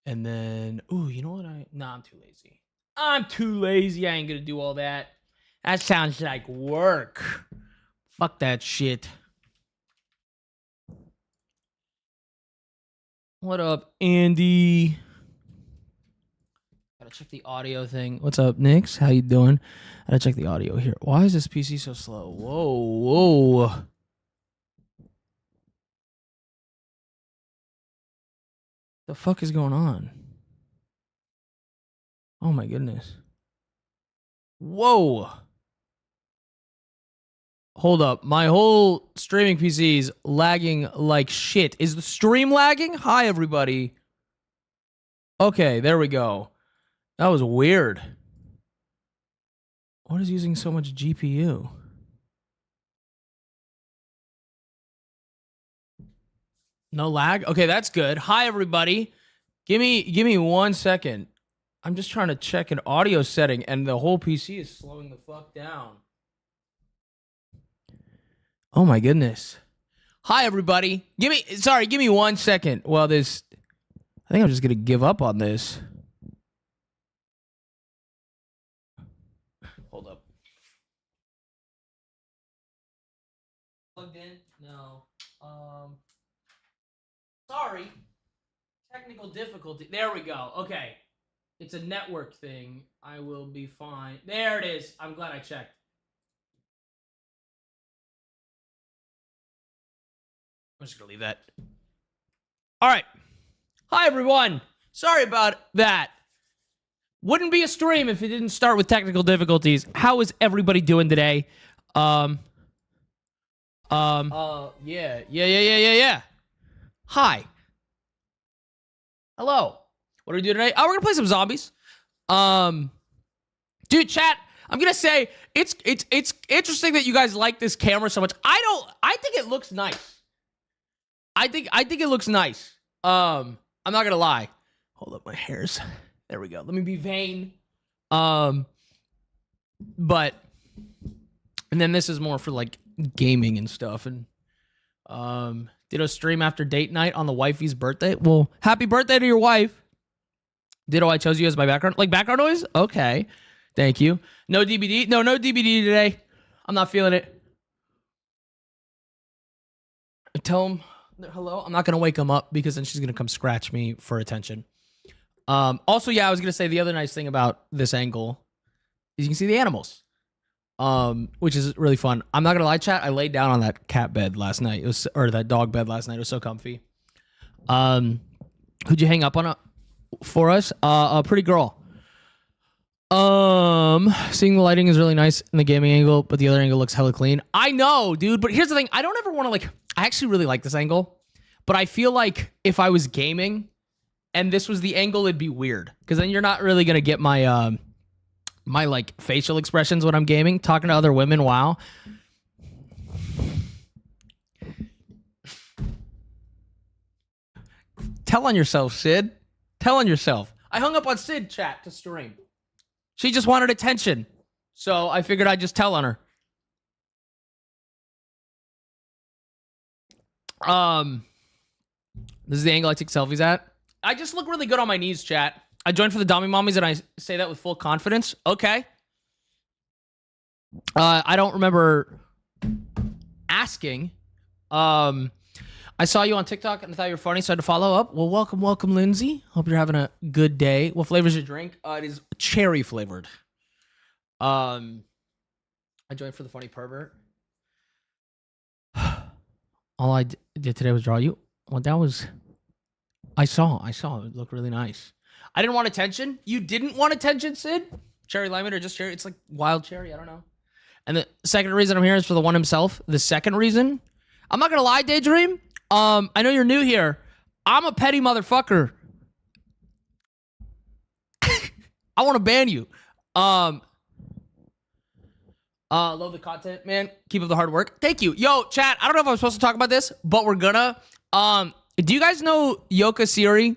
And then, ooh, you know what? I'm too lazy. I'm too lazy. I ain't gonna do all that. That sounds like work. Fuck that shit. What up, Andy? Gotta check the audio thing. What's up, Nix? How you doing? Gotta check the audio here. Why is this PC so slow? Whoa. The fuck is going on? Oh my goodness. Whoa. Hold up. My whole streaming PC is lagging like shit. Is the stream lagging? Hi, everybody. Okay, there we go. That was weird. What is using so much GPU? No lag? Okay, that's good. Hi, everybody. Give me 1 second. I'm just trying to check an audio setting, and the whole PC is slowing the fuck down. Oh my goodness. Hi, everybody. Give me 1 second. Well, I think I'm just gonna give up on this. Hold up. Plugged in? No. Sorry. Technical difficulty. There we go. Okay. It's a network thing. I will be fine. There it is. I'm glad I checked. I'm just gonna leave that. All right. Hi, everyone. Sorry about that. Wouldn't be a stream if it didn't start with technical difficulties. How is everybody doing today? Yeah. Hi. Hello. What are we doing today? Oh, we're gonna play some zombies. Dude, chat. I'm gonna say it's interesting that you guys like this camera so much. I think it looks nice. I think it looks nice. I'm not gonna lie. Hold up, my hairs. There we go. Let me be vain. But and then this is more for like gaming and stuff. And Ditto stream after date night on the wifey's birthday. Well, happy birthday to your wife. Ditto, I chose you as my background. Like background noise? Okay. Thank you. No DBD? No DBD today. I'm not feeling it. Tell him hello. I'm not going to wake him up because then she's going to come scratch me for attention. Also, yeah, I was going to say the other nice thing about this angle is you can see the animals, which is really fun. I'm not going to lie, chat. I laid down on that cat bed last night. Or that dog bed last night. It was so comfy. Who'd you hang up on for us? A pretty girl. Seeing the lighting is really nice in the gaming angle, but the other angle looks hella clean. I know, dude, but here's the thing. I don't ever want to I actually really like this angle, but I feel like if I was gaming and this was the angle, it'd be weird because then you're not really going to get my, my like facial expressions when I'm gaming, talking to other women. Wow. Tell on yourself, Sid. Tell on yourself. I hung up on Sid chat to stream. She just wanted attention. So I figured I'd just tell on her. This is the angle I take selfies at. I just look really good on my knees, chat. I joined for the Dommy Mommies and I say that with full confidence. Okay. I don't remember asking. I saw you on TikTok and I thought you were funny, so I had to follow up. Well, welcome, Lindsay. Hope you're having a good day. What flavor is your drink? It is cherry flavored. I joined for the funny pervert. All I did today was draw you. Well, that was... I saw. It looked really nice. I didn't want attention. You didn't want attention, Sid? Cherry lemon or just cherry? It's like wild cherry. I don't know. And the second reason I'm here is for the one himself. The second reason... I'm not going to lie, Daydream. I know you're new here. I'm a petty motherfucker. I want to ban you. Love the content, man. Keep up the hard work. Thank you. Yo, chat, I don't know if I'm supposed to talk about this, but we're gonna. Do you guys know Yoka Siri?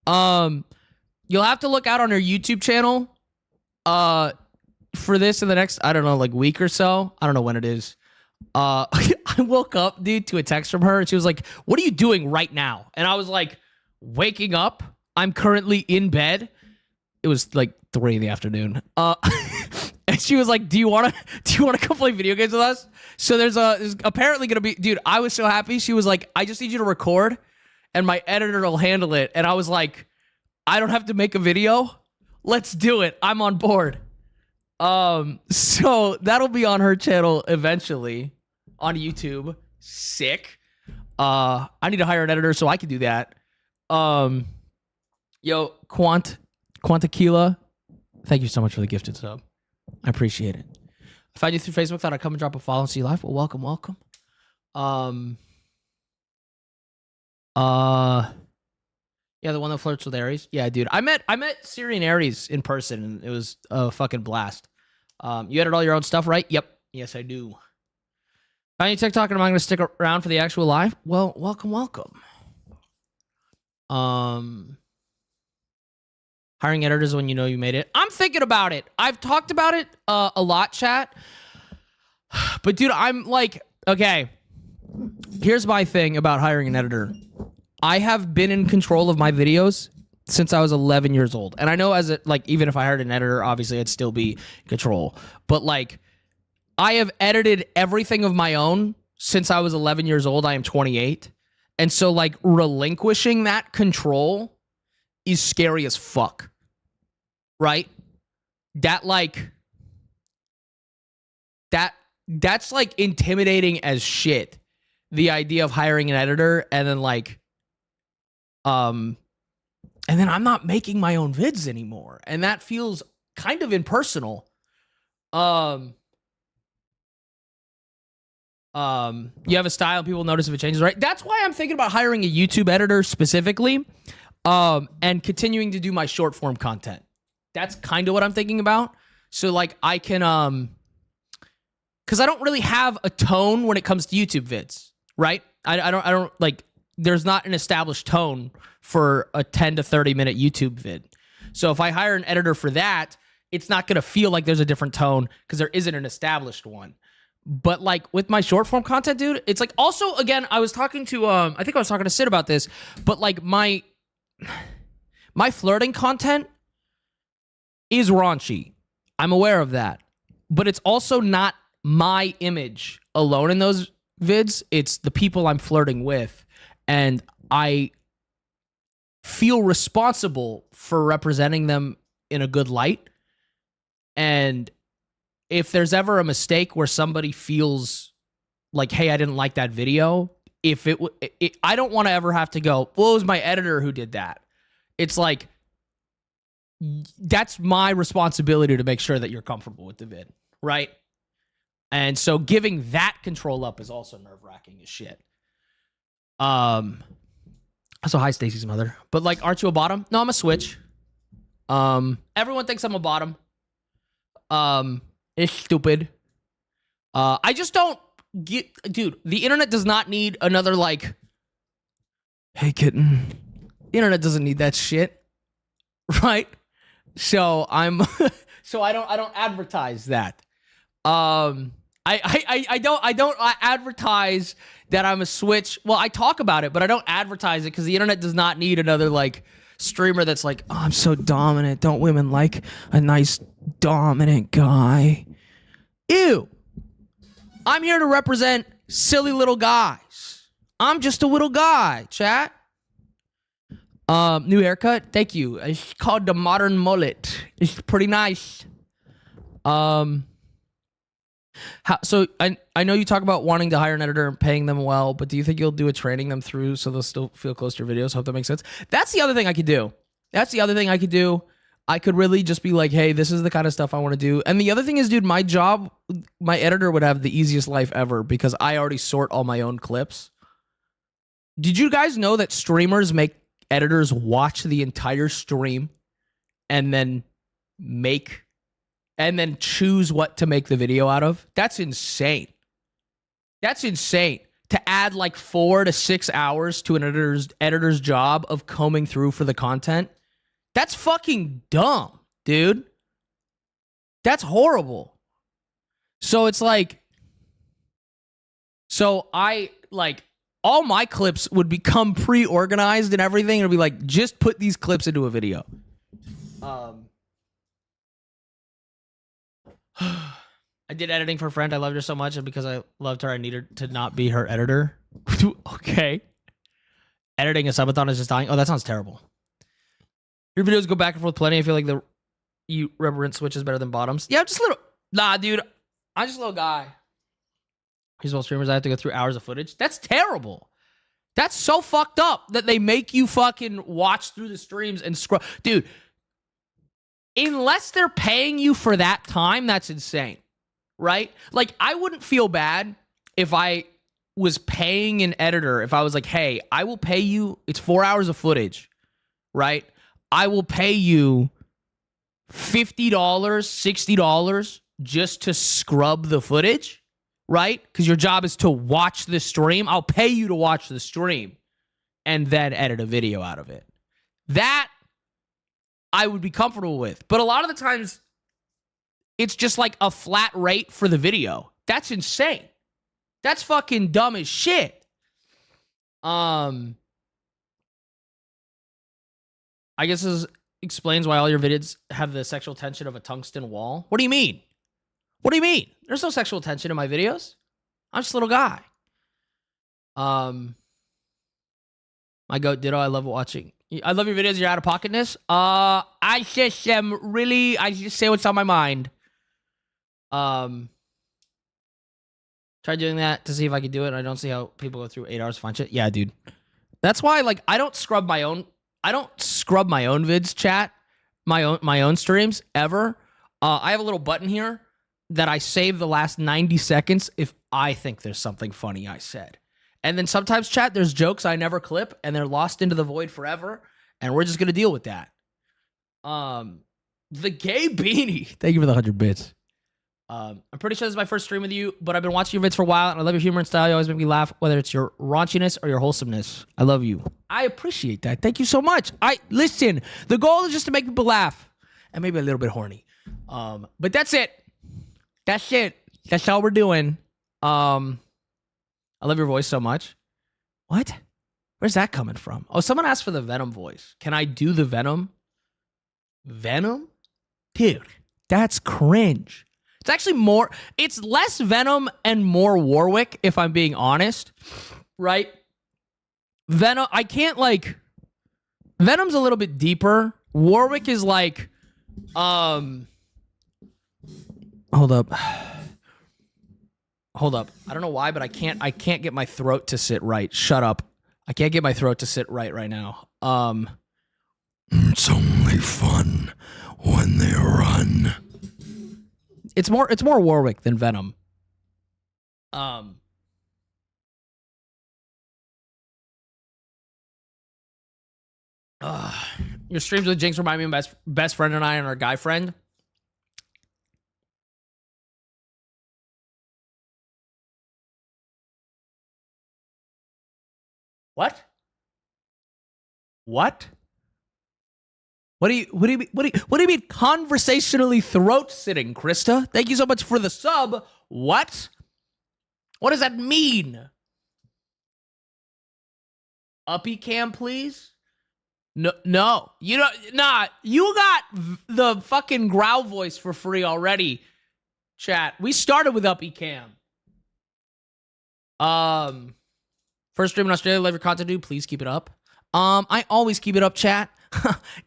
You'll have to look out on her YouTube channel for this in the next, I don't know, like week or so. I don't know when it is. I woke up, dude, to a text from her, and she was like, "What are you doing right now?" And I was like, "Waking up." I'm currently in bed. It was like 3 in the afternoon. And she was like, do you want to come play video games with us? So there's apparently going to be, dude, I was so happy. She was like, I just need you to record and my editor will handle it. And I was like, I don't have to make a video. Let's do it. I'm on board. So that'll be on her channel eventually on YouTube. Sick. I need to hire an editor so I can do that. Yo, Quantaquila, thank you so much for the gifted sub. I appreciate it. I found you through Facebook, thought I'd come and drop a follow and see you live. Well, welcome. Yeah, the one that flirts with Aries. Yeah, dude. I met Syrian Aries in person, and it was a fucking blast. You edit all your own stuff, right? Yep. Yes, I do. Found you TikTok, and I'm going to stick around for the actual live. Well, welcome. Hiring editors when you know you made it. I'm thinking about it. I've talked about it a lot, chat. But dude, I'm like, okay, here's my thing about hiring an editor. I have been in control of my videos since I was 11 years old. And I know even if I hired an editor, obviously I'd still be in control. But like, I have edited everything of my own since I was 11 years old. I am 28. And so like relinquishing that control is scary as fuck. Right? That's like intimidating as shit. The idea of hiring an editor and then like, and then I'm not making my own vids anymore. And that feels kind of impersonal. You have a style and people notice if it changes, right? That's why I'm thinking about hiring a YouTube editor specifically, and continuing to do my short form content. That's kind of what I'm thinking about. So like I can, cause I don't really have a tone when it comes to YouTube vids, right? I don't like, there's not an established tone for a 10 to 30 minute YouTube vid. So if I hire an editor for that, it's not going to feel like there's a different tone because there isn't an established one. But like with my short form content, dude, it's like also, again, I was talking to, I think I was talking to Sid about this, but like my flirting content is raunchy. I'm aware of that, but it's also not my image alone in those vids. It's the people I'm flirting with. And I feel responsible for representing them in a good light. And if there's ever a mistake where somebody feels like, hey, I didn't like that video, I don't want to ever have to go, well, it was my editor who did that. It's like, that's my responsibility to make sure that you're comfortable with the vid, right? And so giving that control up is also nerve-wracking as shit. So hi, Stacy's mother. But like, aren't you a bottom? No, I'm a switch. Everyone thinks I'm a bottom. It's stupid. I just don't get, dude, the internet does not need another like, hey kitten. The internet doesn't need that shit. Right? So so I don't advertise that. I don't advertise that I'm a switch. Well, I talk about it, but I don't advertise it because the internet does not need another like streamer that's like, oh, I'm so dominant. Don't women like a nice dominant guy? Ew. I'm here to represent silly little guys. I'm just a little guy, chat. New haircut. Thank you. It's called the modern mullet. It's pretty nice. So I know you talk about wanting to hire an editor and paying them well, but do you think you'll do a training them through so they'll still feel close to your videos? Hope that makes sense. That's the other thing I could do. I could really just be like, hey, this is the kind of stuff I want to do. And the other thing is, dude, my editor would have the easiest life ever because I already sort all my own clips. Did you guys know that streamers make editors watch the entire stream and then choose what to make the video out of? That's insane. That's insane. To add like 4 to 6 hours to an editor's job of combing through for the content. That's fucking dumb, dude. That's horrible. So it's like, so I like, all my clips would become pre-organized and everything. It'd be like, just put these clips into a video. I did editing for a friend. I loved her so much, and because I loved her, I needed to not be her editor. Okay. Editing a subathon is just dying. Oh, that sounds terrible. Your videos go back and forth plenty. I feel like you reverence switches better than bottoms. Yeah, I'm just a little... Nah, dude. I'm just a little guy. He's well streamers. I have to go through hours of footage. That's terrible. That's so fucked up that they make you fucking watch through the streams and scroll. Dude, unless they're paying you for that time, that's insane. Right? Like, I wouldn't feel bad if I was paying an editor, if I was like, hey, I will pay you, it's 4 hours of footage, right? I will pay you $50, $60 just to scrub the footage, right? Because your job is to watch the stream. I'll pay you to watch the stream and then edit a video out of it. That I would be comfortable with. But a lot of the times, it's just like a flat rate for the video. That's insane. That's fucking dumb as shit. I guess this explains why all your videos have the sexual tension of a tungsten wall. What do you mean? What do you mean? There's no sexual tension in my videos. I'm just a little guy. My goat ditto. I love watching. I love your videos. Your out of pocketness. I just say what's on my mind. Tried doing that to see if I could do it, and I don't see how people go through 8 hours to find shit. Yeah, dude. That's why, like, I don't scrub my own vids, chat, my own streams ever. I have a little button here that I save the last 90 seconds if I think there's something funny I said. And then sometimes, chat, there's jokes I never clip, and they're lost into the void forever, and we're just gonna deal with that. The gay beanie. Thank you for the 100 bits. I'm pretty sure this is my first stream with you, but I've been watching your vids for a while, and I love your humor and style. You always make me laugh, whether it's your raunchiness or your wholesomeness. I love you. I appreciate that. Thank you so much. Listen, the goal is just to make people laugh, and maybe a little bit horny. But that's it. That's it. That's all we're doing. I love your voice so much. What? Where's that coming from? Oh, someone asked for the Venom voice. Can I do the Venom? Venom? Dude, that's cringe. It's actually more, it's less Venom and more Warwick, if I'm being honest, right? Venom, I can't like, Venom's a little bit deeper. Warwick is like, hold up. Hold up. I don't know why, but I can't get my throat to sit right. Shut up. I can't get my throat to sit right now. It's only fun when they run. It's more Warwick than Venom. Your streams with Jinx remind me of my best friend and I and our guy friend. What? What? What do you mean conversationally throat sitting, Krista? Thank you so much for the sub. What? What does that mean? Uppy cam, please? No. You don't, nah, you got the fucking growl voice for free already. Chat. We started with Uppy cam. First stream in Australia, love your content, dude. Please keep it up. I always keep it up, chat.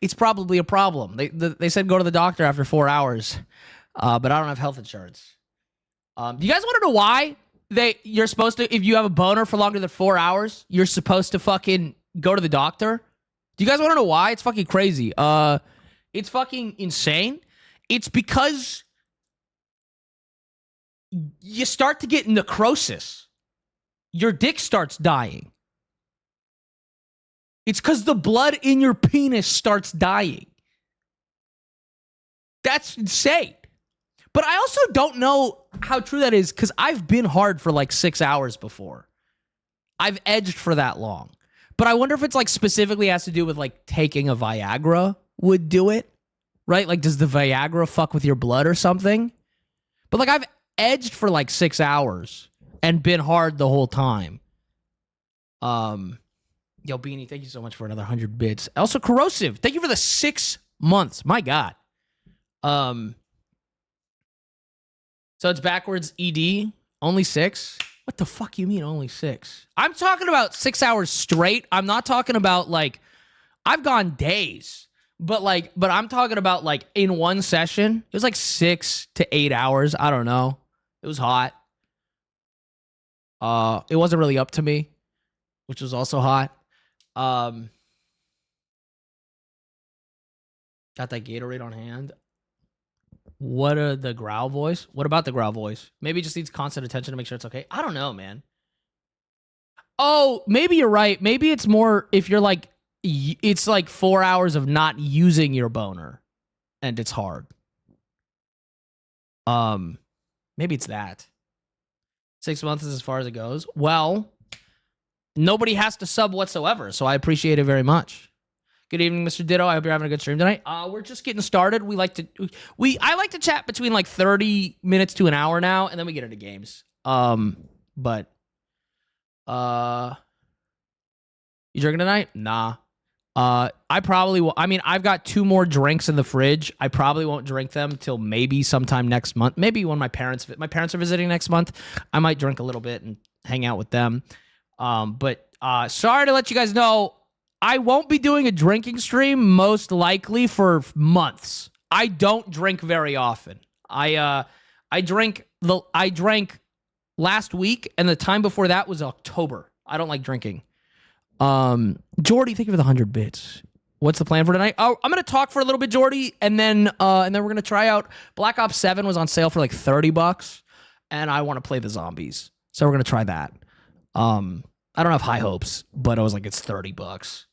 It's probably a problem. They said go to the doctor after 4 hours, but I don't have health insurance. Do you guys want to know why you're supposed to, if you have a boner for longer than 4 hours, you're supposed to fucking go to the doctor? Do you guys want to know why? It's fucking crazy. It's fucking insane. It's because you start to get necrosis. Your dick starts dying. It's because the blood in your penis starts dying. That's insane. But I also don't know how true that is because I've been hard for like 6 hours before. I've edged for that long. But I wonder if it's like specifically has to do with like taking a Viagra would do it, right? Like does the Viagra fuck with your blood or something? But like I've edged for like 6 hours and been hard the whole time. Yo, Beanie, thank you so much for another 100 bits. Also, Corrosive, thank you for the 6 months. My God. So it's backwards ED, only 6. What the fuck you mean only 6? I'm talking about 6 hours straight. I'm not talking about like I've gone days, but I'm talking about like in one session. It was like 6 to 8 hours. I don't know. It was hot. It wasn't really up to me, which was also hot. Got that Gatorade on hand. What are the growl voice? What about the growl voice? Maybe it just needs constant attention to make sure it's okay. I don't know, man. Oh, maybe you're right. Maybe it's more if you're like, it's like 4 hours of not using your boner and it's hard. Maybe it's that. 6 months is as far as it goes. Well, nobody has to sub whatsoever, so I appreciate it very much. Good evening, Mr. Ditto. I hope you're having a good stream tonight. We're just getting started. I like to chat between like 30 minutes to an hour now, and then we get into games. But you drinking tonight? Nah. I probably will. I mean, I've got 2 more drinks in the fridge. I probably won't drink them till maybe sometime next month. Maybe when my parents are visiting next month, I might drink a little bit and hang out with them. But sorry to let you guys know, I won't be doing a drinking stream most likely for months. I don't drink very often. I drank last week, and the time before that was October. I don't like drinking. Jordy, thank you for the 100 bits. What's the plan for tonight? Oh, I'm gonna talk for a little bit, Jordy, and then we're gonna try out Black Ops 7 was on sale for like $30, and I want to play the zombies, so we're gonna try that. I don't have high hopes, but I was like, it's $30.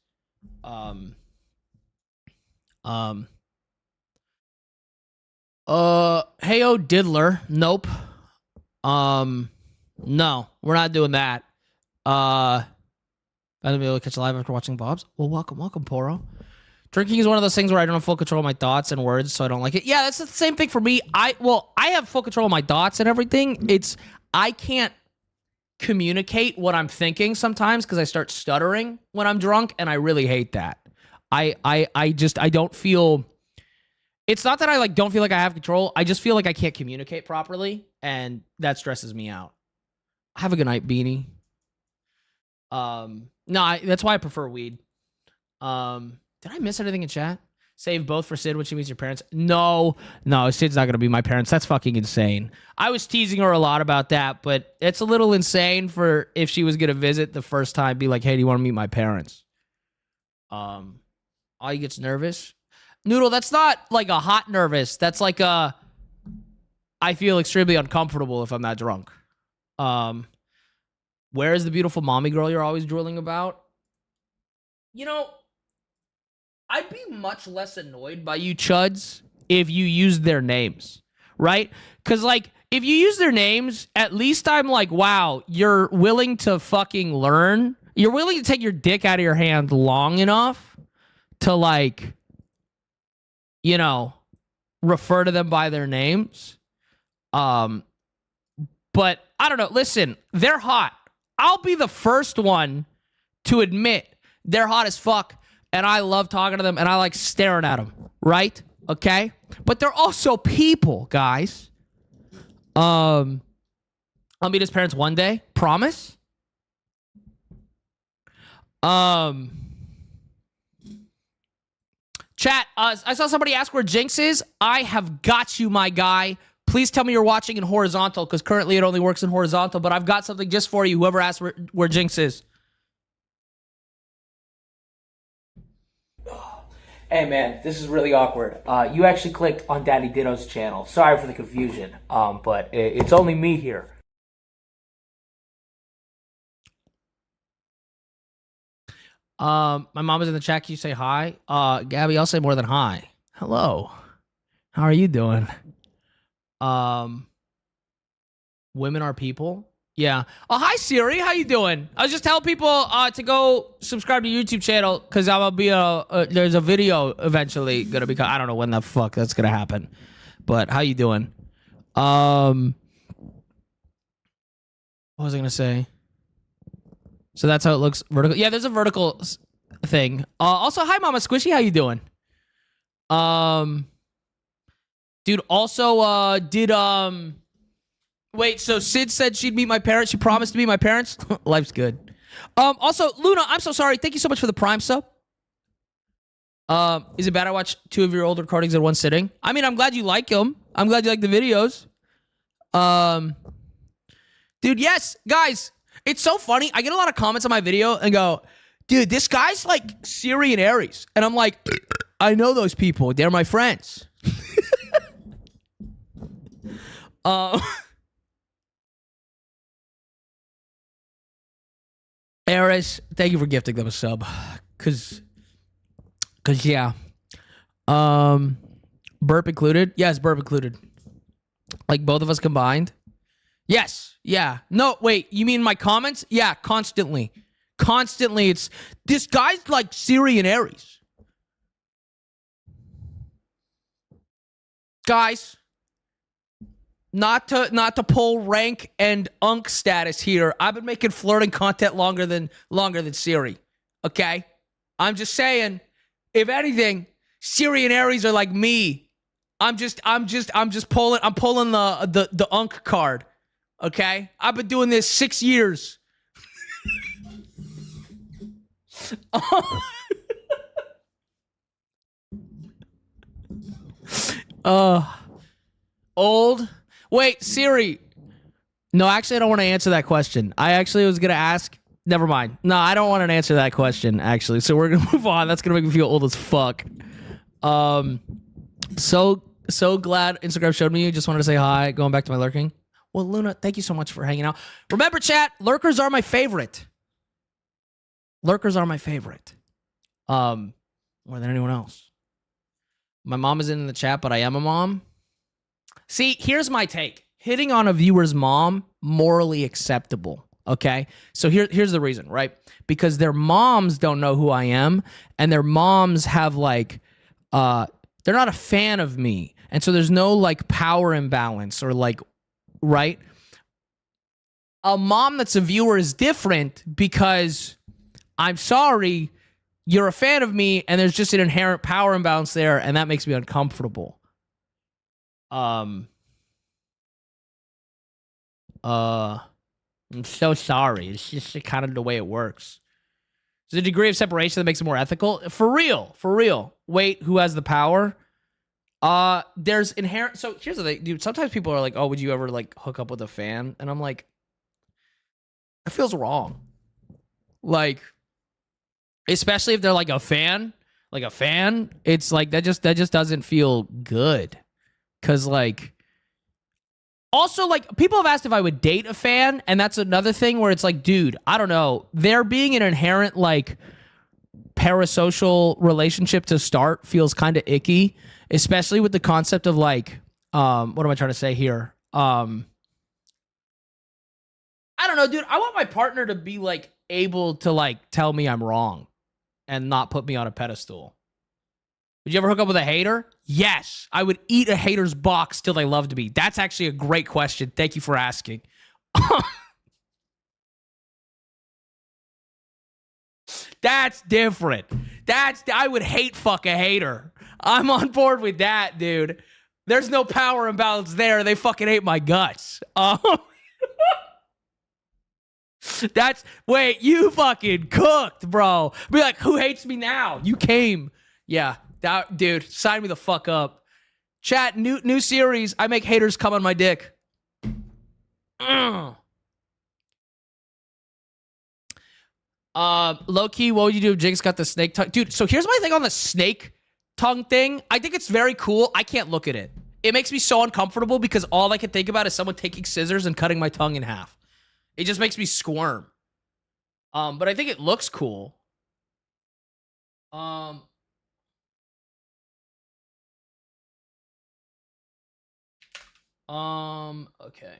Heyo Diddler. Nope. No, we're not doing that. I'm gonna be able to catch a live after watching Bob's. Well, welcome, Poro. Drinking is one of those things where I don't have full control of my thoughts and words, so I don't like it. Yeah, that's the same thing for me. I have full control of my thoughts and everything. I can't communicate what I'm thinking sometimes because I start stuttering when I'm drunk, and I really hate that. I don't feel. It's not that I don't feel like I have control. I just feel like I can't communicate properly, and that stresses me out. Have a good night, Beanie. No, that's why I prefer weed. Did I miss anything in chat? Save both for Sid when she meets your parents. No, Sid's not gonna be my parents. That's fucking insane. I was teasing her a lot about that, but it's a little insane for if she was gonna visit the first time, be like, hey, do you want to meet my parents? Ollie gets nervous. Noodle, that's not like a hot nervous. That's like I feel extremely uncomfortable if I'm not drunk. Where is the beautiful mommy girl you're always drooling about? You know, I'd be much less annoyed by you chuds if you used their names, right? Because, if you use their names, at least I'm like, wow, you're willing to fucking learn. You're willing to take your dick out of your hand long enough to, refer to them by their names. But I don't know. Listen, they're hot. I'll be the first one to admit they're hot as fuck, and I love talking to them, and I like staring at them, right? Okay? But they're also people, guys. I'll meet his parents one day. Promise? Chat, I saw somebody ask where Jinx is. I have got you, my guy. Please tell me you're watching in horizontal, because currently it only works in horizontal, but I've got something just for you, whoever asked where Jinx is. Hey, man, this is really awkward. You actually clicked on DaddyDitto's channel. Sorry for the confusion, but it's only me here. My mom is in the chat. Can you say hi? Gabby, I'll say more than hi. Hello. How are you doing? Women are people. Yeah. Oh, hi Siri. How you doing? I was just telling people to go subscribe to YouTube channel because I'm gonna be there's a video eventually gonna be. I don't know when the fuck that's gonna happen, but how you doing? What was I gonna say? So that's how it looks vertical. Yeah, there's a vertical thing. Also, hi, Mama Squishy. How you doing? Dude, also, wait, so Sid said she'd meet my parents. She promised to meet my parents. Life's good. Also, Luna, I'm so sorry. Thank you so much for the Prime sub. Is it bad I watch 2 of your old recordings in one sitting? I mean, I'm glad you like them. I'm glad you like the videos. Dude, yes, guys, it's so funny. I get a lot of comments on my video and go, dude, this guy's like Syrian Aries. And I'm like, I know those people. They're my friends. Eris, thank you for gifting them a sub. Cause yeah. Burp included? Yes, burp included. Like both of us combined? Yes. Yeah. No, wait, you mean my comments? Yeah, constantly. Constantly, it's this guy's like Syrian Aries. Guys, not to pull rank and unk status here. I've been making flirting content longer than Siri. Okay? I'm just saying, if anything, Syrian Aries are like me. I'm just pulling the unk card. Okay? I've been doing this 6 years. Old? Wait, Siri. No, actually, I don't want to answer that question. I actually was going to ask. Never mind. No, I don't want to answer that question, actually. So we're going to move on. That's going to make me feel old as fuck. So glad Instagram showed me you. Just wanted to say hi. Going back to my lurking. Well, Luna, thank you so much for hanging out. Remember, chat, lurkers are my favorite. Lurkers are my favorite. More than anyone else. My mom is in the chat, but I am a mom. See, here's my take. Hitting on a viewer's mom, morally acceptable. Okay? So here's the reason, right? Because their moms don't know who I am, and their moms have like they're not a fan of me. And so there's no like power imbalance or like, right? A mom that's a viewer is different because I'm sorry, you're a fan of me, and there's just an inherent power imbalance there, and that makes me uncomfortable. I'm so sorry. It's just kind of the way it works. There's a degree of separation that makes it more ethical. For real. Wait, who has the power? There's inherent. So here's the thing, dude. Sometimes people are like, "Oh, would you ever like hook up with a fan?" And I'm like, it feels wrong. Like, especially if they're like a fan. It's like that just doesn't feel good. Cause like, also like people have asked if I would date a fan, and that's another thing where it's like, dude, I don't know. There being an inherent like parasocial relationship to start feels kind of icky, especially with the concept of like, what am I trying to say here? I don't know, dude. I want my partner to be like able to like tell me I'm wrong and not put me on a pedestal. Would you ever hook up with a hater? Yes. I would eat a hater's box till they loved me. That's actually a great question. Thank you for asking. That's different. I would hate fuck a hater. I'm on board with that, dude. There's no power imbalance there. They fucking hate my guts. Wait, you fucking cooked, bro. Be like, who hates me now? You came. Yeah, dude, sign me the fuck up. Chat, new series. I make haters come on my dick. Low key, what would you do if Jinx got the snake tongue? Dude, so here's my thing on the snake tongue thing. I think it's very cool. I can't look at it. It makes me so uncomfortable because all I can think about is someone taking scissors and cutting my tongue in half. It just makes me squirm. But I think it looks cool. Okay.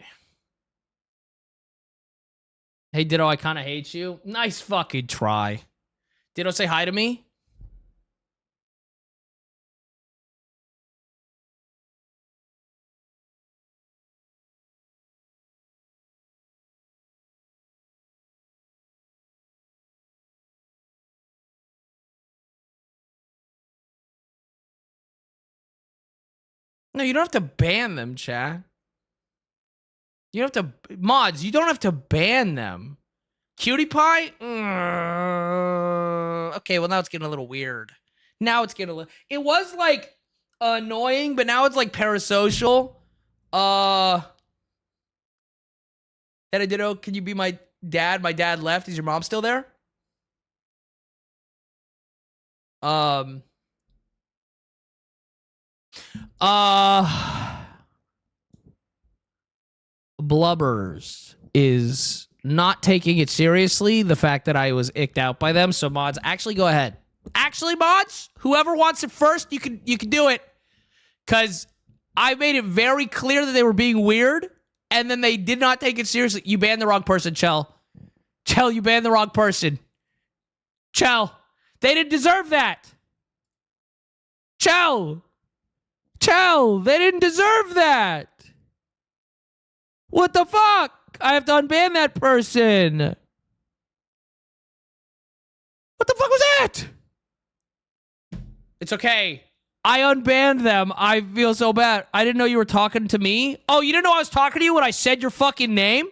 Hey, Ditto, I kind of hate you. Nice fucking try. Ditto, say hi to me. No, you don't have to ban them, chat. You don't have to... Mods, you don't have to ban them. Cutie Pie? Okay, well, now it's getting a little weird. Now it's getting a little... It was, like, annoying, but now it's, like, parasocial. DaddyDitto, can you be my dad? My dad left. Is your mom still there? Blubbers is not taking it seriously, the fact that I was icked out by them. So mods, actually go ahead. Actually, mods, whoever wants it first, you can do it. Cause I made it very clear that they were being weird, and then they did not take it seriously. You banned the wrong person, Chell. Chell, you banned the wrong person. Chell, they didn't deserve that. Chell, they didn't deserve that. What the fuck? I have to unban that person. What the fuck was that? It's okay. I unbanned them. I feel so bad. I didn't know you were talking to me. Oh, you didn't know I was talking to you when I said your fucking name?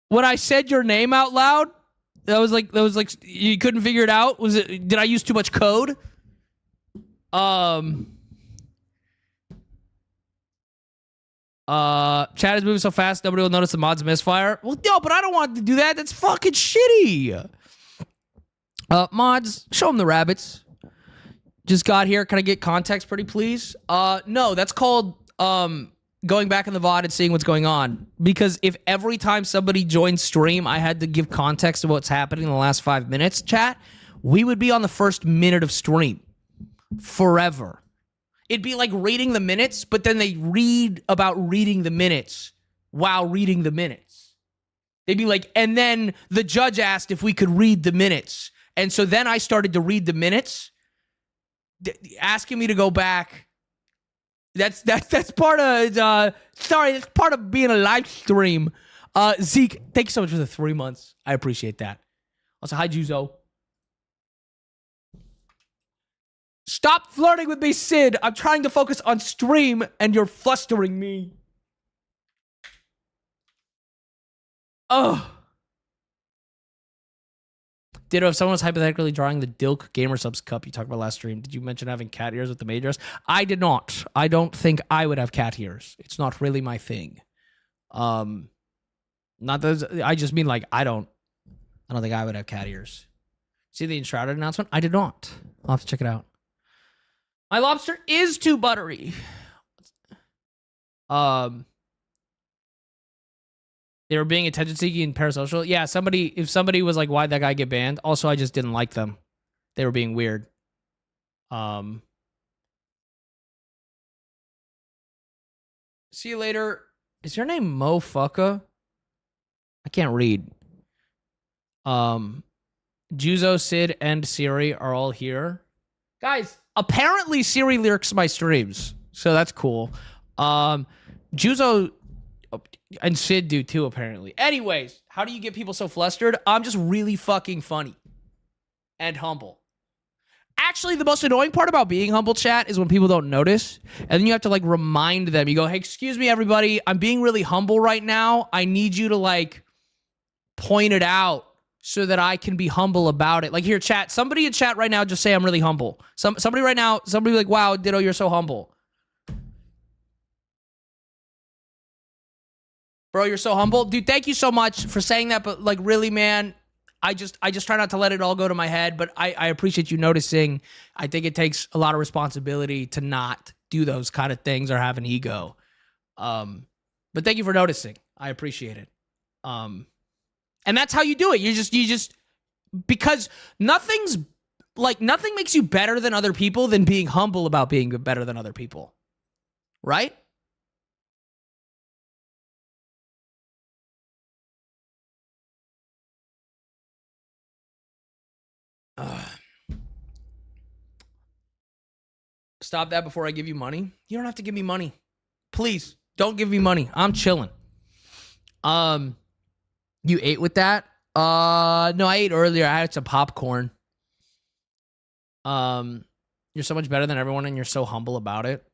When I said your name out loud? That was like you couldn't figure it out? Did I use too much code? Chat is moving so fast, nobody will notice the mod's misfire. Well, no, but I don't want to do that. That's fucking shitty. Mods, show them the rabbits. Just got here. Can I get context, pretty please? No, that's called going back in the VOD and seeing what's going on. Because if every time somebody joins stream, I had to give context of what's happening in the last 5 minutes, chat, we would be on the first minute of stream. Forever. It'd be like reading the minutes, but then they read about reading the minutes while reading the minutes. They'd be like, and then the judge asked if we could read the minutes. And so then I started to read the minutes, asking me to go back. That's part of, that's part of being a live stream. Zeke, thank you so much for the 3 months. I appreciate that. Also, hi, Juzo. Stop flirting with me, Sid. I'm trying to focus on stream, and you're flustering me. Oh. Ditto, if someone was hypothetically drawing the Dilk Gamer Subs Cup you talked about last stream, did you mention having cat ears with the majors? I did not. I don't think I would have cat ears. It's not really my thing. Not that I just mean like I don't think I would have cat ears. See the Enshrouded announcement? I did not. I'll have to check it out. My lobster is too buttery. They were being attention-seeking and parasocial. Yeah, if somebody was like, why'd that guy get banned? Also, I just didn't like them. They were being weird. See you later. Is your name Mo Fucka? I can't read. Juzo, Sid, and Siri are all here. Guys, apparently Siri lyrics my streams, so that's cool. Juzo and Sid do too, apparently. Anyways, how do you get people so flustered? I'm just really fucking funny and humble. Actually, the most annoying part about being humble, chat, is when people don't notice, and then you have to like remind them. You go, hey, excuse me, everybody, I'm being really humble right now. I need you to like point it out so that I can be humble about it. Like here, chat, somebody in chat right now just say I'm really humble. Somebody right now, somebody like, wow, Ditto, you're so humble. Bro, you're so humble. Dude, thank you so much for saying that, but like really, man, I just try not to let it all go to my head, but I appreciate you noticing. I think it takes a lot of responsibility to not do those kind of things or have an ego. But thank you for noticing. I appreciate it. And that's how you do it. You just because nothing makes you better than other people than being humble about being better than other people. Right? Stop that before I give you money. You don't have to give me money. Please, don't give me money. I'm chilling. You ate with that? No, I ate earlier. I had some popcorn. You're so much better than everyone, and you're so humble about it.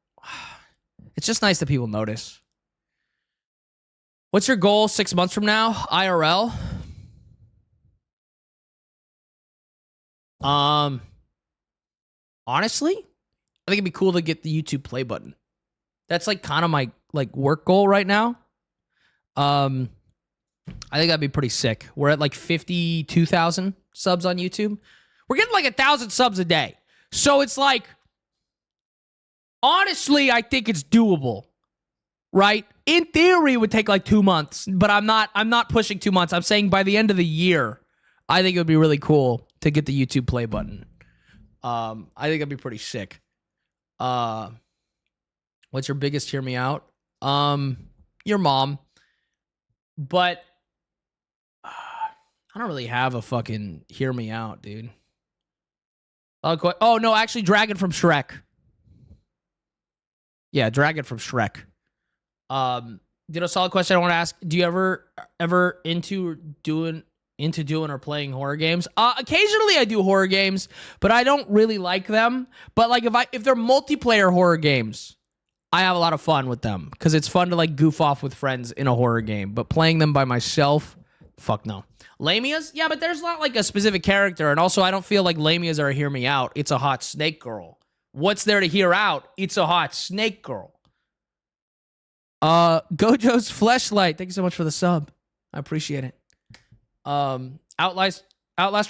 It's just nice that people notice. What's your goal 6 months from now? IRL? Honestly, I think it'd be cool to get the YouTube play button. That's like kind of my like work goal right now. I think that'd be pretty sick. We're at like 52,000 subs on YouTube. We're getting like 1,000 subs a day. So it's like, honestly, I think it's doable, right? In theory, it would take like 2 months, but I'm not pushing 2 months. I'm saying by the end of the year, I think it would be really cool to get the YouTube play button. I think that'd be pretty sick. What's your biggest hear me out? Your mom. But I don't really have a fucking hear me out, dude. Oh, no, actually, Dragon from Shrek. Yeah, Dragon from Shrek. Did a solid question I want to ask. Do you ever into doing or playing horror games? Occasionally I do horror games, but I don't really like them. But like if they're multiplayer horror games, I have a lot of fun with them because it's fun to like goof off with friends in a horror game. But playing them by myself, fuck no. Lamias? Yeah, but there's not like a specific character. And also I don't feel like Lamias are a hear me out. It's a hot snake girl. What's there to hear out? It's a hot snake girl. Gojo's Fleshlight. Thank you so much for the sub. I appreciate it. Outlast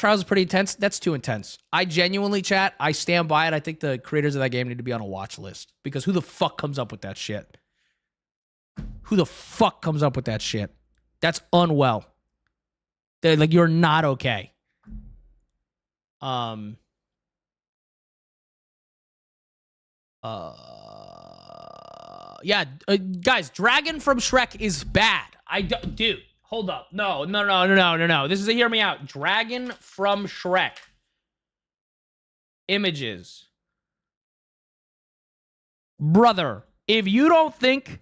Trials is pretty intense. That's too intense. I genuinely, chat, I stand by it. I think the creators of that game need to be on a watch list because who the fuck comes up with that shit? Who the fuck comes up with that shit? That's unwell. They're like, you're not okay. Yeah, guys, Dragon from Shrek is bad. Dude, hold up. No. This is a hear me out. Dragon from Shrek. Images. Brother, if you don't think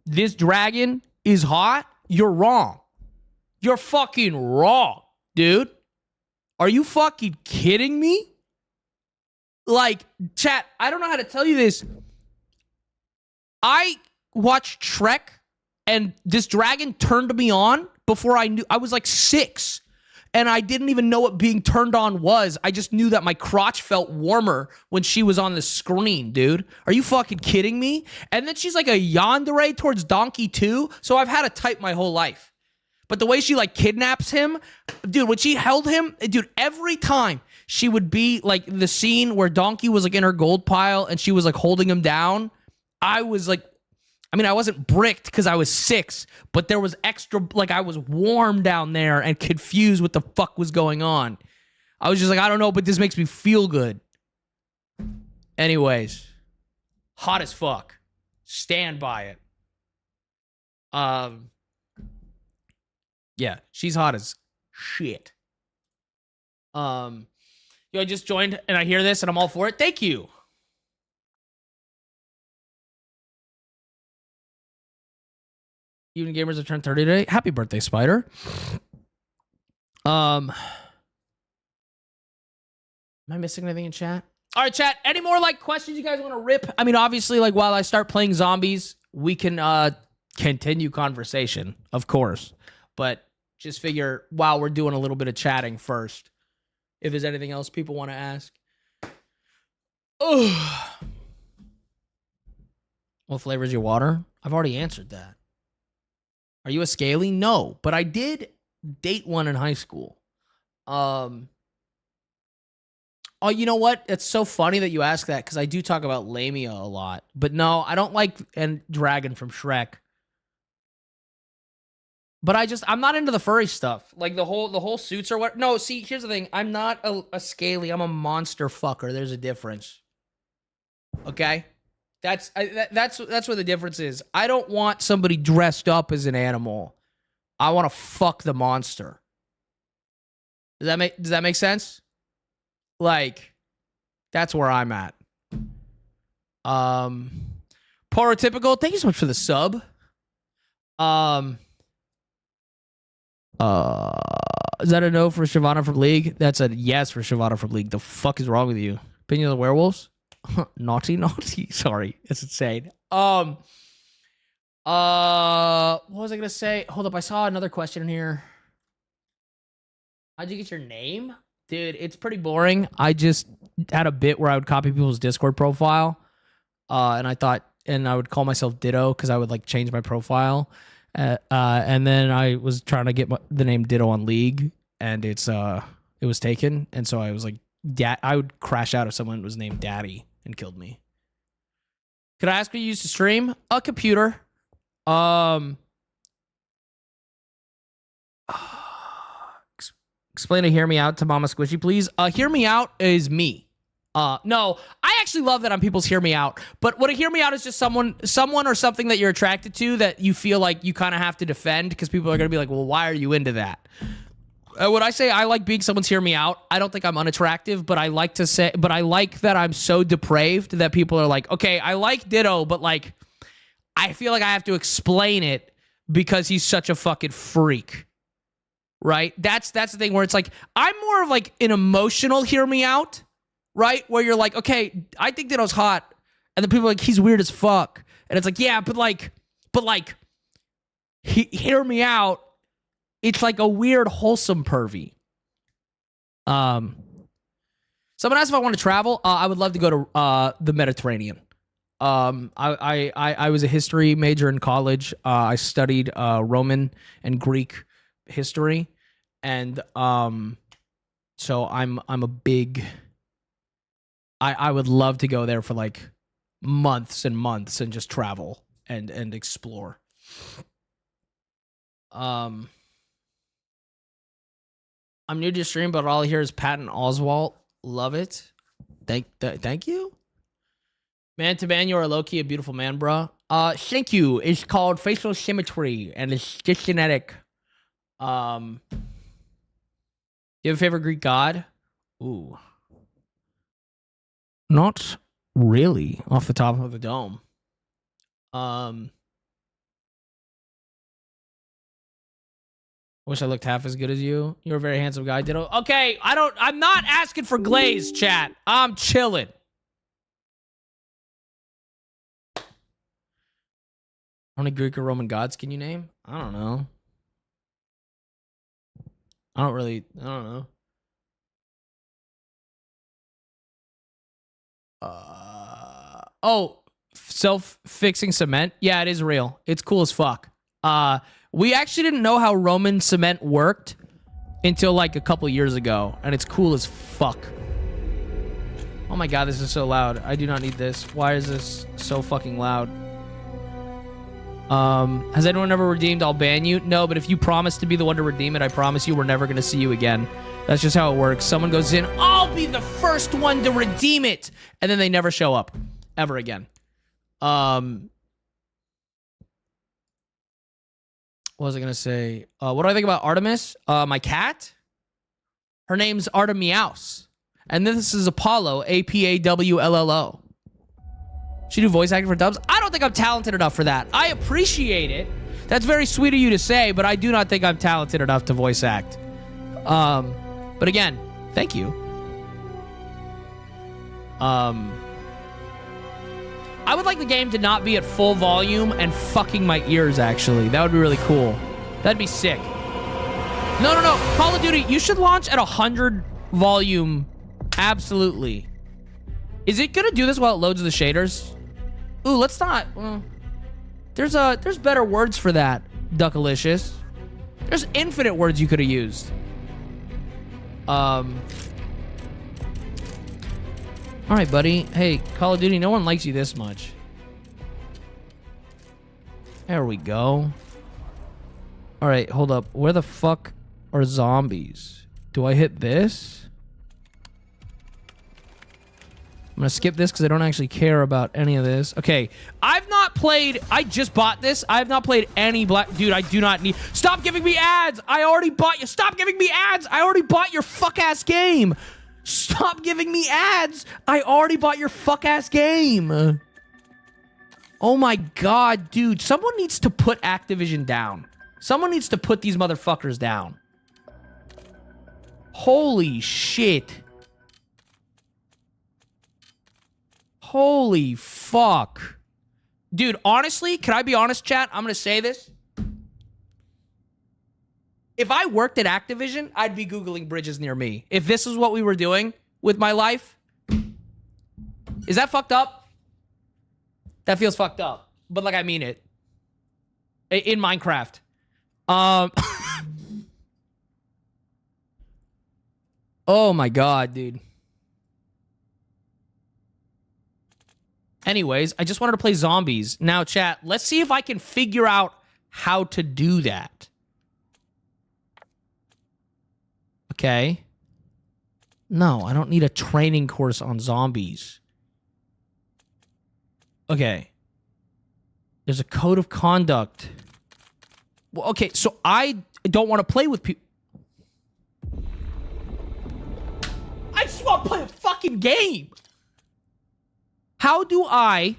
this dragon is hot, you're wrong. You're fucking wrong, dude. Are you fucking kidding me? Like, chat, I don't know how to tell you this. I watched Shrek, and this dragon turned me on before I knew. I was like 6, and I didn't even know what being turned on was. I just knew that my crotch felt warmer when she was on the screen, dude. Are you fucking kidding me? And then she's like a yandere towards Donkey too, so I've had a type my whole life. But the way she like kidnaps him, dude, when she held him, dude, every time she would be like the scene where Donkey was like in her gold pile and she was like holding him down, I was like, I mean, I wasn't bricked because I was 6, but there was extra, like I was warm down there and confused what the fuck was going on. I was just like, I don't know, but this makes me feel good. Anyways, hot as fuck. Stand by it. Yeah, she's hot as shit. Yo, I just joined and I hear this and I'm all for it. Thank you. Even gamers have turned 30 today. Happy birthday, Spider. Am I missing anything in chat? All right, chat. Any more like questions you guys want to rip? I mean, obviously, like while I start playing zombies, we can continue conversation, of course. But just figure while we're doing a little bit of chatting first, if there's anything else people want to ask. Oh. What flavor is your water? I've already answered that. Are you a scaly? No, but I did date one in high school. Oh, you know what? It's so funny that you ask that because I do talk about Lamia a lot. But no, I don't like Dragon from Shrek. But I'm not into the furry stuff. Like the whole suits or what. No, see, here's the thing. I'm not a scaly. I'm a monster fucker. There's a difference. Okay? That's what the difference is. I don't want somebody dressed up as an animal. I want to fuck the monster. Does that make sense? Like, that's where I'm at. Porotypical, thank you so much for the sub. Is that a no for Shyvana from League? That's a yes for Shyvana from League. The fuck is wrong with you? Opinion of the werewolves? Naughty, naughty. Sorry, it's insane. What was I gonna say? Hold up, I saw another question in here. How'd you get your name? Dude, it's pretty boring. I just had a bit where I would copy people's Discord profile. And I would call myself Ditto because I would like change my profile. And then I was trying to get the name Ditto on League, and it was taken. And so I was like, I would crash out if someone was named Daddy and killed me. Could I ask what you used to stream? A computer. Explain to Hear Me Out to Mama Squishy, please. Hear Me Out is me. No, I actually love that on people's Hear Me Out. But what a Hear Me Out is just someone or something that you're attracted to that you feel like you kind of have to defend because people are going to be like, well, why are you into that? When I say I like being someone's Hear Me Out, I don't think I'm unattractive, but I like that I'm so depraved that people are like, okay, I like Ditto, but like, I feel like I have to explain it because he's such a fucking freak. Right? That's the thing where it's like, I'm more of like an emotional Hear Me Out, right? Where you're like, okay, I think Ditto's hot. And then people are like, he's weird as fuck. And it's like, yeah, but Hear Me Out, it's like a weird, wholesome pervy. Someone asked if I want to travel. I would love to go to the Mediterranean. I was a history major in college. I studied Roman and Greek history, and so I'm a big. I would love to go there for like months and months and just travel and explore. I'm new to your stream, but all I hear is Patton Oswalt. Love it. Thank you. Man to man, you're low-key a beautiful man, bro. Thank you. It's called facial symmetry, and it's just genetic. Do you have a favorite Greek god? Ooh. Not really, off the top of the dome. Wish I looked half as good as you. You're a very handsome guy, Ditto. Okay, I'm not asking for glaze, chat. I'm chilling. How many Greek or Roman gods can you name? I don't know. I don't know. Oh, self-fixing cement? Yeah, it is real. It's cool as fuck. We actually didn't know how Roman cement worked until like a couple years ago, and it's cool as fuck. Oh my god, this is so loud. I do not need this. Why is this so fucking loud? Has anyone ever redeemed? I'll ban you. No, but if you promise to be the one to redeem it, I promise you we're never going to see you again. That's just how it works. Someone goes in, I'll be the first one to redeem it. And then they never show up ever again. What was I going to say? What do I think about Artemis? My cat? Her name's Artemiaus. And this is Apollo, Apawllo. She do voice acting for dubs? I don't think I'm talented enough for that. I appreciate it. That's very sweet of you to say, but I do not think I'm talented enough to voice act. But again, thank you. I would like the game to not be at full volume and fucking my ears, actually. That would be really cool. That'd be sick. No. Call of Duty, you should launch at 100 volume. Absolutely. Is it gonna do this while it loads the shaders? Ooh, let's not. There's better words for that, Duckalicious. There's infinite words you could have used. All right, buddy. Hey, Call of Duty, no one likes you this much. There we go. All right, hold up. Where the fuck are zombies? Do I hit this? I'm gonna skip this because I don't actually care about any of this. Okay, I've not played. I just bought this. I have not played any Black. Dude, I do not need. Stop giving me ads. I already bought you. Stop giving me ads. I already bought your fuck ass game. Stop giving me ads. I already bought your fuck ass game. Oh my god, dude. Someone needs to put Activision down. Someone needs to put these motherfuckers down. Holy shit. Holy fuck. Dude, honestly, can I be honest, chat? I'm going to say this. If I worked at Activision, I'd be Googling bridges near me. If this is what we were doing with my life. Is that fucked up? That feels fucked up. But like, I mean it. In Minecraft. Oh my god, dude. Anyways, I just wanted to play zombies. Now, chat, let's see if I can figure out how to do that. Okay. No, I don't need a training course on zombies. Okay. There's a code of conduct. Well, okay, so I don't want to play with people. I just want to play a fucking game. How do I...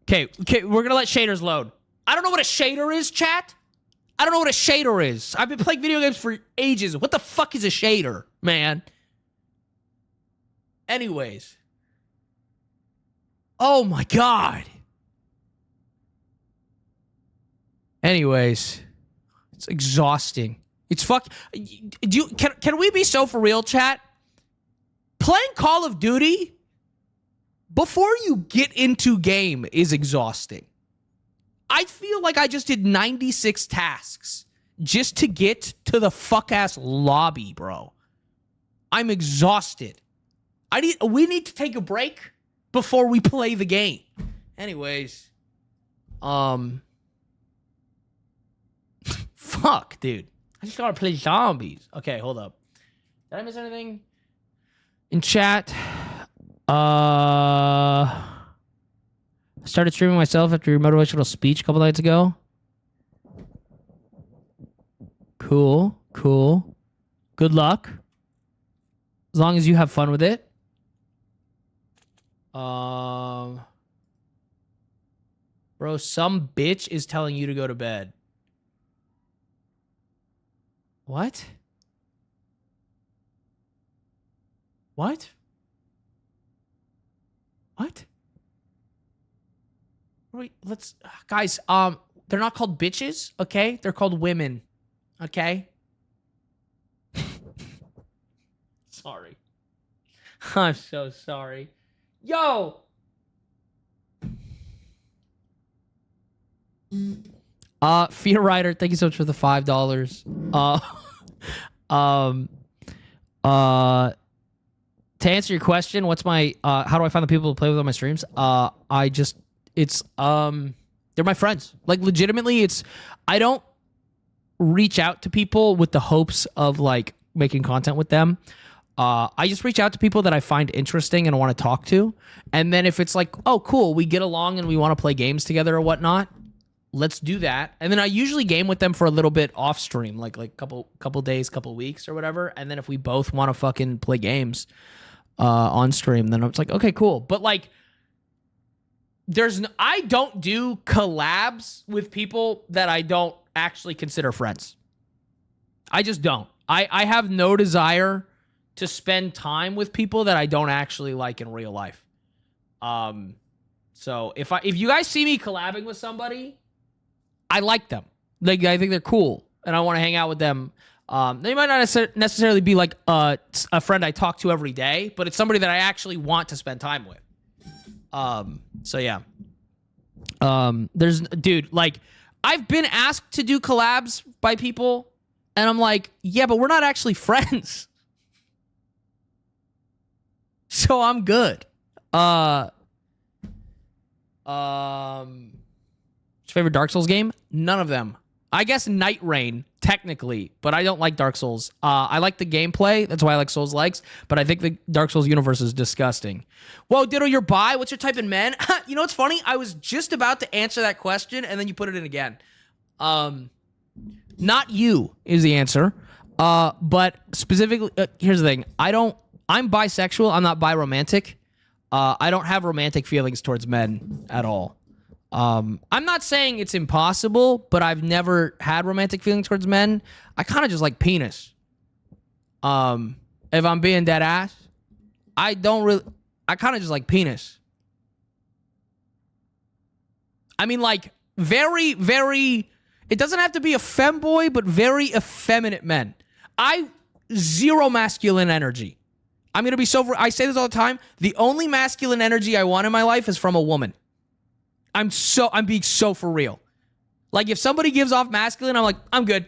Okay, we're gonna let shaders load. I don't know what a shader is, chat. I don't know what a shader is. I've been playing video games for ages. What the fuck is a shader, man? Anyways. Oh my god. Anyways. It's exhausting. It's can we be so for real, chat? Playing Call of Duty before you get into game is exhausting. I feel like I just did 96 tasks just to get to the fuck-ass lobby, bro. I'm exhausted. We need to take a break before we play the game. Anyways. Fuck, dude. I just gotta play zombies. Okay, hold up. Did I miss anything? In chat. Started streaming myself after your motivational speech a couple nights ago. Cool. Good luck. As long as you have fun with it. Bro, some bitch is telling you to go to bed. What? What? Wait, guys, they're not called bitches, okay? They're called women, okay? Sorry. I'm so sorry. Yo! Fear Rider, thank you so much for the $5. To answer your question, what's my how do I find the people to play with on my streams? They're my friends. Like, legitimately, I don't reach out to people with the hopes of like making content with them. I just reach out to people that I find interesting and want to talk to. And then if it's like, oh, cool, we get along and we want to play games together or whatnot, let's do that. And then I usually game with them for a little bit off stream, like couple days, couple weeks or whatever. And then if we both want to fucking play games on stream, then it's like, okay, cool. But like, I don't do collabs with people that I don't actually consider friends. I just don't. I have no desire to spend time with people that I don't actually like in real life. So if you guys see me collabing with somebody, I like them. Like, I think they're cool and I want to hang out with them. They might not necessarily be like a friend I talk to every day, but it's somebody that I actually want to spend time with. So yeah. Dude, like, I've been asked to do collabs by people and I'm like, yeah, but we're not actually friends. So I'm good. What's your favorite Dark Souls game? None of them. I guess Night Rain, technically, but I don't like Dark Souls. I like the gameplay. That's why I like Souls likes, but I think the Dark Souls universe is disgusting. Whoa, Ditto, you're bi? What's your type in men? You know what's funny? I was just about to answer that question, and then you put it in again. Not you is the answer. But specifically, here's the thing. I'm bisexual. I'm not bi-romantic. I don't have romantic feelings towards men at all. I'm not saying it's impossible, but I've never had romantic feelings towards men. I kind of just like penis. If I'm being dead ass, I don't really... I kind of just like penis. I mean, like, very, very... It doesn't have to be a femboy, but very effeminate men. Zero masculine energy. I'm going to be so... I say this all the time. The only masculine energy I want in my life is from a woman. I'm being so for real. Like, if somebody gives off masculine, I'm like, I'm good.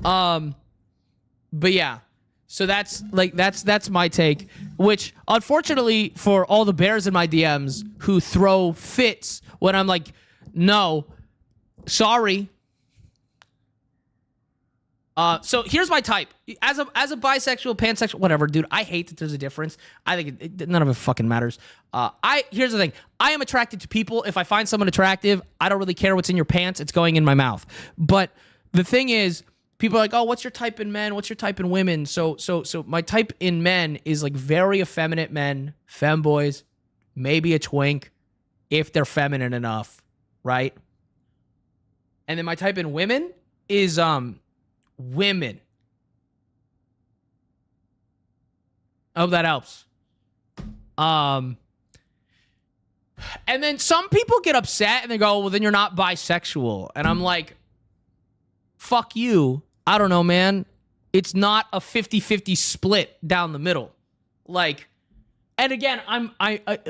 But yeah. So that's my take, which unfortunately for all the bears in my DMs who throw fits when I'm like, no, sorry. So here's my type. As a bisexual, pansexual, whatever, dude, I hate that there's a difference. I think none of it fucking matters. Here's the thing. I am attracted to people. If I find someone attractive, I don't really care what's in your pants. It's going in my mouth. But the thing is, people are like, oh, what's your type in men? What's your type in women? So my type in men is like very effeminate men, femboys, maybe a twink, if they're feminine enough, right? And then my type in women is women. I hope that helps. And then some people get upset and they go, well, then you're not bisexual. And I'm like, fuck you. I don't know, man. It's not a 50-50 split down the middle. Like, and again,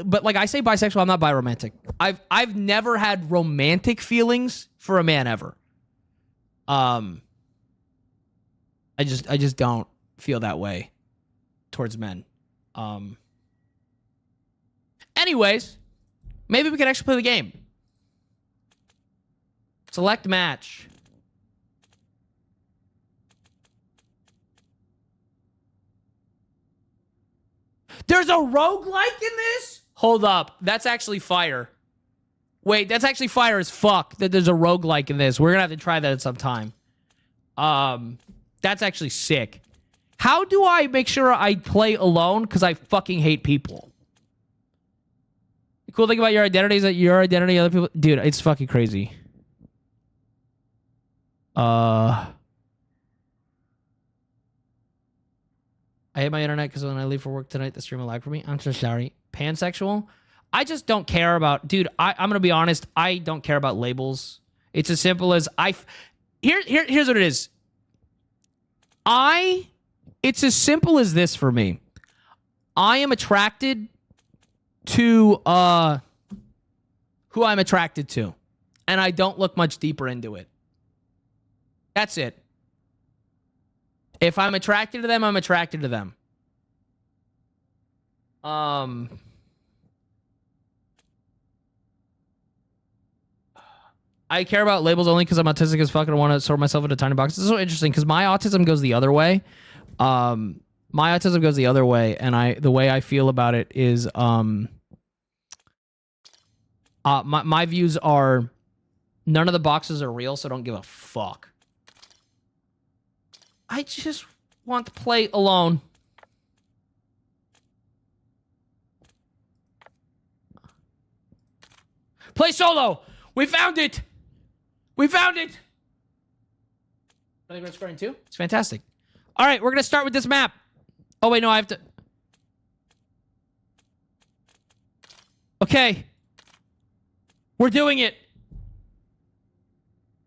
but like I say bisexual, I'm not biromantic. I've never had romantic feelings for a man ever. I just don't feel that way towards men. Anyways, maybe we can actually play the game. Select match. There's a roguelike in this? Hold up. That's actually fire. Wait, that's actually fire as fuck that there's a roguelike in this. We're going to have to try that at some time. That's actually sick. How do I make sure I play alone? Because I fucking hate people. The cool thing about your identity is that your identity, other people... Dude, it's fucking crazy. I hate my internet because when I leave for work tonight, the stream will lag for me. I'm so sorry. Pansexual? I just don't care about... Dude, I'm going to be honest. I don't care about labels. It's as simple as... Here's what it is. It's as simple as this for me. I am attracted to who I'm attracted to. And I don't look much deeper into it. That's it. If I'm attracted to them, I'm attracted to them. I care about labels only because I'm autistic as fuck and I want to sort myself into tiny boxes. This is so interesting because my autism goes the other way. My autism goes the other way, and the way I feel about it is my views are none of the boxes are real, so don't give a fuck. I just want to play alone. Play solo! We found it! We found it! I think we're scoring 2. It's fantastic. All right, we're going to start with this map. Oh, wait, no, I have to... Okay. We're doing it.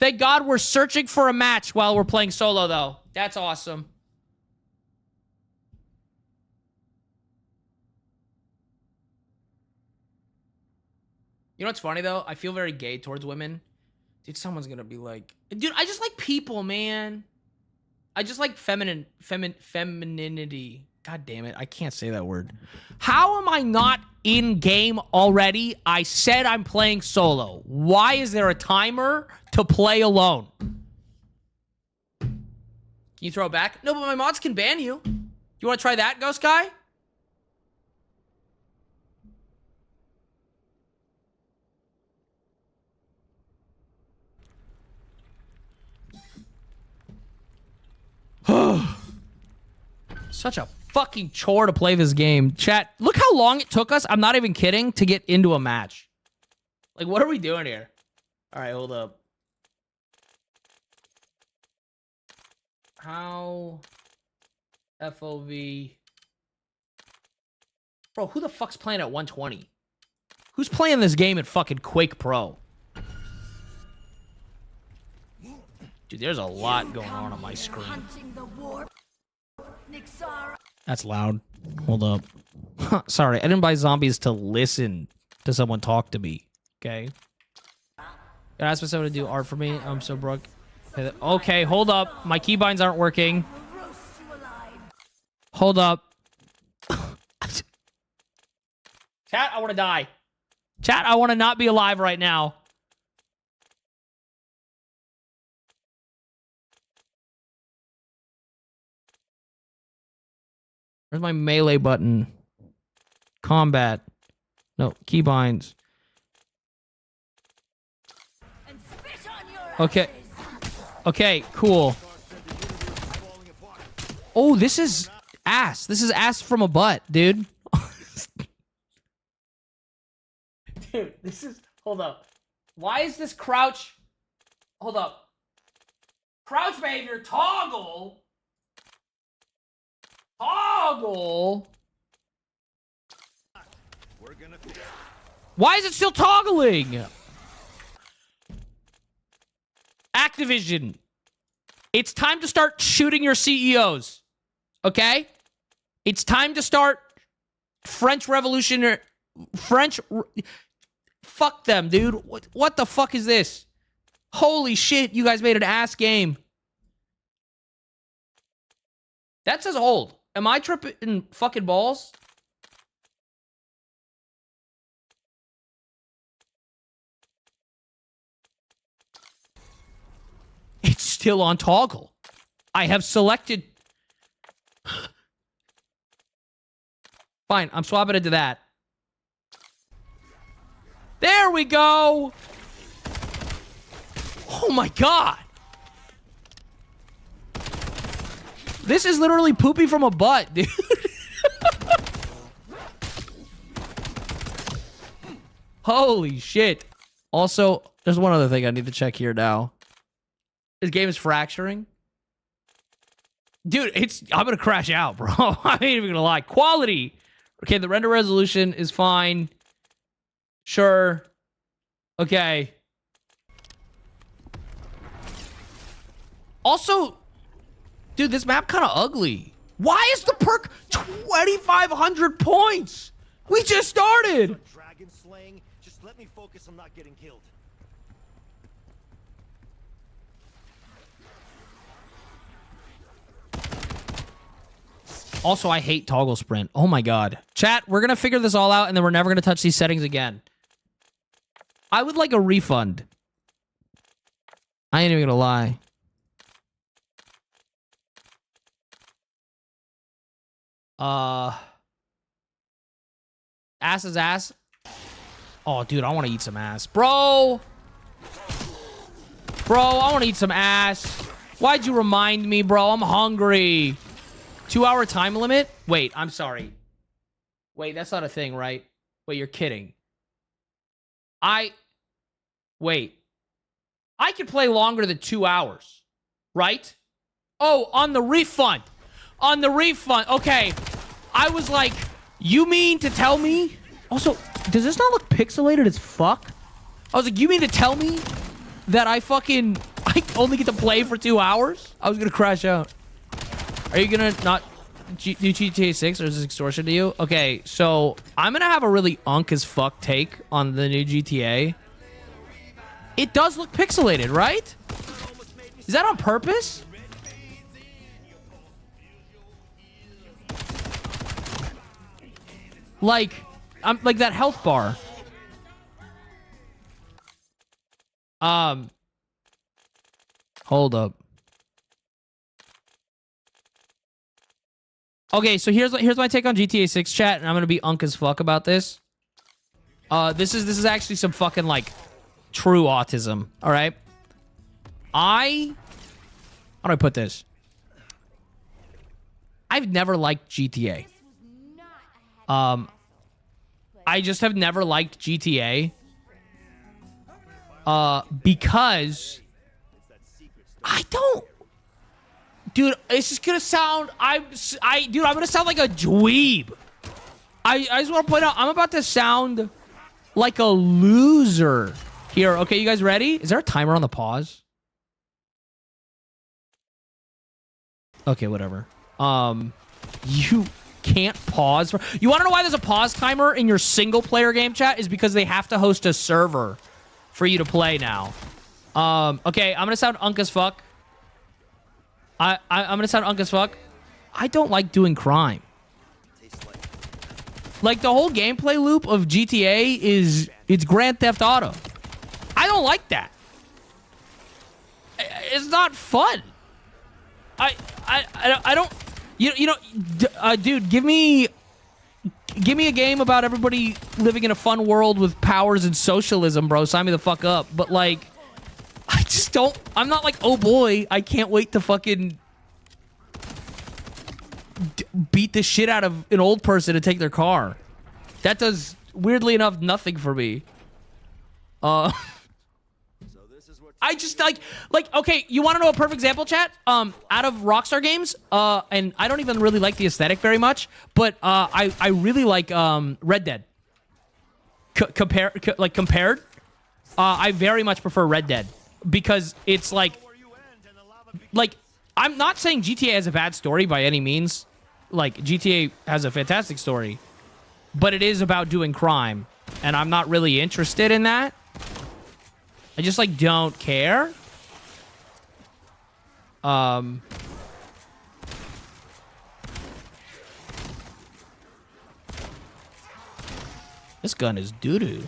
Thank God we're searching for a match while we're playing solo, though. That's awesome. You know what's funny, though? I feel very gay towards women. Dude, someone's gonna be like... Dude, I just like people, man. I just like femininity. God damn it. I can't say that word. How am I not in-game already? I said I'm playing solo. Why is there a timer to play alone? Can you throw it back? No, but my mods can ban you. You want to try that, Ghost Guy? Such a fucking chore to play this game. Chat, look how long it took us. I'm not even kidding to get into a match. Like, what are we doing here? All right, hold up. How FOV Bro, who the fuck's playing at 120? Who's playing this game at fucking Quake Pro? Dude, there's a lot going on my screen. That's loud. Hold up. Sorry, I didn't buy zombies to listen to someone talk to me. Okay? I asked someone to do art for me. I'm so broke. Okay, hold up. My keybinds aren't working. Hold up. Chat, I want to die. Chat, I want to not be alive right now. Where's my melee button? Combat. No, keybinds. Okay. Okay, cool. Oh, this is ass. This is ass from a butt, dude. Dude, this is... Hold up. Why is this crouch... Hold up. Crouch behavior toggle... Toggle... Why is it still toggling? Activision. It's time to start shooting your CEOs. Okay? It's time to start French Revolutionary... French... Fuck them, dude. What the fuck is this? Holy shit, you guys made an ass game. That says old. Am I tripping fucking balls? It's still on toggle. I have selected... Fine, I'm swapping it to that. There we go! Oh my god! This is literally poopy from a butt, dude. Holy shit. Also, there's one other thing I need to check here now. This game is fracturing. Dude, I'm gonna crash out, bro. I ain't even gonna lie. Quality. Okay, the render resolution is fine. Sure. Okay. Also, dude, this map kind of ugly. Why is the perk 2,500 points? We just started. Dragon slaying. Just let me focus on not getting killed. Also, I hate toggle sprint. Oh my god. Chat, we're gonna figure this all out and then we're never gonna touch these settings again. I would like a refund. I ain't even gonna lie. Ass is ass. Oh, dude, I want to eat some ass. Bro, I want to eat some ass. Why'd you remind me, bro? I'm hungry. 2-hour time limit? Wait, I'm sorry. Wait, that's not a thing, right? Wait, you're kidding. Wait. I could play longer than 2 hours, right? Oh, on the refund. On the refund. Okay. I was like, you mean to tell me? Also, does this not look pixelated as fuck? I was like, you mean to tell me that I only get to play for 2 hours? I was gonna crash out. Are you gonna not do GTA 6 or is this extortion to you? Okay, so I'm gonna have a really unk as fuck take on the new GTA. It does look pixelated, right? Is that on purpose? Like, I'm like that health bar. Hold up. Okay, so here's my take on GTA 6 chat, and I'm gonna be unk as fuck about this. This is actually some fucking like true autism. All right. How do I put this? I've never liked GTA. I just have never liked GTA. Because I don't. Dude, it's just gonna sound. I'm gonna sound like a dweeb. I just want to point out, I'm about to sound like a loser here. Okay, you guys ready? Is there a timer on the pause? Okay, whatever. You can't pause. You want to know why there's a pause timer in your single player game, chat? Is because they have to host a server for you to play now. Okay, I'm gonna sound unk as fuck. I'm gonna sound unk as fuck. I don't like doing crime. Like, the whole gameplay loop of GTA it's Grand Theft Auto. I don't like that. It's not fun. I don't. You know, dude, give me a game about everybody living in a fun world with powers and socialism, bro. Sign me the fuck up. But like, I just don't. I'm not like, oh boy, I can't wait to fucking beat the shit out of an old person to take their car. That does, weirdly enough, nothing for me. I just like okay, you want to know a perfect example, chat? Out of Rockstar games, and I don't even really like the aesthetic very much, but I really like Red Dead. Compared, I very much prefer Red Dead because it's like I'm not saying GTA has a bad story by any means. Like, GTA has a fantastic story, but it is about doing crime, and I'm not really interested in that. I just, like, don't care. This gun is doo-doo.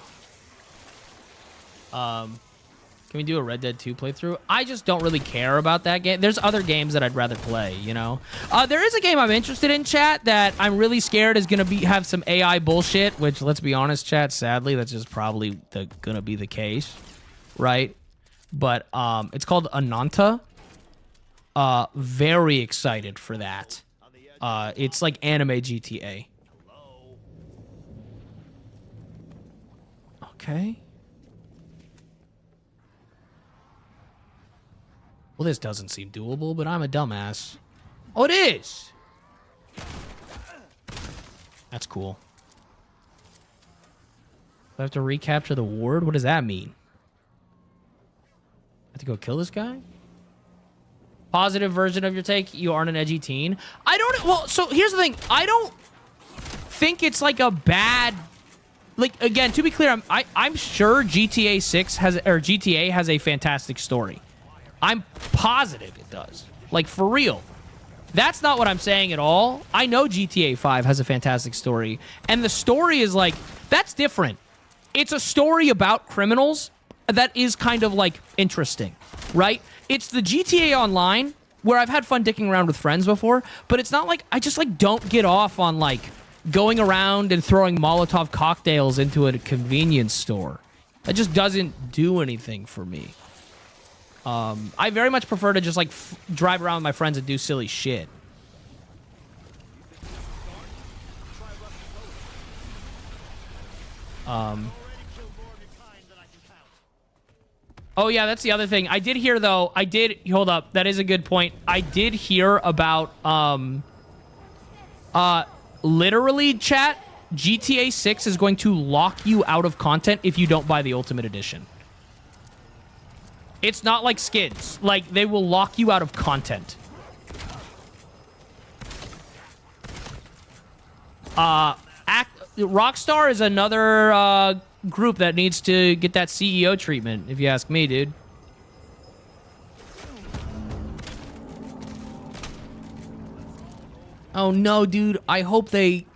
Can we do a Red Dead 2 playthrough? I just don't really care about that game. There's other games that I'd rather play, you know? There is a game I'm interested in, chat, that I'm really scared is going to have some AI bullshit, which, let's be honest, chat, sadly, that's just probably going to be the case, right? But it's called Ananta. Very excited for that. It's like anime GTA. Okay. Well, this doesn't seem doable, but I'm a dumbass. Oh, it is! That's cool. Do I have to recapture the ward? What does that mean? I have to go kill this guy? Positive version of your take, you aren't an edgy teen. I don't... Well, so here's the thing. I don't think it's like a bad... Like, again, to be clear, I'm sure GTA 6 has... Or GTA has a fantastic story. I'm positive it does. Like, for real. That's not what I'm saying at all. I know GTA 5 has a fantastic story. And the story is, like... That's different. It's a story about criminals that is kind of, like, interesting. Right? It's the GTA Online, where I've had fun dicking around with friends before, but it's not like... I just, like, don't get off on, like, going around and throwing Molotov cocktails into a convenience store. That just doesn't do anything for me. I very much prefer to just, like, drive around with my friends and do silly shit. Oh, yeah, that's the other thing. I did hear, though, hold up, that is a good point. I did hear about, literally, chat, GTA 6 is going to lock you out of content if you don't buy the Ultimate Edition. It's not like skins. Like, they will lock you out of content. Rockstar is another group that needs to get that CEO treatment, if you ask me, dude. Oh, no, dude. I hope they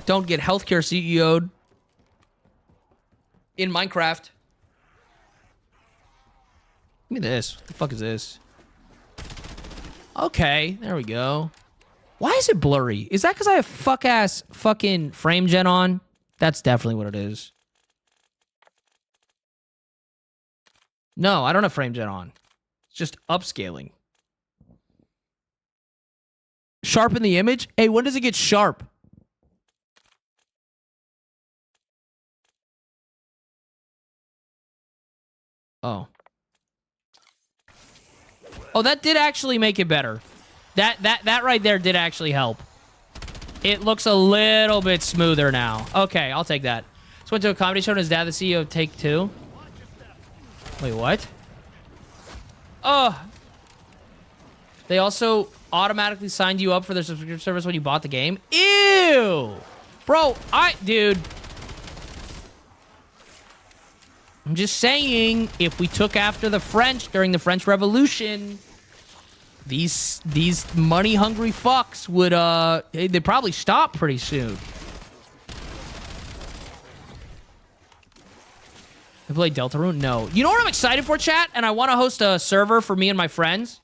don't get healthcare CEO'd in Minecraft. Give me this. What the fuck is this? Okay, there we go. Why is it blurry? Is that because I have fuck-ass fucking frame gen on? That's definitely what it is. No, I don't have frame gen on. It's just upscaling. Sharpen the image? Hey, when does it get sharp? Oh. Oh, that did actually make it better. That right there did actually help. It looks a little bit smoother now. Okay, I'll take that. So went to a comedy show and his dad, the CEO of Take-Two. Wait, what? They also automatically signed you up for their subscription service when you bought the game. Ew! Bro, dude. I'm just saying, if we took after the French during the French Revolution, these money-hungry fucks would, they'd probably stop pretty soon. I play Deltarune? No. You know what I'm excited for, chat? And I want to host a server for me and my friends?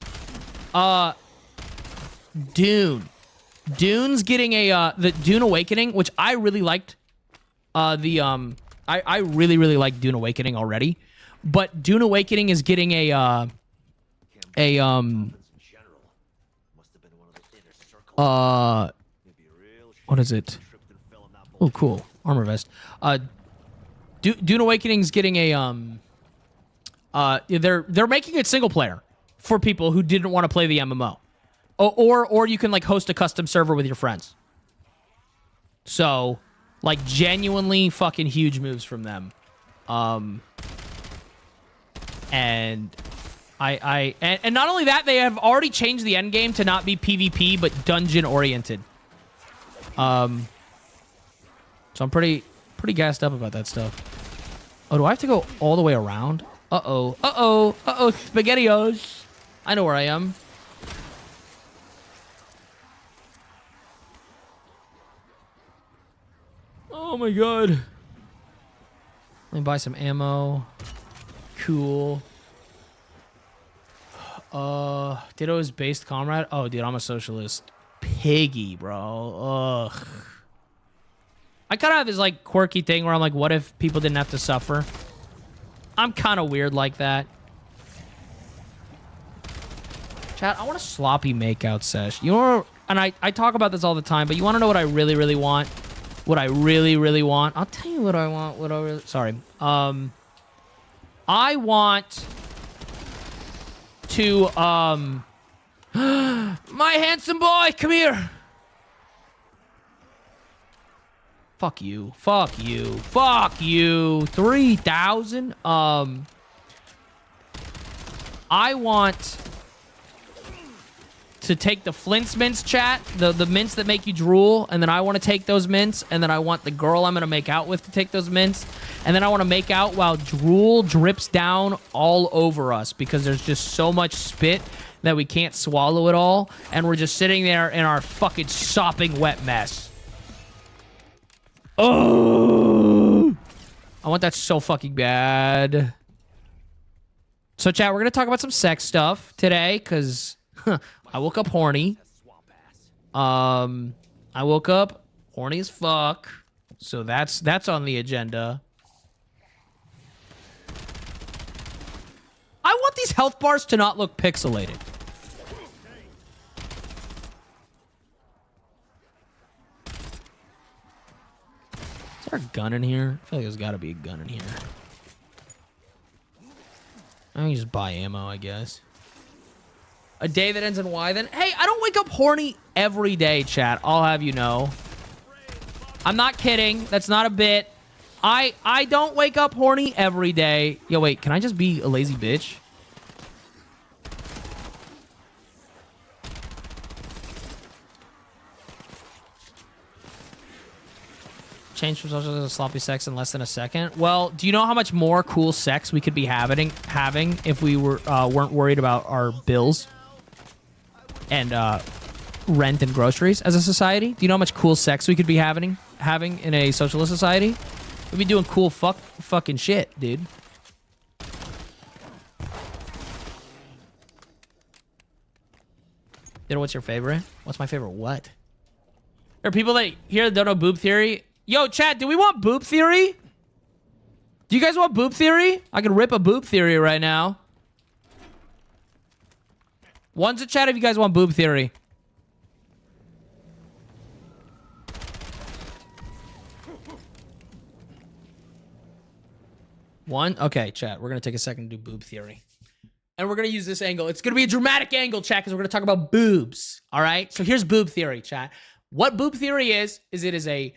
Dune. Dune's getting the Dune Awakening, which I really liked. I really like Dune Awakening already. But Dune Awakening is getting what is it? Oh, cool. Armor vest. Dune Awakening's getting they're making it single player for people who didn't want to play the MMO. Or you can like host a custom server with your friends. So, like, genuinely fucking huge moves from them. And and not only that, they have already changed the end game to not be PvP but dungeon oriented. So I'm pretty gassed up about that stuff. Oh, do I have to go all the way around? SpaghettiOs. I know where I am. Oh my god. Let me buy some ammo. Cool. Ditto's based comrade. Oh, dude, I'm a socialist. Piggy, bro. Ugh. I kind of have this, like, quirky thing where I'm like, what if people didn't have to suffer? I'm kind of weird like that. Chat, I want a sloppy makeout sesh. You know, and I talk about this all the time, but you want to know what I really, really want? What I really, really want? I'll tell you what I want. Sorry. I want to, my handsome boy, come here. Fuck you. Fuck you. Fuck you. 3,000? I want to take the Flint's mints, chat. The mints that make you drool. And then I want to take those mints. And then I want the girl I'm going to make out with to take those mints. And then I want to make out while drool drips down all over us. Because there's just so much spit that we can't swallow it all. And we're just sitting there in our fucking sopping wet mess. Oh, I want that so fucking bad. So, chat, we're gonna talk about some sex stuff today, cause I woke up horny. I woke up horny as fuck. So that's on the agenda. I want these health bars to not look pixelated. Is there a gun in here? I feel like there's got to be a gun in here. I can just buy ammo, I guess. A day that ends in Y, then? Hey, I don't wake up horny every day, chat. I'll have you know. I'm not kidding. That's not a bit. I don't wake up horny every day. Yo, wait. Can I just be a lazy bitch? Change from social to sloppy sex in less than a second. Well, do you know how much more cool sex we could be having if we weren't worried about our bills and rent and groceries as a society? Do you know how much cool sex we could be having in a socialist society? We'd be doing cool fucking shit, dude. Ditto, what's your favorite? What's my favorite what? There are people that here don't know boob theory. Yo, chat, do we want boob theory? Do you guys want boob theory? I can rip a boob theory right now. One's a chat if you guys want boob theory. One? Okay, chat. We're going to take a second to do boob theory. And we're going to use this angle. It's going to be a dramatic angle, chat, because we're going to talk about boobs. All right? So here's boob theory, chat. What boob theory is it is a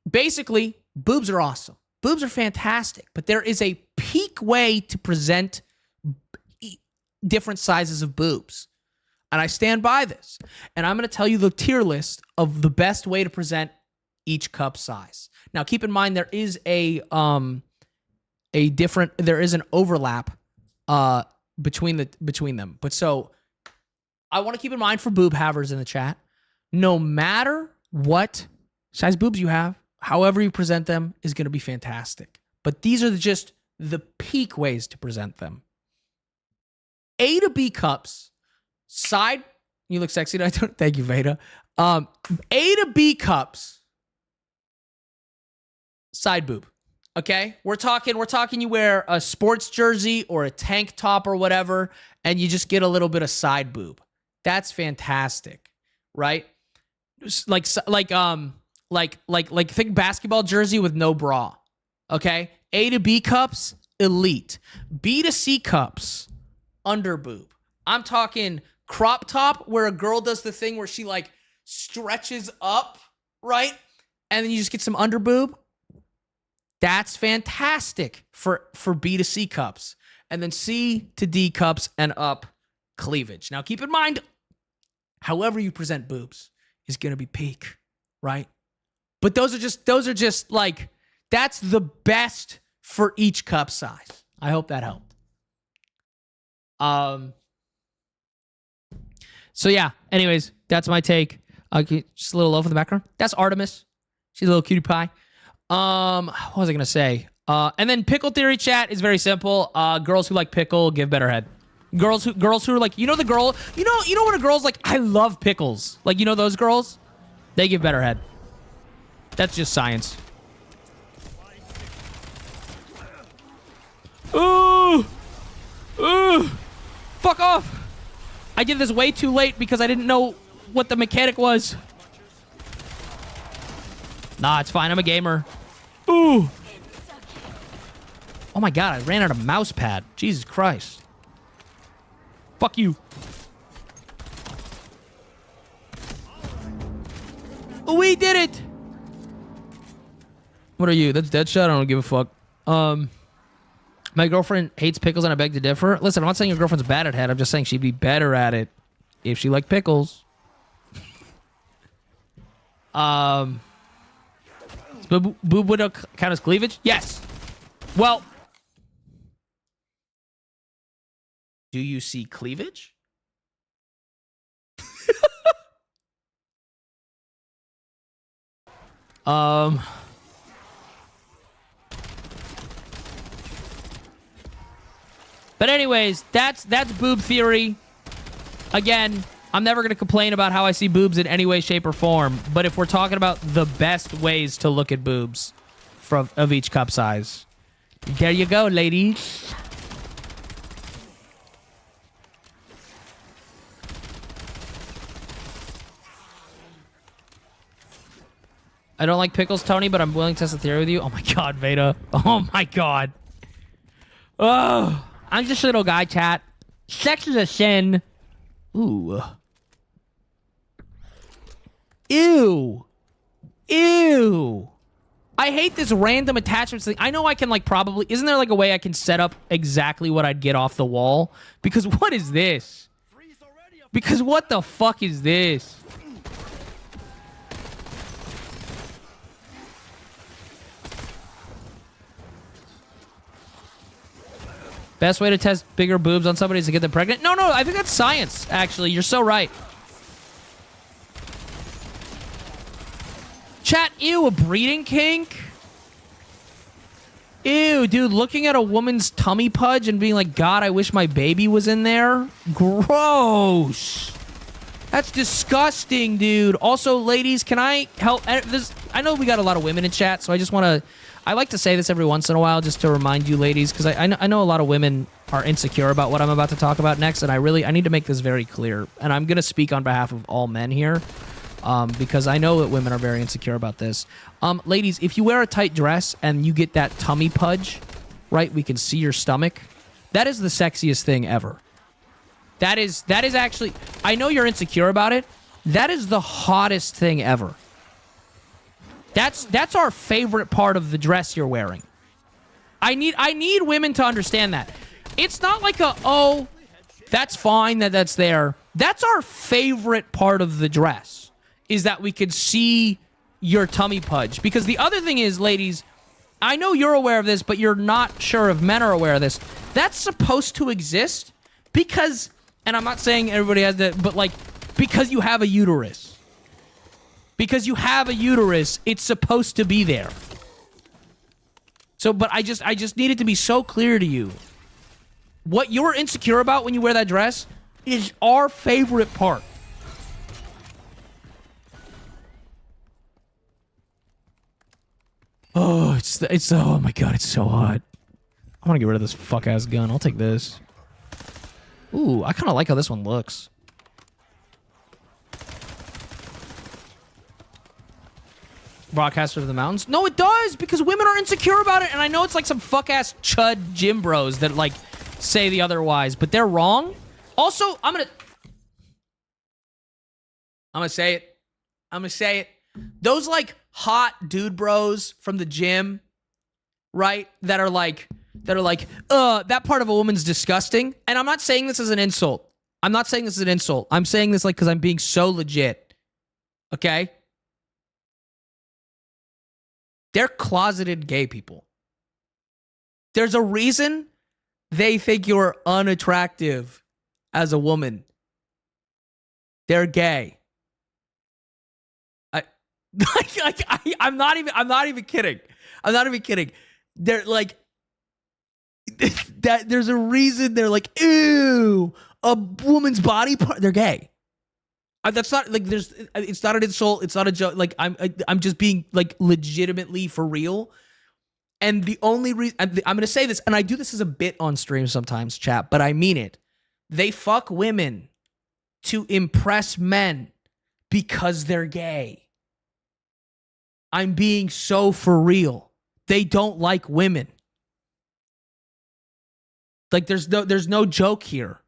basically boobs are awesome. Boobs are fantastic, but there is a peak way to present different sizes of boobs. And I stand by this. And I'm going to tell you the tier list of the best way to present each cup size. Now, keep in mind there is there is an overlap between them. But so I want to keep in mind for boob havers in the chat, no matter what size boobs you have, however you present them is going to be fantastic. But these are just the peak ways to present them. A to B cups, side, you look sexy tonight. Thank you, Veda. A to B cups, side boob. Okay? We're talking you wear a sports jersey or a tank top or whatever, and you just get a little bit of side boob. That's fantastic, right? Like think basketball jersey with no bra. Okay? A to B cups, elite. B to C cups, under boob. I'm talking crop top where a girl does the thing where she like stretches up, right? And then you just get some under boob. That's fantastic for B to C cups. And then C to D cups and up, cleavage. Now keep in mind, however you present boobs is going to be peak, right? But those are just like, that's the best for each cup size. I hope that helped. So yeah, anyways, that's my take. Just a little low for the background. That's Artemis. She's a little cutie pie. What was I going to say? And then pickle theory chat is very simple. Girls who like pickle give better head. Girls who are like, you know when a girl's like, I love pickles. Like, you know those girls? They give better head. That's just science. Ooh! Ooh! Fuck off! I did this way too late because I didn't know what the mechanic was. Nah, it's fine. I'm a gamer. Ooh! Oh my god, I ran out of mouse pad. Jesus Christ. Fuck you. We did it! What are you? That's Deadshot? I don't give a fuck. My girlfriend hates pickles and I beg to differ. Listen, I'm not saying your girlfriend's bad at head. I'm just saying she'd be better at it if she liked pickles. Boob would count as cleavage? Yes. Well, do you see cleavage? But anyways, that's boob theory. Again, I'm never going to complain about how I see boobs in any way, shape, or form. But if we're talking about the best ways to look at boobs of each cup size, there you go, ladies. I don't like pickles, Tony, but I'm willing to test the theory with you. Oh my god, Veda. Oh my god. Oh, I'm just a little guy, chat. Sex is a sin. Ooh. Ew. Ew. I hate this random attachments thing. I know I can like probably... Isn't there like a way I can set up exactly what I'd get off the wall? Because what is this? Because what the fuck is this? Best way to test bigger boobs on somebody is to get them pregnant? No, I think that's science, actually. You're so right. Chat, ew, a breeding kink? Ew, dude, looking at a woman's tummy pudge and being like, God, I wish my baby was in there? Gross. That's disgusting, dude. Also, ladies, can I help? I know we got a lot of women in chat, so I just want to... I like to say this every once in a while just to remind you ladies, because I know a lot of women are insecure about what I'm about to talk about next, and I need to make this very clear. And I'm going to speak on behalf of all men here, because I know that women are very insecure about this. Ladies, if you wear a tight dress and you get that tummy pudge, right, we can see your stomach, that is the sexiest thing ever. That is actually... I know you're insecure about it, That is the hottest thing ever. That's our favorite part of the dress you're wearing. I need women to understand that. It's not like a, oh, that's fine that that's there. That's our favorite part of the dress, is that we could see your tummy pudge. Because the other thing is, ladies, I know you're aware of this, but you're not sure if men are aware of this. That's supposed to exist because, and I'm not saying everybody has that, but like, because you have a uterus. Because you have a uterus, it's supposed to be there. So, but I just need it to be so clear to you. What you're insecure about when you wear that dress is our favorite part. Oh, it's oh my god, it's so hot. I want to get rid of this fuck ass gun. I'll take this. Ooh, I kind of like how this one looks. Broadcaster of the mountains? No, it does, because women are insecure about it, and I know it's like some fuck ass chud gym bros that like say the otherwise, but they're wrong. Also, I'm gonna say it. Those like hot dude bros from the gym, right? That are like, that part of a woman's disgusting. And I'm not saying this as an insult. I'm saying this like because I'm being so legit. Okay? They're closeted gay people. There's a reason they think you're unattractive as a woman. They're gay. I'm not even kidding. They're like that. There's a reason they're like, ew, a woman's body part. They're gay. That's not like it's not an insult. It's not a joke. Like I'm just being like legitimately for real. And the only reason I'm going to say this, and I do this as a bit on stream sometimes, chat, but I mean it. They fuck women to impress men because they're gay. I'm being so for real. They don't like women. Like there's no joke here.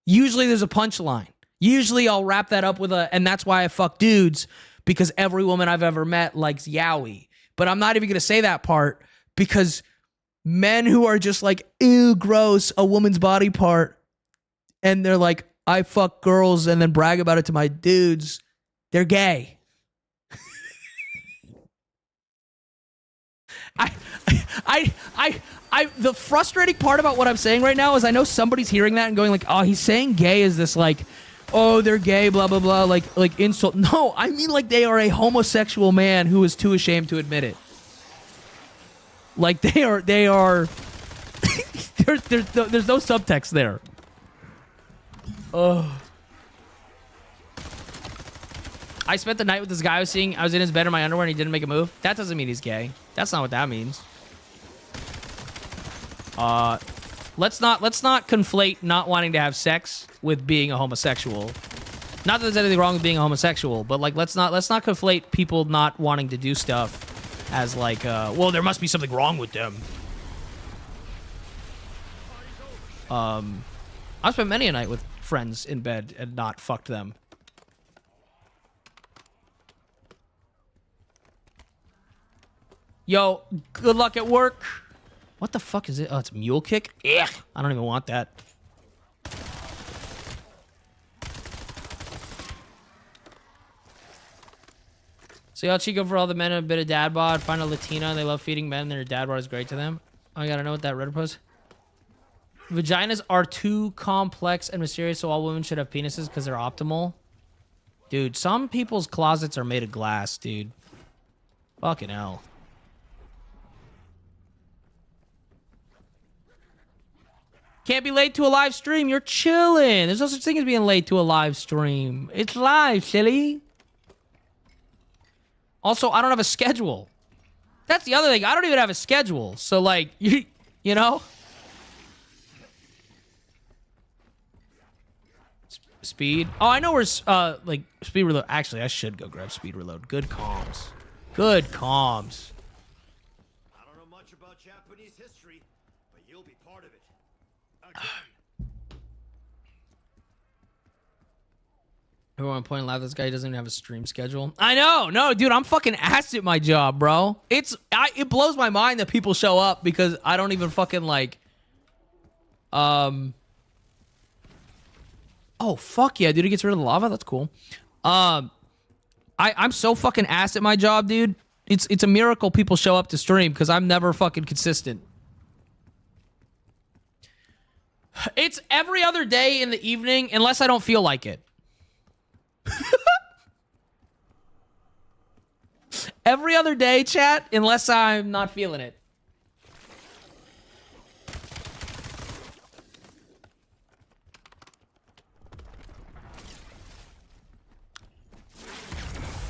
Usually there's a punchline. Usually I'll wrap that up with and that's why I fuck dudes, because every woman I've ever met likes yaoi. But I'm not even going to say that part, because men who are just like, ew, gross, a woman's body part, and they're like, I fuck girls and then brag about it to my dudes, they're gay. The frustrating part about what I'm saying right now is I know somebody's hearing that and going like, oh, he's saying gay is this like, oh, they're gay, blah, blah, blah, like insult. No, I mean like they are a homosexual man who is too ashamed to admit it. Like they are there's no subtext there. Oh. I spent the night with this guy I was seeing. I was in his bed in my underwear and he didn't make a move. That doesn't mean he's gay. That's not what that means. Let's not conflate not wanting to have sex with being a homosexual. Not that there's anything wrong with being a homosexual, but like let's not conflate people not wanting to do stuff as like well, there must be something wrong with them. I've spent many a night with friends in bed and not fucked them. Yo, good luck at work. What the fuck is it? Oh, it's mule kick? Ugh, I don't even want that. So y'all Chico for all the men and a bit of dad bod. Find a Latina. They love feeding men. Their dad bod is great to them. Oh, I gotta know what that Reddit post. Vaginas are too complex and mysterious, so all women should have penises because they're optimal. Dude, some people's closets are made of glass, dude. Fucking hell. Can't be late to a live stream. You're chilling. There's no such thing as being late to a live stream. It's live, silly. Also, I don't have a schedule. That's the other thing. I don't even have a schedule. So, like, you know? Speed. Oh, I know where's, like, speed reload. Actually, I should go grab speed reload. Good comms. Good comms. I don't know much about Japanese history, but you'll be part of it. Again. Everyone pointing loud. This guy doesn't even have a stream schedule. I know. No, dude, I'm fucking ass at my job, bro. It blows my mind that people show up because I don't even fucking like. Oh fuck yeah, dude! He gets rid of the lava. That's cool. I'm so fucking ass at my job, dude. It's a miracle people show up to stream because I'm never fucking consistent. It's every other day in the evening unless I don't feel like it. Every other day, chat, unless I'm not feeling it.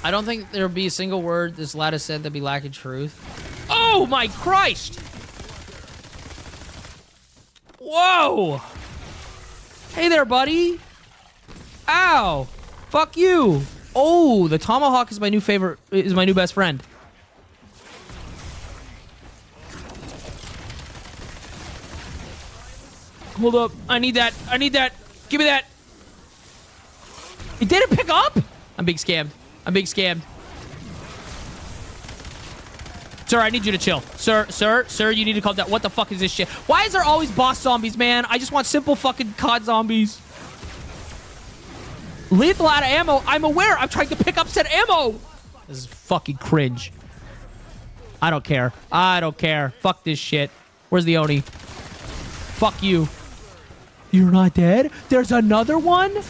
I don't think there'll be a single word this lad has said that be lacking truth. Oh my Christ! Whoa! Hey there, buddy. Ow! Fuck you! Oh, the tomahawk is my new favorite. Is my new best friend. Hold up! I need that! I need that! Give me that! It didn't pick up. I'm being scammed. I'm being scammed. Sir, I need you to chill. Sir, you need to calm down. What the fuck is this shit? Why is there always boss zombies, man? I just want simple fucking COD zombies. Lethal out of ammo. I'm aware. I'm trying to pick up said ammo. This is fucking cringe. I don't care. I don't care. Fuck this shit. Where's the Oni? Fuck you. You're not dead? There's another one?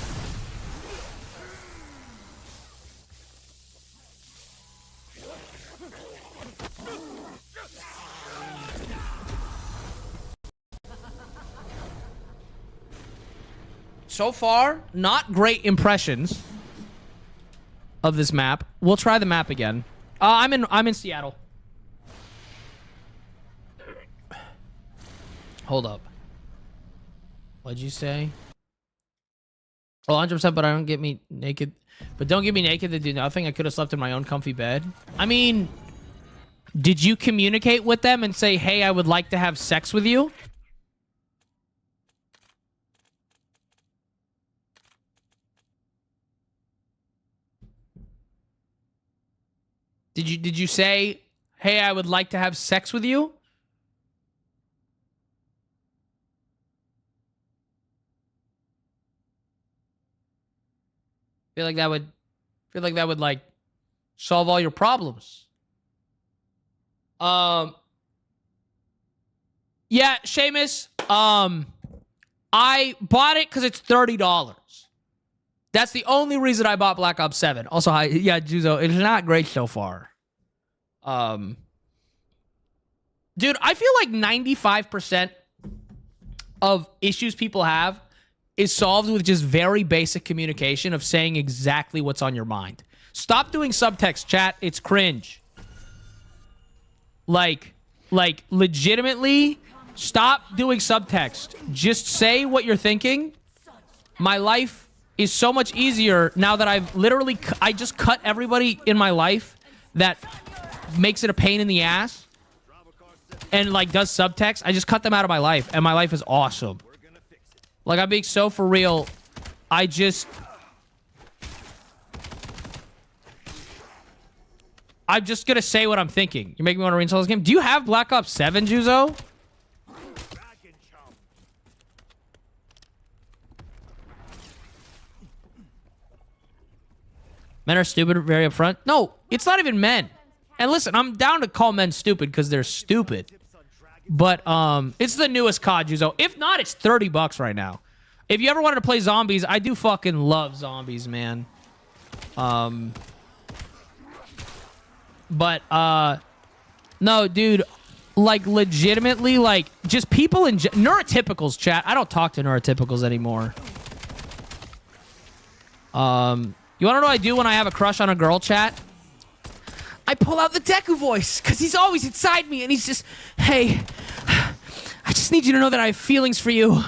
So far, not great impressions of this map. We'll try the map again. I'm in Seattle. Hold up. What'd you say? Oh, 100%, but I don't get me naked. But don't get me naked to do nothing. I could have slept in my own comfy bed. I mean, did you communicate with them and say, hey, I would like to have sex with you? Did you say, hey, I would like to have sex with you? Feel like that would like solve all your problems. Yeah, Seamus, I bought it because it's $30. That's the only reason I bought Black Ops 7. Also, yeah, Juzo, it's not great so far. Dude, I feel like 95% of issues people have is solved with just very basic communication of saying exactly what's on your mind. Stop doing subtext, chat. It's cringe. Like legitimately, stop doing subtext. Just say what you're thinking. My life is so much easier now that I just cut everybody in my life that makes it a pain in the ass and like does subtext. I just cut them out of my life and my life is awesome. Like, I'm being so for real. I'm just gonna say what I'm thinking. You're making me want to reinstall this game. Do you have Black Ops 7, Juzo? Men are stupid, very upfront. No, it's not even men. And listen, I'm down to call men stupid because they're stupid. But it's the newest COD, Juzo. If not, it's $30 right now. If you ever wanted to play zombies, I do fucking love zombies, man. But no, dude, like legitimately, like just people in neurotypicals, chat. I don't talk to neurotypicals anymore. You want to know what I do when I have a crush on a girl, chat? I pull out the Deku voice because he's always inside me and he's just, hey, I just need you to know that I have feelings for you.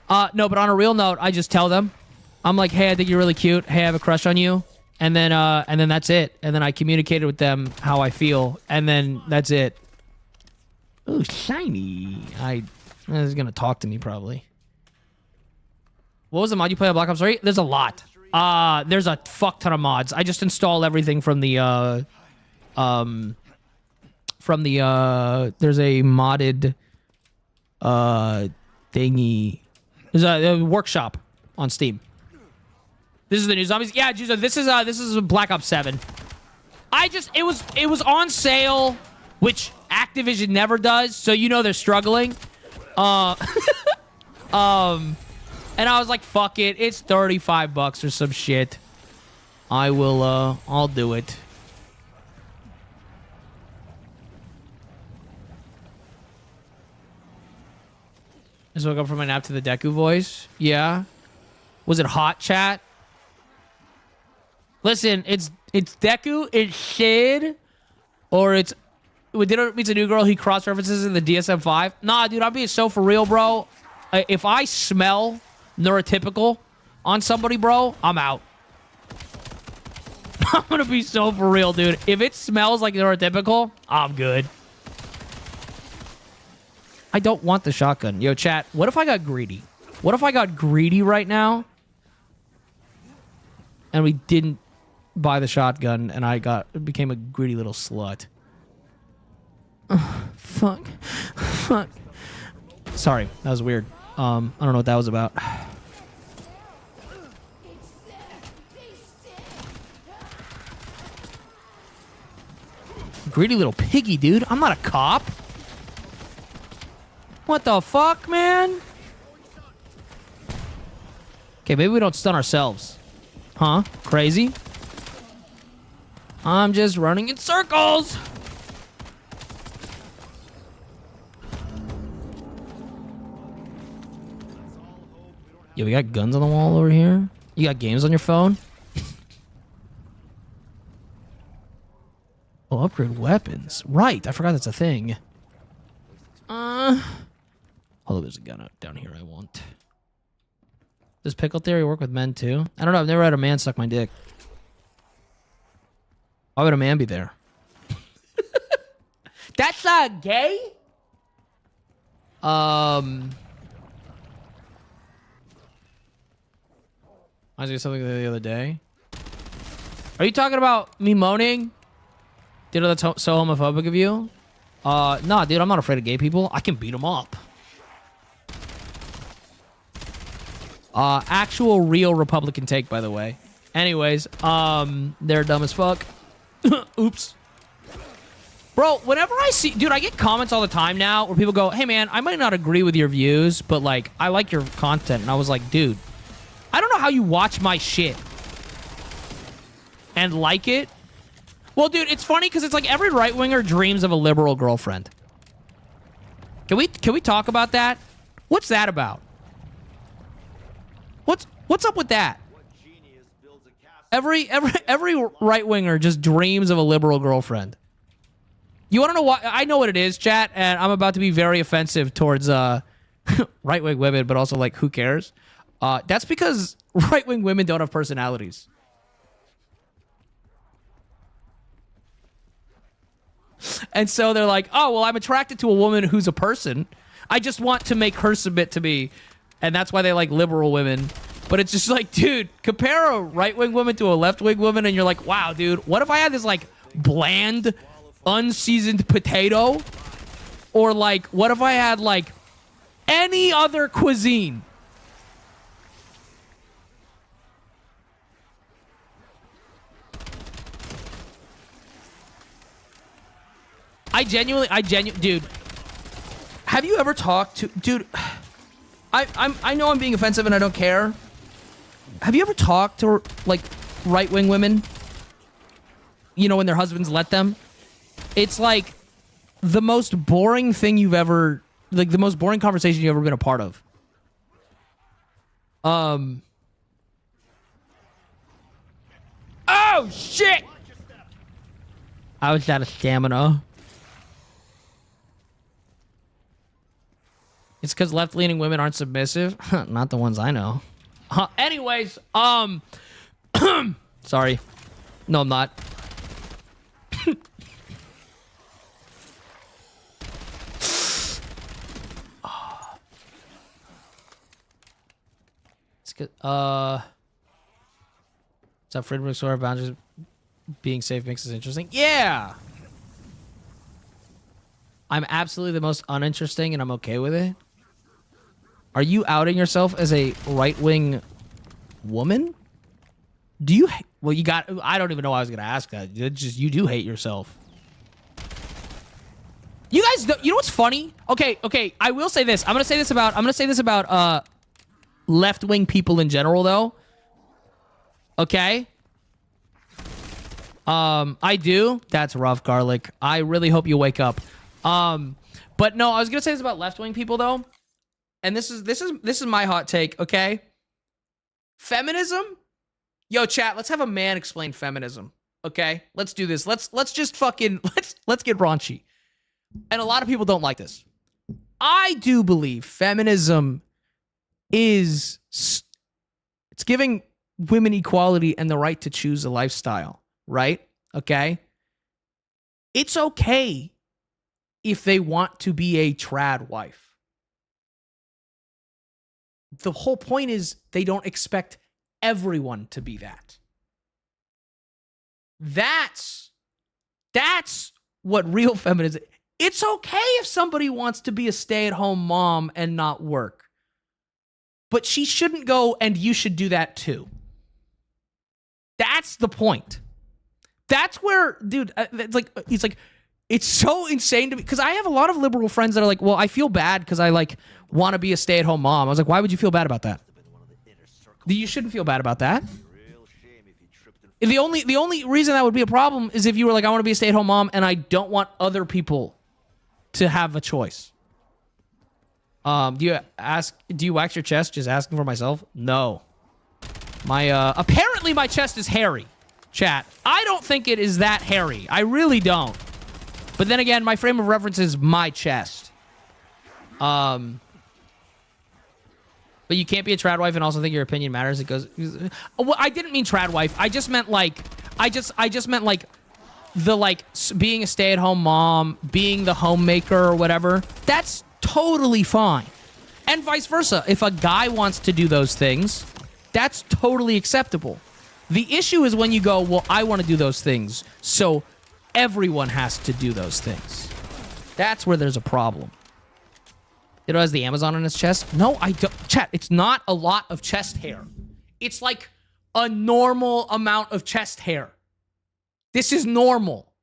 No, but on a real note, I just tell them. I'm like, hey, I think you're really cute. Hey, I have a crush on you. And then that's it. And then I communicated with them how I feel. And then that's it. Ooh, shiny. He's going to talk to me probably. What was the mod you play on Black Ops 3? There's a lot. There's a fuck ton of mods. I just install everything from the there's a modded thingy. There's a workshop on Steam. This is the new zombies. Yeah, Juzo, this is Black Ops 7. It was on sale, which Activision never does, so you know they're struggling. And I was like, fuck it. It's $35 or some shit. I'll do it. I just woke up from my nap to the Deku voice. Yeah. Was it hot, chat? Listen, it's Deku, it's Sid, or it's Ditto meets a new girl he cross references in the DSM-5. Nah, dude, I'm being so for real, bro. If I smell neurotypical on somebody, bro, I'm out. I'm gonna be so for real, dude. If it smells like neurotypical, I'm good. I don't want the shotgun. Yo, chat, what if I got greedy? What if I got greedy right now and we didn't buy the shotgun and I became a greedy little slut? Fuck. Fuck. Sorry, that was weird. I don't know what that was about. Greedy little piggy, dude. I'm not a cop. What the fuck, man? Okay, maybe we don't stun ourselves. Huh? Crazy? I'm just running in circles. Yo, we got guns on the wall over here. You got games on your phone? Oh, upgrade weapons. Right, I forgot that's a thing. Hold on, there's a gun out down here I want. Does pickle theory work with men too? I don't know, I've never had a man suck my dick. Why would a man be there? That's not gay? I was doing something the other day. Are you talking about me moaning? Dude, that's so homophobic of you. Nah, dude, I'm not afraid of gay people. I can beat them up. Actual real Republican take, by the way. Anyways, they're dumb as fuck. Oops. Bro, whenever I see... Dude, I get comments all the time now where people go, hey, man, I might not agree with your views, but, like, I like your content. And I was like, dude, I don't know how you watch my shit and like it. Well, dude, it's funny because it's like every right-winger dreams of a liberal girlfriend. Can we talk about that? What's that about? What's up with that? Every right-winger just dreams of a liberal girlfriend. You want to know why? I know what it is, chat, and I'm about to be very offensive towards right-wing women, but also, like, who cares? That's because right-wing women don't have personalities. And so they're like, oh, well, I'm attracted to a woman who's a person. I just want to make her submit to me. And that's why they like liberal women. But it's just like, dude, compare a right-wing woman to a left-wing woman, and you're like, wow, dude, what if I had this, like, bland, unseasoned potato? Or, like, what if I had, like, any other cuisine? I genuinely, dude, have you ever talked to, dude, I know I'm being offensive and I don't care. Have you ever talked to, like, right-wing women? You know, when their husbands let them? It's like the most boring thing you've ever, like, the most boring conversation you've ever been a part of. Oh, shit! I was out of stamina. It's because left-leaning women aren't submissive. Not the ones I know. Anyways, sorry. No, I'm not. It's good. So freedom to explore boundaries, being safe makes us interesting. Yeah. I'm absolutely the most uninteresting, and I'm okay with it. Are you outing yourself as a right-wing woman? Do you? Well, you got. I don't even know why I was gonna ask that. It's just you do hate yourself. You guys, you know what's funny? Okay. I will say this. I'm gonna say this about left-wing people in general, though. Okay. I do. That's rough, Garlic. I really hope you wake up. But no, I was gonna say this about left-wing people, though. And this is my hot take. Okay. Feminism. Yo, chat. Let's have a man explain feminism. Okay. Let's do this. Let's just fucking let's get raunchy. And a lot of people don't like this. I do believe feminism is it's giving women equality and the right to choose a lifestyle, right? Okay? It's okay if they want to be a trad wife. The whole point is they don't expect everyone to be that. That's what real feminism is. It's okay if somebody wants to be a stay-at-home mom and not work. But she shouldn't go, and you should do that too. That's the point. That's where, dude, it's so insane to me. Because I have a lot of liberal friends that are like, well, I feel bad because I, want to be a stay-at-home mom. I was like, why would you feel bad about that? You shouldn't feel bad about that. The only reason that would be a problem is if you were like, I want to be a stay-at-home mom and I don't want other people to have a choice. Do you wax your chest? Just asking for myself? No. Apparently my chest is hairy. Chat. I don't think it is that hairy. I really don't. But then again, my frame of reference is my chest. But you can't be a trad wife and also think your opinion matters. It goes. Well, I didn't mean trad wife. I just meant being a stay-at-home mom, being the homemaker or whatever. That's totally fine. And vice versa. If a guy wants to do those things, that's totally acceptable. The issue is when you go, well, I want to do those things, so everyone has to do those things. That's where there's a problem. It has the Amazon on his chest? No, I don't. Chat, it's not a lot of chest hair. It's like a normal amount of chest hair. This is normal.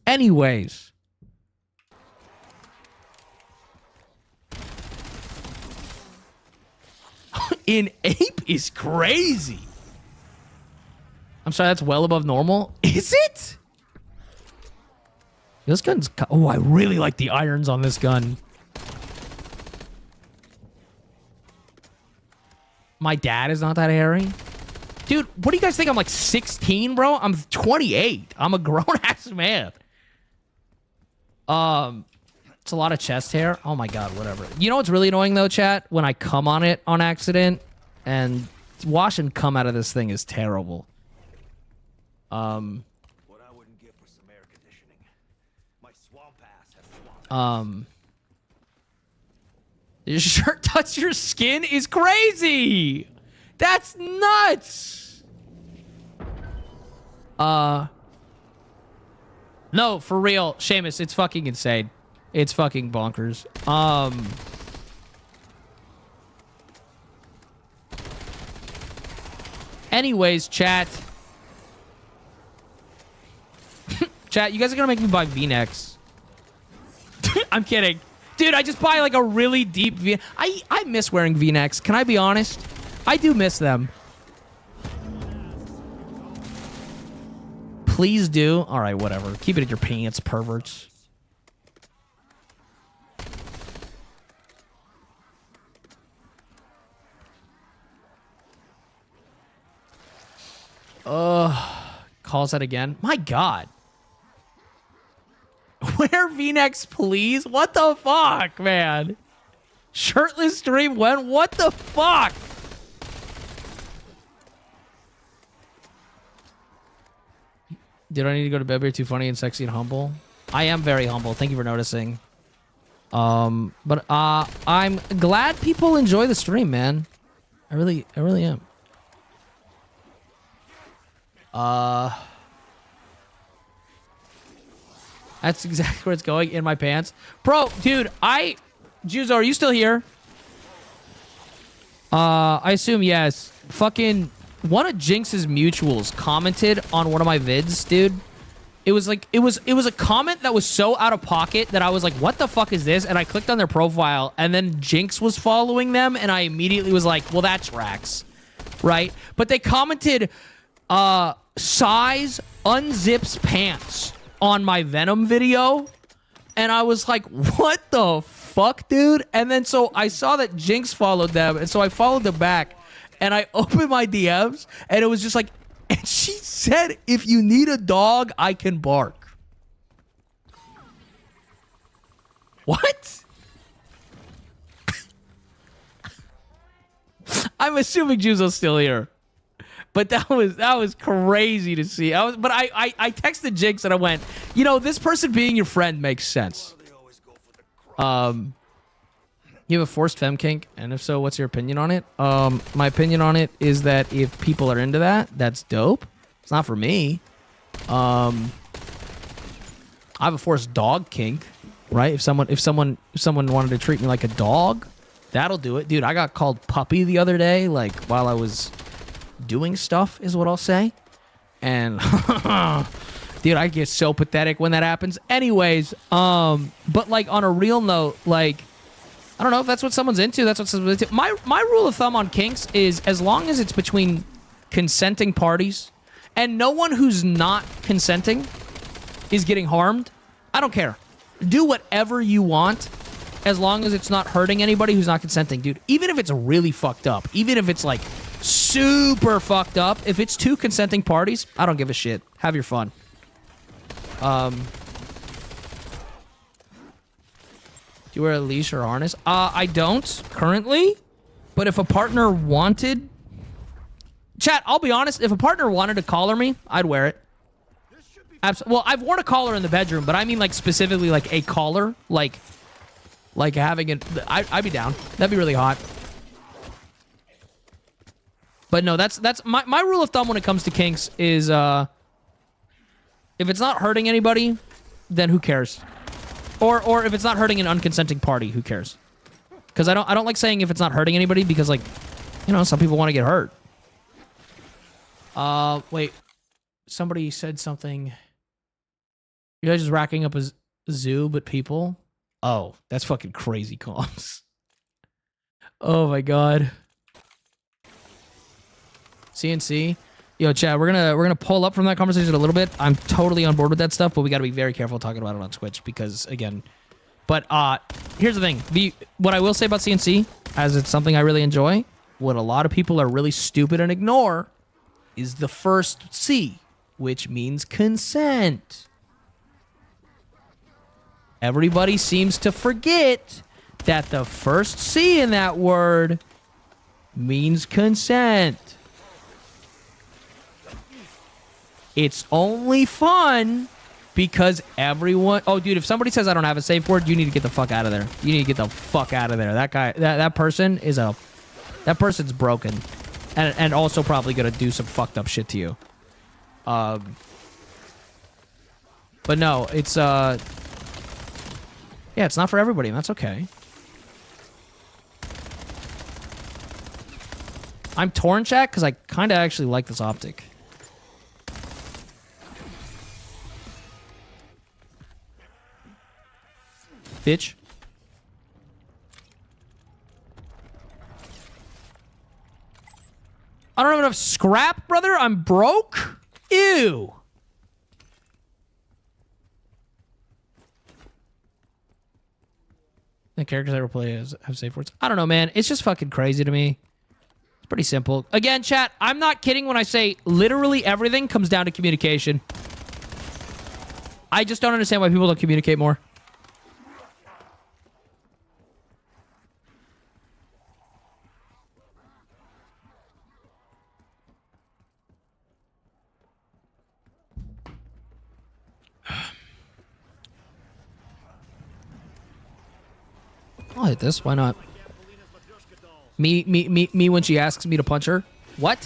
Anyways. In ape is crazy. I'm sorry, that's well above normal. Is it? This gun's... Oh, I really like the irons on this gun. My dad is not that hairy. Dude, what do you guys think? I'm like 16, bro? I'm 28. I'm a grown-ass man. It's a lot of chest hair. Oh my god, whatever. You know what's really annoying, though, chat? When I come on it on accident, and wash and come out of this thing is terrible. Your shirt touch your skin is crazy. That's nuts. No, for real, Seamus, it's fucking insane. It's fucking bonkers. Anyways, chat. Chat, you guys are gonna make me buy V-necks. I'm kidding. Dude, I just buy like a really deep V. I miss wearing V-necks. Can I be honest? I do miss them. Please do. All right, whatever. Keep it in your pants, perverts. Calls that again. My God. Wear V-necks, please. What the fuck, man? Shirtless stream when? What the fuck? Did I need to go to bed? You're too funny and sexy and humble. I am very humble. Thank you for noticing. But I'm glad people enjoy the stream, man. I really am. That's exactly where it's going, in my pants. Bro, dude, Juzo, are you still here? I assume yes. Fucking one of Jinx's mutuals commented on one of my vids, dude. It was like, it was a comment that was so out of pocket that I was like, what the fuck is this? And I clicked on their profile, and then Jinx was following them, and I immediately was like, well, that's Rax, right? But they commented, size unzips pants on my Venom video, and I was like, what the fuck, dude? And then so I saw that Jinx followed them, and so I followed them back, and I opened my DMs, and it was just like, and she said, if you need a dog, I can bark. What? I'm assuming Juzo's still here. But that was crazy to see. I texted Jinx and I went, you know, this person being your friend makes sense. You have a forced femme kink, and if so, what's your opinion on it? My opinion on it is that if people are into that, that's dope. It's not for me. I have a forced dog kink, right? If someone wanted to treat me like a dog, that'll do it. Dude, I got called puppy the other day, like while I was doing stuff, is what I'll say. And dude, I get so pathetic when that happens. Anyways, but like on a real note, like, I don't know if that's what someone's into. That's what someone's into. My rule of thumb on kinks is as long as it's between consenting parties and no one who's not consenting is getting harmed, I don't care. Do whatever you want as long as it's not hurting anybody who's not consenting, dude. Even if it's really fucked up, even if it's like super fucked up, if it's two consenting parties, I don't give a shit. Have your fun. Do you wear a leash or harness? I don't currently, but if a partner wanted... Chat, I'll be honest, if a partner wanted to collar me, I'd wear it. Well, I've worn a collar in the bedroom, but I mean like specifically like a collar, like having it... I'd be down. That'd be really hot. But no, that's my rule of thumb when it comes to kinks is if it's not hurting anybody, then who cares? Or if it's not hurting an unconsenting party, who cares? Because I don't like saying if it's not hurting anybody because, like, you know, some people want to get hurt. Wait, somebody said something. You guys just racking up a zoo, but people. Oh, that's fucking crazy comms. Oh my god. CNC. Yo, Chad, we're gonna pull up from that conversation a little bit. I'm totally on board with that stuff, but we got to be very careful talking about it on Twitch because, again, but here's the thing. What I will say about CNC, as it's something I really enjoy, what a lot of people are really stupid and ignore is the first C, which means consent. Everybody seems to forget that the first C in that word means consent. It's only fun because everyone... Oh, dude, if somebody says I don't have a safe word, you need to get the fuck out of there. You need to get the fuck out of there. That guy... That person is a... That person's broken. And also probably gonna do some fucked up shit to you. But no, it's... Yeah, it's not for everybody, and that's okay. I'm torn, chat, because I kind of actually like this optic. Bitch. I don't have enough scrap, brother. I'm broke. Ew. The characters I ever play have safe words. I don't know, man. It's just fucking crazy to me. It's pretty simple. Again, chat, I'm not kidding when I say literally everything comes down to communication. I just don't understand why people don't communicate more. I'll hit this. Why not? Me when she asks me to punch her. What?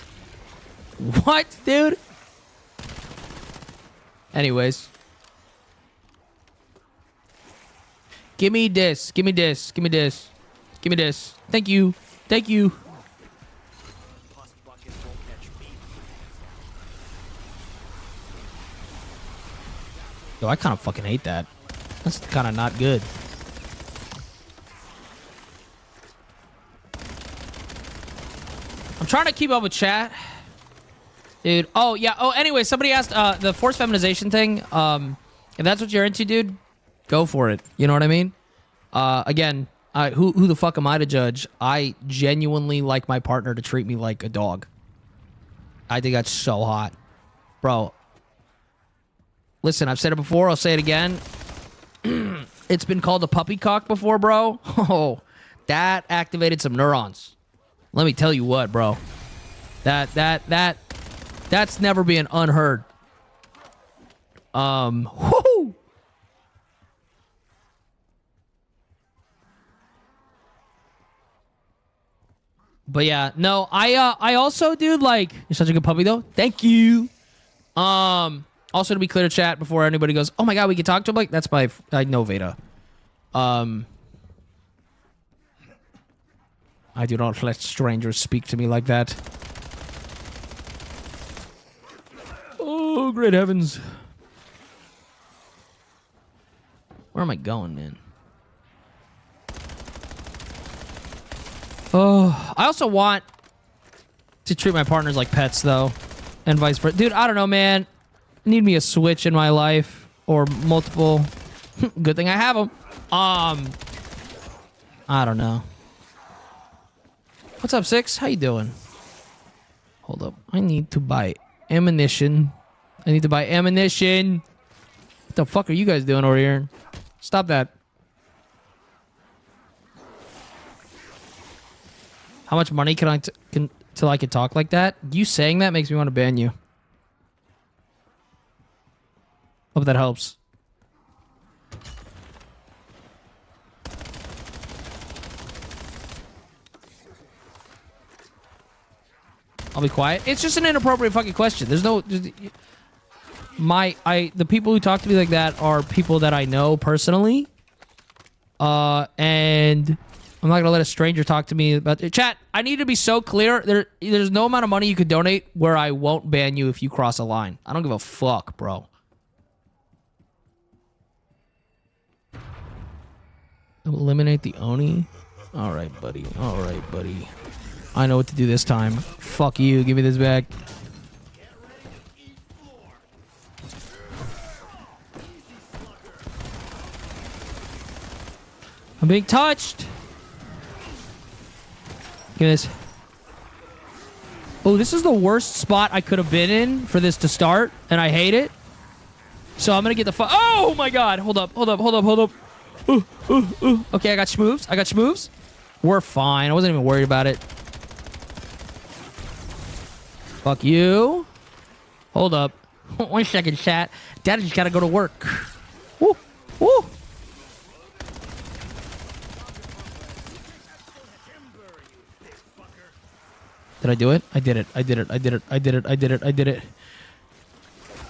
What, dude? Anyways. Give me this. Give me this. Give me this. Give me this. Thank you. Thank you. Plus buckets won't catch me. Yo, I kind of fucking hate that. That's kind of not good. I'm trying to keep up with chat. Dude. Oh, yeah. Oh, anyway, somebody asked the forced feminization thing. If that's what you're into, dude, go for it. You know what I mean? Again, who the fuck am I to judge? I genuinely like my partner to treat me like a dog. I think that's so hot. Bro. Listen, I've said it before. I'll say it again. It's been called a puppy cock before, bro. Oh, that activated some neurons. Let me tell you what, bro. That's never been unheard. Whoo! But yeah, no, I also, dude, like, you're such a good puppy though. Thank you. Also to be clear to chat before anybody goes, oh my god, we can talk to him. Like, that's I know Veda. I do not let strangers speak to me like that. Oh, great heavens. Where am I going, man? Oh, I also want to treat my partners like pets, though. And vice versa. Dude, I don't know, man. Need me a Switch in my life. Or multiple. Good thing I have them. I don't know. What's up, Six? How you doing? Hold up. I need to buy ammunition. I need to buy ammunition. What the fuck are you guys doing over here? Stop that. How much money can I till I can talk like that? You saying that makes me want to ban you. Hope that helps. I'll be quiet. It's just an inappropriate fucking question. There's no... the people who talk to me like that are people that I know personally. And I'm not gonna let a stranger talk to me about... Chat, I need to be so clear. There's no amount of money you could donate where I won't ban you if you cross a line. I don't give a fuck, bro. Eliminate the Oni? Alright, buddy. Alright, buddy. I know what to do this time. Fuck you. Give me this back. I'm being touched. Give me this. Oh, this is the worst spot I could have been in for this to start, and I hate it. So I'm gonna get the fuck. Oh my god! Hold up! Hold up! Hold up! Hold up! Okay, I got schmoves. I got schmoves. We're fine. I wasn't even worried about it. Fuck you. Hold up. 1 second, chat. Daddy just gotta go to work. Woo! Woo! Did I do it? I did it. I did it. I did it. I did it. I did it. I did it.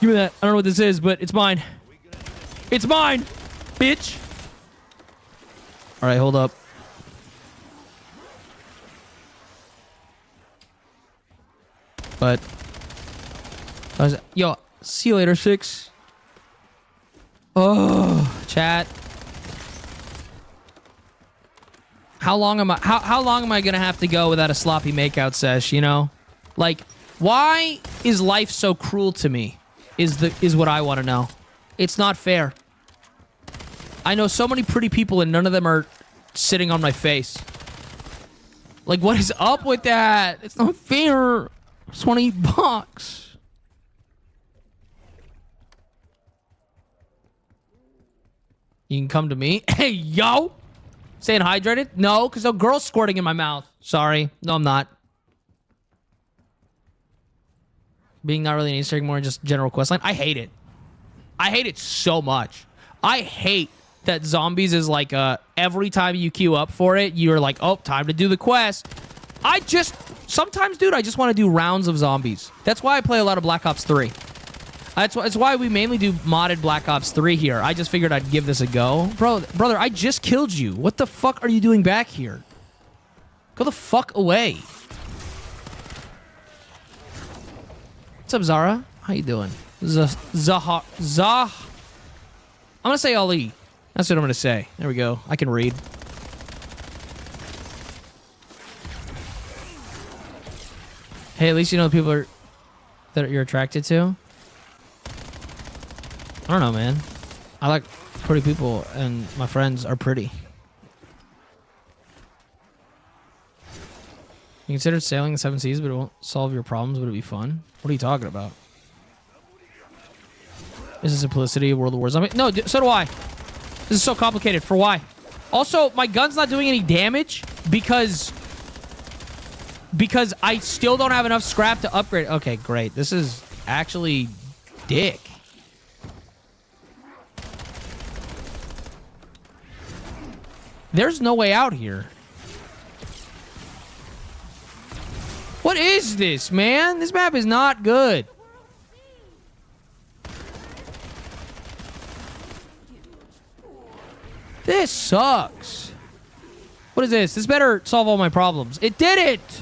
Give me that. I don't know what this is, but it's mine. It's mine! Bitch! Alright, hold up. But... yo, see you later, Six. Oh, chat. How long am I gonna have to go without a sloppy makeout sesh, you know? Like, why is life so cruel to me? Is what I want to know. It's not fair. I know so many pretty people and none of them are sitting on my face. Like, what is up with that? It's not fair. I just want to eat bucks. You can come to me. Hey, yo! Staying hydrated? No, because a girl's squirting in my mouth. Sorry. No, I'm not. Being not really an Easter egg, more just general questline. I hate it. I hate it so much. I hate that zombies is like, every time you queue up for it, you're like, oh, time to do the quest. Sometimes, dude, I just want to do rounds of zombies. That's why I play a lot of Black Ops 3. That's why we mainly do modded Black Ops 3 here. I just figured I'd give this a go. Brother, I just killed you. What the fuck are you doing back here? Go the fuck away. What's up, Zara? How you doing? I'm gonna say Ali. That's what I'm gonna say. There we go. I can read. Hey, at least you know the people that you're attracted to. I don't know, man. I like pretty people, and my friends are pretty. You considered sailing the 7 seas, but it won't solve your problems. Would it be fun? What are you talking about? This is simplicity of World of War. No, so do I. This is so complicated. For why? Also, my gun's not doing any damage because I still don't have enough scrap to upgrade. Okay, great. This is actually dick. There's no way out here. What is this, man? This map is not good. This sucks. What is this? This better solve all my problems. It did it!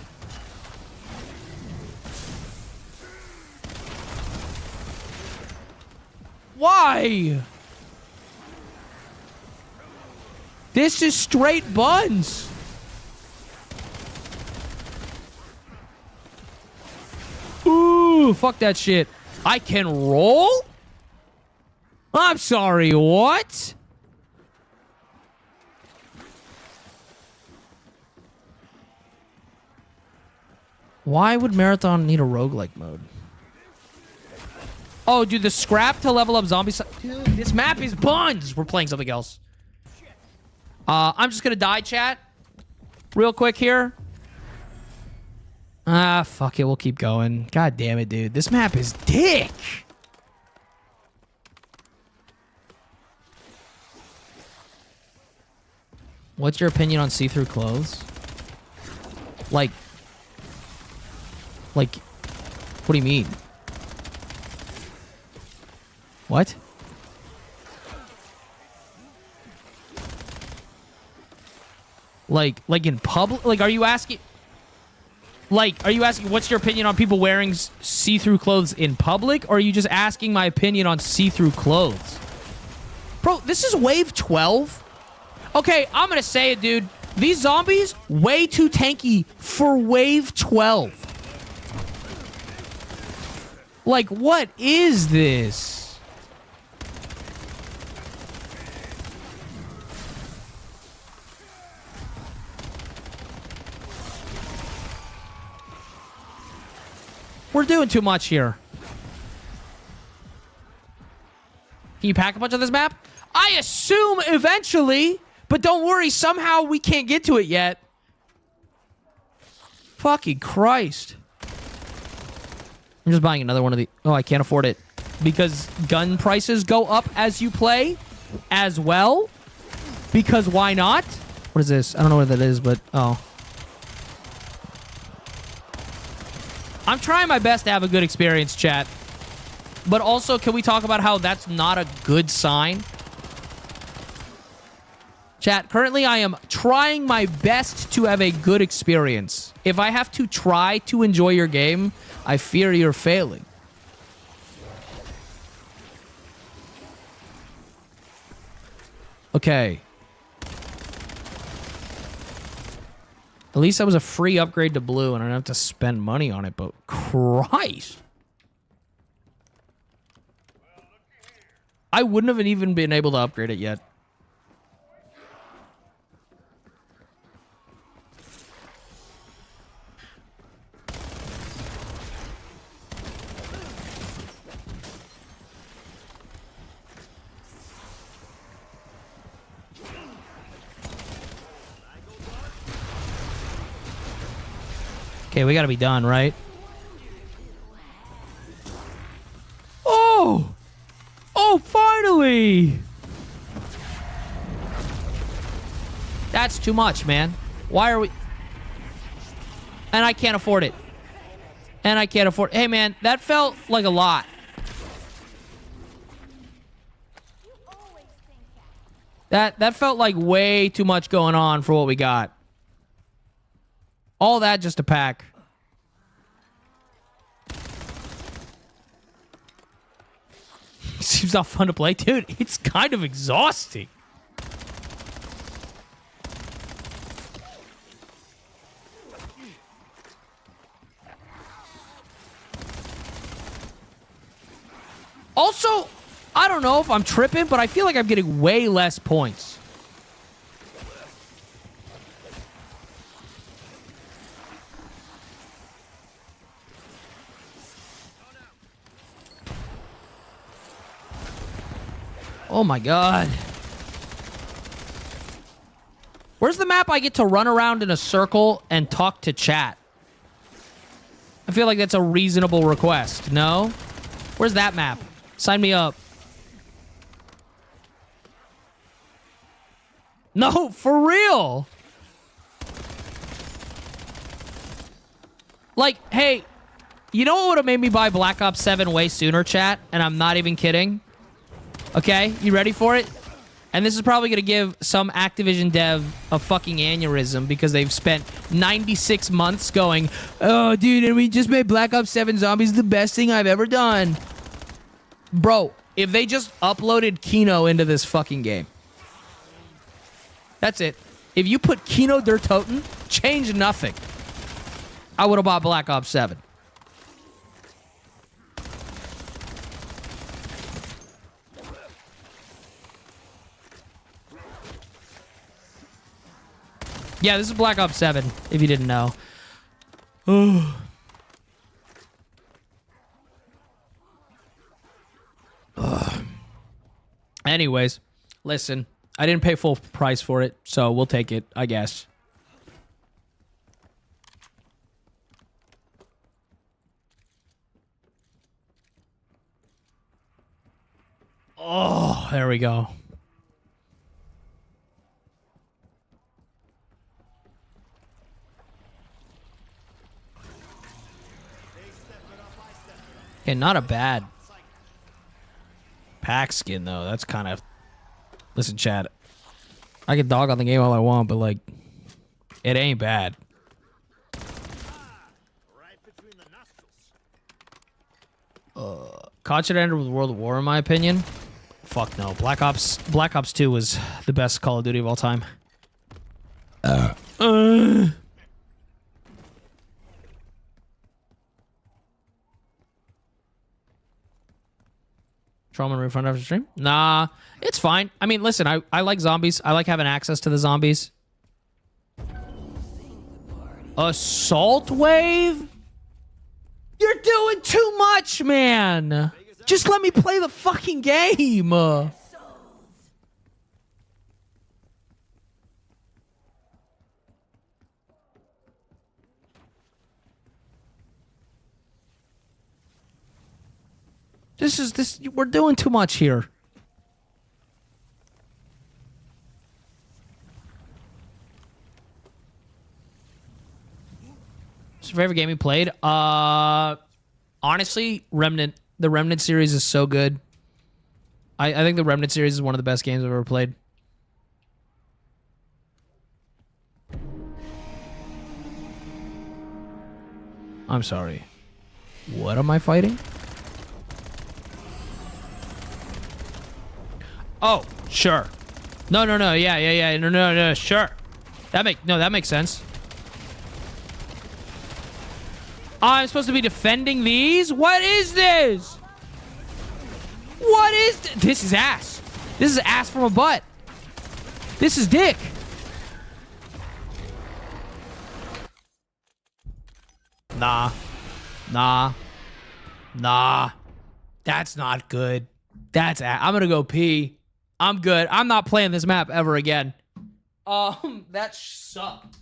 Why? This is straight buns. Ooh, fuck that shit. I can roll? I'm sorry, what? Why would Marathon need a roguelike mode? Oh, dude, the scrap to level up zombies. Dude, this map is buns. We're playing something else. I'm just gonna die, chat. Real quick here. Ah, fuck it. We'll keep going. God damn it, dude. This map is dick. What's your opinion on see-through clothes? Like, what do you mean? What? Like in public? Like, are you asking what's your opinion on people wearing see-through clothes in public? Or are you just asking my opinion on see-through clothes? Bro, this is wave 12? Okay, I'm gonna say it, dude. These zombies, way too tanky for wave 12. Like, what is this? We're doing too much here. Can you pack a bunch of this map? I assume eventually, but don't worry, somehow we can't get to it yet. Fucking Christ. I'm just buying another one of the... Oh, I can't afford it. Because gun prices go up as you play as well. Because why not? What is this? I don't know what that is, but... Oh. I'm trying my best to have a good experience, chat. But also, can we talk about how that's not a good sign? Chat, currently I am trying my best to have a good experience. If I have to try to enjoy your game, I fear you're failing. Okay. At least that was a free upgrade to blue, and I don't have to spend money on it, but Christ. I wouldn't have even been able to upgrade it yet. Okay, we gotta be done, right? Oh! Oh, finally! That's too much, man. Why are we... And I can't afford it. And I can't afford... Hey, man, that felt like a lot. That felt like way too much going on for what we got. All that just to pack. Seems not fun to play. Dude, it's kind of exhausting. Also, I don't know if I'm tripping, but I feel like I'm getting way less points. Oh my god. Where's the map I get to run around in a circle and talk to chat? I feel like that's a reasonable request, no? Where's that map? Sign me up. No, for real. Like, hey, you know what would have made me buy Black Ops 7 way sooner, chat? And I'm not even kidding. Okay, you ready for it? And this is probably going to give some Activision dev a fucking aneurysm because they've spent 96 months going, oh, dude, and we just made Black Ops 7 Zombies the best thing I've ever done. Bro, if they just uploaded Kino into this fucking game. That's it. If you put Kino der Toten, change nothing. I would have bought Black Ops 7. Yeah, this is Black Ops 7, if you didn't know. Anyways, listen. I didn't pay full price for it, so we'll take it, I guess. Oh, there we go. Okay, not a bad pack skin, though. That's kind of... Listen, Chad. I can dog on the game all I want, but, like, it ain't bad. COD should end with World at War, in my opinion. Fuck no. Black Ops 2 was the best Call of Duty of all time. Trauma and refund after stream? Nah, it's fine. I mean, listen, I like zombies. I like having access to the zombies. Assault wave? You're doing too much, man. Just let me play the fucking game. We're doing too much here. What's your favorite game you played? Honestly, Remnant. The Remnant series is so good. I think the Remnant series is one of the best games I've ever played. I'm sorry. What am I fighting? Oh, sure. No. Yeah. No, sure. That makes sense. I'm supposed to be defending these? What is this? What is this? This is ass. This is ass from a butt. This is dick. Nah. That's not good. I'm gonna go pee. I'm good. I'm not playing this map ever again. That sucked.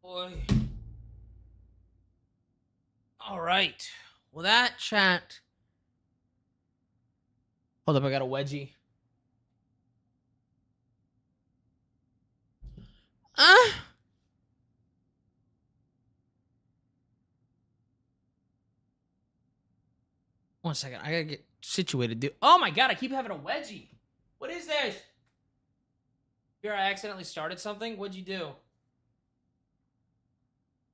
Boy. All right. Well, that chat. Hold up, I got a wedgie. One second. I gotta get situated, dude. Oh my god, I keep having a wedgie. What is this? Here, I accidentally started something. What'd you do?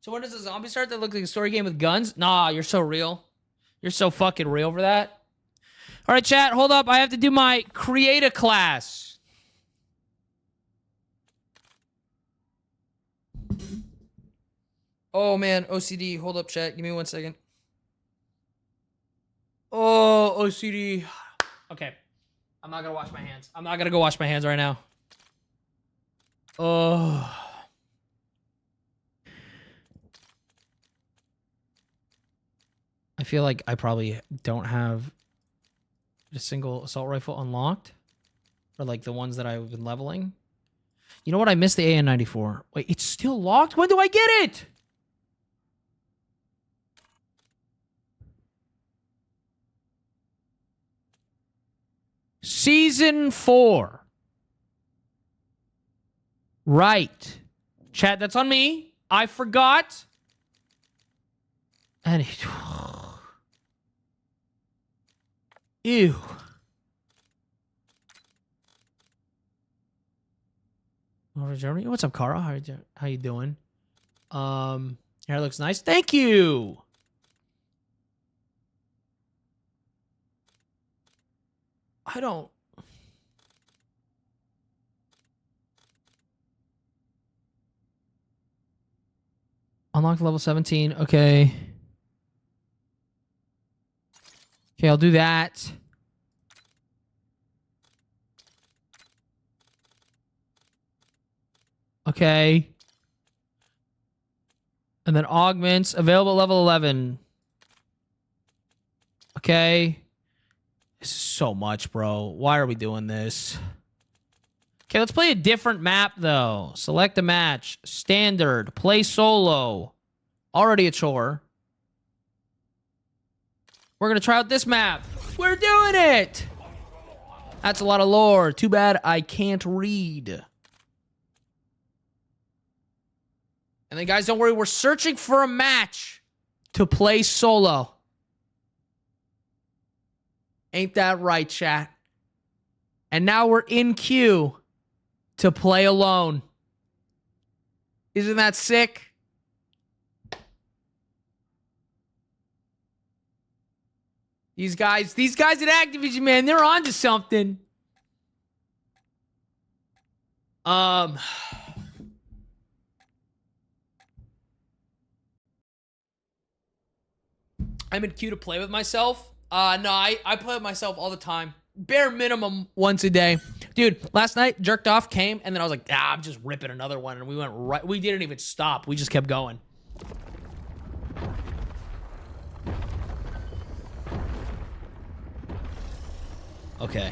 So when does a zombie start that looks like a story game with guns? Nah, you're so real. You're so fucking real for that. All right, chat, hold up. I have to do my creator class. Oh, man, OCD. Hold up, chat. Give me 1 second. Oh, OCD. Okay. I'm not gonna wash my hands. I'm not gonna go wash my hands right now. Oh. I feel like I probably don't have a single assault rifle unlocked. Or like the ones that I've been leveling. You know what? I missed the AN-94. Wait, it's still locked? When do I get it? Season 4. Right. Chat, that's on me. I forgot. And ew. Over Germany. What's up, Cara? How you doing? Hair looks nice. Thank you. I don't. Unlock level 17. Okay. Okay, I'll do that. Okay. And then augments. Available level 11. Okay. This is so much, bro. Why are we doing this? Okay, let's play a different map, though. Select a match. Standard. Play solo. Already a chore. We're going to try out this map. We're doing it! That's a lot of lore. Too bad I can't read. And then, guys, don't worry. We're searching for a match to play solo. Ain't that right, chat? And now we're in queue to play alone. Isn't that sick? These guys at Activision, man, they're onto something. I'm in queue to play with myself. No, I play with myself all the time. Bare minimum once a day. Dude, last night, jerked off, came, and then I was like, I'm just ripping another one. And we went right. We didn't even stop. We just kept going. Okay.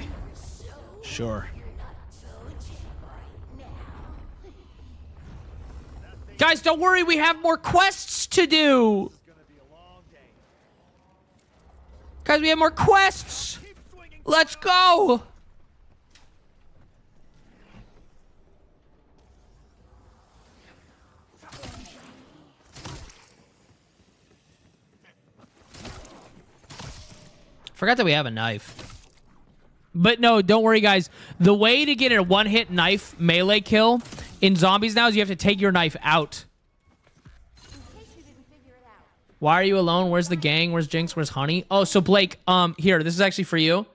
Sure. Guys, don't worry. We have more quests to do. Guys, we have more quests. Let's go. Forgot that we have a knife. But no, don't worry, guys. The way to get a one-hit knife melee kill in zombies now is you have to take your knife out. Why are you alone? Where's the gang? Where's Jinx? Where's Honey? Oh, so Blake, here, this is actually for you.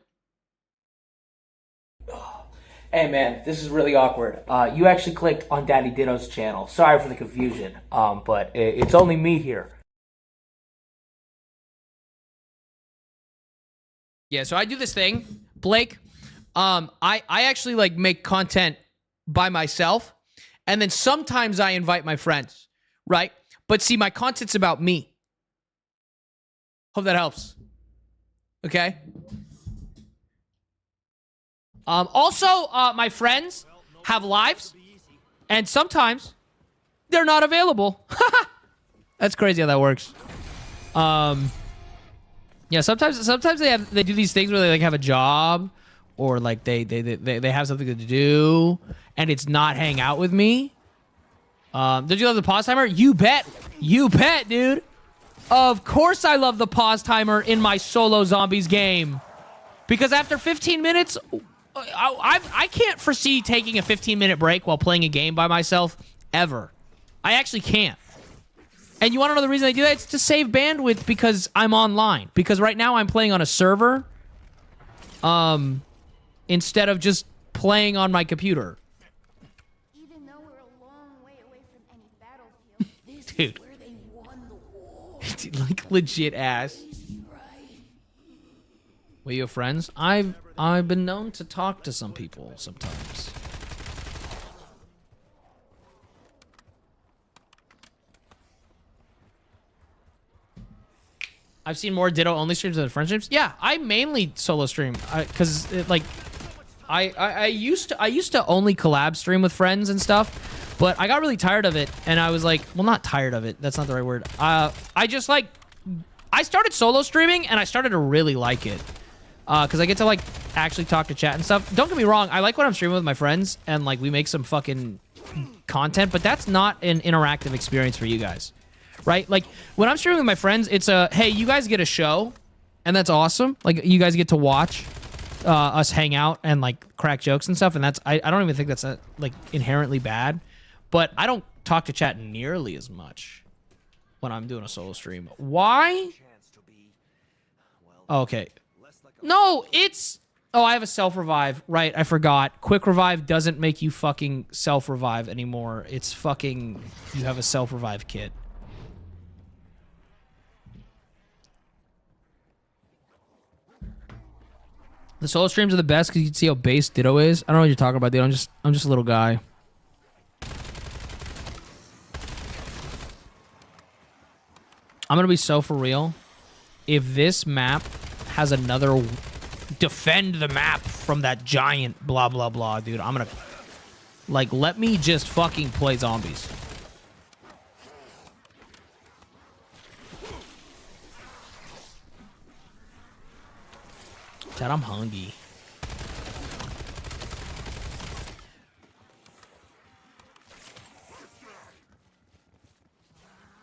Hey, man, this is really awkward. You actually clicked on DaddyDitto's channel. Sorry for the confusion, but it's only me here. Yeah, so I do this thing, Blake. I actually like make content by myself, and then sometimes I invite my friends, right? But see, my content's about me. Hope that helps. Okay. Also, my friends have lives, and sometimes they're not available. That's crazy how that works. Yeah, sometimes they do these things where they like have a job or like they have something to do and it's not hang out with me. Did you love the pause timer? You bet, dude. Of course I love the pause timer in my solo zombies game. Because after 15 minutes, I can't foresee taking a 15-minute break while playing a game by myself, ever. I actually can't. And you want to know the reason I do that? It's to save bandwidth because I'm online. Because right now I'm playing on a server instead of just playing on my computer. Even though we're a long way away from any battlefield, this Dude. is where they won the war. Like legit ass. Well, you have friends? I've been known to talk to some people sometimes. I've seen more Ditto only streams than friend streams. Yeah, I mainly solo stream because like I used to only collab stream with friends and stuff, but I got really tired of it and I was like, well, not tired of it. That's not the right word. I just like I started solo streaming and I started to really like it because I get to like actually talk to chat and stuff. Don't get me wrong, I like when I'm streaming with my friends and like we make some fucking content, but that's not an interactive experience for you guys. Right? Like, when I'm streaming with my friends, it's a, hey, you guys get a show, and that's awesome. Like, you guys get to watch us hang out and, like, crack jokes and stuff, and that's, I don't even think that's, like, inherently bad. But I don't talk to chat nearly as much when I'm doing a solo stream. Why? Okay. No, it's... Oh, I have a self-revive. Right, I forgot. Quick revive doesn't make you fucking self-revive anymore. It's fucking... You have a self-revive kit. The solo streams are the best because you can see how base Ditto is. I don't know what you're talking about, dude. I'm just a little guy. I'm gonna be so for real. If this map has another defend the map from that giant blah blah blah, dude, I'm gonna like let me just fucking play zombies. Dad, I'm hungry.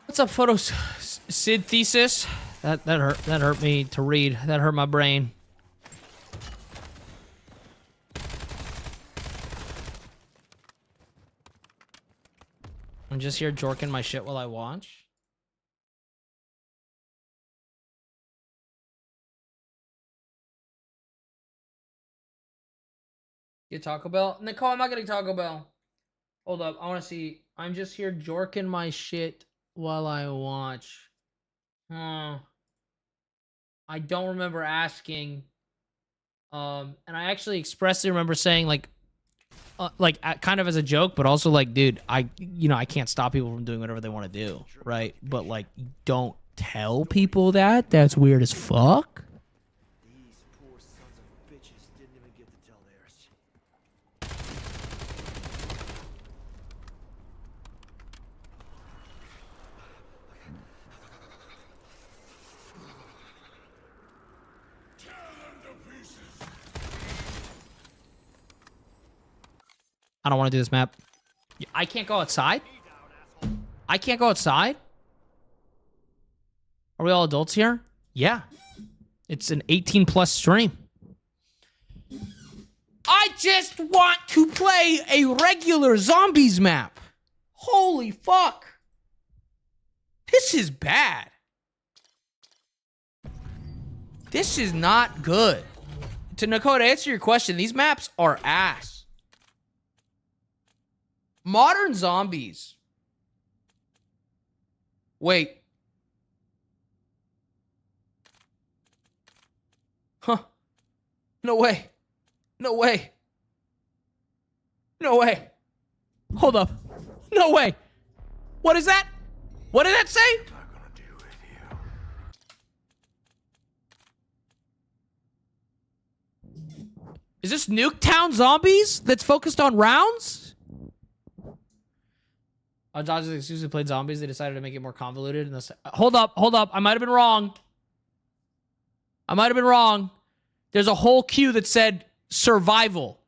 What's up, photosynthesis? That hurt me to read. That hurt my brain. I'm just here jorking my shit while I watch. Get Taco Bell? Nicole, I'm not getting Taco Bell. Hold up, I want to see. I'm just here jorking my shit while I watch. I don't remember asking. And I actually expressly remember saying like kind of as a joke, but also like, dude, I can't stop people from doing whatever they want to do, right? But like, don't tell people that. That's weird as fuck. These poor sons of bitches didn't even get to tell theirs. I don't want to do this map. I can't go outside? I can't go outside? Are we all adults here? Yeah. It's an 18+ stream. I just want to play a regular zombies map. Holy fuck. This is bad. This is not good. To Nicole, to answer your question, these maps are ass. Modern zombies. Wait. Huh. No way. No way. No way. Hold up. No way. What is that? What did that say? What am I gonna do with you? Is this Nuketown Zombies that's focused on rounds? Dodgers exclusively played zombies. They decided to make it more convoluted. And hold up. I might have been wrong. There's a whole queue that said survival.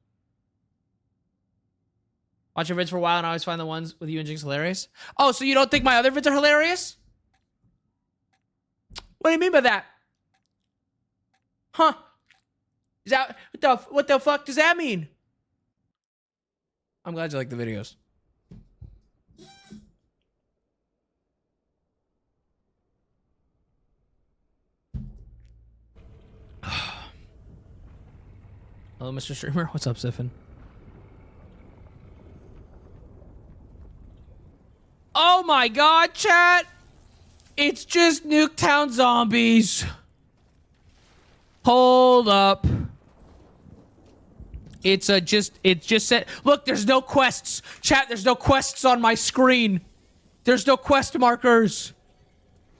Watch your vids for a while and I always find the ones with you and Jinx hilarious. Oh, so you don't think my other vids are hilarious? What do you mean by that? Huh? Is that what the fuck does that mean? I'm glad you like the videos. Hello, Mr. Streamer. What's up, Siphon? Oh my god, chat! It's just Nuketown zombies. Hold up. It just said, look, there's no quests. Chat, there's no quests on my screen. There's no quest markers.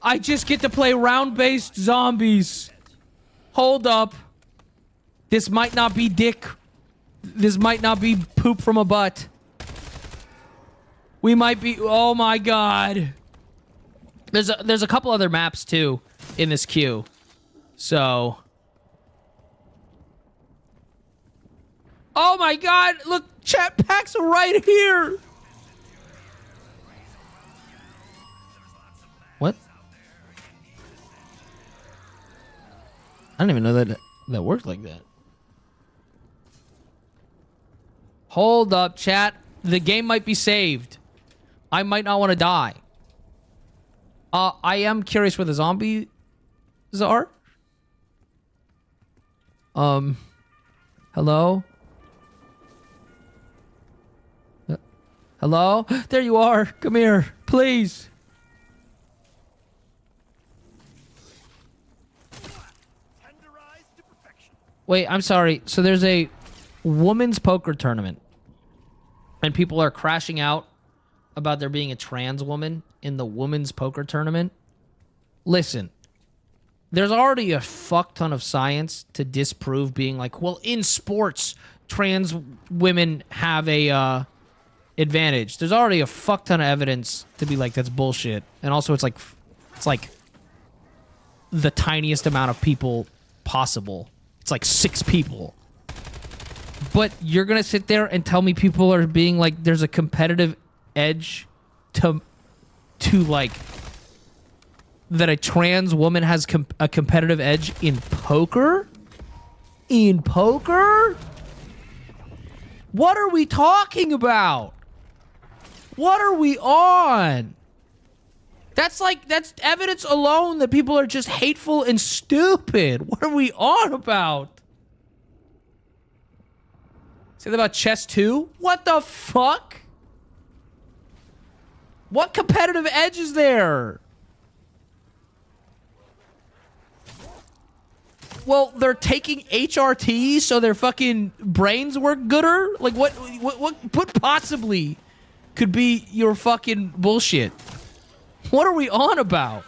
I just get to play round-based zombies. Hold up. This might not be dick. This might not be poop from a butt. We might be, oh my god. There's a couple other maps too in this queue. So. Oh my god, look, chat packs right here. What? I didn't even know that worked like that. Hold up, chat. The game might be saved. I might not want to die. I am curious where the zombies are. Hello? Hello? There you are. Come here, please. Wait, I'm sorry. So there's a women's poker tournament. And people are crashing out about there being a trans woman in the women's poker tournament. Listen, there's already a fuck ton of science to disprove being like, well, in sports, trans women have a advantage. There's already a fuck ton of evidence to be like, that's bullshit. And also it's like the tiniest amount of people possible. It's like 6 people. But you're going to sit there and tell me people are being like, there's a competitive edge to like, that a trans woman has a competitive edge in poker? In poker? What are we talking about? What are we on? That's evidence alone that people are just hateful and stupid. What are we on about? Say that about chess too? What the fuck? What competitive edge is there? Well, they're taking HRT so their fucking brains work gooder? Like what possibly could be your fucking bullshit? What are we on about?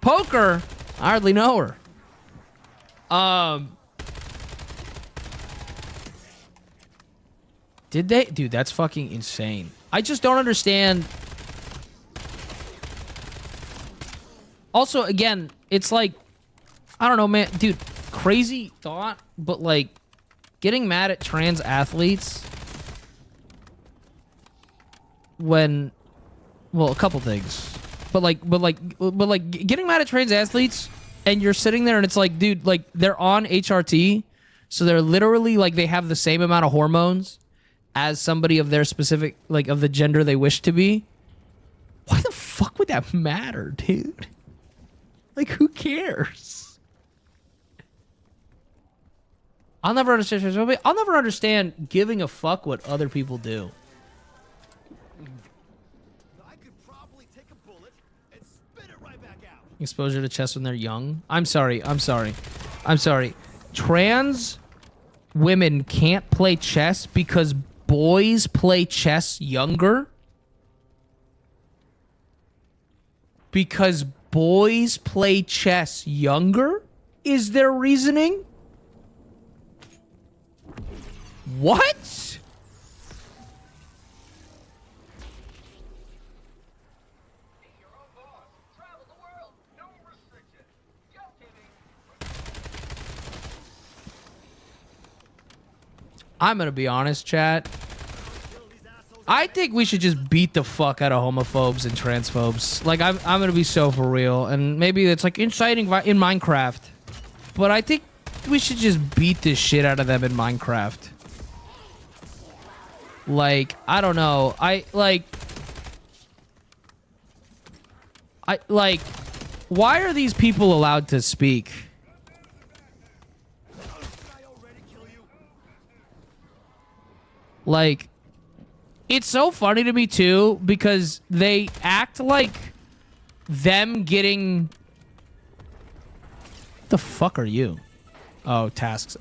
Poker? I hardly know her. Did they? Dude, that's fucking insane. I just don't understand. Also, again, it's like, I don't know, man. Dude, crazy thought, but like, getting mad at trans athletes when, well, a couple things. But getting mad at trans athletes and you're sitting there and it's like, dude, like, they're on HRT, so they're literally, like, they have the same amount of hormones as somebody of their specific, like, of the gender they wish to be. Why the fuck would that matter, dude? Like, who cares? I'll never understand giving a fuck what other people do. I could probably take a bullet and spit it right back out. Exposure to chess when they're young. I'm sorry. Trans women can't play chess because boys play chess younger? Because boys play chess younger? Is their reasoning? What? I'm gonna be honest, chat. I think we should just beat the fuck out of homophobes and transphobes. Like, I'm gonna be so for real. And maybe it's like inciting in Minecraft. But I think we should just beat the shit out of them in Minecraft. Like, I don't know. Why are these people allowed to speak? Like, it's so funny to me too because they act like them getting... The fuck are you? Oh, tasks.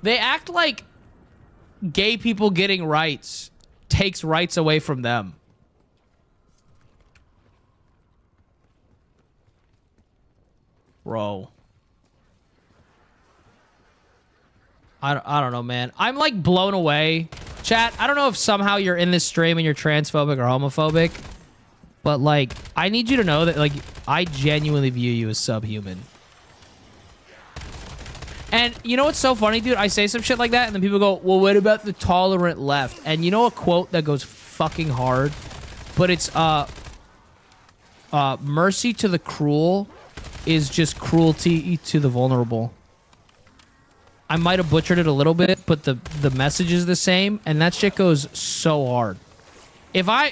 They act like gay people getting rights takes rights away from them. Bro. I don't know, man. I'm like blown away. Chat, I don't know if somehow you're in this stream and you're transphobic or homophobic, but like, I need you to know that like, I genuinely view you as subhuman. And you know what's so funny, dude? I say some shit like that and then people go, well, what about the tolerant left? And you know a quote that goes fucking hard? But it's, mercy to the cruel is just cruelty to the vulnerable. I might have butchered it a little bit, but the message is the same, and that shit goes so hard. If I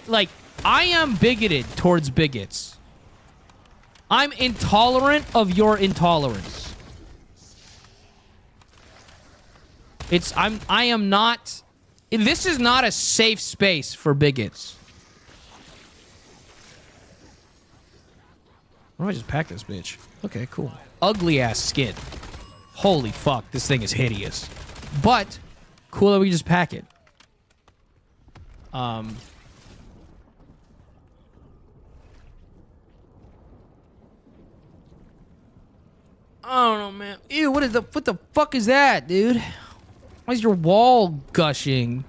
am bigoted towards bigots. I'm intolerant of your intolerance. I am not... This is not a safe space for bigots. Why don't I just pack this bitch? Okay, cool. Ugly ass skin. Holy fuck, this thing is hideous. But, cool that we just pack it. I don't know, man. Ew, what the fuck is that, dude? Why is your wall gushing?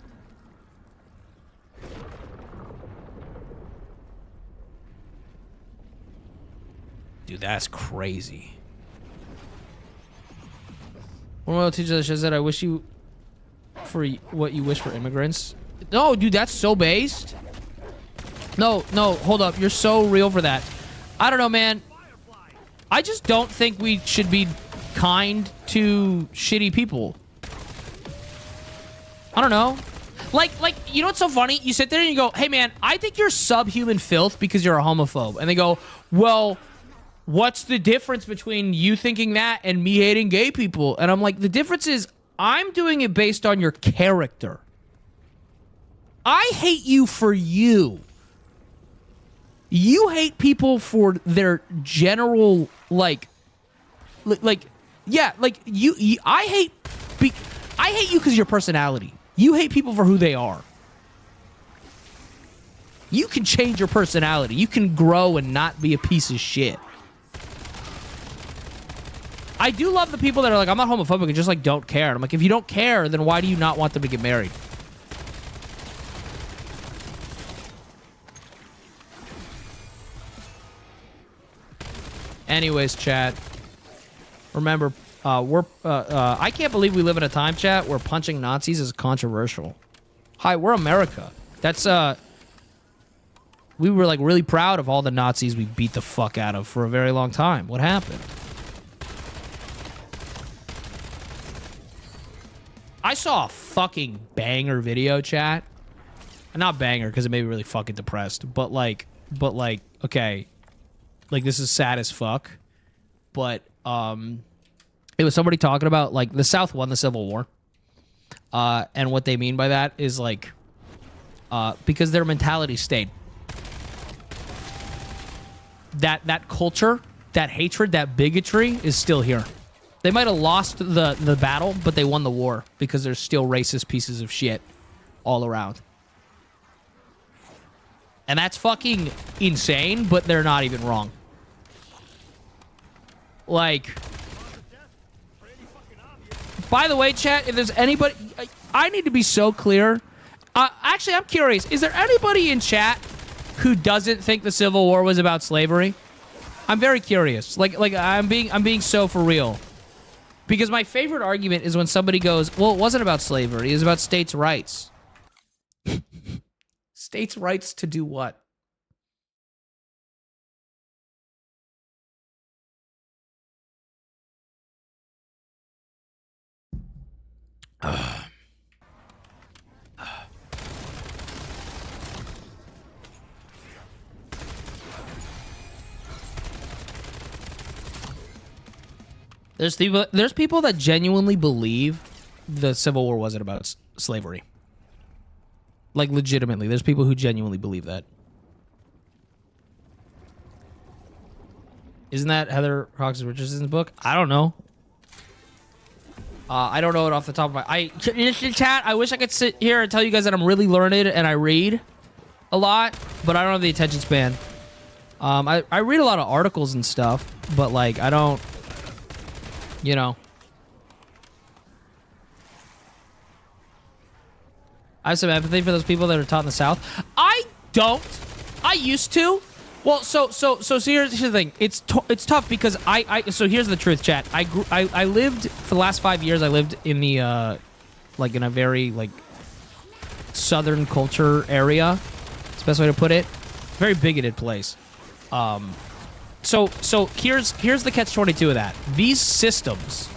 Dude, that's crazy. One of my teachers says that I wish you for what you wish for immigrants. No, dude, that's so based. No, hold up. You're so real for that. I don't know, man. I just don't think we should be kind to shitty people. I don't know. Like, you know what's so funny? You sit there and you go, hey, man, I think you're subhuman filth because you're a homophobe. And they go, well... What's the difference between you thinking that and me hating gay people? And I'm like, the difference is I'm doing it based on your character. I hate you for you. You hate people for their general, I hate you because of your personality. You hate people for who they are. You can change your personality. You can grow and not be a piece of shit. I do love the people that are like, I'm not homophobic and just like don't care. And I'm like, if you don't care, then why do you not want them to get married? Anyways, chat. Remember, I can't believe we live in a time, chat, where punching Nazis is controversial. Hi, we're America. That's, we were like really proud of all the Nazis we beat the fuck out of for a very long time. What happened? I saw a fucking banger video, chat. Not banger, because it made me really fucking depressed. But like, okay. Like, this is sad as fuck. But, it was somebody talking about, like, the South won the Civil War. And what they mean by that is, like, because their mentality stayed. That culture, that hatred, that bigotry is still here. They might have lost the battle, but they won the war because there's still racist pieces of shit all around. And that's fucking insane, but they're not even wrong. Like, by the way, chat, if there's anybody... I need to be so clear. Actually, I'm curious. Is there anybody in chat who doesn't think the Civil War was about slavery? I'm very curious. Like I'm being so for real. Because my favorite argument is when somebody goes, well, it wasn't about slavery. It was about states' rights. States' rights to do what? There's people that genuinely believe the Civil War wasn't about slavery. Like, legitimately. There's people who genuinely believe that. Isn't that Heather Cox Richardson's book? I don't know. I don't know it off the top of my... Chat, I wish I could sit here and tell you guys that I'm really learned and I read a lot, but I don't have the attention span. I read a lot of articles and stuff, but, like, I don't... You know. I have some empathy for those people that are taught in the South. I don't. I used to. Well, so here's the thing. It's tough because so here's the truth, chat. I lived for the last 5 years. I lived in the like in a very like Southern culture area. That's the best way to put it. Very bigoted place. So here's the catch-22 of that. These systems,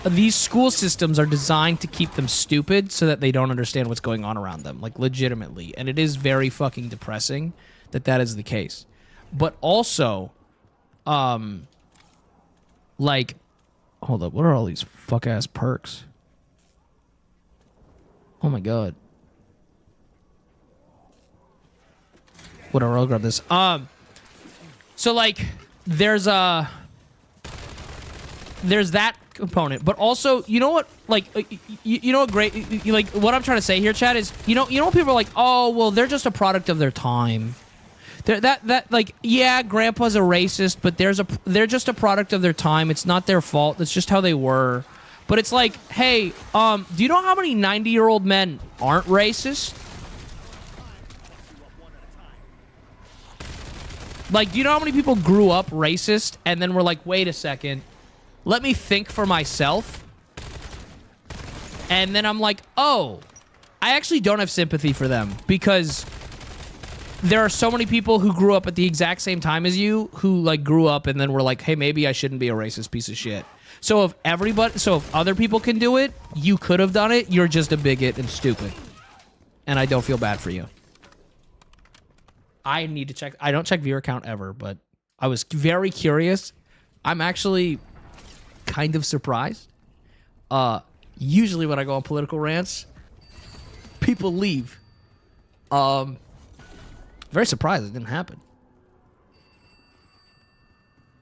these school systems are designed to keep them stupid so that they don't understand what's going on around them, like legitimately. And it is very fucking depressing that that is the case. But also, like, hold up, what are all these fuck-ass perks? Oh my god. Whatever, I'll grab this. So, like, there's that component, but also, you know what, like, you know what great, like, what I'm trying to say here, Chad, is, you know what people are like, oh, well, they're just a product of their time. That like, yeah, grandpa's a racist, but they're just a product of their time. It's not their fault. It's just how they were. But it's like, hey, do you know how many 90-year-old men aren't racist? Like, do you know how many people grew up racist and then were like, wait a second, let me think for myself? And then I'm like, oh, I actually don't have sympathy for them because there are so many people who grew up at the exact same time as you who, like, grew up and then were like, hey, maybe I shouldn't be a racist piece of shit. So if other people can do it, you could have done it, you're just a bigot and stupid. And I don't feel bad for you. I need to check. I don't check viewer count ever, but I was very curious. I'm actually kind of surprised. Usually when I go on political rants, people leave. Very surprised it didn't happen.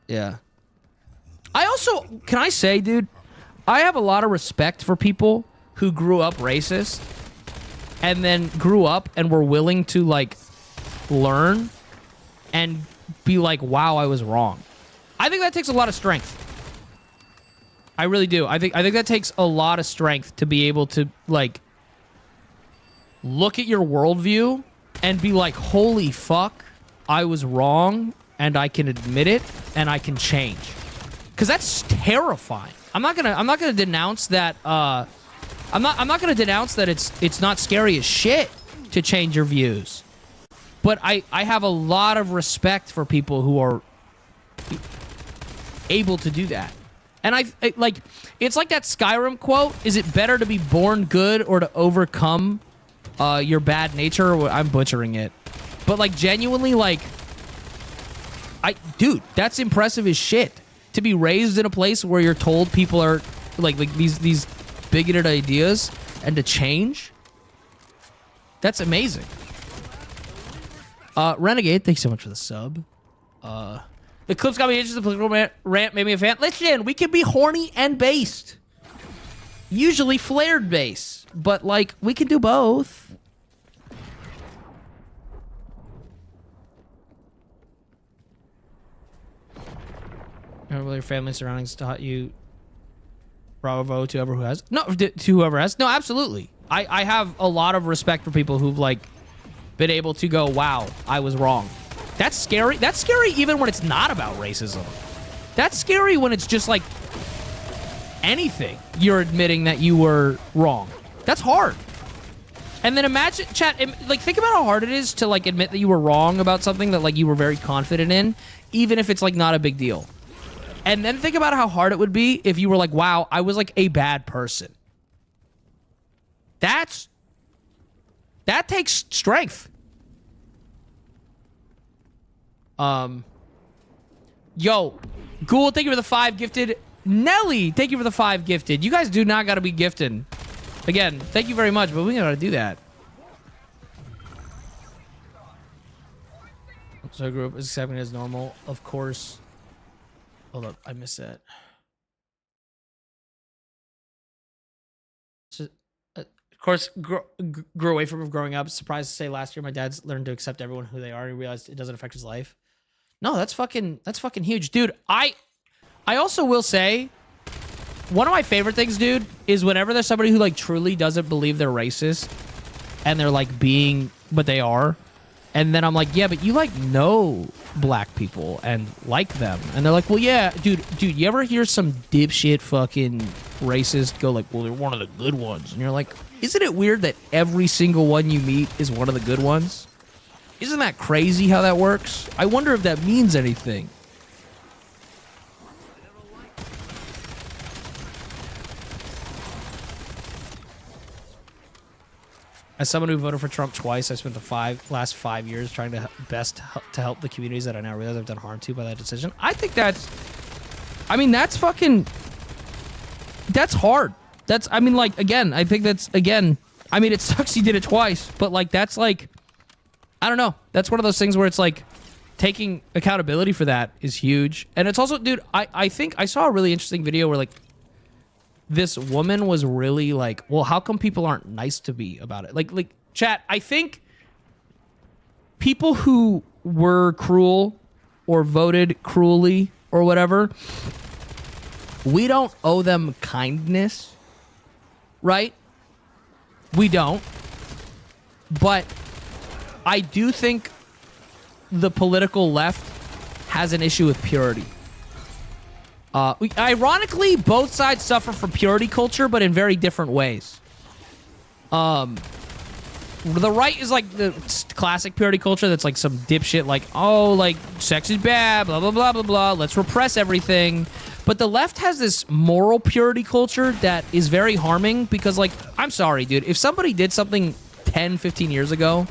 Yeah. I also, can I say, dude, I have a lot of respect for people who grew up racist and then grew up and were willing to, like, learn and be like, wow, I was wrong. I think that takes a lot of strength. I really do. I think that takes a lot of strength to be able to, like, look at your worldview and be like, holy fuck, I was wrong and I can admit it and I can change. Cause that's terrifying. I'm not gonna denounce that I'm not gonna denounce that it's not scary as shit to change your views. But I have a lot of respect for people who are able to do that. And I like, it's like that Skyrim quote, is it better to be born good or to overcome your bad nature? I'm butchering it. But, like, genuinely, like, dude, that's impressive as shit. To be raised in a place where you're told people are, like these bigoted ideas and to change. That's amazing. Renegade, thanks so much for the sub. The clips got me interested. The political rant made me a fan. Listen, we can be horny and based. Usually flared base. But, like, we can do both. Remember your family surroundings taught you bravo to whoever who has? No, to whoever has. No, absolutely. I have a lot of respect for people who've, like, been able to go, wow, I was wrong. That's scary. That's scary even when it's not about racism. That's scary when it's just like anything, you're admitting that you were wrong. That's hard. And then imagine, chat, like, think about how hard it is to, like, admit that you were wrong about something that, like, you were very confident in, even if it's, like, not a big deal. And then think about how hard it would be if you were like, wow, I was, like, a bad person. That takes strength. Yo, Ghoul, thank you for the 5 gifted. Nelly, thank you for the 5 gifted. You guys do not got to be gifting. Again, thank you very much, but we gotta do that. So group is accepting it as normal, of course. Hold up, I missed that. So, of course, grew away from growing up. Surprised to say last year my dad's learned to accept everyone who they are. He realized it doesn't affect his life. No, that's fucking huge, dude. I also will say, one of my favorite things, dude, is whenever there's somebody who, like, truly doesn't believe they're racist and they're, like, being, but they are. And then I'm like, yeah, but you, like, know black people and like them. And they're like, well, yeah, dude, you ever hear some dipshit fucking racist go like, well, they're one of the good ones. And you're like, isn't it weird that every single one you meet is one of the good ones? Isn't that crazy how that works? I wonder if that means anything. As someone who voted for Trump twice, I spent the last 5 years trying to help the communities that I now realize I've done harm to by that decision. I think that's, I mean, that's fucking, that's hard. That's, I mean, like, again, I think that's, again, I mean, it sucks you did it twice, but, like, that's, like, I don't know. That's one of those things where it's, like, taking accountability for that is huge. And it's also, dude, I think I saw a really interesting video where, like, this woman was really like, well, how come people aren't nice to me about it? Like, chat, I think people who were cruel or voted cruelly or whatever, we don't owe them kindness, right? We don't. But I do think the political left has an issue with purity. Ironically, both sides suffer from purity culture, but in very different ways. The right is like the classic purity culture that's like some dipshit like, oh, like, sex is bad, blah, blah, blah, blah, blah, let's repress everything. But the left has this moral purity culture that is very harming because, like, I'm sorry, dude, if somebody did something 10, 15 years ago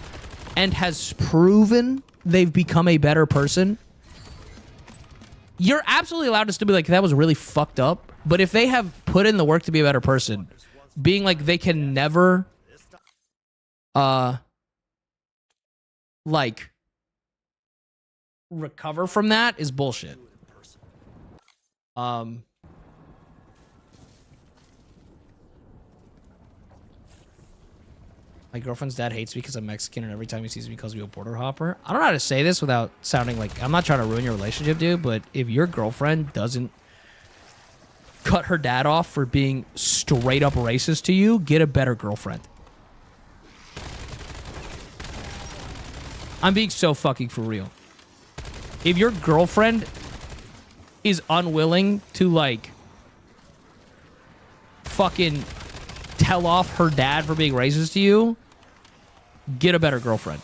and has proven they've become a better person, you're absolutely allowed to still be like, that was really fucked up. But if they have put in the work to be a better person, being like they can never, like, recover from that is bullshit. My girlfriend's dad hates me because I'm Mexican, and every time he sees me, he calls me a border hopper. I don't know how to say this without sounding like, I'm not trying to ruin your relationship, dude, but if your girlfriend doesn't cut her dad off for being straight up racist to you, get a better girlfriend. I'm being so fucking for real. If your girlfriend is unwilling to, like, fucking tell off her dad for being racist to you, get a better girlfriend.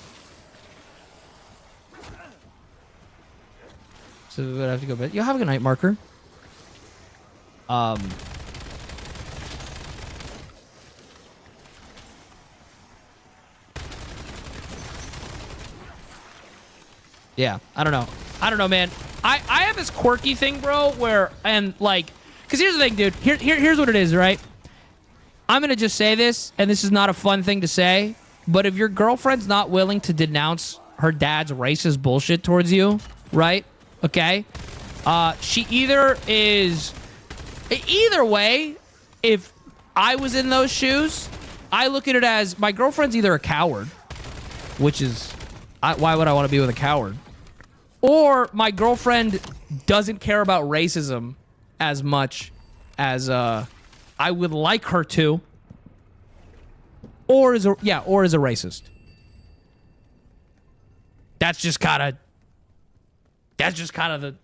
So we're gonna have to go to bed. Yo, have a good night, Marker. Yeah, I don't know, man. I have this quirky thing, bro, where, and, like, because here's the thing, dude. Here's what it is, right? I'm gonna just say this, and this is not a fun thing to say, but if your girlfriend's not willing to denounce her dad's racist bullshit towards you, right? Okay? She either is... Either way, if I was in those shoes, I look at it as my girlfriend's either a coward, which is... why would I want to be with a coward? Or my girlfriend doesn't care about racism as much as I would like her to, or is a racist. That's just kind of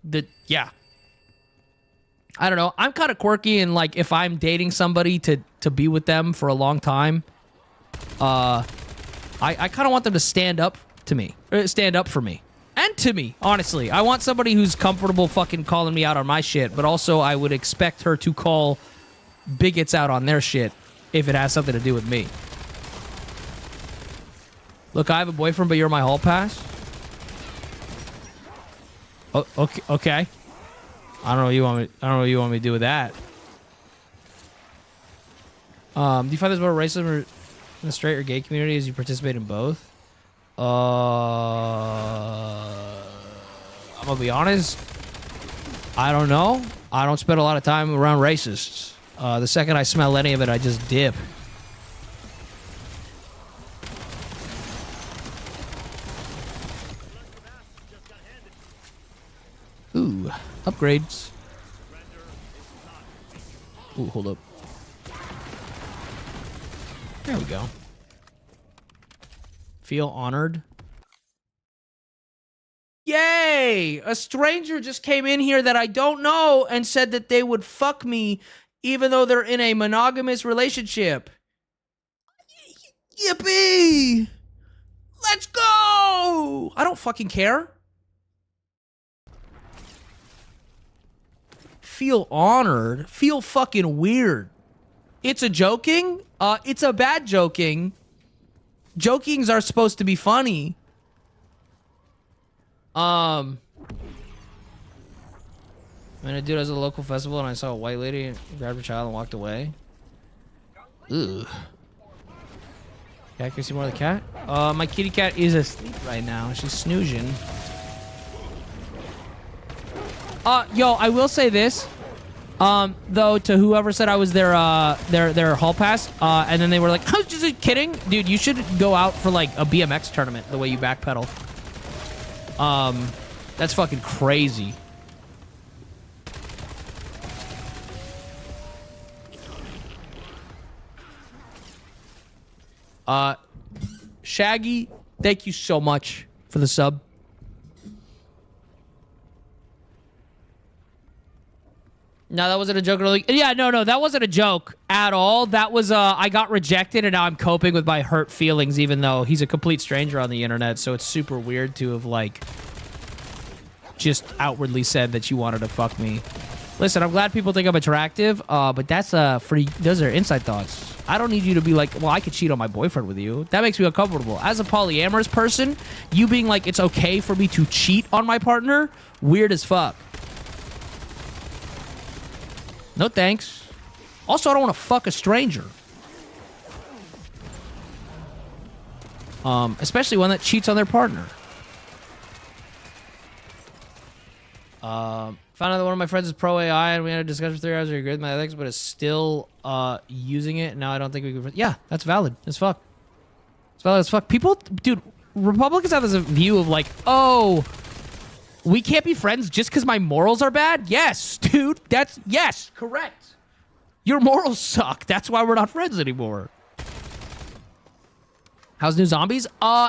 the yeah. I don't know. I'm kind of quirky, and like if I'm dating somebody to be with them for a long time, I kind of want them to stand up to me, or stand up for me, and to me. Honestly, I want somebody who's comfortable fucking calling me out on my shit, but also I would expect her to call bigots out on their shit if it has something to do with me. Look, I have a boyfriend, but you're my hall pass. Oh, okay. Okay. I don't know what you want me. I don't know what you want me to do with that. Do you find there's more racism in the straight or gay community as you participate in both? I'm gonna be honest. I don't know. I don't spend a lot of time around racists. The second I smell any of it, I just dip. Ooh, upgrades. Ooh, hold up. There we go. Feel honored. Yay! A stranger just came in here that I don't know and said that they would fuck me even though they're in a monogamous relationship. Yippee! Let's go! I don't fucking care. Feel honored. Feel fucking weird. It's a joking. It's a bad joking. Jokings are supposed to be funny. When a dude was at a local festival and I saw a white lady and grabbed her child and walked away. Ugh. Cat, can you see more of the cat? My kitty cat is asleep right now. She's snoozing. Yo, I will say this. Though, to whoever said I was their hall pass, and then they were like, I was just kidding. Dude, you should go out for, like, a BMX tournament the way you backpedal. That's fucking crazy. Shaggy, thank you so much for the sub. No, that wasn't a joke. Really. Yeah, no, that wasn't a joke at all. That was, I got rejected, and now I'm coping with my hurt feelings, even though he's a complete stranger on the internet, so it's super weird to have, like, just outwardly said that you wanted to fuck me. Listen, I'm glad people think I'm attractive, but that's, those are inside thoughts. I don't need you to be like, well, I could cheat on my boyfriend with you. That makes me uncomfortable. As a polyamorous person, you being like, it's okay for me to cheat on my partner, weird as fuck. No thanks. Also, I don't want to fuck a stranger. Especially one that cheats on their partner. Found out that one of my friends is pro AI, and we had a discussion for 3 hours. I agree with my ethics, but is still using it. And now I don't think we can. Yeah, that's valid as fuck. It's valid as fuck. People, dude, Republicans have this view of like, oh, we can't be friends just because my morals are bad? Yes, dude. Yes, correct. Your morals suck. That's why we're not friends anymore. How's New Zombies?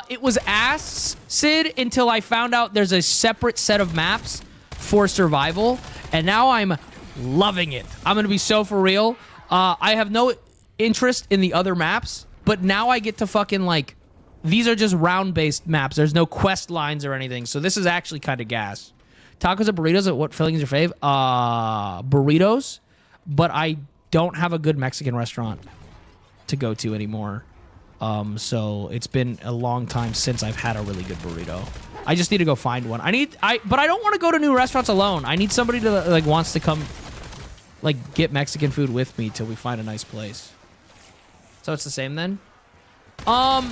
It was ass, Sid, until I found out there's a separate set of maps for survival, and now I'm loving it. I'm going to be so for real. I have no interest in the other maps, but now I get to fucking, like, these are just round-based maps. There's no quest lines or anything, so this is actually kind of gas. Tacos and burritos, what filling is your fave? Burritos, but I don't have a good Mexican restaurant to go to anymore. So it's been a long time since I've had a really good burrito. I just need to go find one. But I don't want to go to new restaurants alone. I need somebody to, like, wants to come, like, get Mexican food with me till we find a nice place. So it's the same then? No,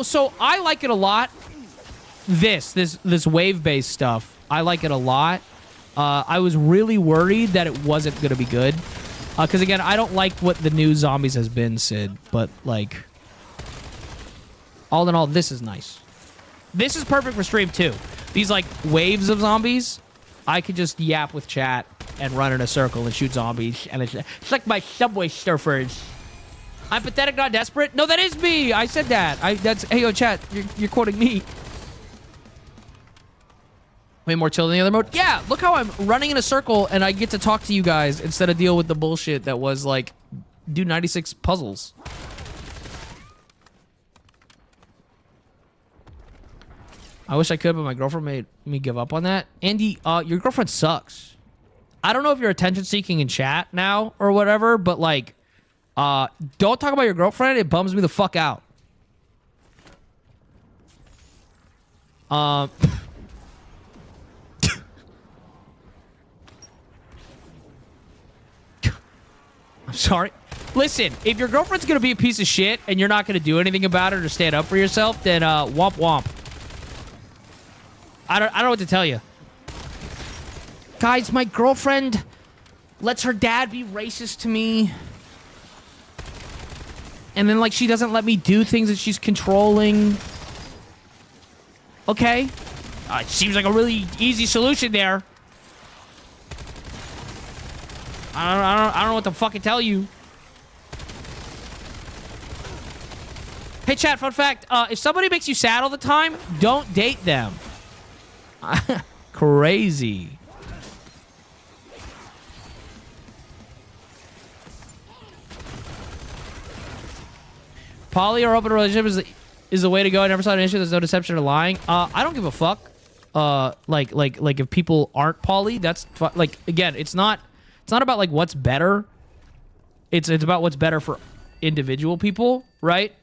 so I like it a lot. This wave-based stuff, I like it a lot. I was really worried that it wasn't going to be good. Because, again, I don't like what the new Zombies has been, Sid. But, like, all in all, this is nice. This is perfect for stream, too. These, like, waves of zombies, I could just yap with chat and run in a circle and shoot zombies. And it's like my Subway Surfers. I'm pathetic, not desperate. No, that is me. I said that. Hey, yo, chat. You're quoting me. Way more chill than the other mode. Yeah, look how I'm running in a circle and I get to talk to you guys instead of deal with the bullshit that was like, do 96 puzzles. I wish I could, but my girlfriend made me give up on that. Andy, your girlfriend sucks. I don't know if you're attention seeking in chat now or whatever, but like, don't talk about your girlfriend. It bums me the fuck out. I'm sorry. Listen, if your girlfriend's gonna be a piece of shit and you're not gonna do anything about it or stand up for yourself, then womp womp. I don't know what to tell you. Guys, my girlfriend lets her dad be racist to me. And then, like, she doesn't let me do things that she's controlling. Okay. Seems like a really easy solution there. I don't know what to fucking tell you. Hey, chat, fun fact. If somebody makes you sad all the time, don't date them. Crazy. Poly or open relationship is the way to go. I never saw an issue. There's no deception or lying. I don't give a fuck. Like if people aren't poly, that's like, again, it's not about like what's better. It's about what's better for individual people, right?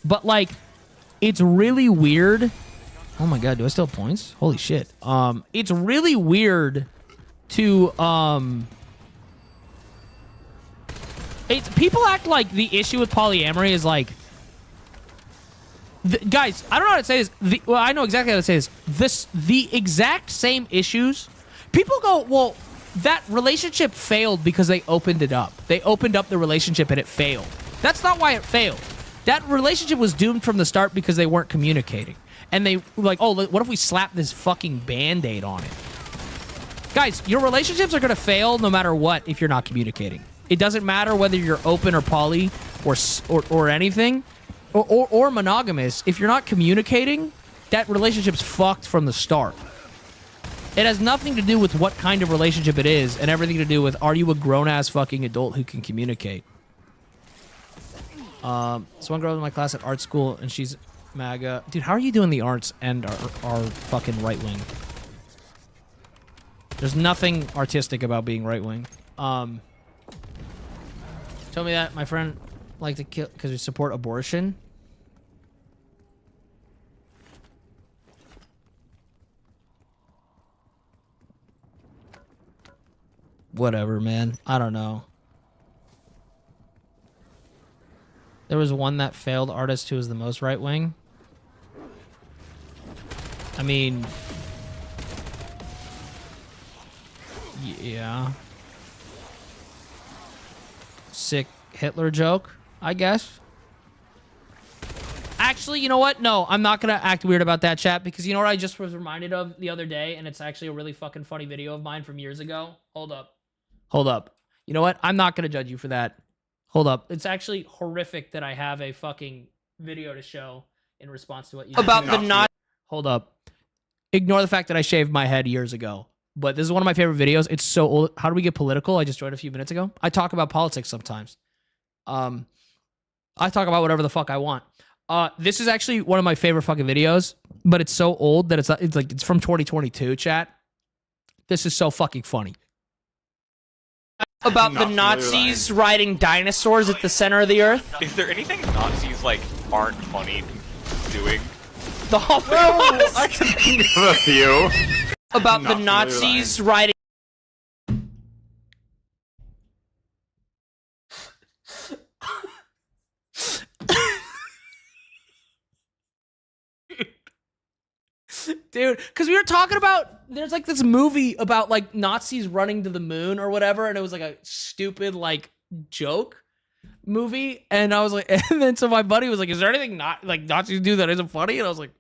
But like, it's really weird. Oh my god, do I still have points? Holy shit. It's really weird to people act like the issue with polyamory is like, guys, I don't know how to say this. Well, I know exactly how to say this. The exact same issues. People go, well, that relationship failed because they opened it up. They opened up the relationship and it failed. That's not why it failed. That relationship was doomed from the start because they weren't communicating. And they were like, oh, what if we slap this fucking Band-Aid on it? Guys, your relationships are going to fail no matter what if you're not communicating. It doesn't matter whether you're open or poly or anything or monogamous. If you're not communicating, that relationship's fucked from the start. It has nothing to do with what kind of relationship it is and everything to do with, are you a grown-ass fucking adult who can communicate? So one girl in my class at art school, and she's MAGA. Dude, how are you doing the arts and are fucking right-wing? There's nothing artistic about being right-wing. Told me that my friend liked to kill because we support abortion. Whatever, man. I don't know. There was one that failed artist who was the most right-wing. I mean... yeah. Sick Hitler joke, I guess. Actually, you know what? No, I'm not gonna act weird about that, chat, because you know what I just was reminded of the other day, and it's actually a really fucking funny video of mine from years ago. Hold up. Hold up. You know what? I'm not gonna judge you for that. Hold up. It's actually horrific that I have a fucking video to show in response to what you about said. the not. Hold up. Ignore the fact that I shaved my head years ago. But this is one of my favorite videos. It's so old. How do we get political? I just joined a few minutes ago. I talk about politics sometimes. I talk about whatever the fuck I want. This is actually one of my favorite fucking videos, but it's so old that it's from 2022, chat. This is so fucking funny. About the Nazis riding dinosaurs at the center of the earth? Is there anything Nazis, like, aren't funny doing? The Holocaust? I can think of a few. About the Nazis riding... Dude, because we were talking about, there's like this movie about like Nazis running to the moon or whatever, and it was like a stupid like joke movie, and I was like, and then so my buddy was like, is there anything not like Nazis do that isn't funny? And I was like,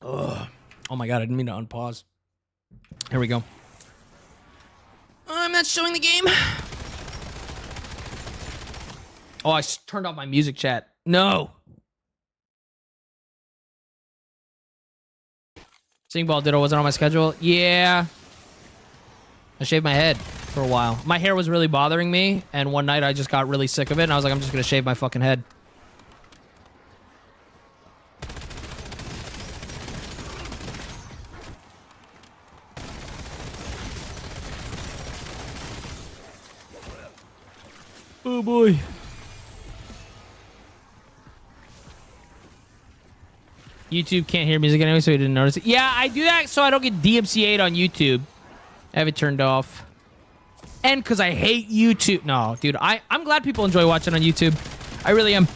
ugh. Oh my god, I didn't mean to unpause. Here we go. I'm not showing the game. Oh, I turned off my music, chat. No. Seeing Ball Ditto wasn't on my schedule. Yeah. I shaved my head for a while. My hair was really bothering me, and one night I just got really sick of it, and I was like, I'm just gonna shave my fucking head. Oh boy. YouTube can't hear music anyway, so he didn't notice it. Yeah, I do that so I don't get DMCA'd on YouTube. I have it turned off. And because I hate YouTube. No, dude, I'm glad people enjoy watching on YouTube. I really am.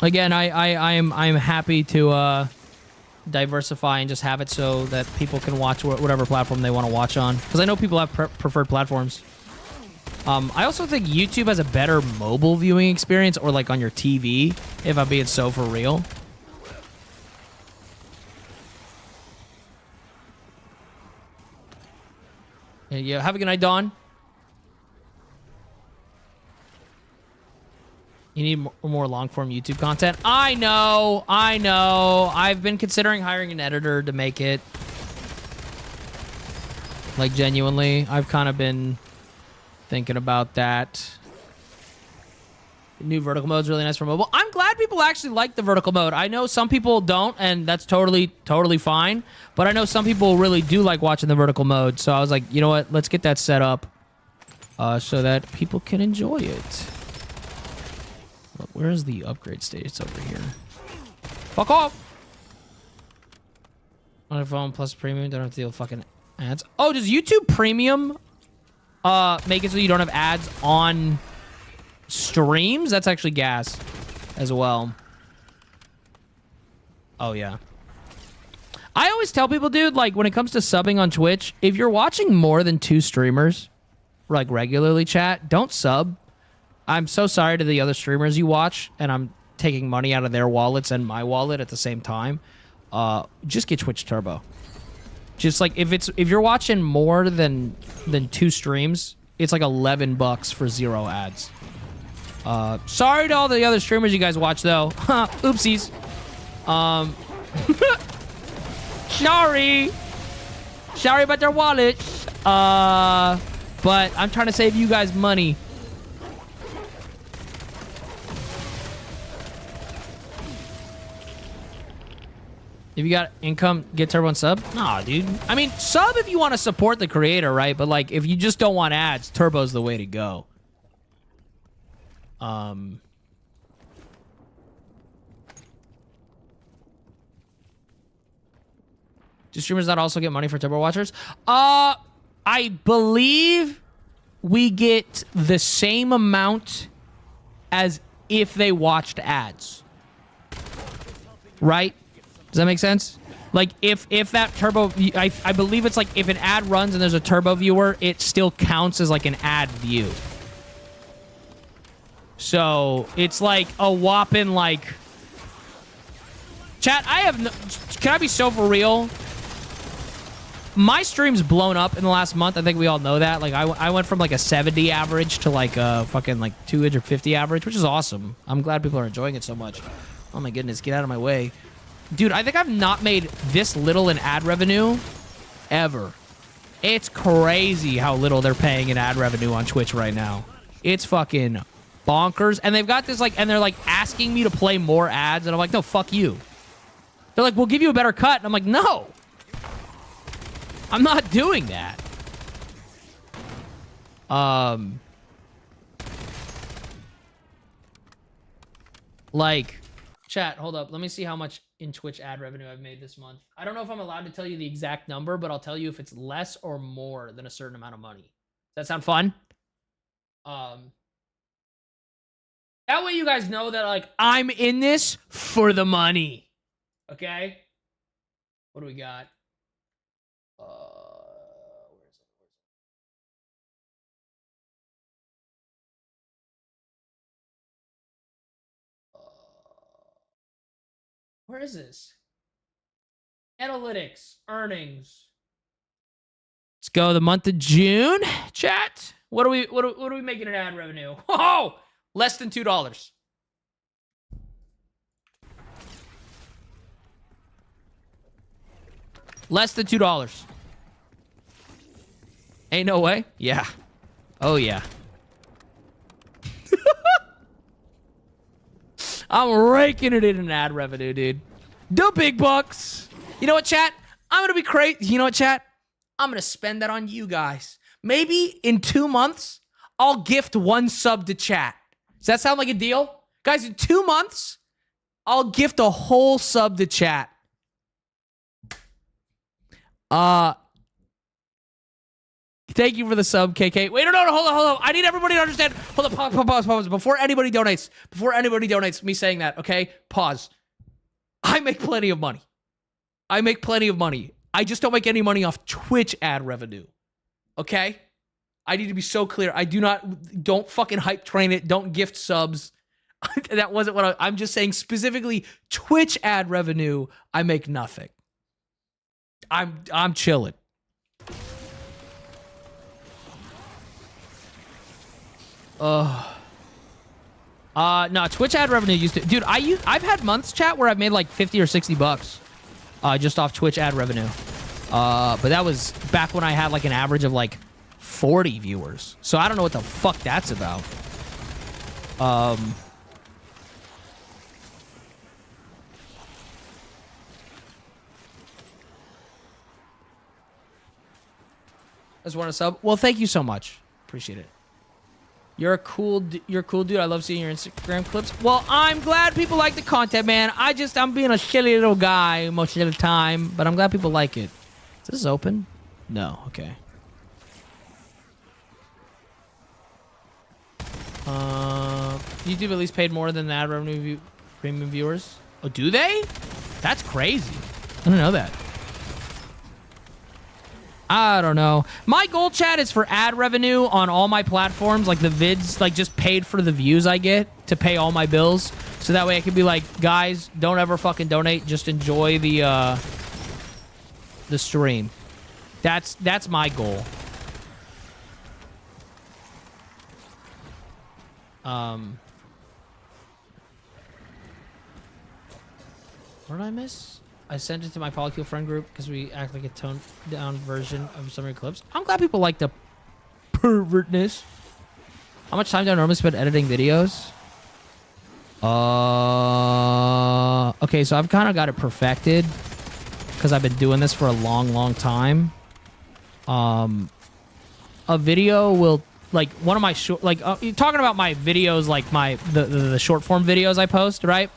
Again, I'm happy to diversify and just have it so that people can watch whatever platform they want to watch on. Because I know people have preferred platforms. I also think YouTube has a better mobile viewing experience, or like on your TV, if I'm being so for real. Yeah, have a good night, Dawn. You need more long-form YouTube content. I know. I've been considering hiring an editor to make it. Like, genuinely, I've kind of been thinking about that. The new vertical mode is really nice for mobile. I'm glad people actually like the vertical mode. I know some people don't, and that's totally fine. But I know some people really do like watching the vertical mode. So I was like, you know what? Let's get that set up so that people can enjoy it. Where is the upgrade stage? It's over here. Fuck off! On a phone plus premium, don't have to deal with fucking ads. Oh, does YouTube Premium make it so you don't have ads on streams? That's actually gas as well. Oh, yeah. I always tell people, dude, like, when it comes to subbing on Twitch, if you're watching more than 2 streamers, like, regularly, chat, don't sub. I'm so sorry to the other streamers you watch, and I'm taking money out of their wallets and my wallet at the same time. Just get Twitch Turbo. Just like if you're watching more than 2 streams, it's like $11 for 0 ads. Sorry to all the other streamers you guys watch though. Oopsies. Sorry about their wallets. But I'm trying to save you guys money. If you got income, get Turbo and sub? Nah, dude. I mean, sub if you want to support the creator, right? But, like, if you just don't want ads, Turbo's the way to go. Do streamers not also get money for Turbo watchers? I believe we get the same amount as if they watched ads. Right? Does that make sense? Like, if that Turbo... I believe it's like if an ad runs and there's a Turbo viewer, it still counts as like an ad view. So, it's like a whopping, like... Chat, I have no... Can I be so for real? My stream's blown up in the last month. I think we all know that. Like, I went from like a 70 average to like a fucking like 250 average, which is awesome. I'm glad people are enjoying it so much. Oh my goodness, get out of my way. Dude, I think I've not made this little in ad revenue ever. It's crazy how little they're paying in ad revenue on Twitch right now. It's fucking bonkers. And they've got this, like, and they're, like, asking me to play more ads. And I'm like, no, fuck you. They're like, we'll give you a better cut. And I'm like, no. I'm not doing that. Like, chat, hold up. Let me see how much in Twitch ad revenue I've made this month. I don't know if I'm allowed to tell you the exact number, but I'll tell you if it's less or more than a certain amount of money. Does that sound fun? That way you guys know that, like, I'm in this for the money. Okay? What do we got? Where is this? Analytics, earnings. Let's go the month of June, chat. What are we making in ad revenue? Oh, less than $2. Less than $2. Ain't no way? Yeah. Oh, yeah. I'm raking it in ad revenue, dude. The big bucks. You know what, chat? I'm going to be crazy. You know what, chat? I'm going to spend that on you guys. Maybe in 2 months, I'll gift 1 sub to chat. Does that sound like a deal? Guys, in 2 months, I'll gift a whole sub to chat. Thank you for the sub, KK. Wait, no, hold on. I need everybody to understand. Hold on, pause. Before anybody donates, me saying that, okay? Pause. I make plenty of money. I just don't make any money off Twitch ad revenue. Okay? I need to be so clear. Don't fucking hype train it. Don't gift subs. That wasn't what I'm just saying. Specifically, Twitch ad revenue, I make nothing. I'm chilling. No, Twitch ad revenue used to, dude. I've had months, chat, where I've made like 50 or 60 bucks, just off Twitch ad revenue. But that was back when I had like an average of like 40 viewers. So I don't know what the fuck that's about. Just want to sub. Well, thank you so much. Appreciate it. You're cool, dude. I love seeing your Instagram clips. Well, I'm glad people like the content, man. I'm being a shitty little guy most of the time, but I'm glad people like it. Is this open? No. Okay. YouTube at least paid more than the ad revenue premium viewers. Oh, do they? That's crazy. I didn't know that. I don't know. My goal, chat, is for ad revenue on all my platforms, like the vids, like just paid for the views I get to pay all my bills. So that way I can be like, guys, don't ever fucking donate. Just enjoy the stream. That's my goal. What did I miss? I sent it to my Polycule friend group because we act like a toned down version of some of your clips. I'm glad people like the pervertness. How much time do I normally spend editing videos? Okay, so I've kind of got it perfected because I've been doing this for a long time. A video will, like, one of my short, like, you're talking about my videos, like the short form videos I post, right?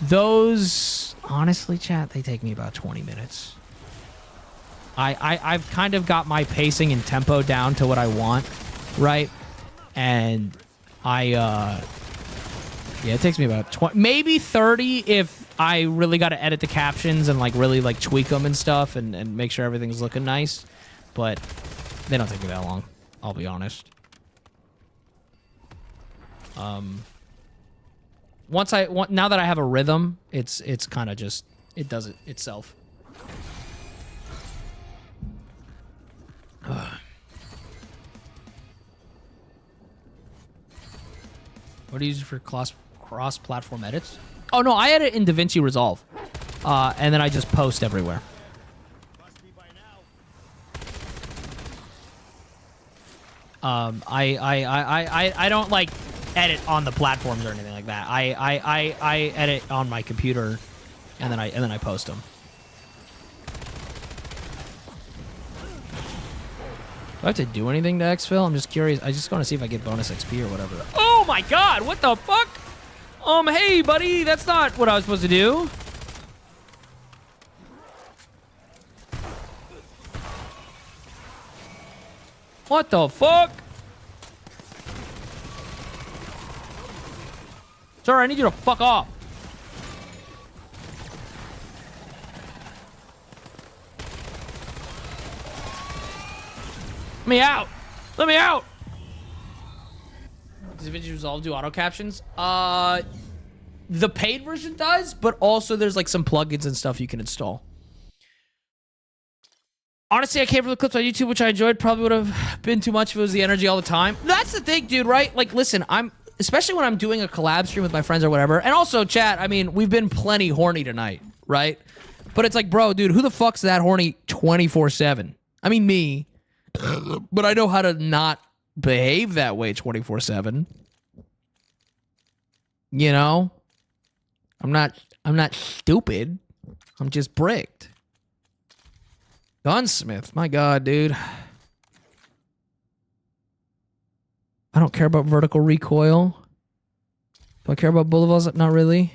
Those, honestly, chat, they take me about 20 minutes. I've kind of got my pacing and tempo down to what I want, right? And yeah, it takes me about 20, maybe 30 if I really got to edit the captions and like really like tweak them and stuff and make sure everything's looking nice. But they don't take me that long, I'll be honest. Now that I have a rhythm, it's kind of just, it does it itself. What do you use for cross-platform edits? Oh no, I edit in DaVinci Resolve, and then I just post everywhere. I don't like edit on the platforms or anything like that. I edit on my computer, and then I post them. Do I have to do anything to exfil? I'm just curious. I just want to see if I get bonus XP or whatever. Oh my god! What the fuck? Hey buddy, that's not what I was supposed to do. What the fuck? Sir, I need you to fuck off. Let me out. Let me out. Does DaVinci Resolve do auto captions? The paid version does, but also there's like some plugins and stuff you can install. Honestly, I came from the clips on YouTube, which I enjoyed. Probably would have been too much if it was the energy all the time. That's the thing, dude, right? Like, listen, especially when I'm doing a collab stream with my friends or whatever. And also, chat, I mean, we've been plenty horny tonight, right? But it's like, bro, dude, who the fuck's that horny 24/7? I mean, me. But I know how to not behave that way 24/7. You know? I'm not stupid. I'm just bricked. Gunsmith. My God, dude. I don't care about vertical recoil. Do I care about bullet velocity? Not really.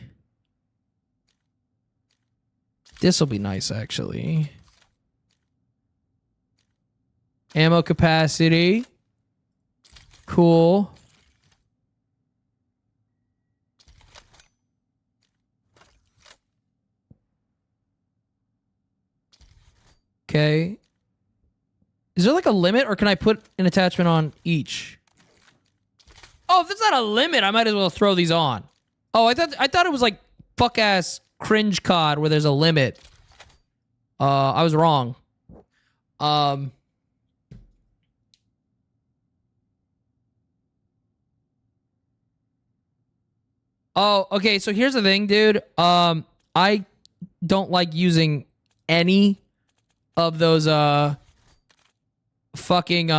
This will be nice, actually. Ammo capacity. Cool. Okay. Is there like a limit, or can I put an attachment on each? Oh, if there's not a limit, I might as well throw these on. Oh, I thought it was like fuck ass cringe COD where there's a limit. I was wrong. Oh, okay, so here's the thing, dude. I don't like using any of those fucking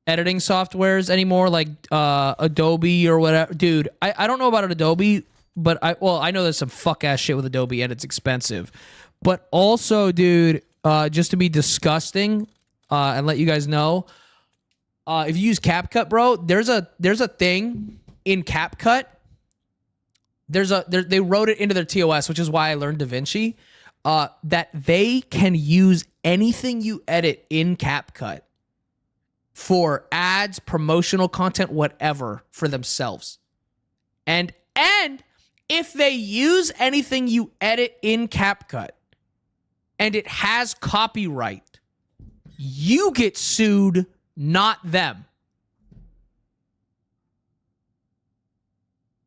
editing softwares anymore, like Adobe or whatever. Dude, I don't know about an Adobe, but I know there's some fuck ass shit with Adobe and it's expensive. But also, dude, just to be disgusting and let you guys know, if you use CapCut, bro, there's a thing in CapCut. They wrote it into their TOS, which is why I learned DaVinci. That they can use anything you edit in CapCut for ads, promotional content, whatever, for themselves. And if they use anything you edit in CapCut and it has copyright, you get sued, not them.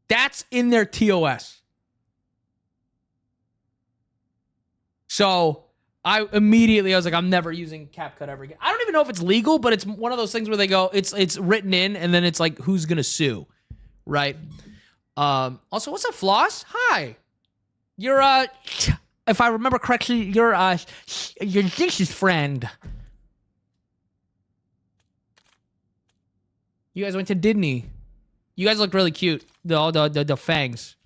That's in their TOS. So I was like, I'm never using CapCut ever again. I don't even know if it's legal, but it's one of those things where they go, it's written in, and then it's like, who's gonna sue, right? Also, what's up, Floss? Hi. You're if I remember correctly, you're Zish's friend. You guys went to Disney. You guys look really cute. The fangs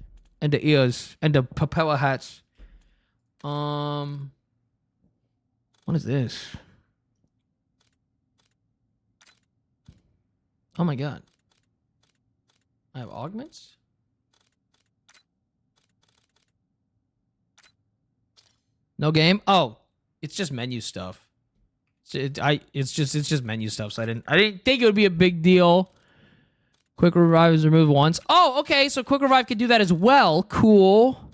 and the ears and the propeller hats. What is this? Oh my God. I have augments? No game? Oh, it's just menu stuff. It's just menu stuff. So I didn't think it would be a big deal. Quick revive is removed once. Oh, okay. So quick revive can do that as well. Cool.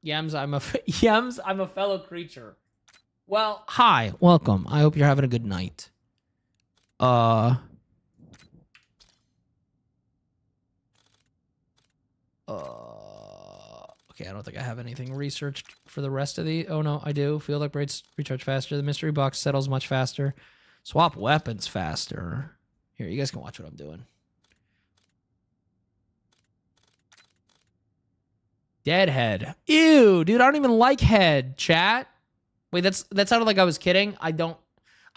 Yems, I'm a fellow creature. Well, hi, welcome. I hope you're having a good night. Okay, I don't think I have anything researched for the rest of the. Oh no, I do. Field upgrades recharge faster. The mystery box settles much faster. Swap weapons faster. Here, you guys can watch what I'm doing. Deadhead. Ew, dude, I don't even like head, chat. Wait, that sounded like I was kidding. I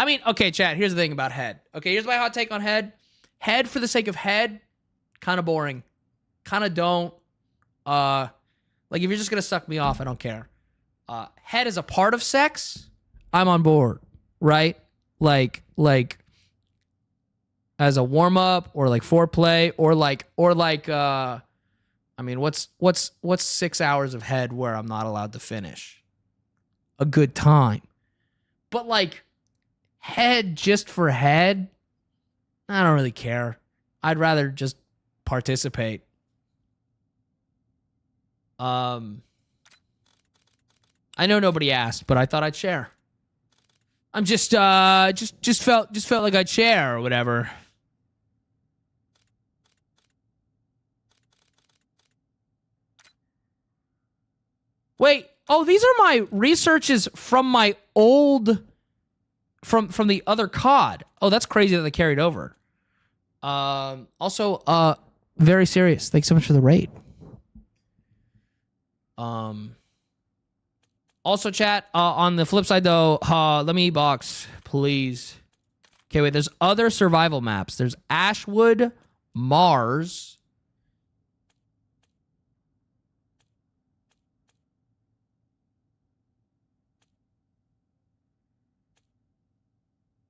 mean, okay, chat, here's the thing about head. Okay, here's my hot take on head. Head for the sake of head, kind of boring. Kind of don't. Like, if you're just going to suck me off, I don't care. Head is a part of sex, I'm on board, right? Like as a warm-up or like foreplay or like I mean, what's 6 hours of head where I'm not allowed to finish? A good time. But like head just for head, I don't really care. I'd rather just participate. I know nobody asked, but I thought I'd share. I'm just felt like I'd share or whatever. Wait, oh, these are my researches from my old from the other COD. Oh, that's crazy that they carried over. Also, very serious. Thanks so much for the raid. Also, chat, on the flip side, though, let me box, please. Okay, wait, there's other survival maps. There's Ashwood, Mars.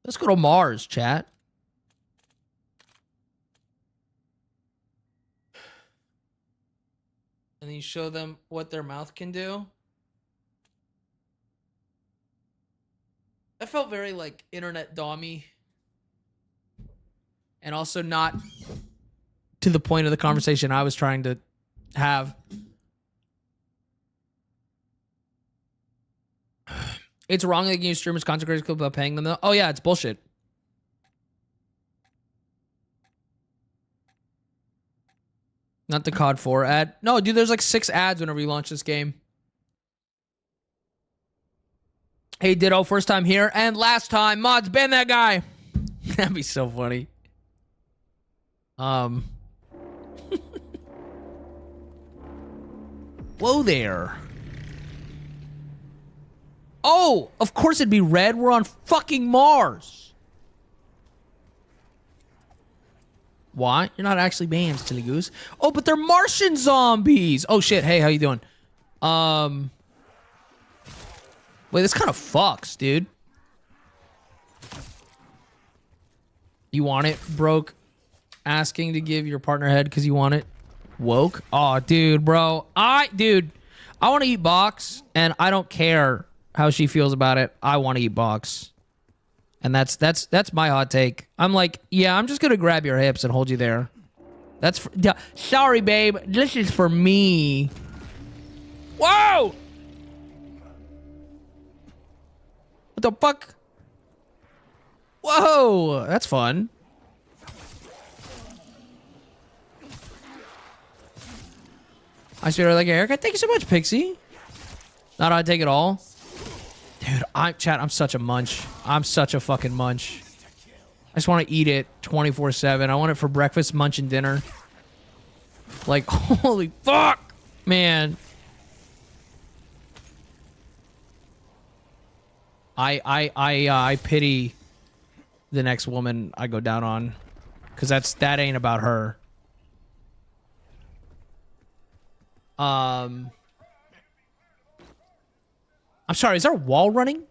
Let's go to Mars, chat. And then you show them what their mouth can do. That felt very, like, internet dommy. And also not to the point of the conversation I was trying to have. It's wrong that you use streamers content creators without paying them, though. Oh, yeah, it's bullshit. Not the COD 4 ad. No, dude, there's like 6 ads whenever you launch this game. Hey, Ditto, first time here and last time. Mods, ban that guy. That'd be so funny. Whoa there. Oh, of course it'd be red. We're on fucking Mars. Why? You're not actually banned, silly goose. Oh, but they're Martian zombies. Oh shit. Hey, how you doing? Wait, this kind of fucks, dude. You want it? Broke. Asking to give your partner head because you want it. Woke. Oh, dude, bro. Dude, I want to eat box, and I don't care how she feels about it. I want to eat box. And that's my hot take. I'm like, yeah, I'm just gonna grab your hips and hold you there. That's yeah, sorry, babe. This is for me. Whoa! What the fuck? Whoa, that's fun. I swear I like your haircut. Thank you so much, Pixie. Not how I take it all. Dude, I'm such a munch. I'm such a fucking munch. I just want to eat it 24/7. I want it for breakfast, lunch, and dinner. Like, holy fuck, man. I pity the next woman I go down on, because that ain't about her. I'm sorry, is our wall running?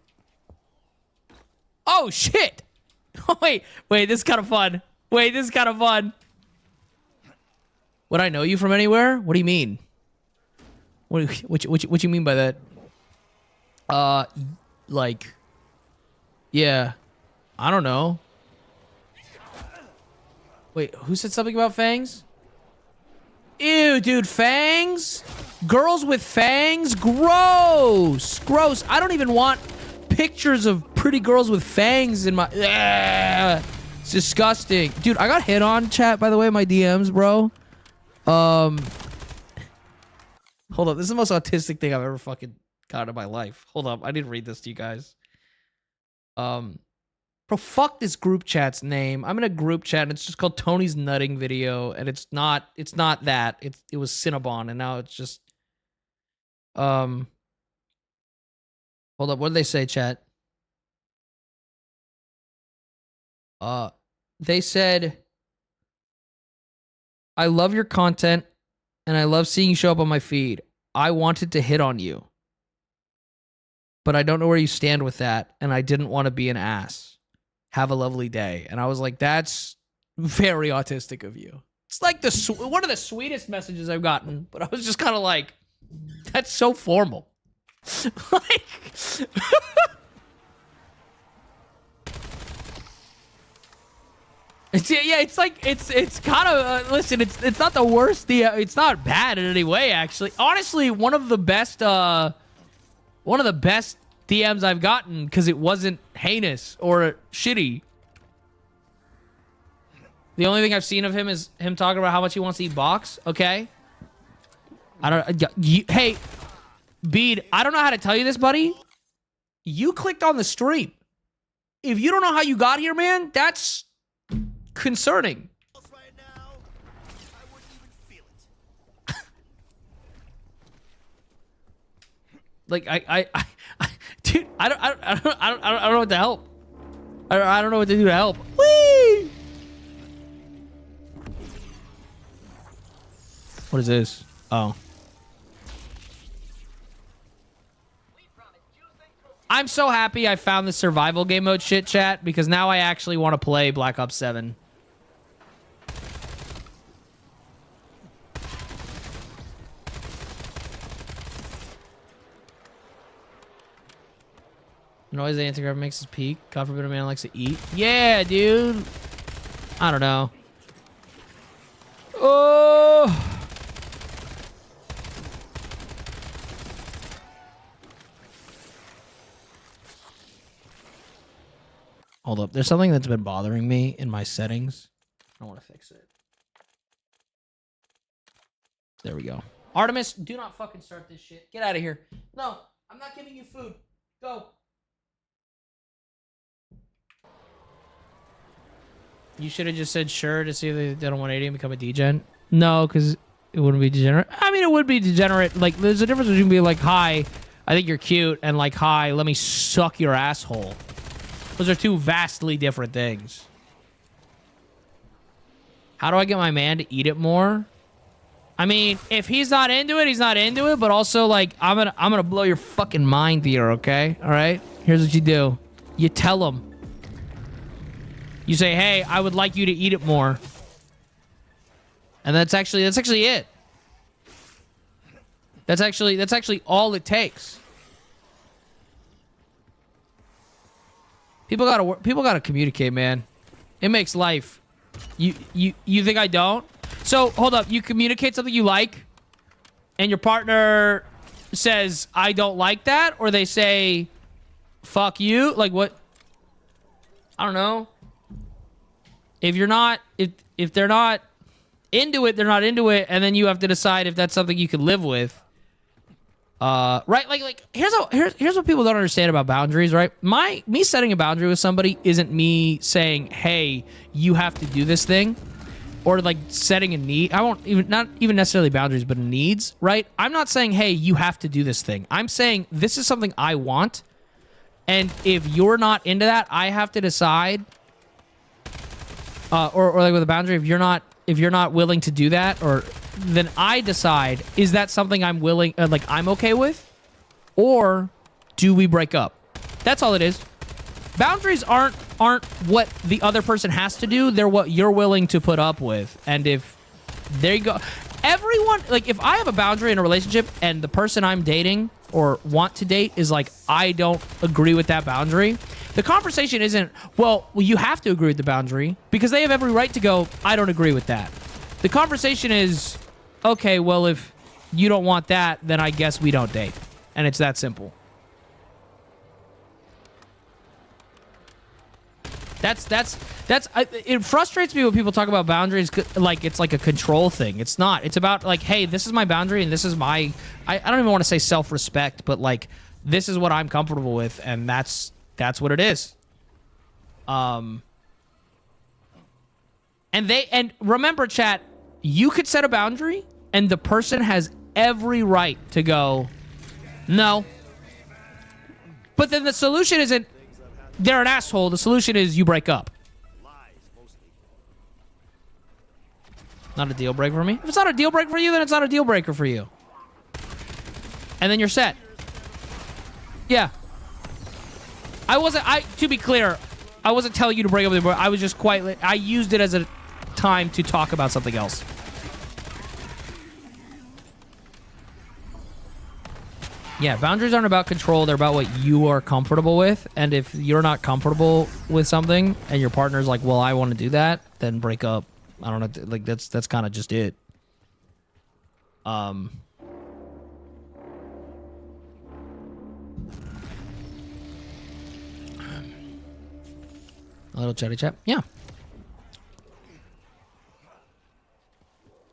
Oh, shit! wait, this is kind of fun. Wait, this is kind of fun. Would I know you from anywhere? What do you mean? What you mean by that? Like, yeah, I don't know. Wait, who said something about fangs? Ew, dude, fangs? Girls with fangs? Gross. Gross. I don't even want pictures of pretty girls with fangs in my... Ugh. It's disgusting. Dude, I got hit on, chat, by the way, my DMs, bro. Hold up. This is the most autistic thing I've ever fucking got in my life. Hold up. I didn't read this to you guys. Bro, fuck this group chat's name. I'm in a group chat and it's just called Tony's Nutting Video, and it's not that. It was Cinnabon, and now it's just hold up, what did they say, chat? They said, I love your content and I love seeing you show up on my feed. I wanted to hit on you, but I don't know where you stand with that, and I didn't want to be an ass. Have a lovely day. And I was like, that's very autistic of you. It's like one of the sweetest messages I've gotten, but I was just kind of like, that's so formal. Like, it's like it's kind of listen, it's not the worst. It's not bad in any way, actually. Honestly, one of the best DMs I've gotten, because it wasn't heinous or shitty. The only thing I've seen of him is him talking about how much he wants to eat box. Okay. I don't. Hey, Bede, I don't know how to tell you this, buddy. You clicked on the stream. if you don't know how you got here, man, that's concerning. Right now, I wouldn't even feel it. Like dude, I don't know what to help. I don't know what to do to help. Whee! What is this? Oh. I'm so happy I found the survival game mode shit, chat, because now I actually want to play Black Ops 7. Noise the anti-grav makes his peak. God forbid a man likes to eat. Yeah, dude. I don't know. Oh. Hold up. There's something that's been bothering me in my settings. I want to fix it. There we go. Artemis, do not fucking start this shit. Get out of here. No, I'm not giving you food. Go. You should have just said sure to see if they did a 180 and become a degen. No, because it wouldn't be degenerate. I mean, it would be degenerate. Like, there's a difference between being like, hi, I think you're cute, and like, hi, let me suck your asshole. Those are two vastly different things. How do I get my man to eat it more? I mean, if he's not into it, he's not into it. But also, like, I'm gonna blow your fucking mind here, okay? All right. Here's what you do. You tell him. You say, hey, I would like you to eat it more. And that's actually it. That's actually all it takes. People gotta communicate, man. It makes life. You think I don't? So hold up. You communicate something you like, and your partner says I don't like that, or they say fuck you. Like what? I don't know. If you're not, if they're not into it, they're not into it, and then you have to decide if that's something you can live with. Right? Like here's what people don't understand about boundaries, right? Me setting a boundary with somebody isn't me saying, hey, you have to do this thing, or like setting a need. Not even necessarily boundaries, but needs, right? I'm not saying, hey, you have to do this thing. I'm saying this is something I want, and if you're not into that, I have to decide. Or like with a boundary, if you're not willing to do that, or then I decide, is that something I'm willing, like I'm okay with, or do we break up? That's all it is. Boundaries aren't what the other person has to do. They're what you're willing to put up with. And if there you go, everyone, like if I have a boundary in a relationship and the person I'm dating or want to date is like, I don't agree with that boundary. The conversation isn't, well, you have to agree with the boundary, because they have every right to go, I don't agree with that. The conversation is, okay, well, if you don't want that, then I guess we don't date. And it's that simple. It frustrates me when people talk about boundaries like it's like a control thing. It's not. It's about like, hey, this is my boundary and this is my, I don't even want to say self-respect, but like, this is what I'm comfortable with, and that's what it is. And remember, chat, you could set a boundary and the person has every right to go, no. But then the solution isn't they're an asshole. The solution is you break up. Not a deal breaker for me. If it's not a deal breaker for you, then it's not a deal breaker for you. And then you're set. Yeah. To be clear, I wasn't telling you to break up with me. I was just I used it as a time to talk about something else. Yeah, boundaries aren't about control. They're about what you are comfortable with. And if you're not comfortable with something and your partner's like, well, I want to do that, then break up. I don't know. Like, that's kind of just it. A little chatty chat. Yeah.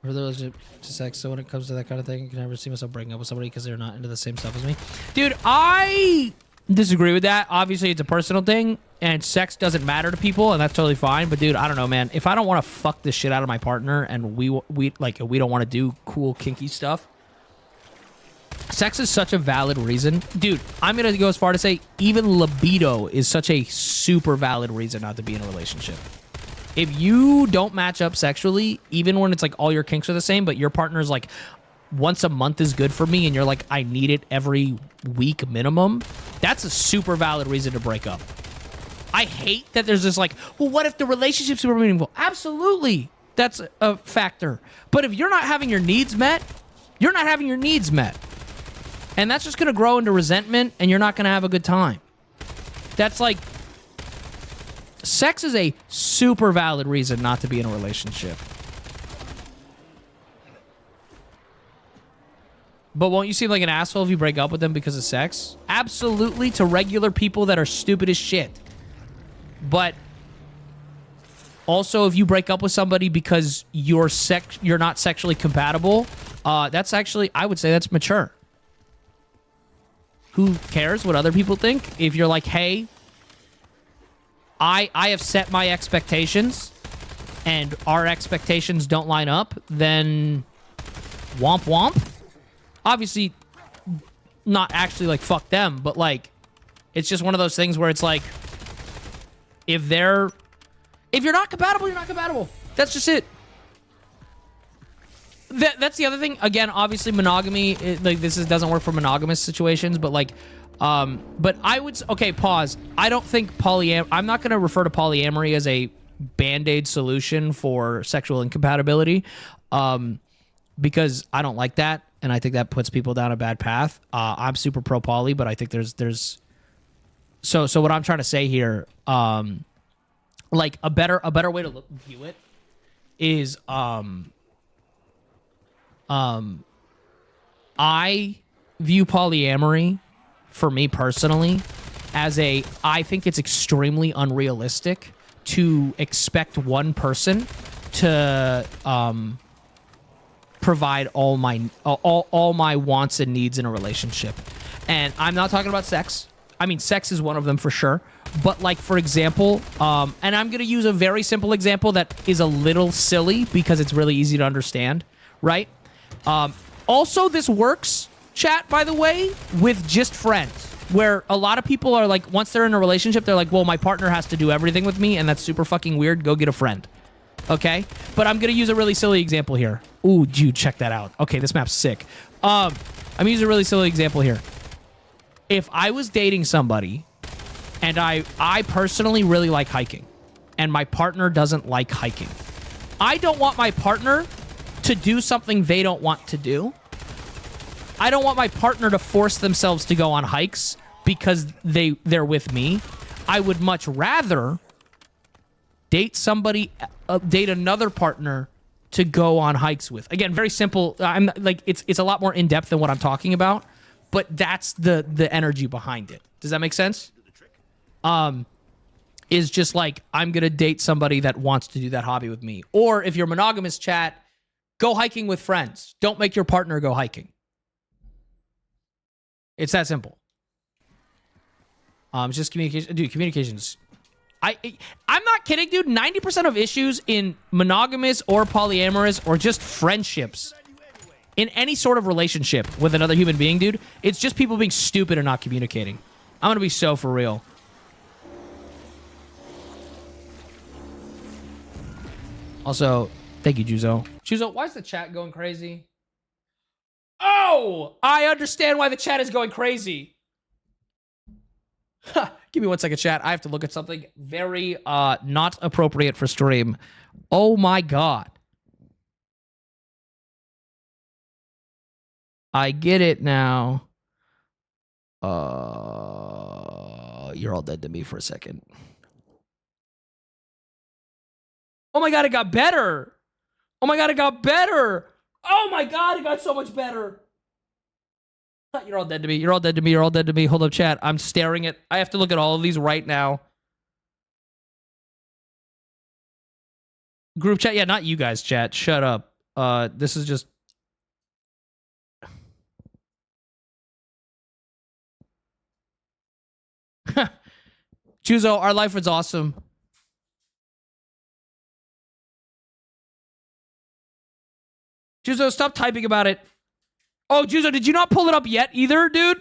For those to sex, so when it comes to that kind of thing, I can never see myself breaking up with somebody because they're not into the same stuff as me. Dude, I disagree with that. Obviously, it's a personal thing, and sex doesn't matter to people, and that's totally fine. But dude, I don't know, man. If I don't want to fuck the shit out of my partner, and we don't want to do cool kinky stuff, sex is such a valid reason, dude. I'm gonna go as far to say even libido is such a super valid reason not to be in a relationship. If you don't match up sexually, even when it's like all your kinks are the same, but your partner's like once a month is good for me, and you're like, I need it every week minimum, that's a super valid reason to break up. I hate that there's this like, well, what if the relationship's super meaningful? Absolutely, that's a factor. But if you're not having your needs met, you're not having your needs met. And that's just going to grow into resentment, and you're not going to have a good time. That's like, sex is a super valid reason not to be in a relationship. But won't you seem like an asshole if you break up with them because of sex? Absolutely, to regular people that are stupid as shit. But also, if you break up with somebody because you're not sexually compatible, that's actually, I would say that's mature. Who cares what other people think? If you're like, hey, I have set my expectations, and our expectations don't line up, then womp womp. Obviously, not actually like fuck them, but like, it's just one of those things where it's like, if you're not compatible, you're not compatible. That's just it. That's the other thing. Again, obviously monogamy, doesn't work for monogamous situations, but like, but I would, okay, pause. I don't think I'm not going to refer to polyamory as a band-aid solution for sexual incompatibility, because I don't like that, and I think that puts people down a bad path. I'm super pro poly, but I think there's so what I'm trying to say here, like a better way to view it is, I view polyamory, for me personally, as I think it's extremely unrealistic to expect one person to provide all my wants and needs in a relationship. And I'm not talking about sex. I mean, sex is one of them for sure. But like, for example, and I'm going to use a very simple example that is a little silly because it's really easy to understand, right? Also, this works, chat, by the way, with just friends, where a lot of people are like, once they're in a relationship, they're like, well, my partner has to do everything with me, and that's super fucking weird. Go get a friend. Okay? But I'm going to use a really silly example here. Ooh, dude, check that out. Okay, this map's sick. I'm going to use a really silly example here. If I was dating somebody, and I personally really like hiking, and my partner doesn't like hiking, I don't want my partner to do something they don't want to do. I don't want my partner to force themselves to go on hikes because they're with me. I would much rather date another partner to go on hikes with. Again, very simple. I'm like, it's a lot more in depth than what I'm talking about, but that's the energy behind it. Does that make sense? Is just like, I'm gonna date somebody that wants to do that hobby with me. Or if you're monogamous, chat, go hiking with friends. Don't make your partner go hiking. It's that simple. It's just communication. Dude, communications. I'm not kidding, dude. 90% of issues in monogamous or polyamorous or just friendships, in any sort of relationship with another human being, dude, it's just people being stupid and not communicating. I'm gonna be so for real. Also, thank you, Juzo. Juzo, why is the chat going crazy? Oh, I understand why the chat is going crazy. Give me 1 second, chat. I have to look at something very not appropriate for stream. Oh my god. I get it now. You're all dead to me for a second. Oh my god, it got better. Oh my god, it got better. Oh my god, it got so much better. You're all dead to me. You're all dead to me. You're all dead to me. Hold up, chat. I'm staring at... I have to look at all of these right now. Group chat? Yeah, not you guys, chat. Shut up. This is just... Juzo, our life was awesome. Juzo, stop typing about it. Oh, Juzo, did you not pull it up yet either, dude?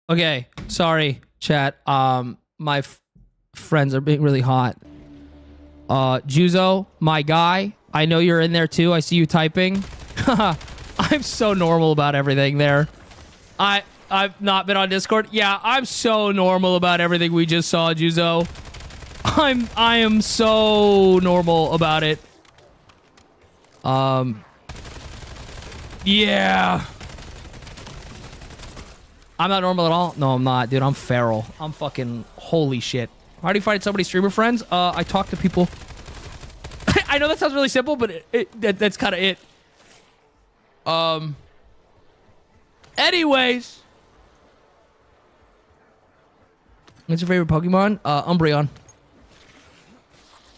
Okay, sorry, chat. My friends are being really hot. Juzo, my guy, I know you're in there too. I see you typing. I'm so normal about everything there. I've not been on Discord. Yeah, I'm so normal about everything we just saw, Juzo. I am so normal about it. Yeah. I'm not normal at all. No, I'm not, dude. I'm feral. I'm fucking holy shit. How do you find so many streamer friends? I talk to people. I know that sounds really simple, but that's kind of it. Anyways. What's your favorite Pokemon? Umbreon.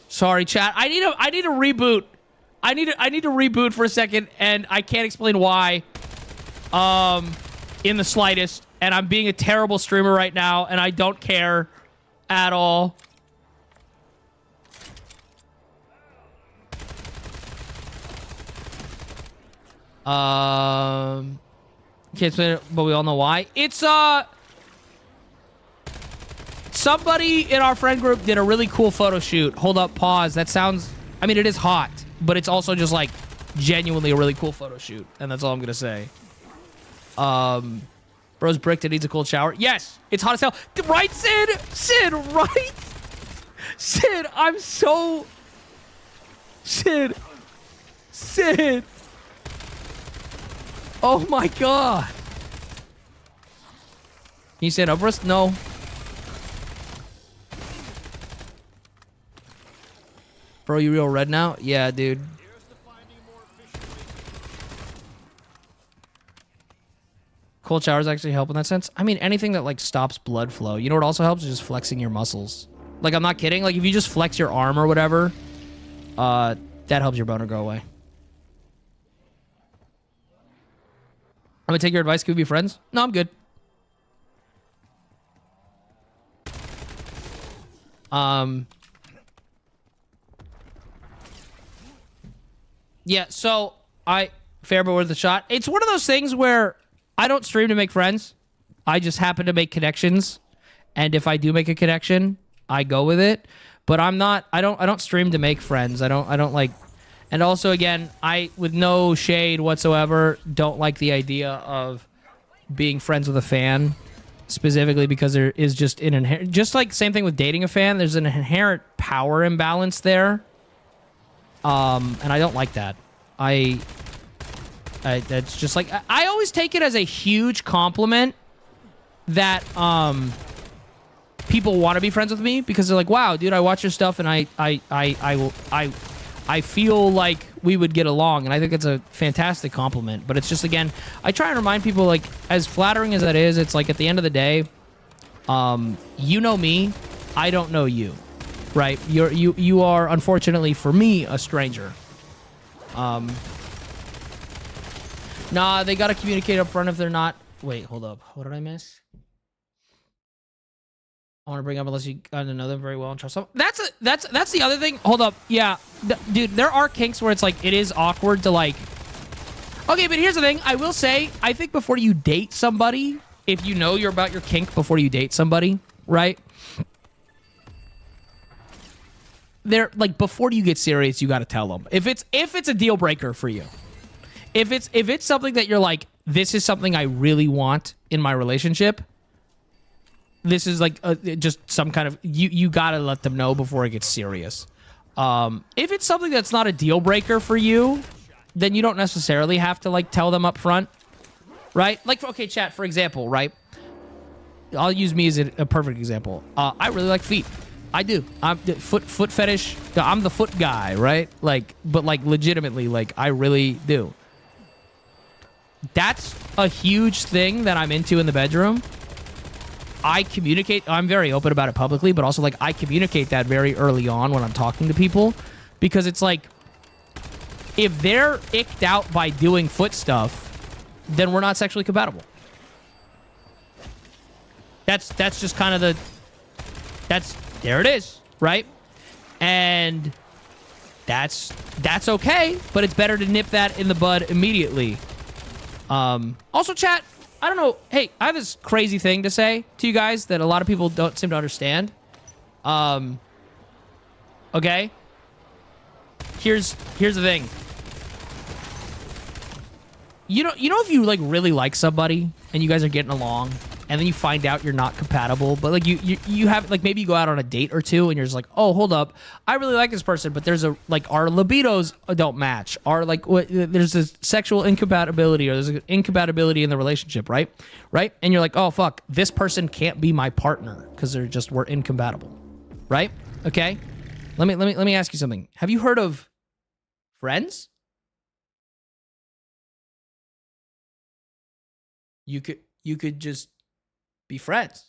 Sorry, chat. I need a reboot. I need to reboot for a second, and I can't explain why. In the slightest. And I'm being a terrible streamer right now, and I don't care at all. Can't explain it, but we all know why. It's somebody in our friend group did a really cool photo shoot. Hold up, pause. That sounds, I mean, it is hot, but it's also just like genuinely a really cool photo shoot, and that's all I'm gonna say. Bro's bricked and needs a cold shower. Yes, it's hot as hell. Right, Sid? Sid, right? Sid, I'm so... Sid. Sid. Oh my god. Can you stand up for us? No. Bro, you real red now? Yeah, dude. Cold showers actually help in that sense. I mean, anything that like stops blood flow. You know what also helps is just flexing your muscles. Like, I'm not kidding. Like, if you just flex your arm or whatever, that helps your boner go away. I'm gonna take your advice. Can we be friends? No, I'm good. Yeah, so fair but worth a shot. It's one of those things where I don't stream to make friends. I just happen to make connections. And if I do make a connection, I go with it. But I don't stream to make friends. I don't like, and also again, I, with no shade whatsoever, don't like the idea of being friends with a fan, specifically because there is just an inherent, just like same thing with dating a fan, there's an inherent power imbalance there. And I don't like that. That's just like, I always take it as a huge compliment that people want to be friends with me, because they're like, wow, dude, I watch your stuff and I feel like we would get along, and I think it's a fantastic compliment. But it's just, again, I try and remind people, like, as flattering as that is, it's like at the end of the day, you know me, I don't know you, right? You are, unfortunately for me, a stranger. Nah, they gotta communicate up front if they're not. Wait, hold up. What did I miss? I want to bring up, unless you got to know them very well and trust them. That's the other thing. Hold up. Yeah, dude, there are kinks where it's like, it is awkward to like. Okay, but here's the thing. I will say, I think before you date somebody, if you know you're about your kink before you date somebody, right? They're like, before you get serious, you got to tell them. If it's a deal breaker for you. If it's something that you're like, this is something I really want in my relationship, this is like just some kind of, you gotta let them know before it gets serious. If it's something that's not a deal breaker for you, then you don't necessarily have to like tell them up front, right? Like, okay, chat, for example, right? I'll use me as a perfect example. I really like feet. I do. I'm foot fetish. I'm the foot guy, right? Like, but like legitimately, like I really do. That's a huge thing that I'm into in the bedroom. I communicate, I'm very open about it publicly, but also like I communicate that very early on when I'm talking to people, because it's like, If they're icked out by doing foot stuff, then we're not sexually compatible. That's just kind of there it is, right? And that's okay, but it's better to nip that in the bud immediately. Also, chat, I don't know. Hey, I have this crazy thing to say to you guys that a lot of people don't seem to understand. Okay? Here's the thing. You know if you like really like somebody and you guys are getting along and then you find out you're not compatible, but like you have like maybe you go out on a date or two and you're just like, "Oh, hold up. I really like this person, but there's a like our libidos don't match. Our like there's a sexual incompatibility or there's an incompatibility in the relationship, right? Right? And you're like, "Oh, fuck. This person can't be my partner because we're incompatible." Right? Okay? Let me ask you something. Have you heard of Friends? You could just be friends.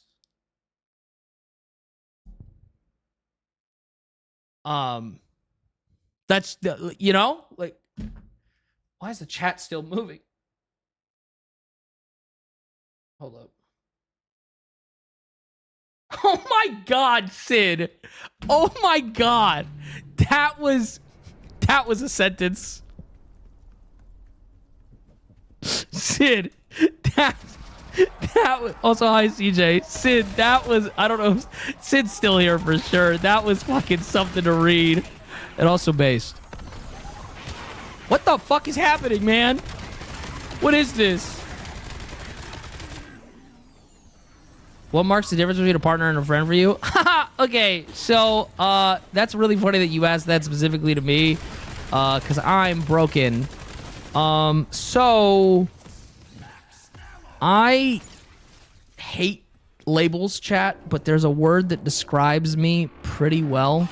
That's the, you know, like, why is the chat still moving? Hold up. Oh my God, Sid. Oh my God. That was a sentence. Sid, that was also, hi CJ. Sid, that was, I don't know, Sid's still here for sure. That was fucking something to read. And also based. What the fuck is happening, man? What is this? What marks the difference between a partner and a friend for you? Okay, so that's really funny that you asked that specifically to me, because I'm broken. So I hate labels, chat, but there's a word that describes me pretty well.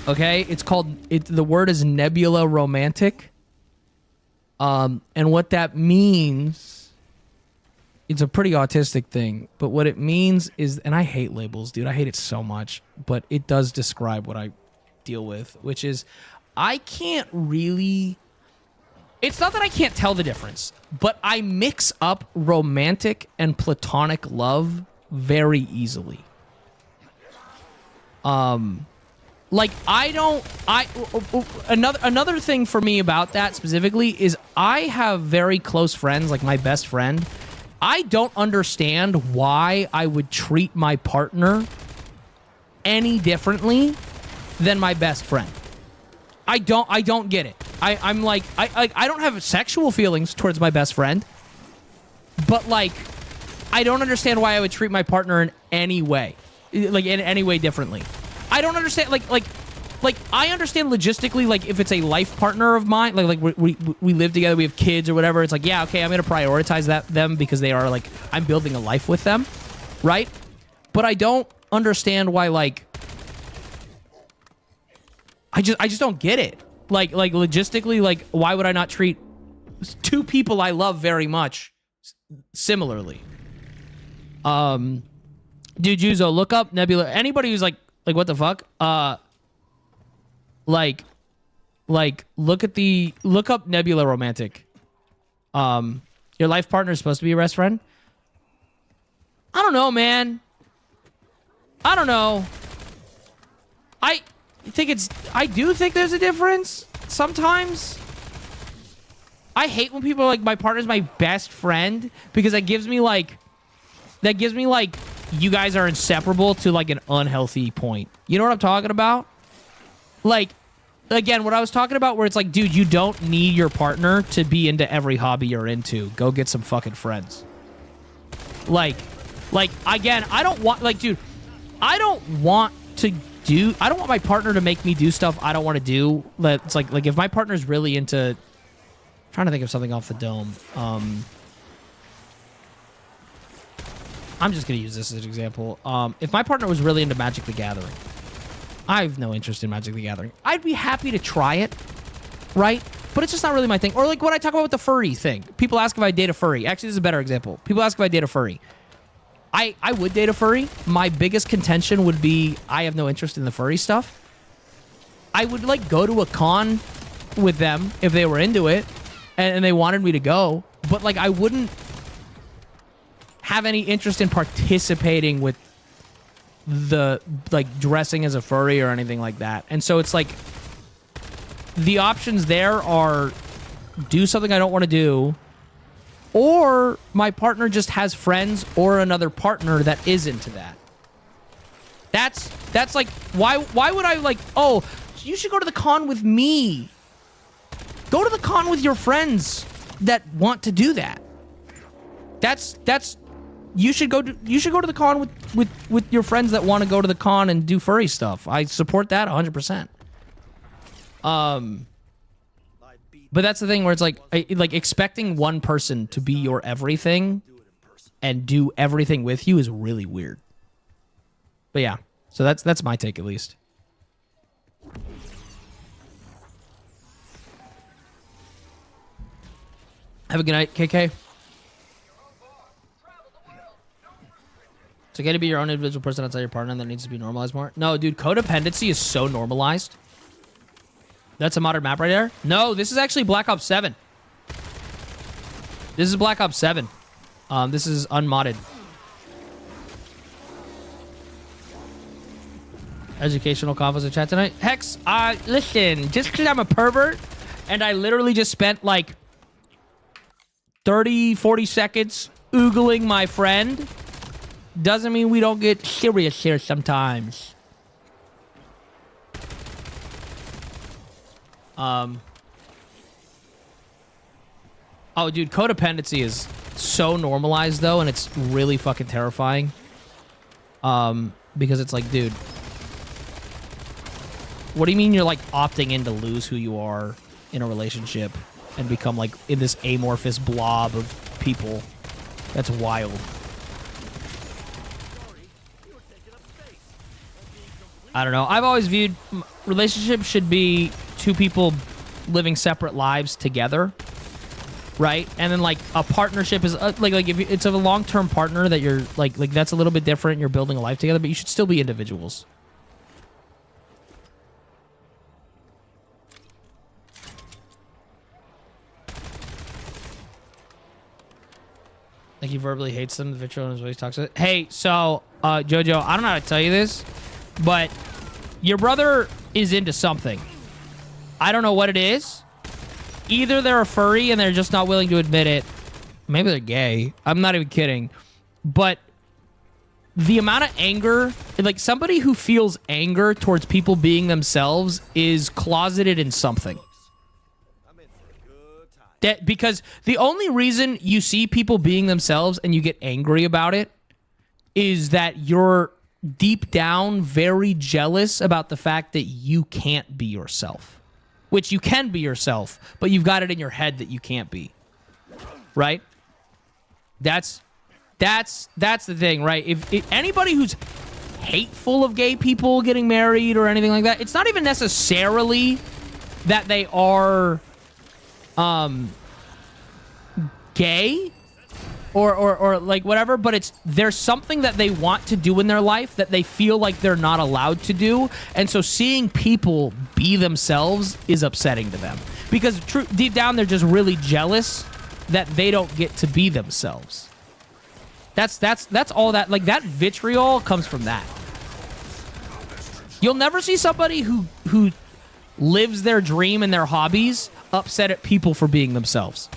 Okay, the word is nebula romantic. And what that means, it's a pretty autistic thing, but what it means is, and I hate labels, dude, I hate it so much, but it does describe what I deal with, which is I can't really, it's not that I can't tell the difference, but I mix up romantic and platonic love very easily. Like another thing for me about that specifically is I have very close friends, like my best friend. I don't understand why I would treat my partner any differently than my best friend. I don't get it. I'm like, I don't have sexual feelings towards my best friend, but like, I don't understand why I would treat my partner in any way, like in any way differently. I don't understand, like I understand logistically, like if it's a life partner of mine, like we live together, we have kids or whatever. It's like, yeah, okay, I'm gonna prioritize them because they are like, I'm building a life with them, right? But I don't understand why, like, I just don't get it. Like logistically, like why would I not treat two people I love very much similarly? Dude, Juzo, look up Nebula. Anybody who's like what the fuck? Like look up Nebula romantic. Your life partner is supposed to be your best friend? I don't know, man. I don't know. I do think there's a difference sometimes. I hate when people are like, my partner's my best friend, because that gives me like you guys are inseparable to like an unhealthy point. You know what I'm talking about? Like, again, what I was talking about where it's like, dude, you don't need your partner to be into every hobby you're into. Go get some fucking friends. Like again, I don't want, like, dude, I don't want my partner to make me do stuff I don't want to do. It's like if my partner's really into, I'm trying to think of something off the dome. I'm just going to use this as an example. If my partner was really into Magic the Gathering, I have no interest in Magic the Gathering. I'd be happy to try it, right? But it's just not really my thing. Or like what I talk about with the furry thing. People ask if I date a furry. Actually, this is a better example. People ask if I date a furry. I would date a furry. My biggest contention would be I have no interest in the furry stuff. I would like go to a con with them if they were into it and they wanted me to go. But, like, I wouldn't have any interest in participating with the, like, dressing as a furry or anything like that. And so it's like the options there are do something I don't want to do, or my partner just has friends or another partner that is into that. That's like, why would I, like, oh, you should go to the con with me. Go to the con with your friends that want to do that. That's you should go to the con with your friends that want to go to the con and do furry stuff. I support that 100%. But that's the thing where it's like expecting one person to be your everything and do everything with you is really weird. But yeah, so that's my take at least. Have a good night, KK. It's okay to be your own individual person outside your partner, and that needs to be normalized more. No, dude, codependency is so normalized. That's a modern map right there? No, this is actually Black Ops 7. This is Black Ops 7. This is unmodded. Educational conflicts in chat tonight. Hex, listen, just because I'm a pervert and I literally just spent like 30, 40 seconds oogling my friend doesn't mean we don't get serious here sometimes. Oh, dude, codependency is so normalized, though, and it's really fucking terrifying. Because it's like, dude, what do you mean you're, like, opting in to lose who you are in a relationship and become, like, in this amorphous blob of people? That's wild. I don't know. I've always viewed relationships should be two people living separate lives together, right? And then like a partnership is like if it's a long-term partner that you're like that's a little bit different. You're building a life together, but you should still be individuals. Like he verbally hates them, the vitriol in his voice talks to it. Hey, so Jojo, I don't know how to tell you this, but your brother is into something. I don't know what it is. Either they're a furry and they're just not willing to admit it. Maybe they're gay. I'm not even kidding. But the amount of anger, like somebody who feels anger towards people being themselves is closeted in something. That because the only reason you see people being themselves and you get angry about it is that you're deep down very jealous about the fact that you can't be yourself, which you can be yourself, but you've got it in your head that you can't be, right? That's the thing, right? If anybody who's hateful of gay people getting married or anything like that, it's not even necessarily that they are gay or like whatever, but it's there's something that they want to do in their life that they feel like they're not allowed to do, and so seeing people be themselves is upsetting to them because deep down they're just really jealous that they don't get to be themselves. That's all that, like, that vitriol comes from that. You'll never see somebody who lives their dream and their hobbies upset at people for being themselves,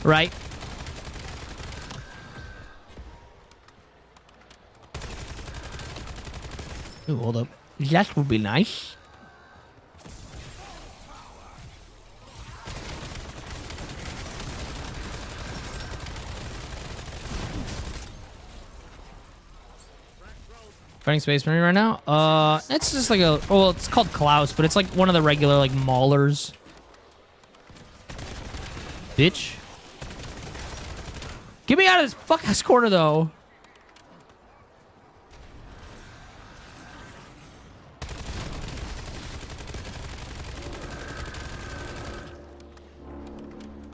right? Ooh, hold up. That would be nice. Fighting Space Marine right now? It's just like a... Well, it's called Klaus, but it's like one of the regular, like, maulers. Bitch. Get me out of this fuck-ass corner, though.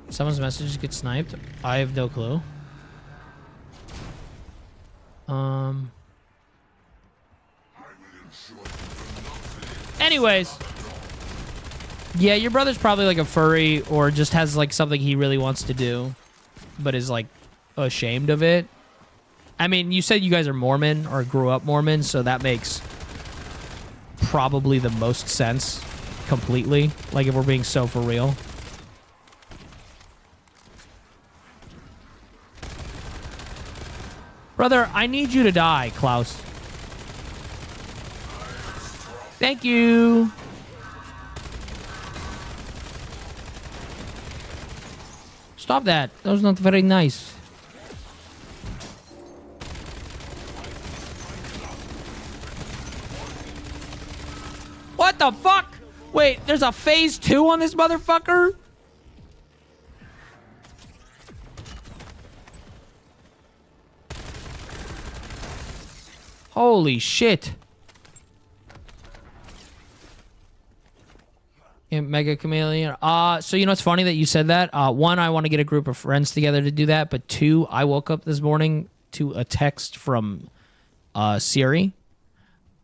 Someone's messages get sniped. I have no clue. Anyways. Yeah, your brother's probably like a furry or just has like something he really wants to do, but is like ashamed of it. I mean, you said you guys are Mormon or grew up Mormon, so that makes probably the most sense completely. Like if we're being so for real. Brother, I need you to die, Klaus. Thank you. Stop that. That was not very nice. What the fuck? Wait, there's a phase 2 on this motherfucker? Holy shit. Mega Chameleon. So you know it's funny that you said that. One, I want to get a group of friends together to do that, but two, I woke up this morning to a text from Siri,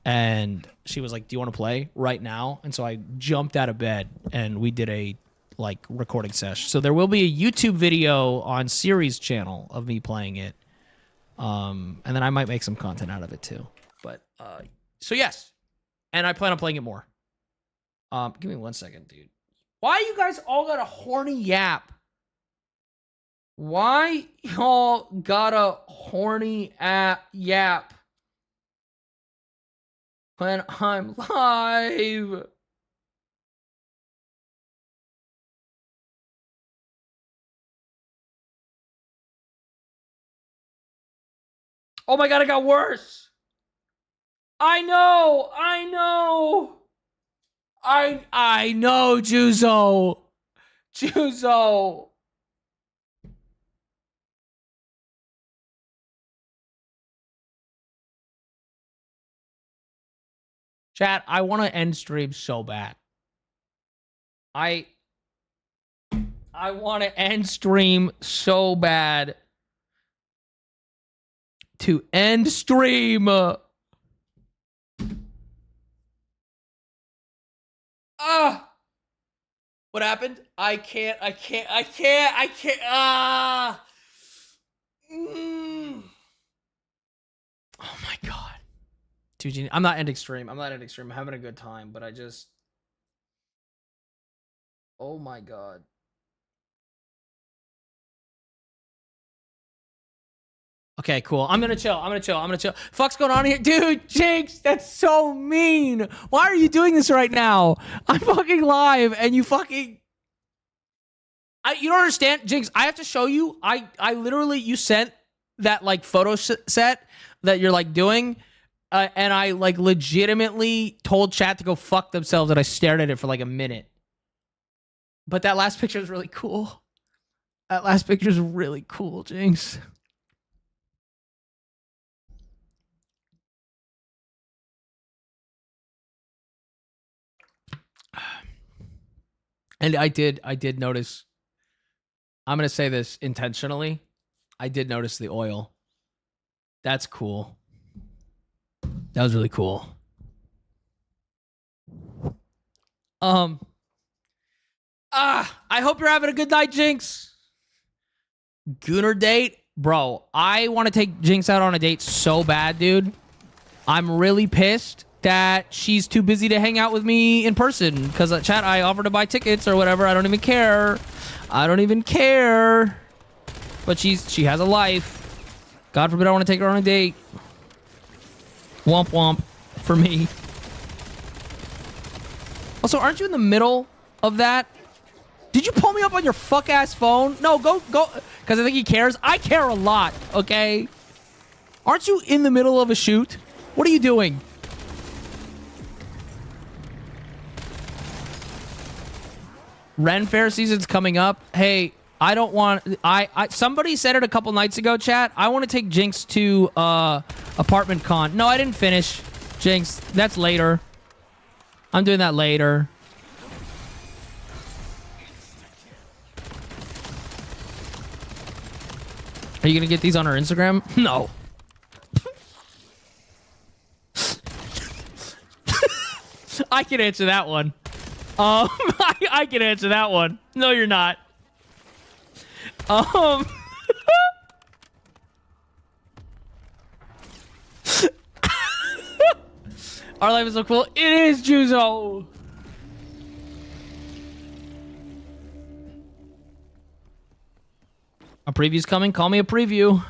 and she was like, "Do you want to play right now?" And so I jumped out of bed and we did a like recording session. So there will be a YouTube video on Siri's channel of me playing it, and then I might make some content out of it too. But so yes, and I plan on playing it more. Give me 1 second, dude. Why you guys all got a horny yap? Why y'all got a horny yap when I'm live? Oh my god, it got worse. I know. I know, Juzo. Chat, I want to end stream so bad. I want to end stream so bad. To end stream. What happened? I can't. Oh my god. 2G. I'm not ending stream. I'm having a good time, but I just. Oh my god. Okay, cool. I'm gonna chill. Fuck's going on here? Dude, Jinx, that's so mean. Why are you doing this right now? I'm fucking live and you fucking... you don't understand? Jinx, I have to show you. I literally, you sent that like photo set that you're like doing, and I like legitimately told chat to go fuck themselves and I stared at it for like a minute. But that last picture is really cool. Jinx. And I did notice, I'm going to say this intentionally. I did notice the oil. That's cool. That was really cool. I hope you're having a good night, Jinx. Gooner date? Bro, I want to take Jinx out on a date so bad, dude. I'm really pissed that she's too busy to hang out with me in person. Because, chat, I offered to buy tickets or whatever. I don't even care. But she has a life. God forbid I want to take her on a date. Womp womp for me. Also, aren't you in the middle of that? Did you pull me up on your fuck-ass phone? No, go. Because I think he cares. I care a lot, okay? Aren't you in the middle of a shoot? What are you doing? Ren Fair season's coming up. Hey, I don't want... somebody said it a couple nights ago, chat. I want to take Jinx to Apartment Con. No, I didn't finish. Jinx, that's later. I'm doing that later. Are you going to get these on our Instagram? No. I can answer that one. I can answer that one. No, you're not. Our life is so cool. It is, Juzo. A preview's coming. Call me a preview.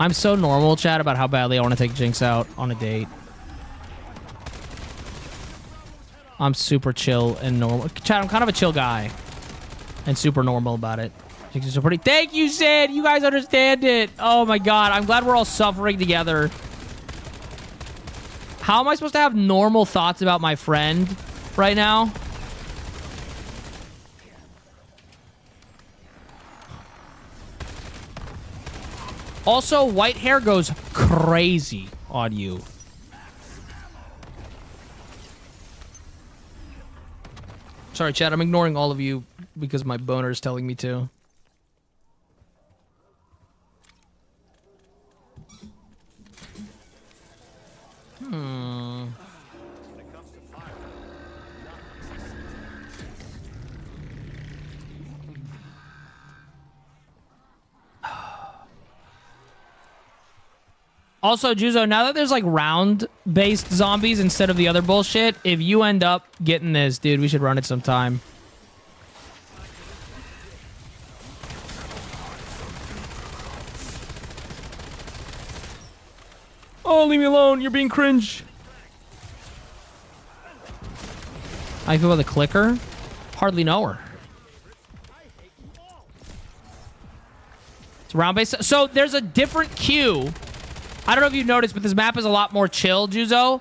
I'm so normal, chat, about how badly I want to take Jinx out on a date. I'm super chill and normal. Chat, I'm kind of a chill guy. And super normal about it. Jinx is so pretty. Thank you, Sid! You guys understand it! Oh my god, I'm glad we're all suffering together. How am I supposed to have normal thoughts about my friend right now? Also, white hair goes crazy on you. Sorry, chat. I'm ignoring all of you because my boner is telling me to. Also, Juzo, now that there's like round-based zombies instead of the other bullshit, if you end up getting this, dude, we should run it sometime. Oh, leave me alone. You're being cringe. How you feel about the clicker? Hardly know her. It's round-based. So there's a different queue. I don't know if you've noticed, but this map is a lot more chill, Juzo.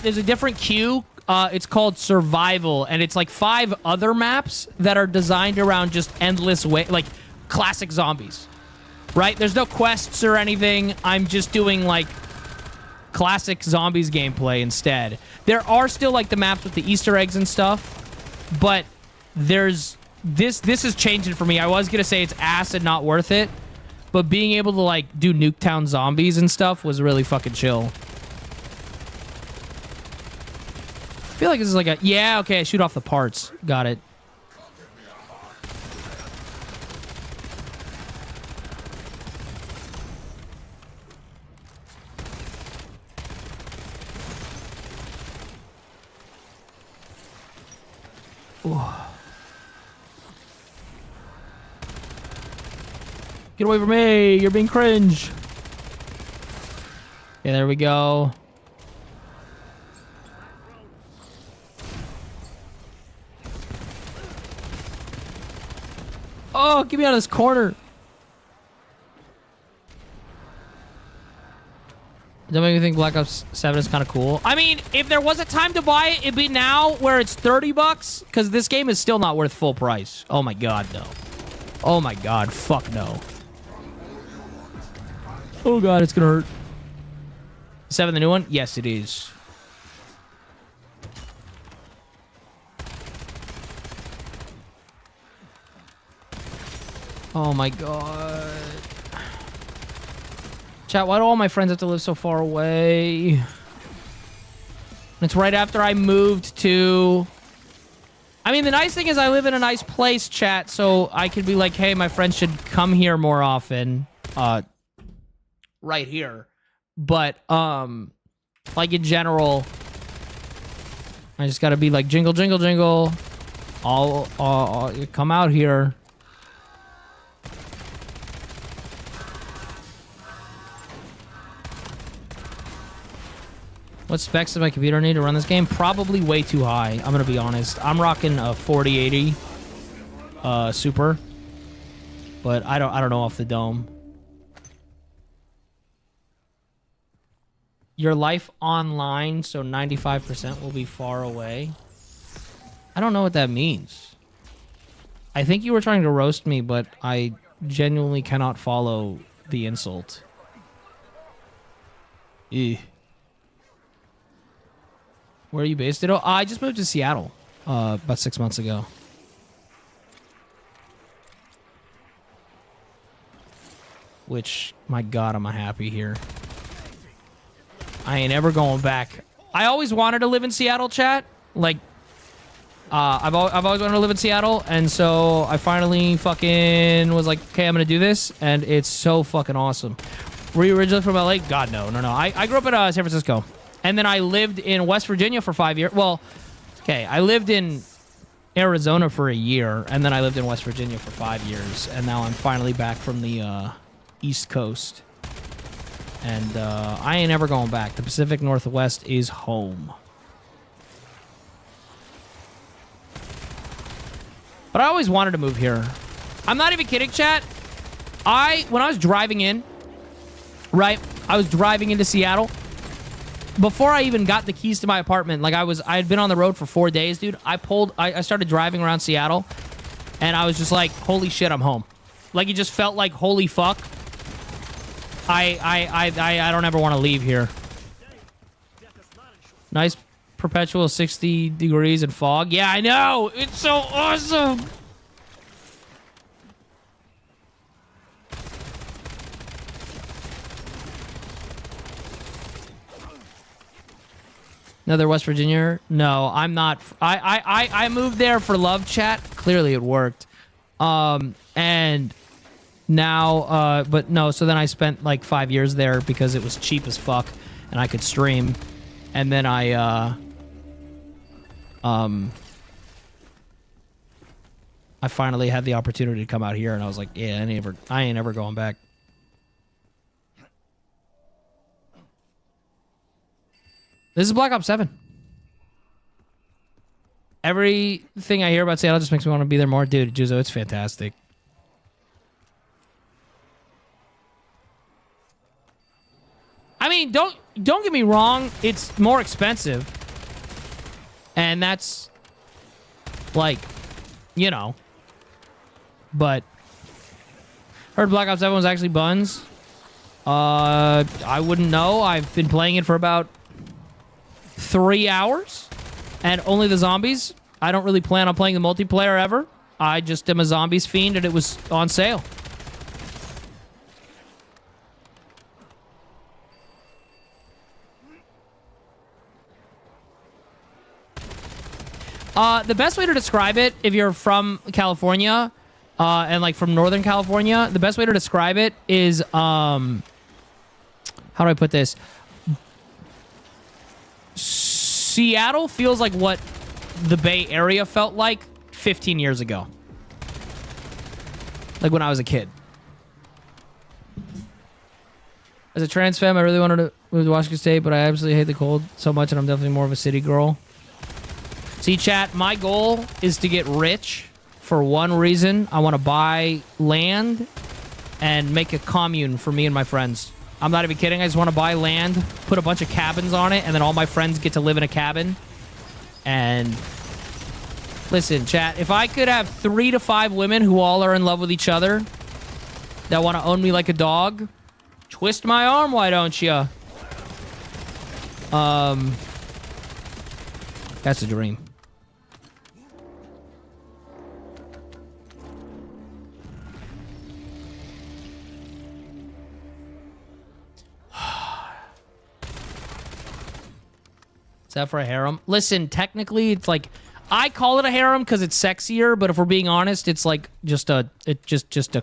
There's a different queue. It's called Survival, and it's like 5 other maps that are designed around just endless like classic zombies, right? There's no quests or anything. I'm just doing like classic zombies gameplay instead. There are still like the maps with the Easter eggs and stuff, but there's this is changing for me. I was gonna say it's ass and not worth it. But being able to, like, do Nuketown zombies and stuff was really fucking chill. I feel like this is like a... Yeah, okay, I shoot off the parts. Got it. Ooh. Get away from me! You're being cringe! Okay, there we go. Oh, get me out of this corner! That make me think Black Ops 7 is kind of cool. I mean, if there was a time to buy it, it'd be now where it's $30, because this game is still not worth full price. Oh my god, no. Oh my god, fuck no. Oh god, it's gonna hurt. 7, the new one? Yes, it is. Oh my god. Chat, why do all my friends have to live so far away? It's right after I moved to... I mean, the nice thing is I live in a nice place, chat, so I could be like, hey, my friends should come here more often. Right here. But, like in general, I just gotta be like, jingle, jingle, jingle. I'll come out here. What specs does my computer need to run this game? Probably way too high. I'm gonna be honest. I'm rocking a 4080 Super, but I don't know off the dome. Your life online, so 95% will be far away. I don't know what that means. I think you were trying to roast me, but I genuinely cannot follow the insult. Where are you based, Ditto? I just moved to Seattle about 6 months ago. which, my God, am I happy here. I ain't ever going back. I always wanted to live in Seattle, chat. Like, I've always wanted to live in Seattle, and so I finally fucking was like, okay, I'm gonna do this, and it's so fucking awesome. Were you originally from LA? God, no. I grew up in San Francisco, and then I lived in West Virginia for 5 years. Well, okay, I lived in Arizona for a year, and then I lived in West Virginia for 5 years, and now I'm finally back from the East Coast. And I ain't ever going back. The Pacific Northwest is home. But I always wanted to move here. I'm not even kidding, chat. When I was driving in, right? I was driving into Seattle. Before I even got the keys to my apartment, like I had been on the road for 4 days, dude. I started driving around Seattle, and I was just like, holy shit, I'm home. Like, it just felt like, holy fuck. I don't ever want to leave here. Nice perpetual 60 degrees and fog. Yeah, I know. It's so awesome. Another West Virginia? No, I'm not. I moved there for love, chat. Clearly it worked. And now, but no, so then I spent like 5 years there because it was cheap as fuck and I could stream. And then I finally had the opportunity to come out here, and I was like, yeah, I ain't ever going back. This is Black Ops 7. Everything I hear about Seattle just makes me want to be there more. Dude, Juzo, it's fantastic. I mean, don't get me wrong, it's more expensive. And that's like, you know. But heard Black Ops 7 was actually buns. I wouldn't know. I've been playing it for about 3 hours, and only the zombies. I don't really plan on playing the multiplayer ever. I just am a zombies fiend, and it was on sale. The best way to describe it, if you're from California, and like from Northern California, the best way to describe it is, how do I put this? Seattle feels like what the Bay Area felt like 15 years ago. Like when I was a kid. As a trans femme, I really wanted to move to Washington State, but I absolutely hate the cold so much, and I'm definitely more of a city girl. See, chat, my goal is to get rich for one reason. I want to buy land and make a commune for me and my friends. I'm not even kidding. I just want to buy land, put a bunch of cabins on it, and then all my friends get to live in a cabin. And listen, chat, if I could have 3 to 5 women who all are in love with each other that want to own me like a dog, twist my arm, why don't you? That's a dream. That for a harem? Listen, technically, it's like I call it a harem because it's sexier. But if we're being honest, it's like just a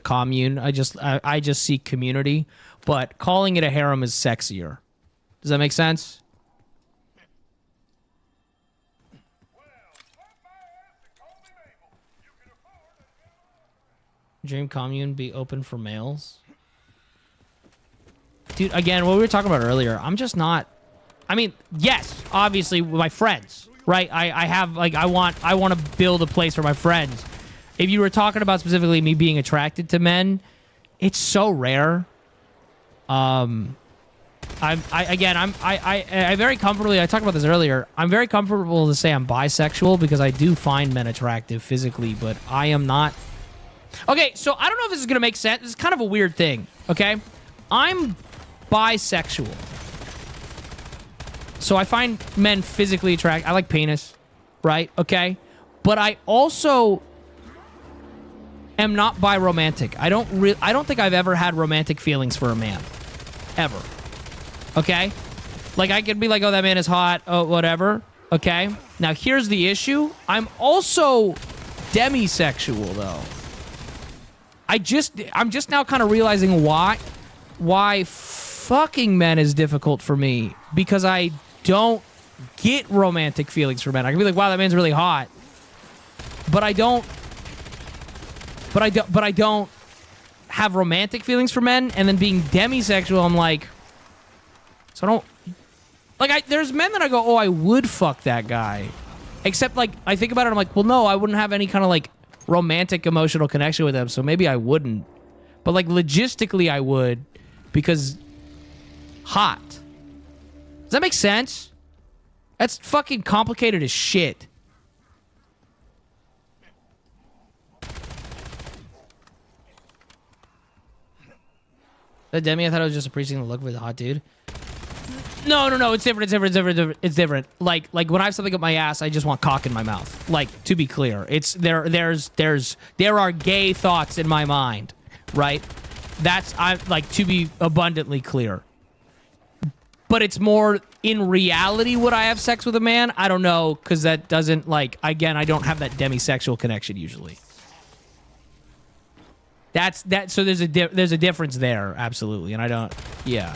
commune. I just see community. But calling it a harem is sexier. Does that make sense? Dream commune be open for males, dude. Again, what we were talking about earlier. I'm just not. I mean, yes, obviously with my friends, right? I have like I want to build a place for my friends. If you were talking about specifically me being attracted to men, it's so rare. I very comfortably. I talked about this earlier. I'm very comfortable to say I'm bisexual because I do find men attractive physically, but I am not. Okay, so I don't know if this is gonna make sense. This is kind of a weird thing. Okay, I'm bisexual. So I find men physically attractive. I like penis, right? Okay. But I also am not bi-romantic. I don't think I've ever had romantic feelings for a man. Ever. Okay? Like, I could be like, oh, that man is hot, oh, whatever. Okay? Now, here's the issue. I'm also demisexual, though. I'm just now kind of realizing why fucking men is difficult for me, because I don't get romantic feelings for men. I can be like, wow, that man's really hot. But I don't have romantic feelings for men, and then being demisexual, I'm like, so I don't, like, there's men that I go, oh, I would fuck that guy. Except, like, I think about it, I'm like, well, no, I wouldn't have any kind of, like, romantic emotional connection with them, so maybe I wouldn't. But, like, logistically, I would, because hot. Does that make sense? That's fucking complicated as shit. The Demi, I thought I was just appreciating the look of the hot dude. No, it's different. Like when I have something up my ass, I just want cock in my mouth. Like, to be clear, it's there are gay thoughts in my mind, right? That's, I like, to be abundantly clear. But it's more in reality, would I have sex with a man? I don't know, because that doesn't, like, again, I don't have that demisexual connection usually. So there's a difference there, absolutely, and I don't, yeah.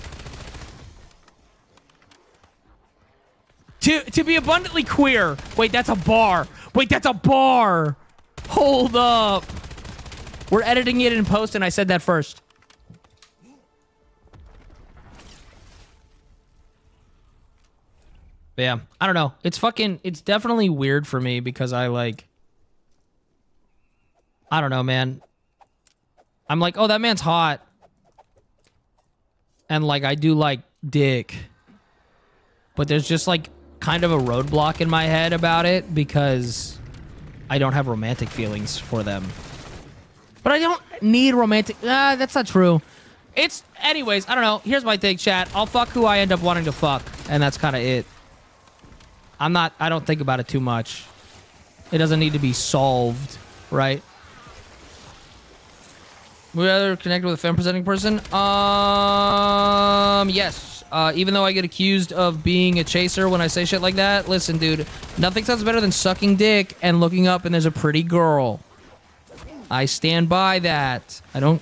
To be abundantly queer. Wait, that's a bar. Hold up. We're editing it in post, and I said that first. But yeah, I don't know. It's definitely weird for me because I don't know, man. I'm like, oh, that man's hot. And, like, I do like dick. But there's just, like, kind of a roadblock in my head about it because I don't have romantic feelings for them. But I don't need romantic... that's not true. Anyways, I don't know. Here's my thing, chat. I'll fuck who I end up wanting to fuck. And that's kind of it. I don't think about it too much. It doesn't need to be solved, right? Would you rather connect with a femme-presenting person? Yes. Even though I get accused of being a chaser when I say shit like that, listen, dude, nothing sounds better than sucking dick and looking up and there's a pretty girl. I stand by that. I don't,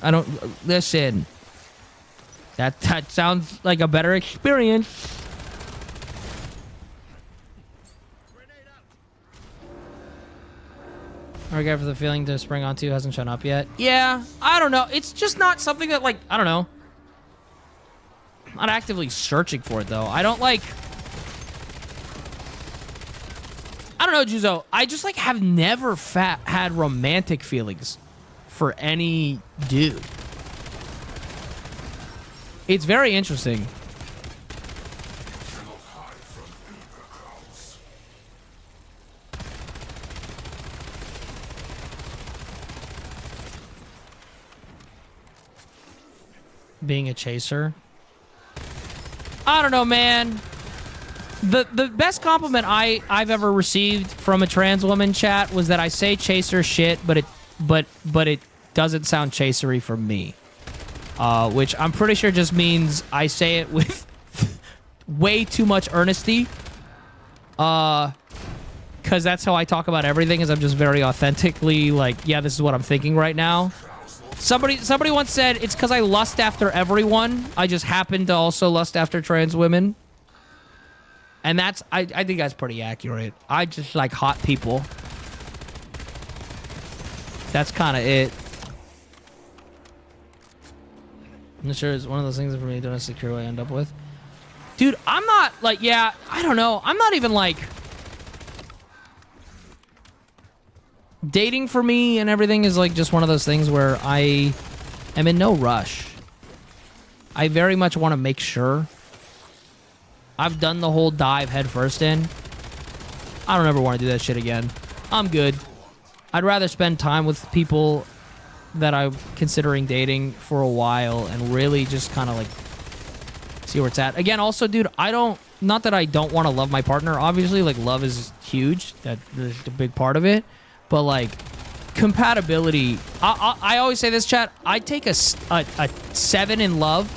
listen. That sounds like a better experience. Our guy for the feeling to spring onto hasn't shown up yet. Yeah, I don't know. It's just not something that, like, I don't know. I'm not actively searching for it, though. I don't know, Juzo. I just, like, have never had romantic feelings for any dude. It's very interesting. Being a chaser. I don't know, man. The best compliment I've ever received from a trans woman, chat, was that I say chaser shit, but it doesn't sound chasery for me. Which I'm pretty sure just means I say it with way too much earnesty. Cause that's how I talk about everything, is I'm just very authentically like, yeah, this is what I'm thinking right now. Somebody once said, it's because I lust after everyone. I just happen to also lust after trans women. And I think that's pretty accurate. I just like hot people. That's kind of it. I'm not sure it's one of those things that for me, don't insecure what I end up with. Dude, I'm not like, yeah, I don't know. I'm not even like... Dating for me and everything is like just one of those things where I am in no rush. I very much want to make sure. I've done the whole dive headfirst in. I don't ever want to do that shit again. I'm good. I'd rather spend time with people that I'm considering dating for a while and really just kind of like see where it's at. Again, also, dude, not that I don't want to love my partner. Obviously, like, love is huge. That is a big part of it. But, like, compatibility. I always say this, chat. I take a 7 in love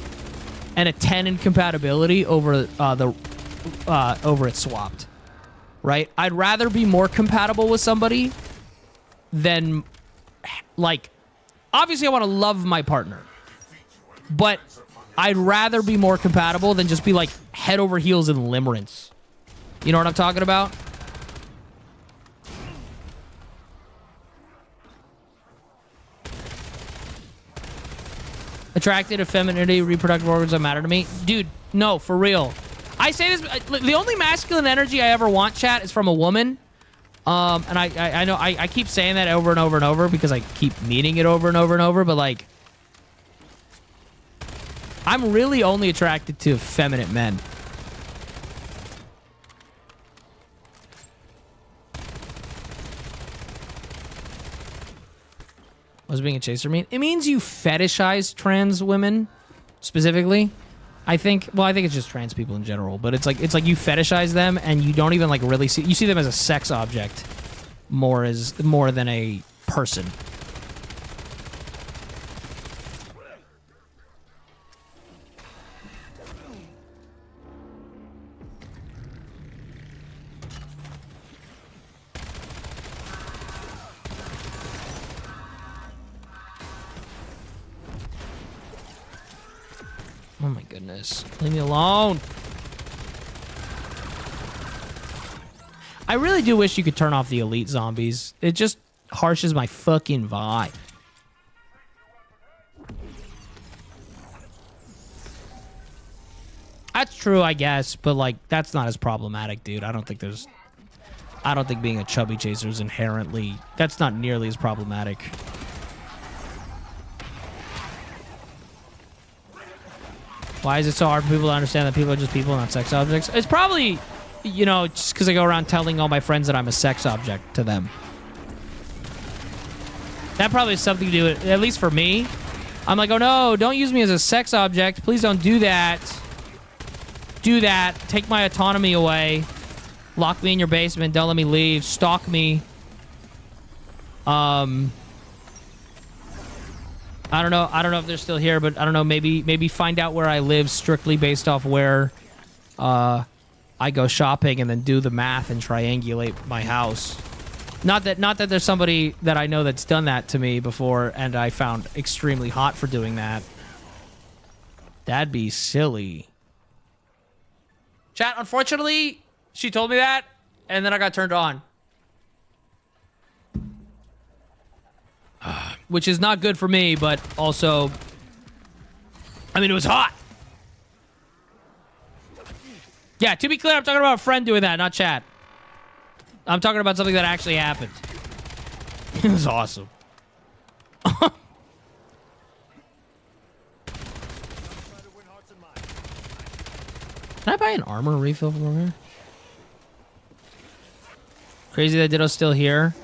and a 10 in compatibility over over it swapped. Right? I'd rather be more compatible with somebody than, like, obviously I want to love my partner, but I'd rather be more compatible than just be like head over heels in limerence. You know what I'm talking about? Attracted to femininity, reproductive organs that matter to me. Dude, no, for real. I say this, the only masculine energy I ever want, chat, is from a woman. And I know I keep saying that over and over and over because I keep meaning it over and over and over, but like, I'm really only attracted to effeminate men. What does being a chaser mean? It means you fetishize trans women, specifically. I think it's just trans people in general, but it's like you fetishize them and you don't even like really you see them as a sex object more than a person. Oh my goodness. Leave me alone. I really do wish you could turn off the elite zombies. It just harshes my fucking vibe. That's true, I guess, but like that's not as problematic, dude. I don't think being a chubby chaser is inherently, that's not nearly as problematic. Why is it so hard for people to understand that people are just people, not sex objects? It's probably, you know, just because I go around telling all my friends that I'm a sex object to them. That probably has something to do with, at least for me. I'm like, oh no, don't use me as a sex object. Please don't do that. Do that. Take my autonomy away. Lock me in your basement. Don't let me leave. Stalk me. I don't know if they're still here, but I don't know, maybe find out where I live strictly based off where I go shopping and then do the math and triangulate my house. Not that there's somebody that I know that's done that to me before and I found extremely hot for doing that. That'd be silly. Chat, unfortunately, she told me that and then I got turned on. Which is not good for me, but also, I mean, it was hot. Yeah, to be clear, I'm talking about a friend doing that, not chat. I'm talking about something that actually happened. It was awesome. Can I buy an armor refill from over here? Crazy that Ditto's still here.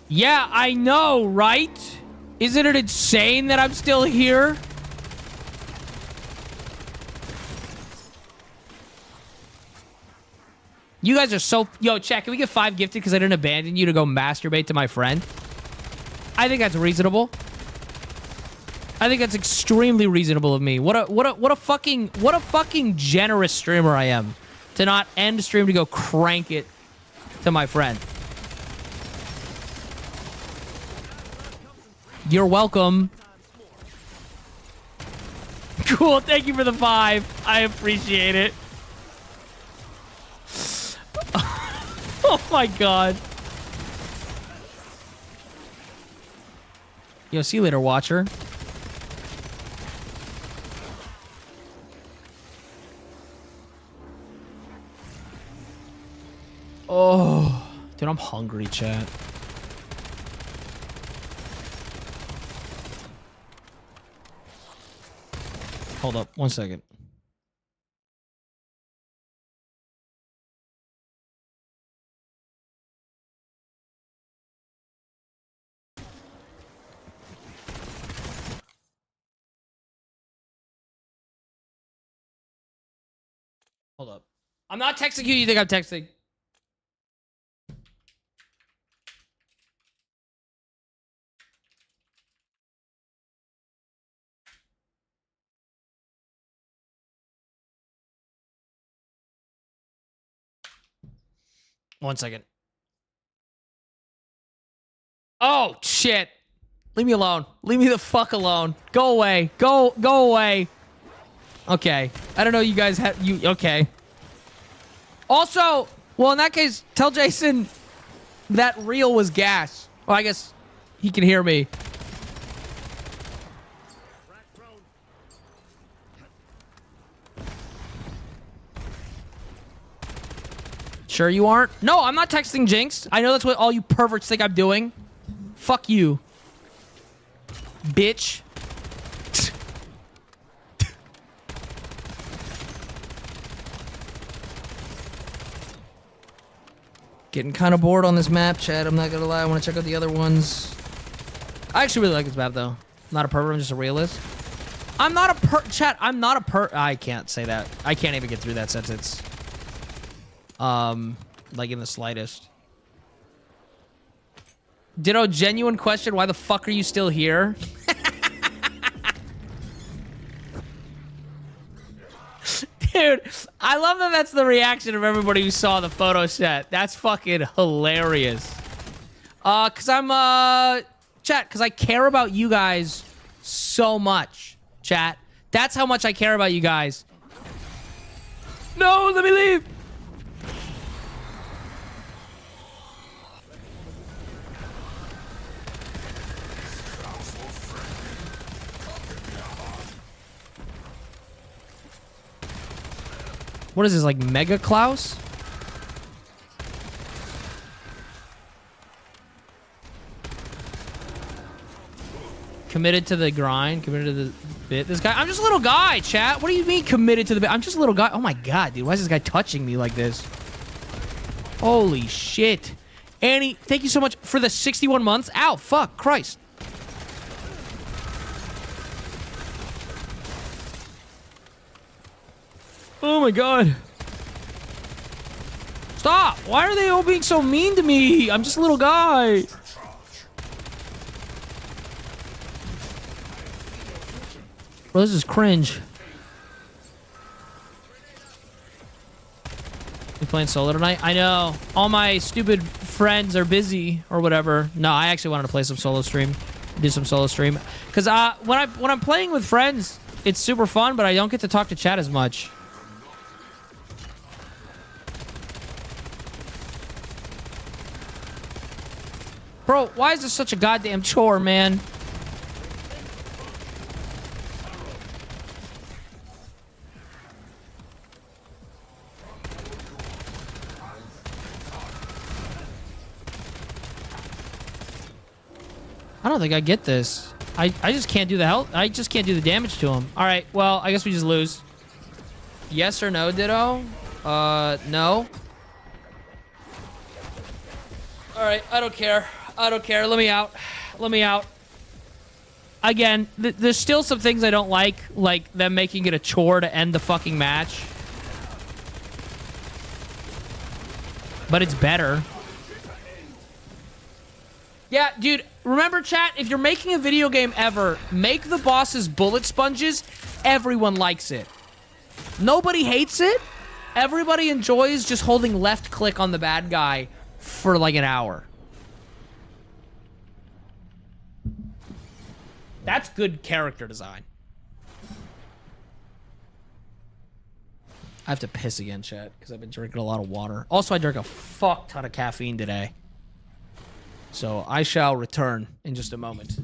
Yeah, I know, right? Isn't it insane that I'm still here? You guys are so... Yo, chat, can we get 5 gifted because I didn't abandon you to go masturbate to my friend? I think that's reasonable. I think that's extremely reasonable of me. What a fucking generous streamer I am to not end stream to go crank it to my friend. You're welcome. Cool, thank you for the 5. I appreciate it. Oh my god. Yo, see you later, Watcher. Oh, dude, I'm hungry, chat. Hold up, 1 second. Hold up. I'm not texting you. You think I'm texting? 1 second. Oh, shit. Leave me alone. Leave me the fuck alone. Go away. Go away. Okay. I don't know you guys have... Okay. Also, well, in that case, tell Jason that reel was gas. Well, I guess he can hear me. Sure you aren't? No, I'm not texting Jinx. I know that's what all you perverts think I'm doing. Fuck you. Bitch. Getting kind of bored on this map, Chad. I'm not gonna lie. I want to check out the other ones. I actually really like this map, though. I'm not a pervert. I'm just a realist. I'm not a Chat, I'm not a I can't say that. I can't even get through that sentence. Like in the slightest. Ditto, genuine question. Why the fuck are you still here? Dude, I love that that's the reaction of everybody who saw the photo set. That's fucking hilarious. Cause I'm, chat, cause I care about you guys so much, chat. That's how much I care about you guys. No, let me leave. What is this, like Mega Klaus? Committed to the grind, committed to the bit. This guy, I'm just a little guy, chat. What do you mean committed to the bit? I'm just a little guy. Oh my god, dude. Why is this guy touching me like this? Holy shit. Annie, thank you so much for the 61 months. Ow, fuck, Christ. Oh my god. Stop! Why are they all being so mean to me? I'm just a little guy. Bro, this is cringe. You playing solo tonight? I know. All my stupid friends are busy or whatever. No, I actually wanted to play some solo stream. Do some solo stream. Because when I'm playing with friends, it's super fun, but I don't get to talk to chat as much. Bro, why is this such a goddamn chore, man? I don't think I get this. I just can't do the health. I just can't do the damage to him. All right, well, I guess we just lose. Yes or no, Ditto? No. All right, I don't care. I don't care. Let me out. Let me out. Again, there's still some things I don't like them making it a chore to end the fucking match. But it's better. Yeah, dude, remember, chat, if you're making a video game ever, make the bosses bullet sponges. Everyone likes it. Nobody hates it. Everybody enjoys just holding left click on the bad guy for like an hour. That's good character design. I have to piss again, chat, because I've been drinking a lot of water. Also, I drank a fuck ton of caffeine today. So I shall return in just a moment.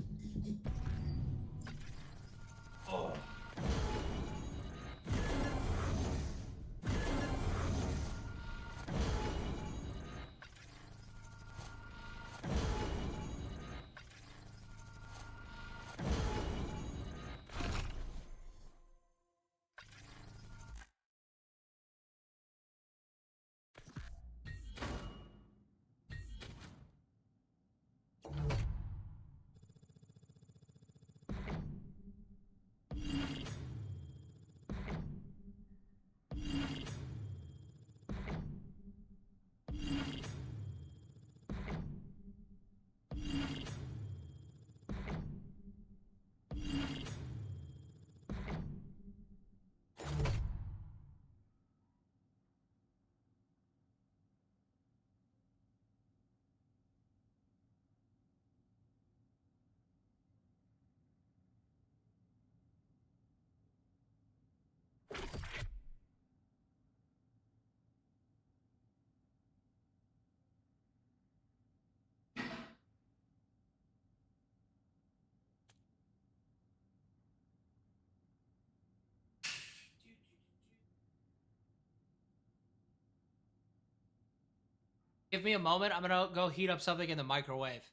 Give me a moment. I'm gonna go heat up something in the microwave.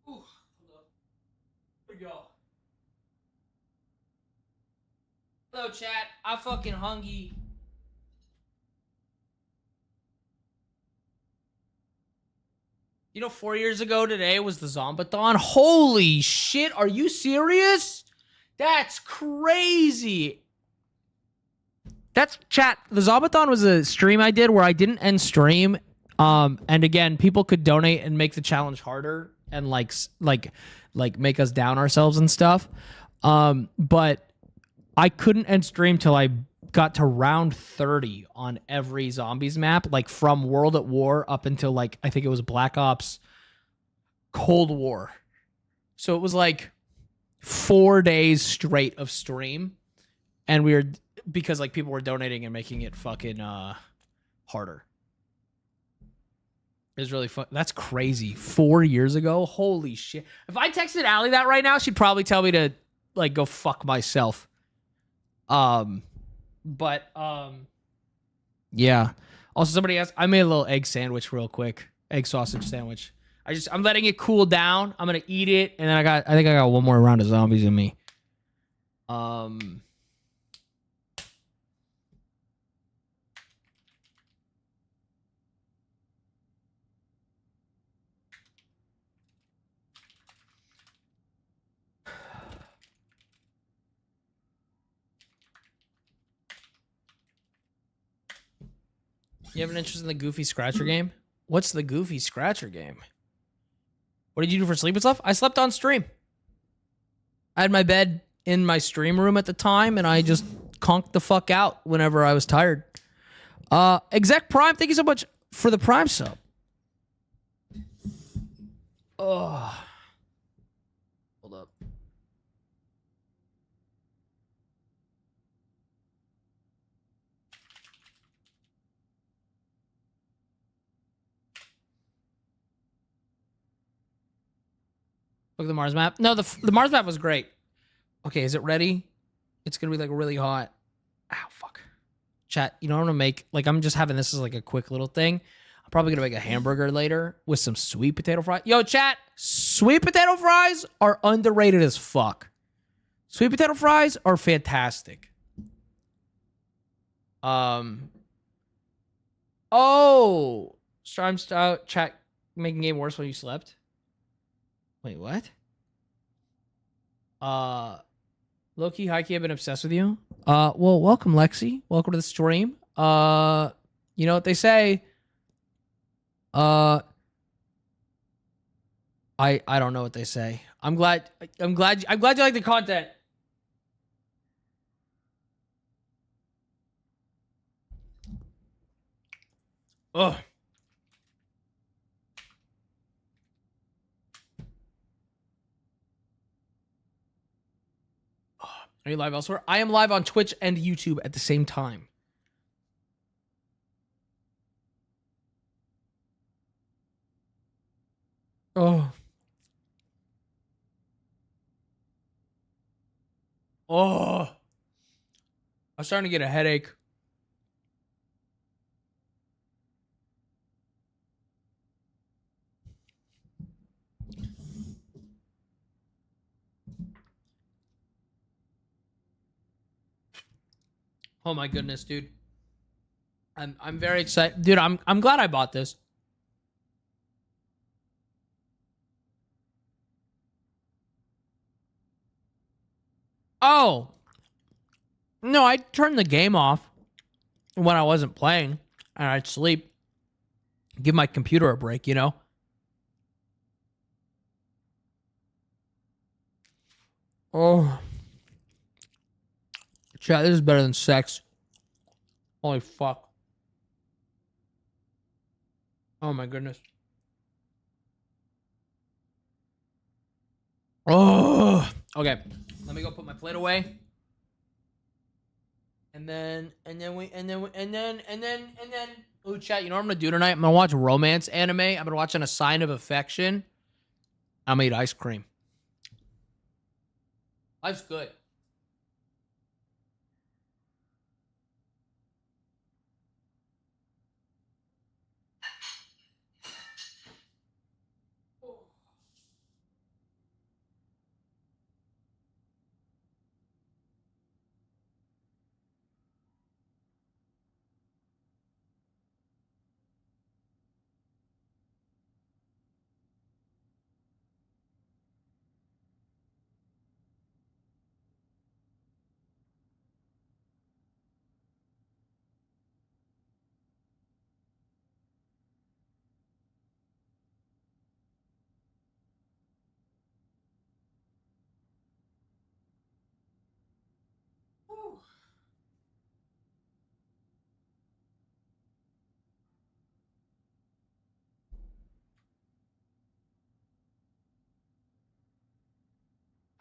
Ooh, hold up. Here we go. Hello, chat. I'm fucking hungry. You know, 4 years ago today was the Zombathon. Holy shit! Are you serious? That's crazy. That's chat. The Zombathon was a stream I did where I didn't end stream. And again, people could donate and make the challenge harder and like make us down ourselves and stuff. But I couldn't end stream till I got to round 30 on every zombies map, like from World at War up until like I think it was Black Ops Cold War. So it was like 4 days straight of stream, and we were because like people were donating and making it fucking harder. It was really fun. That's crazy. 4 years ago. Holy shit. If I texted Allie that right now, she'd probably tell me to like go fuck myself. Yeah. Also, somebody asked, I made a little egg sandwich real quick. Egg sausage sandwich. I'm letting it cool down. I'm gonna eat it, and then I think I got one more round of zombies in me. You have an interest in the Goofy Scratcher game? What's the Goofy Scratcher game? What did you do for sleep and stuff? I slept on stream. I had my bed in my stream room at the time, and I just conked the fuck out whenever I was tired. Exec Prime, thank you so much for the Prime sub. Oh. Hold up. Look at the Mars map. No, the Mars map was great. Okay, is it ready? It's gonna be like really hot. Ow, fuck. Chat, you know what I'm gonna make? Like, I'm just having this as like a quick little thing. I'm probably gonna make a hamburger later with some sweet potato fries. Yo, chat, sweet potato fries are underrated as fuck. Sweet potato fries are fantastic. Oh, Strime Stout chat making game worse when you slept. Wait, what? Low-key, high-key, I've been obsessed with you. Well, welcome, Lexi. Welcome to the stream. You know what they say. I don't know what they say. I'm glad you like the content. Ugh. Are you live elsewhere? I am live on Twitch and YouTube at the same time. Oh. Oh. I'm starting to get a headache. Oh my goodness, dude. I'm very excited. Dude, I'm glad I bought this. Oh. No, I turned the game off when I wasn't playing, and I'd sleep. Give my computer a break, you know? Oh. Chat, this is better than sex. Holy fuck. Oh my goodness. Oh. Okay. Let me go put my plate away. And then, ooh, chat, you know what I'm gonna do tonight? I'm gonna watch romance anime. I'm gonna watch A Sign of Affection. I'm gonna eat ice cream. Life's good.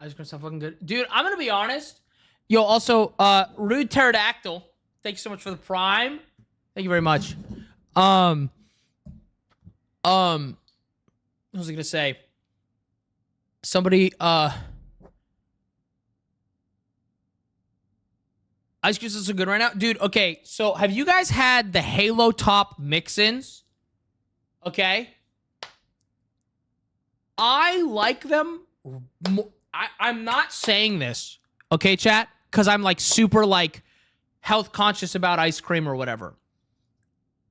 Ice cream so fucking good. Dude, I'm gonna be honest. Yo, also, Rude Pterodactyl. Thank you so much for the prime. Thank you very much. What was I gonna say? Somebody, ice cream is so good right now. Dude, okay, so have you guys had the Halo Top mix-ins? Okay. I like them. I'm not saying this, okay, chat? Because I'm like super like health conscious about ice cream or whatever.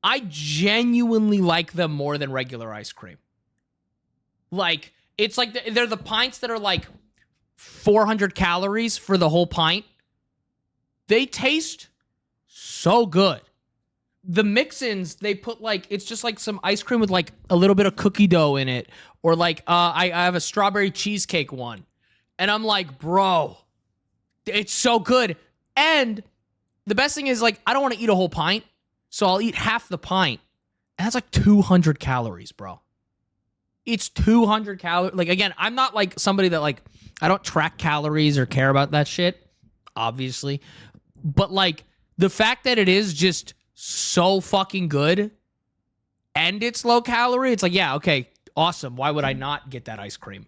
I genuinely like them more than regular ice cream. Like, it's like they're the pints that are like 400 calories for the whole pint. They taste so good. The mix-ins, they put like, it's just like some ice cream with like a little bit of cookie dough in it. Or like, I have a strawberry cheesecake one. And I'm like, bro, It's so good. And the best thing is, like, I don't want to eat a whole pint, so I'll eat half the pint. And that's like 200 calories, bro. It's 200 calories. Like, again, I'm not like somebody that, like, I don't track calories or care about that shit, obviously. But, like, the fact that it is just so fucking good and it's low calorie, it's like, yeah, okay, awesome. Why would I not get that ice cream?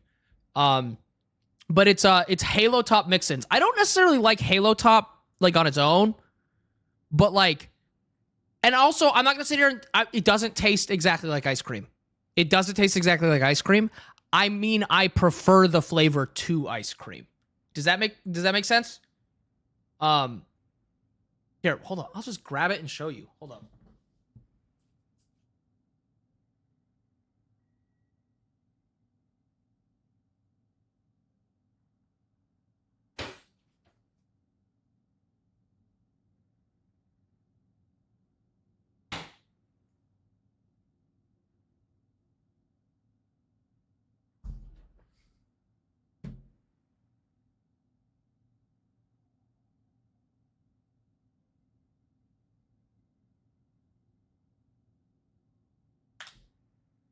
But it's Halo Top mix-ins. I don't necessarily like Halo Top, like, on its own. But, like, and also, I'm not going to sit here and, it doesn't taste exactly like ice cream. It doesn't taste exactly like ice cream. I mean, I prefer the flavor to ice cream. Does that make sense? Here, hold on. I'll just grab it and show you. Hold on.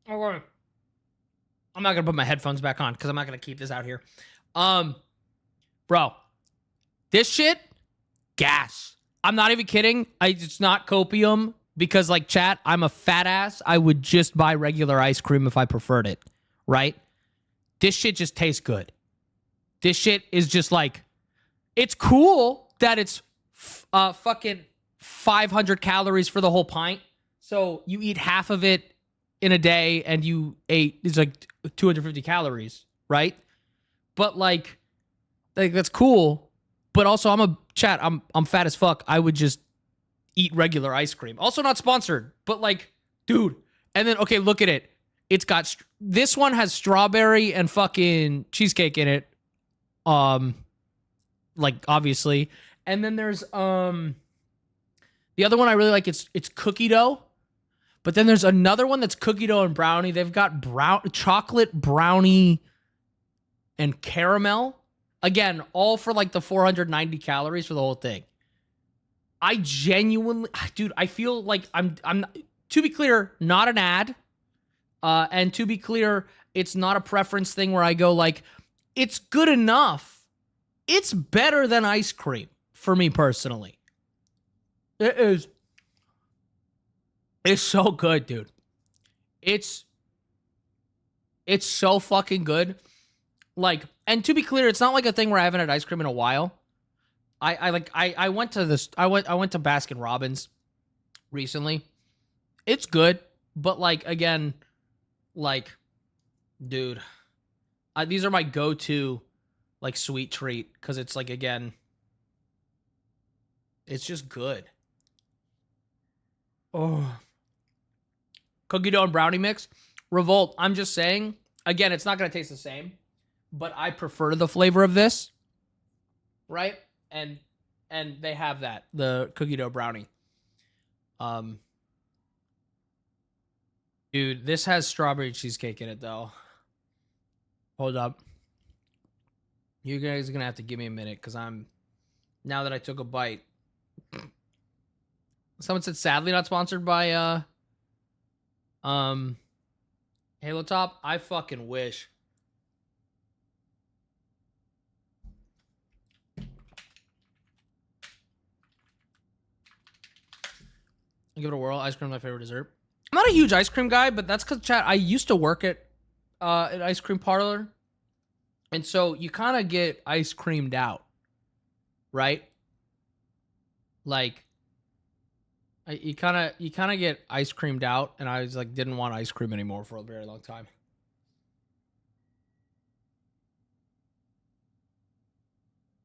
Okay. I'm not gonna put my headphones back on because I'm not gonna keep this out here. Bro, this shit, gas. I'm not even kidding. It's not copium because, like, chat, I'm a fat ass. I would just buy regular ice cream if I preferred it, right? This shit just tastes good. This shit is just like, it's cool that it's fucking 500 calories for the whole pint. So you eat half of it in a day and you ate, it's like 250 calories, right? But like that's cool. But also I'm fat as fuck. I would just eat regular ice cream. Also not sponsored, but like, dude. And then, okay, look at it. It's got, this one has strawberry and fucking cheesecake in it. Like, obviously. And then there's, the other one I really like, it's cookie dough. But then there's another one that's cookie dough and brownie. They've got chocolate brownie and caramel. Again, all for like the 490 calories for the whole thing. I genuinely, dude, I feel like I'm to be clear, not an ad. And to be clear, it's not a preference thing where I go like, it's good enough. It's better than ice cream for me personally. It is. It's so good, dude. It's so fucking good. Like, and to be clear, it's not like a thing where I haven't had ice cream in a while. I went to Baskin Robbins recently. It's good, but like, again, like, dude, these are my go-to like sweet treat because it's like, again, it's just good. Oh. Cookie dough and brownie mix. Revolt, I'm just saying, again, it's not going to taste the same, but I prefer the flavor of this, right? And they have that, the cookie dough brownie. Dude, this has strawberry cheesecake in it, though. Hold up. You guys are going to have to give me a minute, because now that I took a bite. Someone said, sadly not sponsored by, Halo Top. I fucking wish. I'll give it a whirl. Ice cream is my favorite dessert. I'm not a huge ice cream guy, but that's because, chat, I used to work at an ice cream parlor. And so you kind of get ice creamed out, right? Like, you kind of get ice creamed out, and I was like, didn't want ice cream anymore for a very long time.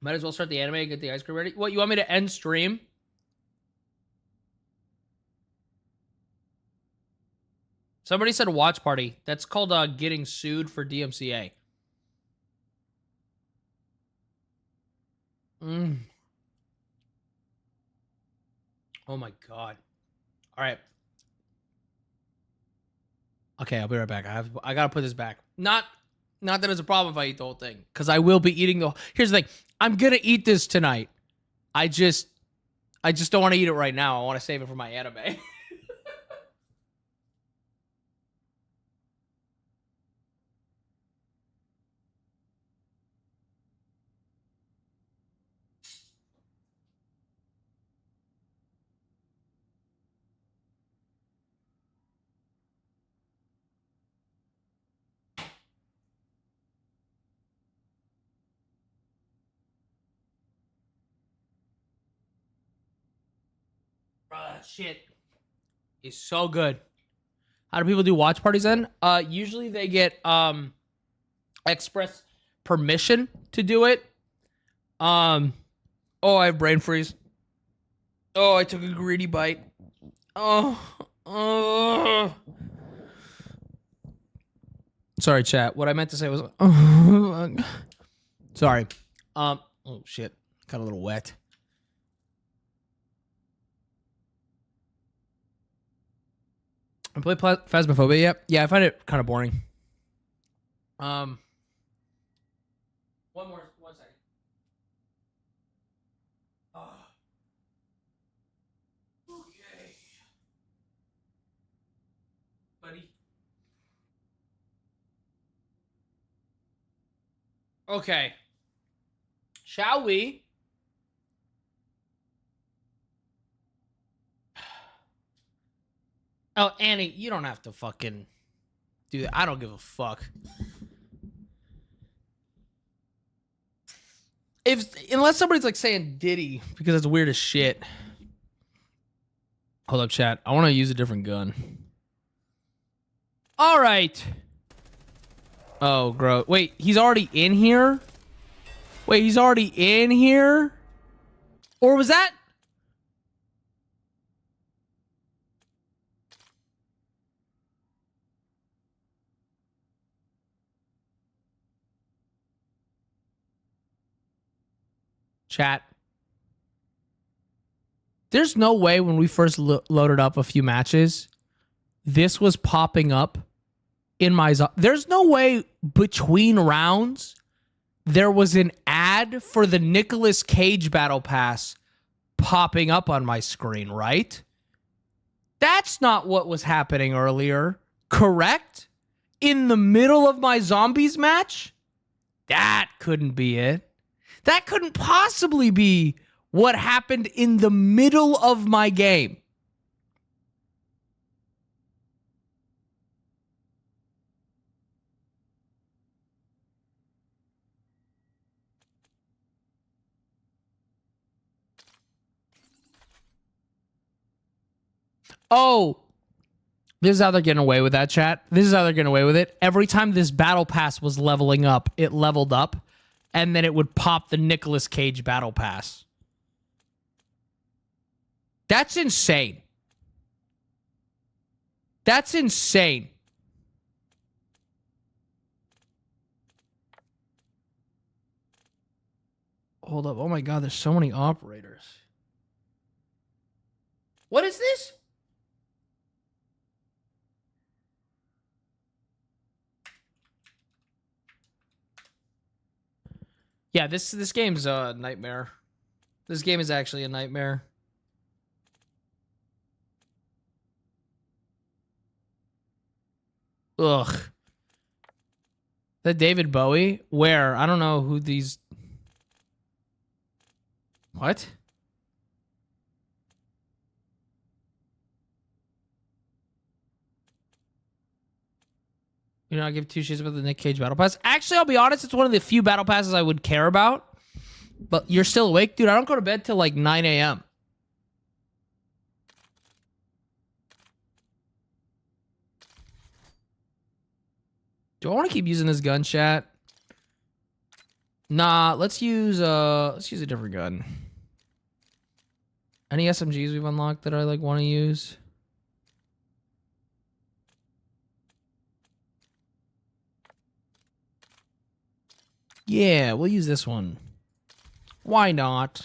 Might as well start the anime and get the ice cream ready. What, you want me to end stream? Somebody said watch party. That's called getting sued for DMCA. Oh my god. All right. Okay, I'll be right back. I gotta put this back. Not that it's a problem if I eat the whole thing, because I will be eating the. Here's the thing. I'm gonna eat this tonight. I just don't want to eat it right now. I want to save it for my anime. Shit is so good. How do people do watch parties then? Usually they get express permission to do it. Oh, I have brain freeze. Oh, I took a greedy bite. Oh. Sorry, chat. What I meant to say was sorry. Oh shit. Got a little wet. I play Phasmophobia. Yep. Yeah, I find it kind of boring. One second. Okay. Buddy. Okay. Shall we? Oh, Annie, you don't have to fucking do that. I don't give a fuck. Unless somebody's like saying Diddy, because it's weird as shit. Hold up, chat. I want to use a different gun. All right. Oh, gross. Wait, he's already in here? Wait, he's already in here? Or was that? Chat. There's no way when we first loaded up a few matches, this was popping up in my... There's no way between rounds there was an ad for the Nicolas Cage Battle Pass popping up on my screen, right? That's not what was happening earlier, correct? In the middle of my zombies match? That couldn't be it. That couldn't possibly be what happened in the middle of my game. Oh, this is how they're getting away with that, chat. This is how they're getting away with it. Every time this battle pass was leveling up, it leveled up, and then it would pop the Nicolas Cage Battle Pass. That's insane. That's insane. Hold up. Oh my god, there's so many operators. What is this? Yeah, this game's a nightmare. This game is actually a nightmare. Ugh. That David Bowie? Where? I don't know who these... What? You know, I give two shits about the Nick Cage Battle Pass. Actually, I'll be honest, it's one of the few Battle Passes I would care about. But you're still awake? Dude, I don't go to bed till like 9 a.m. Do I want to keep using this gun, chat? Nah, let's use a different gun. Any SMGs we've unlocked that I like want to use? Yeah, we'll use this one. Why not?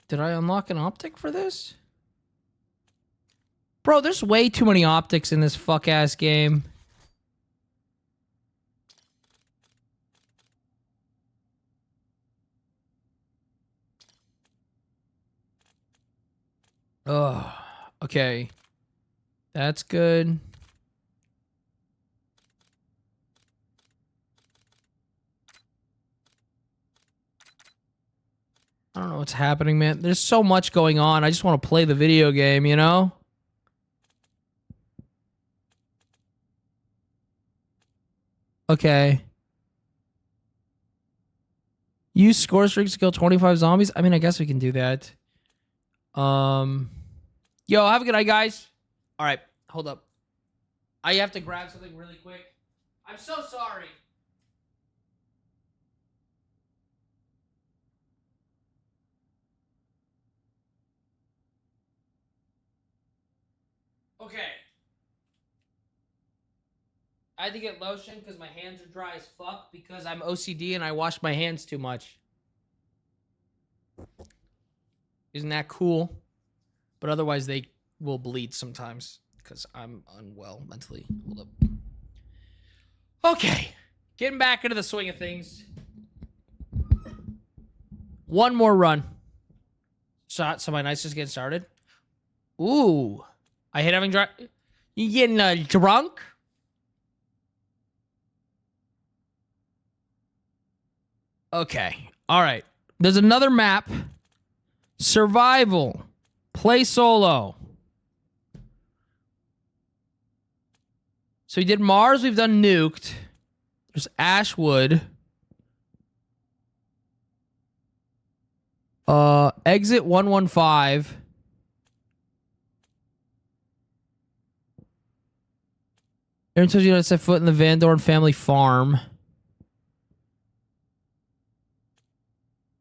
Did I unlock an optic for this? Bro, Bro, there's way too many optics in this fuck-ass game. Oh, okay. That's good. I don't know what's happening, man. There's so much going on. I just want to play the video game, you know? Okay. Use score streaks to kill 25 zombies? I mean, I guess we can do that. Yo, have a good night, guys. All right, hold up. I have to grab something really quick. I'm so sorry. Okay. I had to get lotion because my hands are dry as fuck because I'm OCD and I wash my hands too much. Isn't that cool? But otherwise they will bleed sometimes because I'm unwell mentally. Hold up. Okay. Getting back into the swing of things. One more run. So my night's just getting started. Ooh. I hate having dry. You getting drunk? Okay. All right. There's another map. Survival. Play solo. So we did Mars. We've done Nuked. There's Ashwood. Exit 115. Aaron tells you to set foot in the Van Dorn family farm.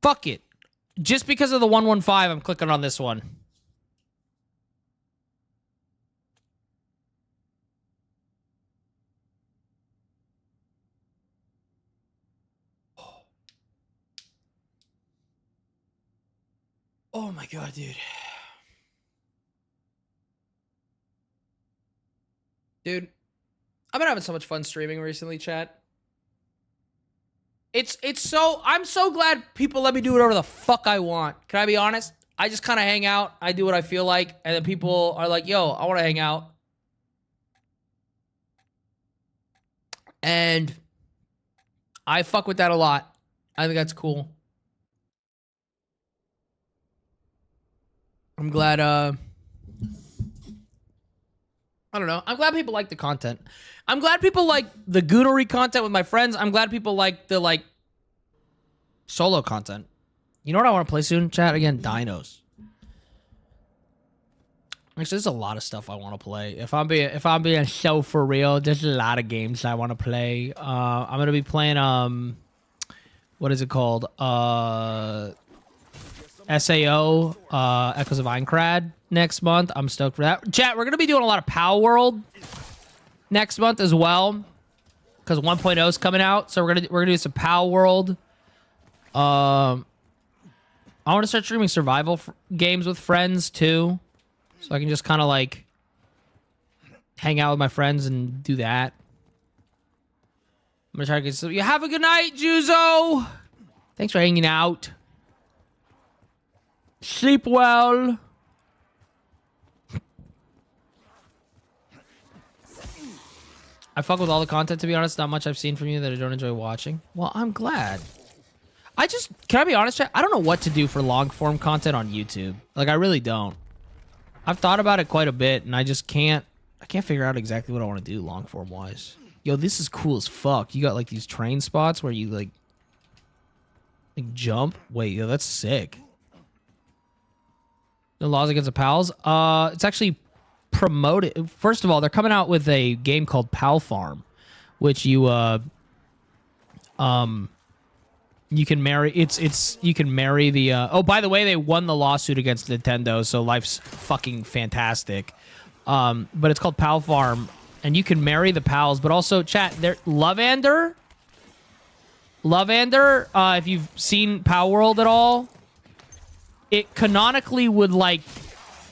Fuck it. Just because of the 115, I'm clicking on this one. Oh my god, dude. Dude, I've been having so much fun streaming recently, chat. I'm so glad people let me do whatever the fuck I want. Can I be honest? I just kind of hang out. I do what I feel like. And then people are like, yo, I want to hang out. And I fuck with that a lot. I think that's cool. I'm glad, I don't know. I'm glad people like the content. I'm glad people like the Goonery content with my friends. I'm glad people like the, like, solo content. You know what I want to play soon, chat? Again, Dinos. Actually, there's a lot of stuff I want to play. If I'm being so for real, there's a lot of games I want to play. I'm going to be playing, what is it called? SAO, Echoes of Aincrad next month. I'm stoked for that. Chat, we're going to be doing a lot of Pow World next month as well, because 1.0 is coming out. So we're gonna do some Pow World. I want to start streaming survival games with friends too, so I can just kind of like hang out with my friends and do that. I'm gonna try to get some. You have a good night, Juzo. Thanks for hanging out. Sleep well. I fuck with all the content, to be honest. Not much I've seen from you that I don't enjoy watching. Well, I'm glad. Can I be honest, chat? I don't know what to do for long form content on YouTube. Like, I really don't. I've thought about it quite a bit, and I can't figure out exactly what I want to do long form wise. Yo, this is cool as fuck. You got like these train spots where you like jump. Wait, yo, that's sick. The laws against the pals. It's actually promoted. First of all, they're coming out with a game called Pal Farm, which you can marry. You can marry the. Oh, by the way, they won the lawsuit against Nintendo, so life's fucking fantastic. But it's called Pal Farm, and you can marry the pals. But also, chat, there, Lovander. If you've seen Pal World at all, it canonically would like.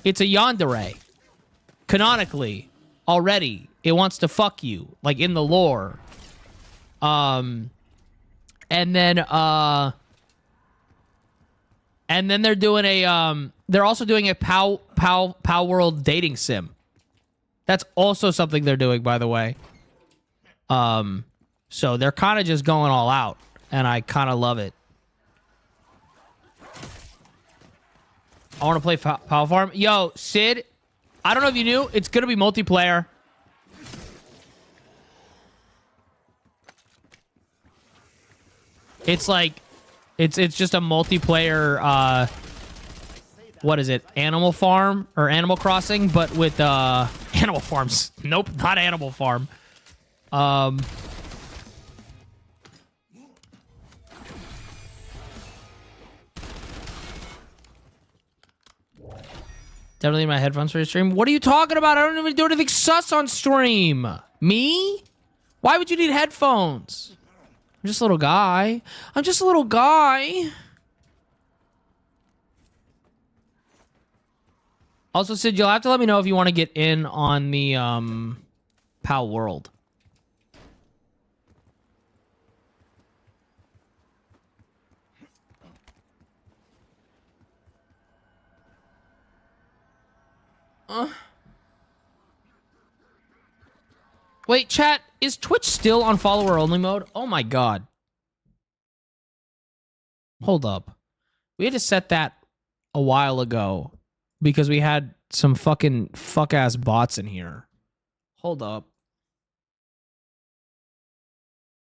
It's a yandere. canonically already. It wants to fuck you, like in the lore. And then they're doing a they're also doing a Pow World dating sim. That's also something they're doing, by the way. So they're kind of just going all out, and I kind of love it. I want to play Pow Farm. Yo, Sid, I don't know if you knew, it's going to be multiplayer. It's like, it's just a multiplayer, what is it? Animal Farm or Animal Crossing, but with, Animal Farms. Nope, not Animal Farm. Definitely my headphones for your stream. What are you talking about? I don't even do anything sus on stream. Me? Why would you need headphones? I'm just a little guy. I'm just a little guy. Also, Sid, you'll have to let me know if you want to get in on the PAL World. Wait, chat, is Twitch still on follower only mode? Oh my god. Hold up. We had to set that a while ago because we had some fucking fuck-ass bots in here. Hold up.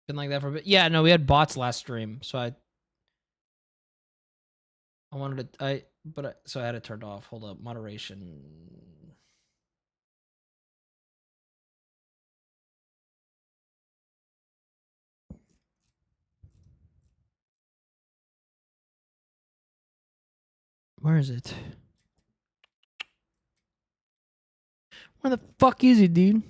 Been like that for a bit. Yeah, no, we had bots last stream, so I wanted to so I had it turned off. Hold up. Moderation. Where is it? Where the fuck is it, dude?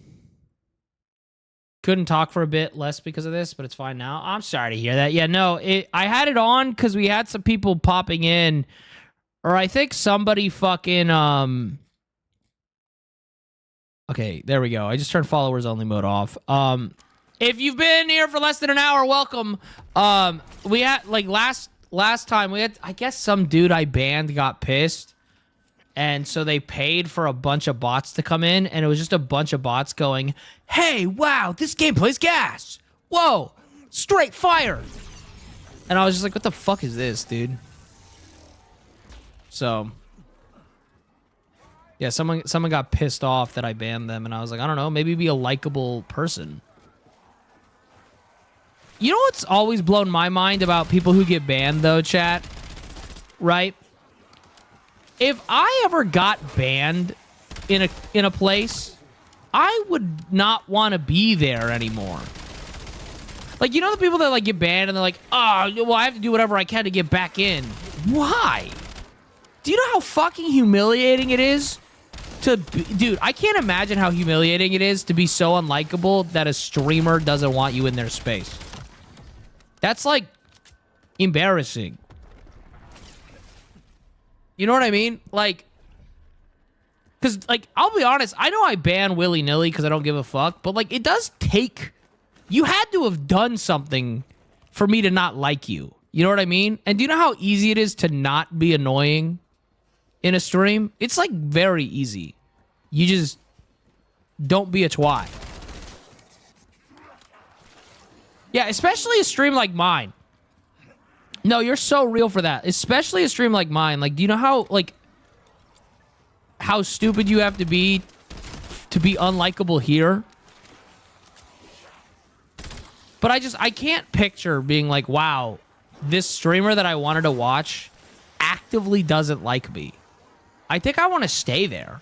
Couldn't talk for a bit less because of this, but it's fine now. I'm sorry to hear that. Yeah, no, I had it on because we had some people popping in, or I think somebody fucking Okay, there we go. I just turned followers only mode off. If you've been here for less than an hour, welcome. We had like last time we had, I guess some dude I banned got pissed, and so they paid for a bunch of bots to come in, and it was just a bunch of bots going, "Hey, wow, this game plays gas. Whoa, straight fire." And I was just like, "What the fuck is this, dude?" So yeah, someone got pissed off that I banned them, and I was like, I don't know, maybe be a likable person. You know what's always blown my mind about people who get banned, though, chat? Right? If I ever got banned in a place, I would not want to be there anymore. Like, you know the people that, like, get banned and they're like, oh, well, I have to do whatever I can to get back in. Why? Do you know how fucking humiliating it is to be... Dude, I can't imagine how humiliating it is to be so unlikable that a streamer doesn't want you in their space. That's, like, embarrassing. You know what I mean? Like, because, like, I'll be honest, I know I ban willy-nilly because I don't give a fuck, but, like, it does take... You had to have done something for me to not like you. You know what I mean? And do you know how easy it is to not be annoying in a stream? It's, like, very easy. You just don't be a twat. Yeah, especially a stream like mine. No, you're so real for that. Especially a stream like mine. Like, do you know how, like, how stupid you have to be unlikable here? But I can't picture being like, wow, this streamer that I wanted to watch actively doesn't like me. I think I want to stay there.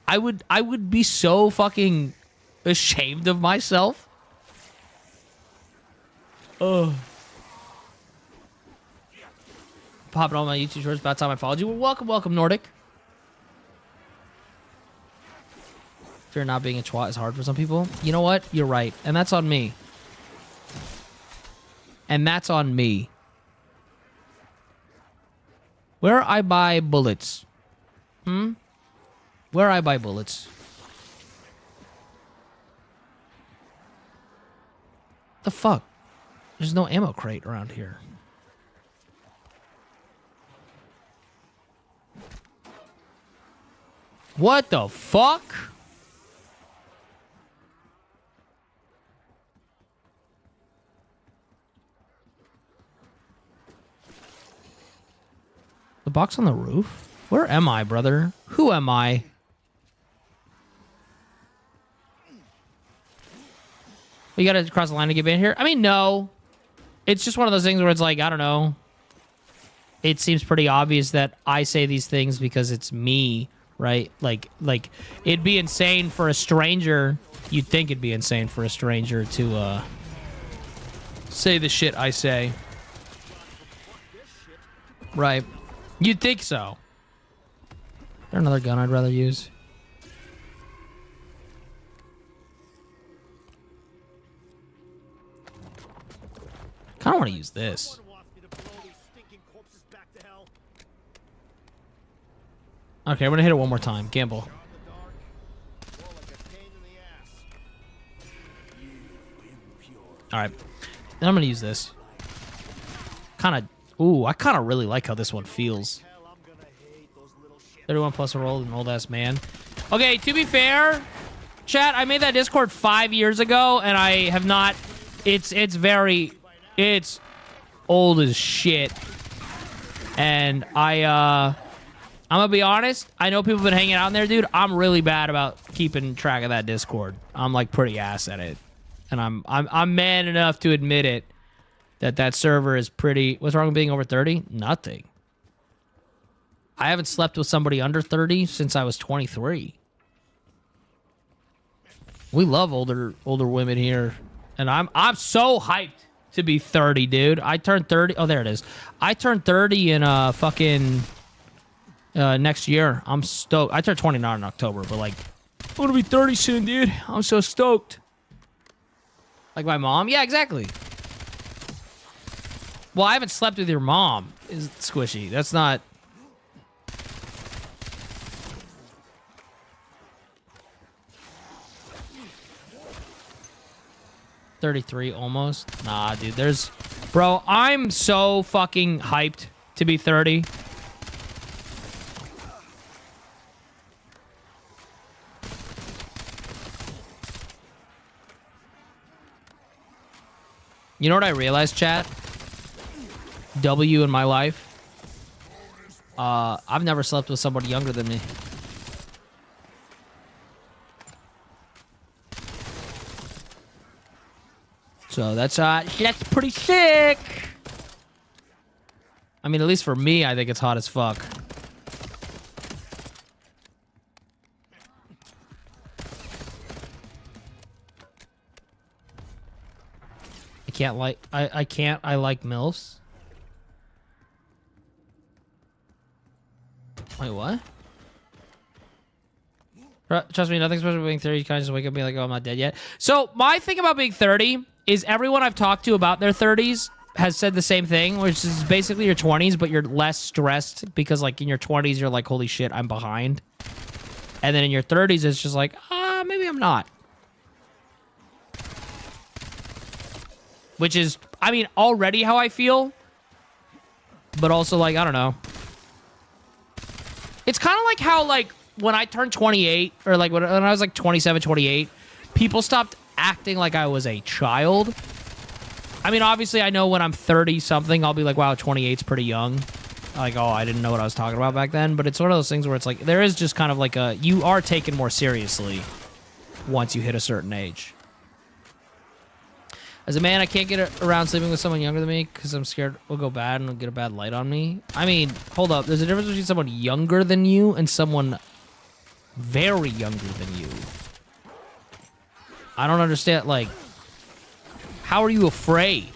I would be so fucking ashamed of myself. Ugh. Popping on my YouTube shorts about time I followed you. Well, welcome, Nordic. Fear not being a twat is hard for some people. You know what? You're right. And that's on me. And that's on me. Where I buy bullets? Where I buy bullets? The fuck? There's no ammo crate around here. What the fuck? The box on the roof? Where am I, brother? Who am I? You gotta cross the line to get in here? I mean, no. It's just one of those things where it's like, I don't know. It seems pretty obvious that I say these things because it's me, right? Like it'd be insane for a stranger. You'd think it'd be insane for a stranger to say the shit I say. Right. You'd think so. Is there another gun I'd rather use? Kind of want to use this. Okay, I'm gonna hit it one more time. Gamble. All right, then I'm gonna use this. Kind of. Ooh, I kind of really like how this one feels. 31 plus a roll, an old ass man. Okay, to be fair, chat, I made that Discord 5 years ago, and I have not. It's old as shit, and I'm gonna be honest. I know people have been hanging out in there, dude. I'm really bad about keeping track of that Discord. I'm like pretty ass at it, and I'm man enough to admit it. That server is pretty. What's wrong with being over 30? Nothing. I haven't slept with somebody under 30 since I was 23. We love older women here, and I'm so hyped to be 30, dude. I turned 30. Oh, there it is. I turned 30 in fucking next year. I'm stoked. I turned 29 in October, but like, I'm gonna be 30 soon, dude. I'm so stoked. Like my mom? Yeah, exactly. Well, I haven't slept with your mom. Is squishy. That's not. $33 almost. Nah, dude. Bro, I'm so fucking hyped to be 30. You know what I realized, chat? W in my life. I've never slept with somebody younger than me. So that's pretty sick. I mean, at least for me, I think it's hot as fuck. I like MILFs. Wait, what? Trust me, nothing special about being 30. You kind of just wake up and be like, oh, I'm not dead yet. So my thing about being 30 is everyone I've talked to about their 30s has said the same thing, which is basically your 20s, but you're less stressed because, like, in your 20s, you're like, holy shit, I'm behind. And then in your 30s, it's just like, maybe I'm not. Which is, I mean, already how I feel, but also, like, I don't know. It's kind of like how, like, when I turned 28, or, like, when I was, like, 27, 28, people stopped acting like I was a child. I mean, obviously, I know when I'm 30-something, I'll be like, wow, 28's pretty young. Like, oh, I didn't know what I was talking about back then. But it's one of those things where it's like, there is just kind of like you are taken more seriously once you hit a certain age. As a man, I can't get around sleeping with someone younger than me because I'm scared we'll go bad and it'll get a bad light on me. I mean, hold up. There's a difference between someone younger than you and someone very younger than you. I don't understand, like, how are you afraid?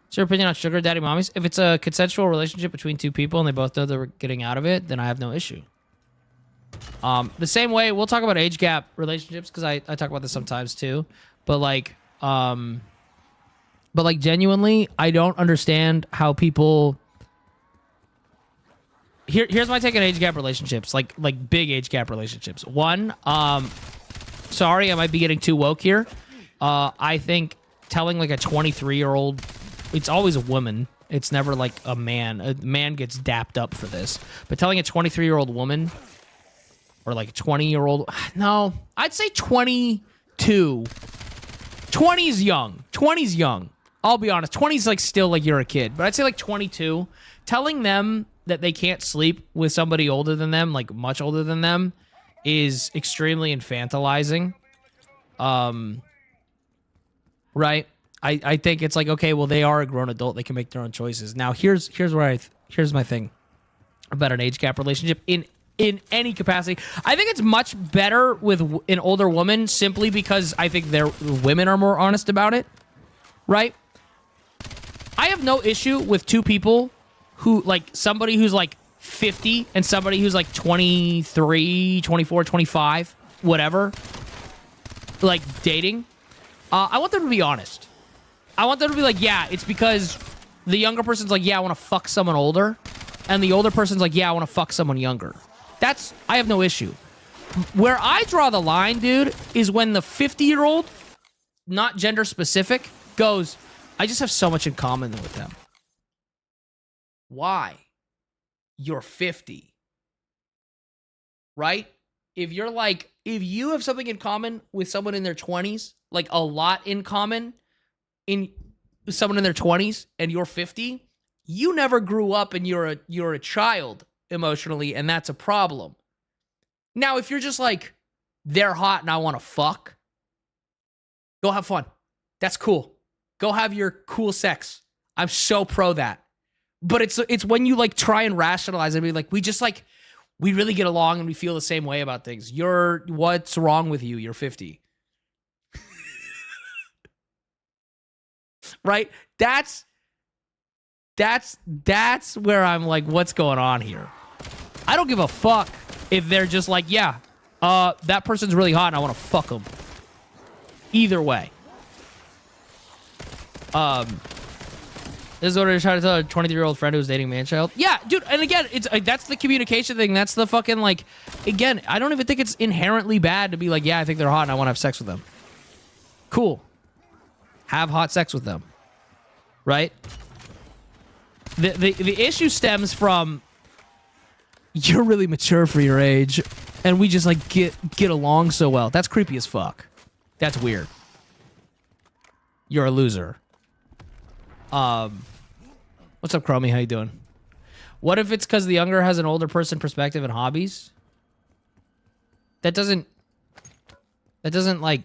What's your opinion on sugar daddy mommies? If it's a consensual relationship between two people and they both know they're getting out of it, then I have no issue. The same way, we'll talk about age gap relationships because I talk about this sometimes too. But like genuinely, I don't understand how people. Here's my take on age gap relationships, like big age gap relationships. One, sorry, I might be getting too woke here. I think telling like a 23-year-old, it's always a woman. It's never like a man. A man gets dapped up for this. But telling a 23-year-old woman or like a 20-year-old, no, I'd say 22. 20's young. 20's young. I'll be honest. 20's like still like you're a kid. But I'd say like 22. Telling them that they can't sleep with somebody older than them, like much older than them, is extremely infantilizing. Right? I think it's like, okay, well, they are a grown adult. They can make their own choices. Now, here's my thing about an age gap relationship in any capacity. I think it's much better with an older woman simply because I think women are more honest about it. Right? I have no issue with two people who, like, somebody who's like 50 and somebody who's like 23, 24, 25, whatever, like dating. I want them to be honest. I want them to be like, yeah, it's because the younger person's like, yeah, I want to fuck someone older. And the older person's like, yeah, I want to fuck someone younger. I have no issue. Where I draw the line, dude, is when the 50-year-old, not gender specific, goes, I just have so much in common with them. Why? You're 50. Right? If you have something in common with someone in their 20s, like a lot in common in someone in their 20s, and you're 50, you never grew up and you're a child emotionally, and that's a problem. Now, if you're just like, they're hot and I want to fuck, go have fun. That's cool. Go have your cool sex. I'm so pro that. But it's when you like try and rationalize it and be like, we really get along and we feel the same way about things. What's wrong with you? You're 50. Right? That's where I'm like, what's going on here? I don't give a fuck if they're just like, yeah, that person's really hot and I want to fuck them. Either way. This is what I trying to tell a 23-year-old friend who's dating a man-child. Yeah, dude, and again, it's that's the communication thing. That's the fucking, like, again, I don't even think it's inherently bad to be like, yeah, I think they're hot and I want to have sex with them. Cool. Have hot sex with them. Right? The issue stems from you're really mature for your age and we just like get along so well. That's creepy as fuck. That's weird. You're a loser. What's up, Chromie? How you doing? What if it's because the younger has an older person perspective and hobbies? That doesn't like...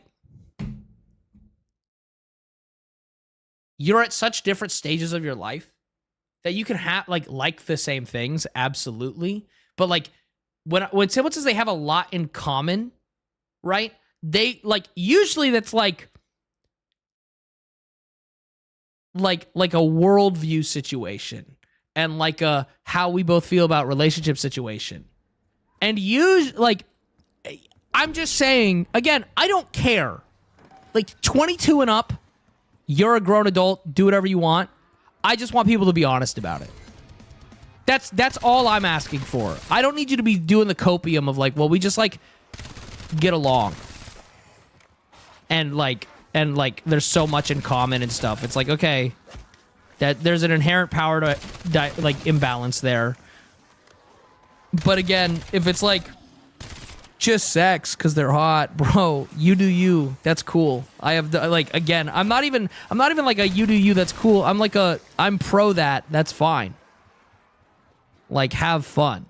You're at such different stages of your life that you can have like the same things, absolutely. But like when someone says they have a lot in common, right? They like usually that's like a worldview situation and like a how we both feel about relationship situation. And I'm just saying, again, I don't care. Like 22 and up, you're a grown adult, do whatever you want. I just want people to be honest about it. That's all I'm asking for. I don't need you to be doing the copium of like, well, we just like get along. And there's so much in common and stuff. It's like, okay, that there's an inherent power to like imbalance there. But again, if it's like just sex because they're hot, bro, you do you. That's cool. I have like, again, I'm not even like a you do you. That's cool. I'm pro that. That's fine. Like, have fun.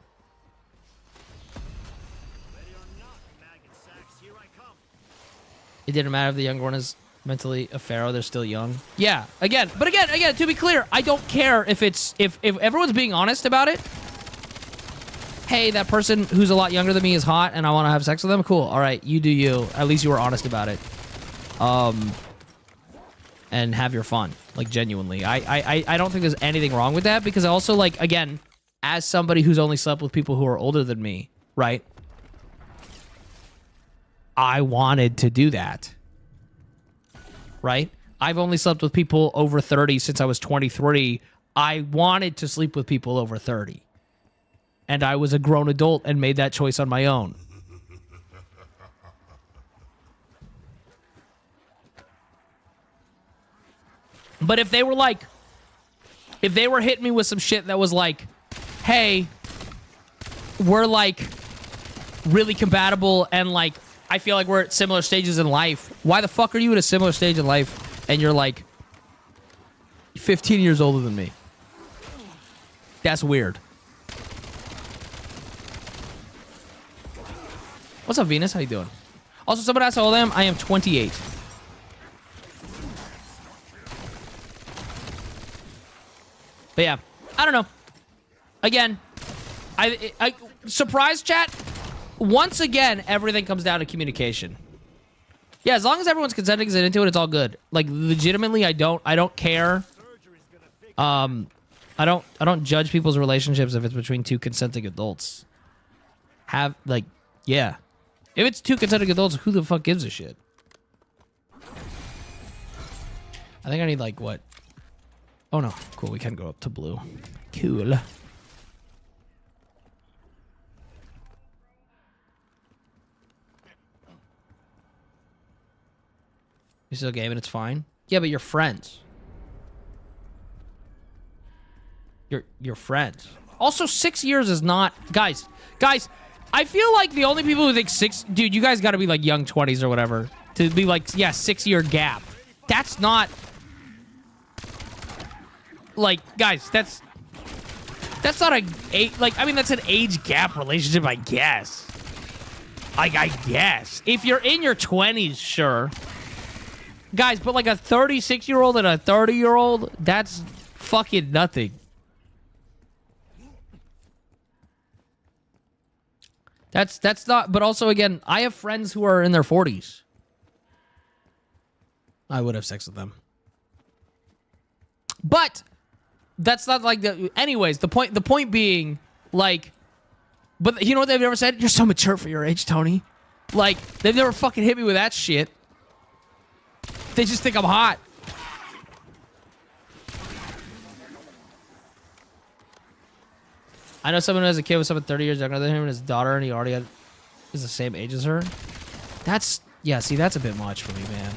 It didn't matter if the younger one is mentally a pharaoh, they're still young. Yeah, again, to be clear, I don't care if everyone's being honest about it. Hey, that person who's a lot younger than me is hot and I want to have sex with them. Cool. All right, you do you. At least you were honest about it. And have your fun, like genuinely. I don't think there's anything wrong with that because also like again, as somebody who's only slept with people who are older than me, right? I wanted to do that. Right? I've only slept with people over 30 since I was 23. I wanted to sleep with people over 30. And I was a grown adult and made that choice on my own. But if they were like, if they were hitting me with some shit that was like, hey, we're like really compatible and like I feel like we're at similar stages in life. Why the fuck are you at a similar stage in life and you're like 15 years older than me? That's weird. What's up, Venus? How you doing? Also, someone asked how old I am. I am 28. But yeah, I don't know. Again, I surprise chat. Once again, everything comes down to communication. Yeah, as long as everyone's consenting and into it, it's all good. Like legitimately, I don't care. I don't judge people's relationships if it's between two consenting adults. Yeah. If it's two consenting adults, who the fuck gives a shit? I think I need like what? Oh no, cool. We can go up to blue. Cool. You still gaming? It's fine. Yeah, but you're friends. You're friends. Also, 6 years is not, guys. I feel like the only people who think dude, you guys got to be like young 20s or whatever to be like, yeah, 6 year gap. That's not. Like, guys, that's not I mean, that's an age gap relationship, I guess. Like, I guess. If you're in your 20s, sure. Guys, but like a 36-year-old and a 30-year-old, that's fucking nothing. That's not, but also, again, I have friends who are in their 40s. I would have sex with them. But that's not like the. Anyways, the point being, like, but you know what they've never said? You're so mature for your age, Tony. Like, they've never fucking hit me with that shit. They just think I'm hot. I know someone who has a kid with someone 30 years younger than him and his daughter, and he already is the same age as her. Yeah, see, that's a bit much for me, man.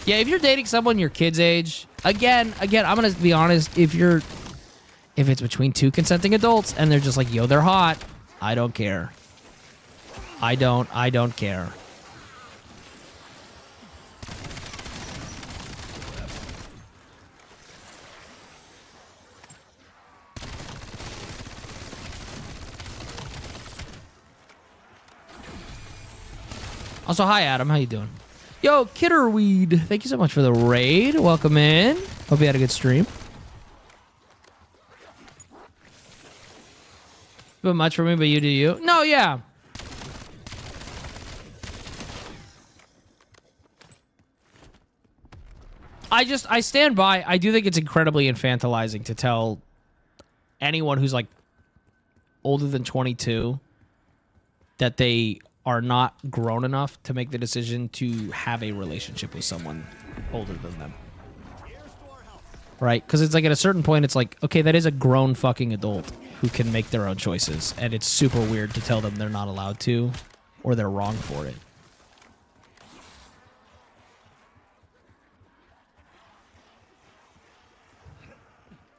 Yeah, if you're dating someone your kid's age, again, I'm gonna be honest, if it's between two consenting adults and they're just like, yo, they're hot, I don't care. I don't care. Also, hi, Adam. How you doing? Yo, Kitterweed. Thank you so much for the raid. Welcome in. Hope you had a good stream. But much for me, but you do you. No, yeah. I stand by. I do think it's incredibly infantilizing to tell anyone who's like older than 22 that they are not grown enough to make the decision to have a relationship with someone older than them. Right? Because it's like at a certain point, it's like, okay, that is a grown fucking adult who can make their own choices. And it's super weird to tell them they're not allowed to or they're wrong for it.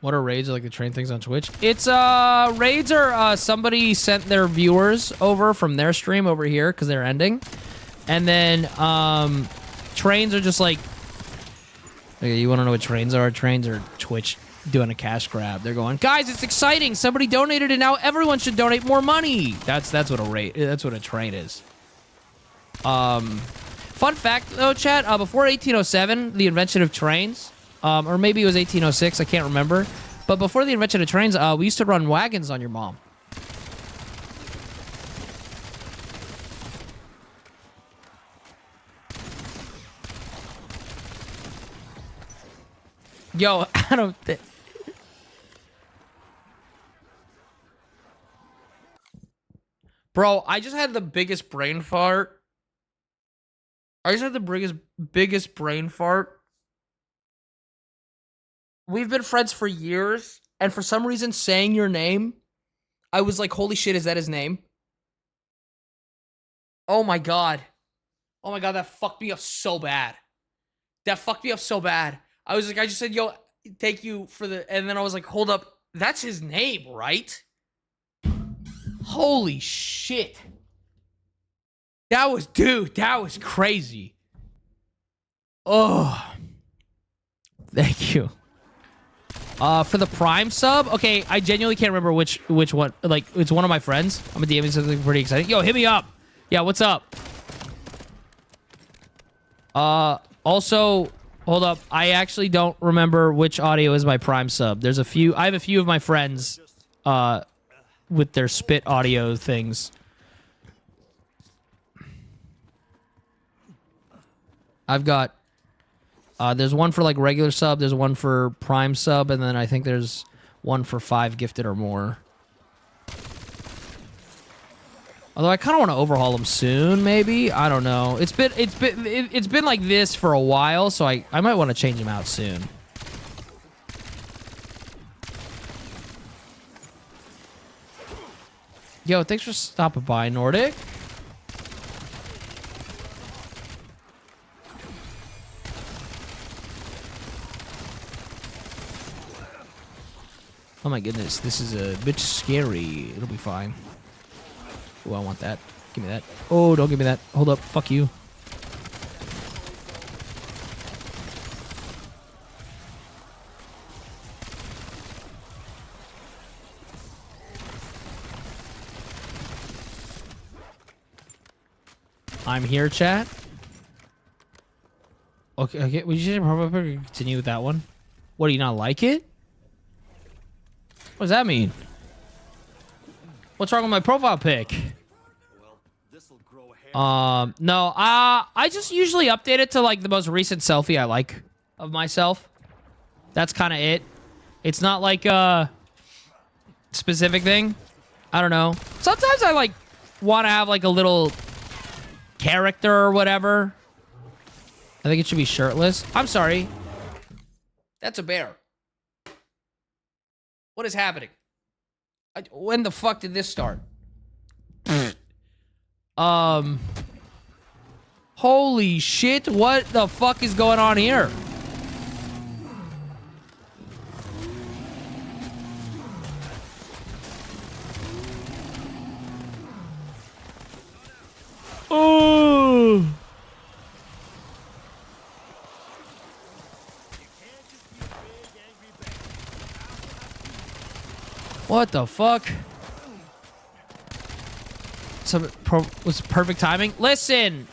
What are raids? Like the train things on Twitch? It's raids are somebody sent their viewers over from their stream over here because they're ending, and then trains are just like, okay, you want to know what trains are? Trains are Twitch doing a cash grab. They're going, guys, it's exciting. Somebody donated, and now everyone should donate more money. That's what a raid. That's what a train is. Fun fact though, chat. Before 1807, the invention of trains. Or maybe it was 1806, I can't remember. But before the invention of trains, we used to run wagons on your mom. Yo, Adam. Bro, I just had the biggest brain fart. I just had the biggest brain fart. We've been friends for years, and for some reason, saying your name, I was like, holy shit, is that his name? Oh my god. Oh my god, that fucked me up so bad. That fucked me up so bad. I was like, I just said, yo, take you for the, and then I was like, hold up, that's his name, right? Holy shit. That was crazy. Oh, thank you. For the Prime sub, okay, I genuinely can't remember which one. Like, it's one of my friends. I'm a DMing something pretty exciting. Yo, hit me up. Yeah, what's up? Also, hold up. I actually don't remember which audio is my Prime sub. There's a few. I have a few of my friends, with their spit audio things. I've got. There's one for like regular sub, there's one for Prime sub, and then I think there's one for 5 gifted or more. Although I kind of want to overhaul them soon, maybe. I don't know. It's been like this for a while, so I might want to change them out soon. Yo, thanks for stopping by, Nordic. Oh my goodness, this is a bit scary. It'll be fine. Oh, I want that. Give me that. Oh, don't give me that. Hold up. Fuck you. I'm here, chat. Okay. We should probably continue with that one. What, do you not like it? What does that mean? What's wrong with my profile pic? Well, this'll grow hair. No. I just usually update it to like the most recent selfie I like of myself. That's kind of it. It's not like a specific thing. I don't know. Sometimes I like want to have like a little character or whatever. I think it should be shirtless. I'm sorry. That's a bear. What is happening? When the fuck did this start? Holy shit, what the fuck is going on here? Oh. What the fuck? Was perfect timing. Listen,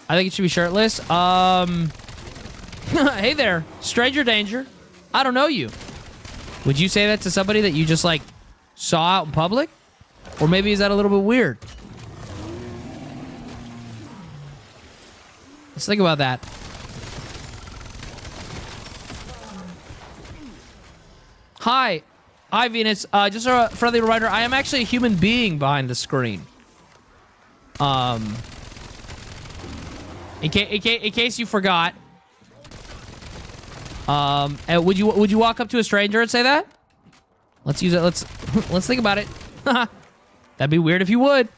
I think it should be shirtless. Hey there, stranger danger. I don't know you. Would you say that to somebody that you just like saw out in public? Or maybe is that a little bit weird? Let's think about that. Hi, Venus. Just a friendly reminder, I am actually a human being behind the screen. In case you forgot. And would you walk up to a stranger and say that? Let's use it. Let's think about it. That'd be weird if you would.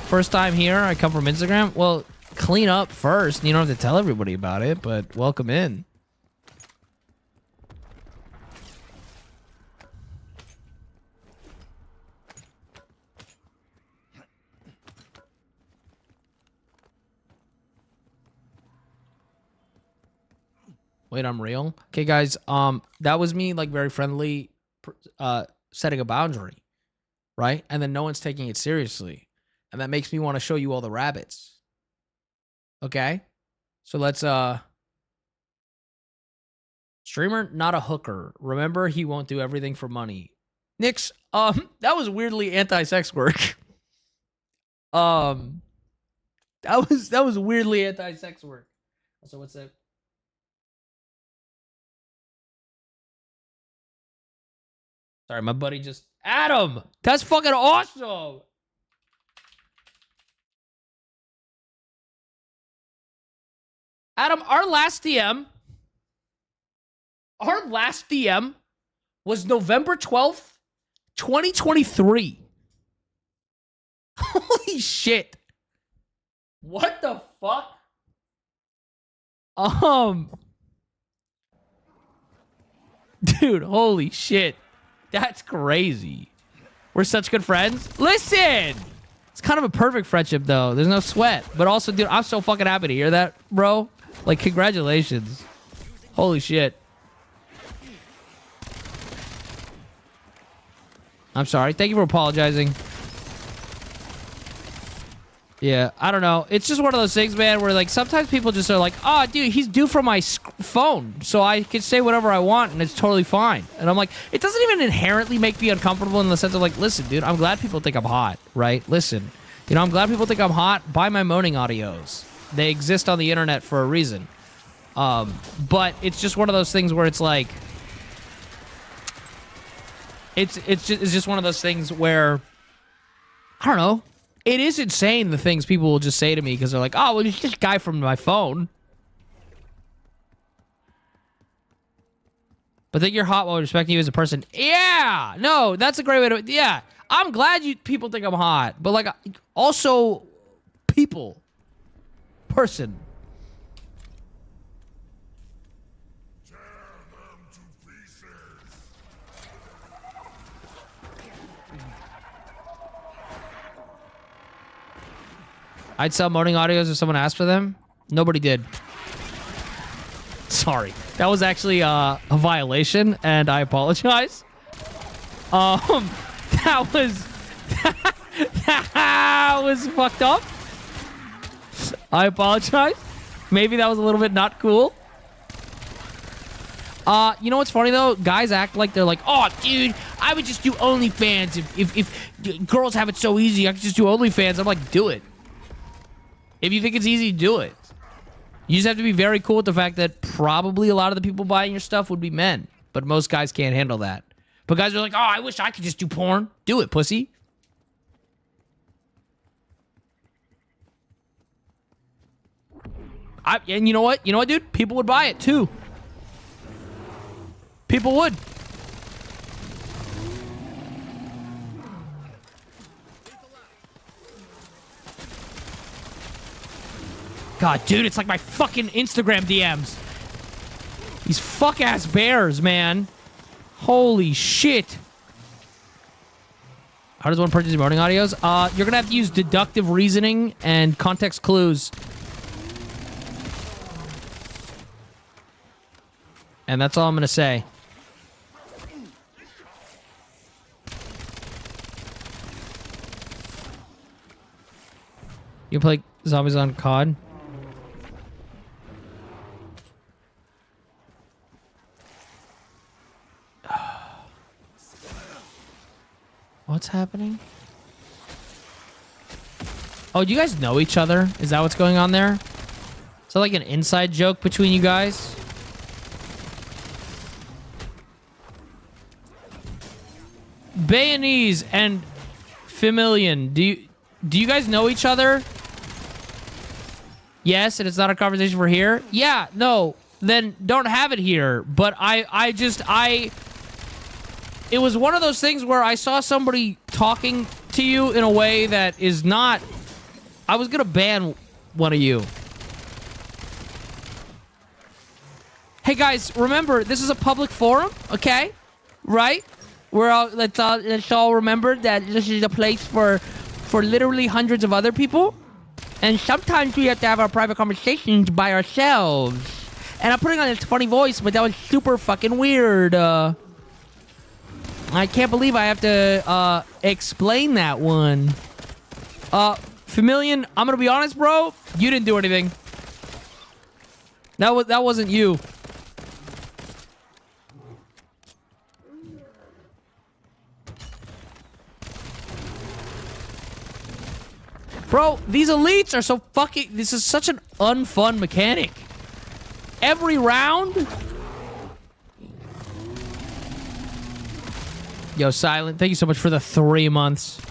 First time here. I come from Instagram. Well, clean up first. You don't have to tell everybody about it, but welcome in. Wait, I'm real. Okay, guys. That was me, like, very friendly, setting a boundary, right? And then no one's taking it seriously, and that makes me want to show you all the rabbits. Okay, so let's streamer, not a hooker. Remember, he won't do everything for money. Nix, that was weirdly anti-sex work. That was weirdly anti-sex work. So what's that? Sorry, my buddy just... Adam! That's fucking awesome! Adam, our last DM was November 12th, 2023. Holy shit. What the fuck? Dude, holy shit. That's crazy. We're such good friends. Listen! It's kind of a perfect friendship, though. There's no sweat. But also, dude, I'm so fucking happy to hear that, bro. Like, congratulations. Holy shit. I'm sorry. Thank you for apologizing. Yeah, I don't know. It's just one of those things, man, where, like, sometimes people just are like, oh, dude, he's due from my phone, so I can say whatever I want, and it's totally fine. And I'm like, it doesn't even inherently make me uncomfortable in the sense of, like, listen, dude, I'm glad people think I'm hot, right? Listen, you know, I'm glad people think I'm hot. Buy my moaning audios. They exist on the internet for a reason. But it's just one of those things where it's like, it's just one of those things where, I don't know. It is insane the things people will just say to me because they're like, oh, well, it's just a guy from my phone. But think you're hot while respecting you as a person. Yeah! No, that's a great way to... Yeah. I'm glad people think I'm hot. But, like, also, people. Person. I'd sell moaning audios if someone asked for them. Nobody did. Sorry. That was actually a violation, and I apologize. That was... that was fucked up. I apologize. Maybe that was a little bit not cool. You know what's funny, though? Guys act like they're like, oh, dude, I would just do OnlyFans. If girls have it so easy, I could just do OnlyFans. I'm like, do it. If you think it's easy, do it. You just have to be very cool with the fact that probably a lot of the people buying your stuff would be men. But most guys can't handle that. But guys are like, oh, I wish I could just do porn. Do it, pussy. And you know what? You know what, dude? People would buy it, too. People would. God, dude, it's like my fucking Instagram DMs. These fuck-ass bears, man. Holy shit. How does one purchase moaning audios? You're gonna have to use deductive reasoning and context clues. And that's all I'm gonna say. You play zombies on COD? What's happening? Oh, do you guys know each other? Is that what's going on there? Is that like an inside joke between you guys? Bayonese and Familian, do you guys know each other? Yes, and it's not a conversation for here? Yeah, no, then don't have it here. But it was one of those things where I saw somebody talking to you in a way that is not... I was gonna ban one of you. Hey guys, remember, this is a public forum, okay? Right? Let's all remember that this is a place for literally hundreds of other people. And sometimes we have to have our private conversations by ourselves. And I'm putting on this funny voice, but that was super fucking weird. I can't believe I have to explain that one. Familian, I'm gonna be honest, bro. You didn't do anything. That wasn't you. Bro, these elites are so fucking... This is such an unfun mechanic. Every round... Yo, Silent, thank you so much for the 3 months.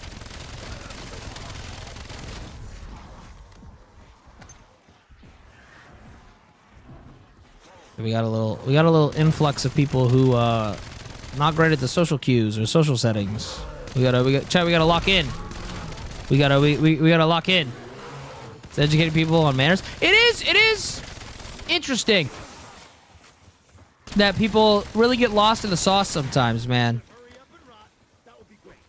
We got a little influx of people who not great at the social cues or social settings. We gotta lock in. We gotta lock in. It's educating people on manners. It is interesting that people really get lost in the sauce sometimes, man. Hurry up and rot. That would be great.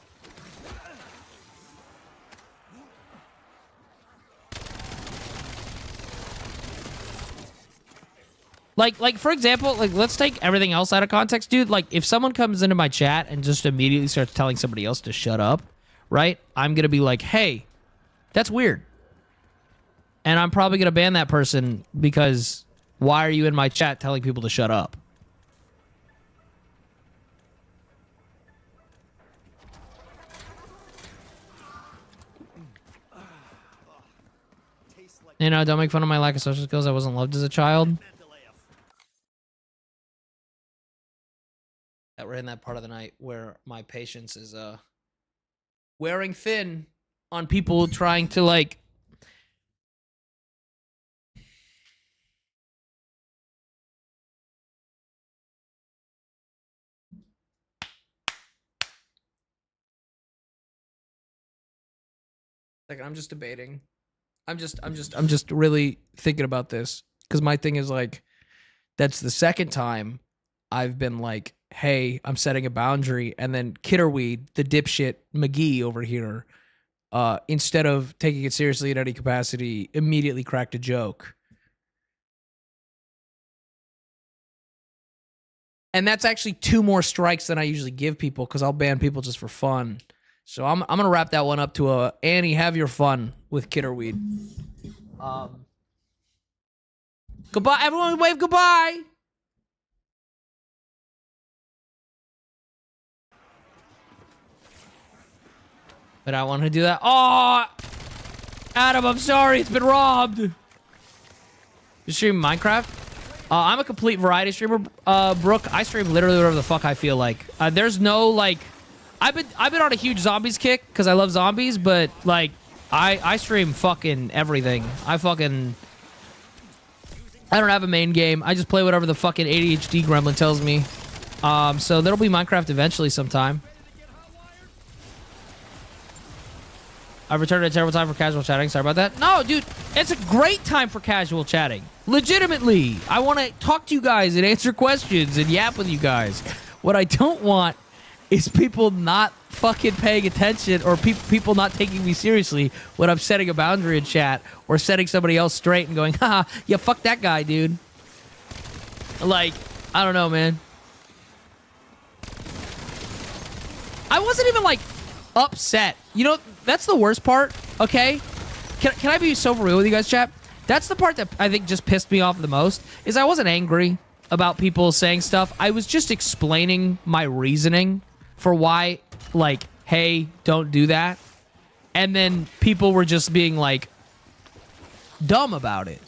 Like for example, like let's take everything else out of context, dude. Like if someone comes into my chat and just immediately starts telling somebody else to shut up, right? I'm gonna be like, hey, that's weird. And I'm probably gonna ban that person because why are you in my chat telling people to shut up? Tastes like You know, don't make fun of my lack of social skills. I wasn't loved as a child. Mendeleev. That we're in that part of the night where my patience is wearing thin on people trying to like I'm just debating. I'm just really thinking about this because my thing is like that's the second time I've been like, hey, I'm setting a boundary, and then Kitterweed, the dipshit McGee over here, instead of taking it seriously in any capacity, immediately cracked a joke. And that's actually 2 more strikes than I usually give people because I'll ban people just for fun. So I'm gonna wrap that one up to a Annie, have your fun with Kitterweed. Goodbye, everyone. Wave goodbye. But I want to do that. Oh, Adam, I'm sorry. It's been robbed. You stream Minecraft? I'm a complete variety streamer, Brooke. I stream literally whatever the fuck I feel like. There's no like. I've been on a huge zombies kick because I love zombies, but like I stream fucking everything. I don't have a main game. I just play whatever the fucking ADHD gremlin tells me. So there'll be Minecraft eventually sometime. I've returned at a terrible time for casual chatting. Sorry about that. No, dude, it's a great time for casual chatting. Legitimately. I want to talk to you guys and answer questions and yap with you guys. What I don't want is people not fucking paying attention or people not taking me seriously when I'm setting a boundary in chat or setting somebody else straight and going, haha, yeah, fuck that guy, dude. Like, I don't know, man. I wasn't even, like, upset. You know, that's the worst part, okay? Can I be so real with you guys, chat? That's the part that I think just pissed me off the most, is I wasn't angry about people saying stuff. I was just explaining my reasoning for why, like, hey, don't do that. And then people were just being, like, dumb about it.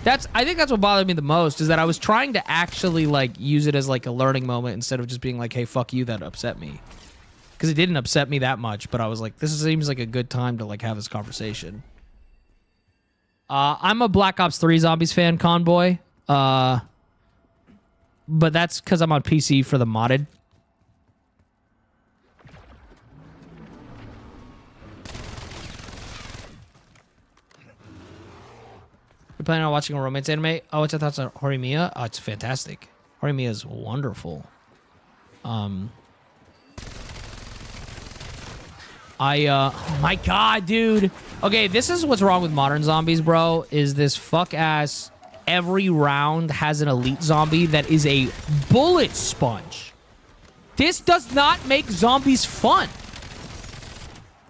I think that's what bothered me the most, is that I was trying to actually, like, use it as, like, a learning moment instead of just being like, hey, fuck you, that upset me. Because it didn't upset me that much, but I was like, this seems like a good time to, like, have this conversation. I'm a Black Ops 3 Zombies fan, Convoy. But that's because I'm on PC for the modded. You're planning on watching a romance anime? Oh, what's your thoughts on Horimiya? Oh, it's fantastic. Horimiya is wonderful. Oh my god, dude. Okay, this is what's wrong with modern zombies, bro, is this fuck-ass every round has an elite zombie that is a bullet sponge. This does not make zombies fun.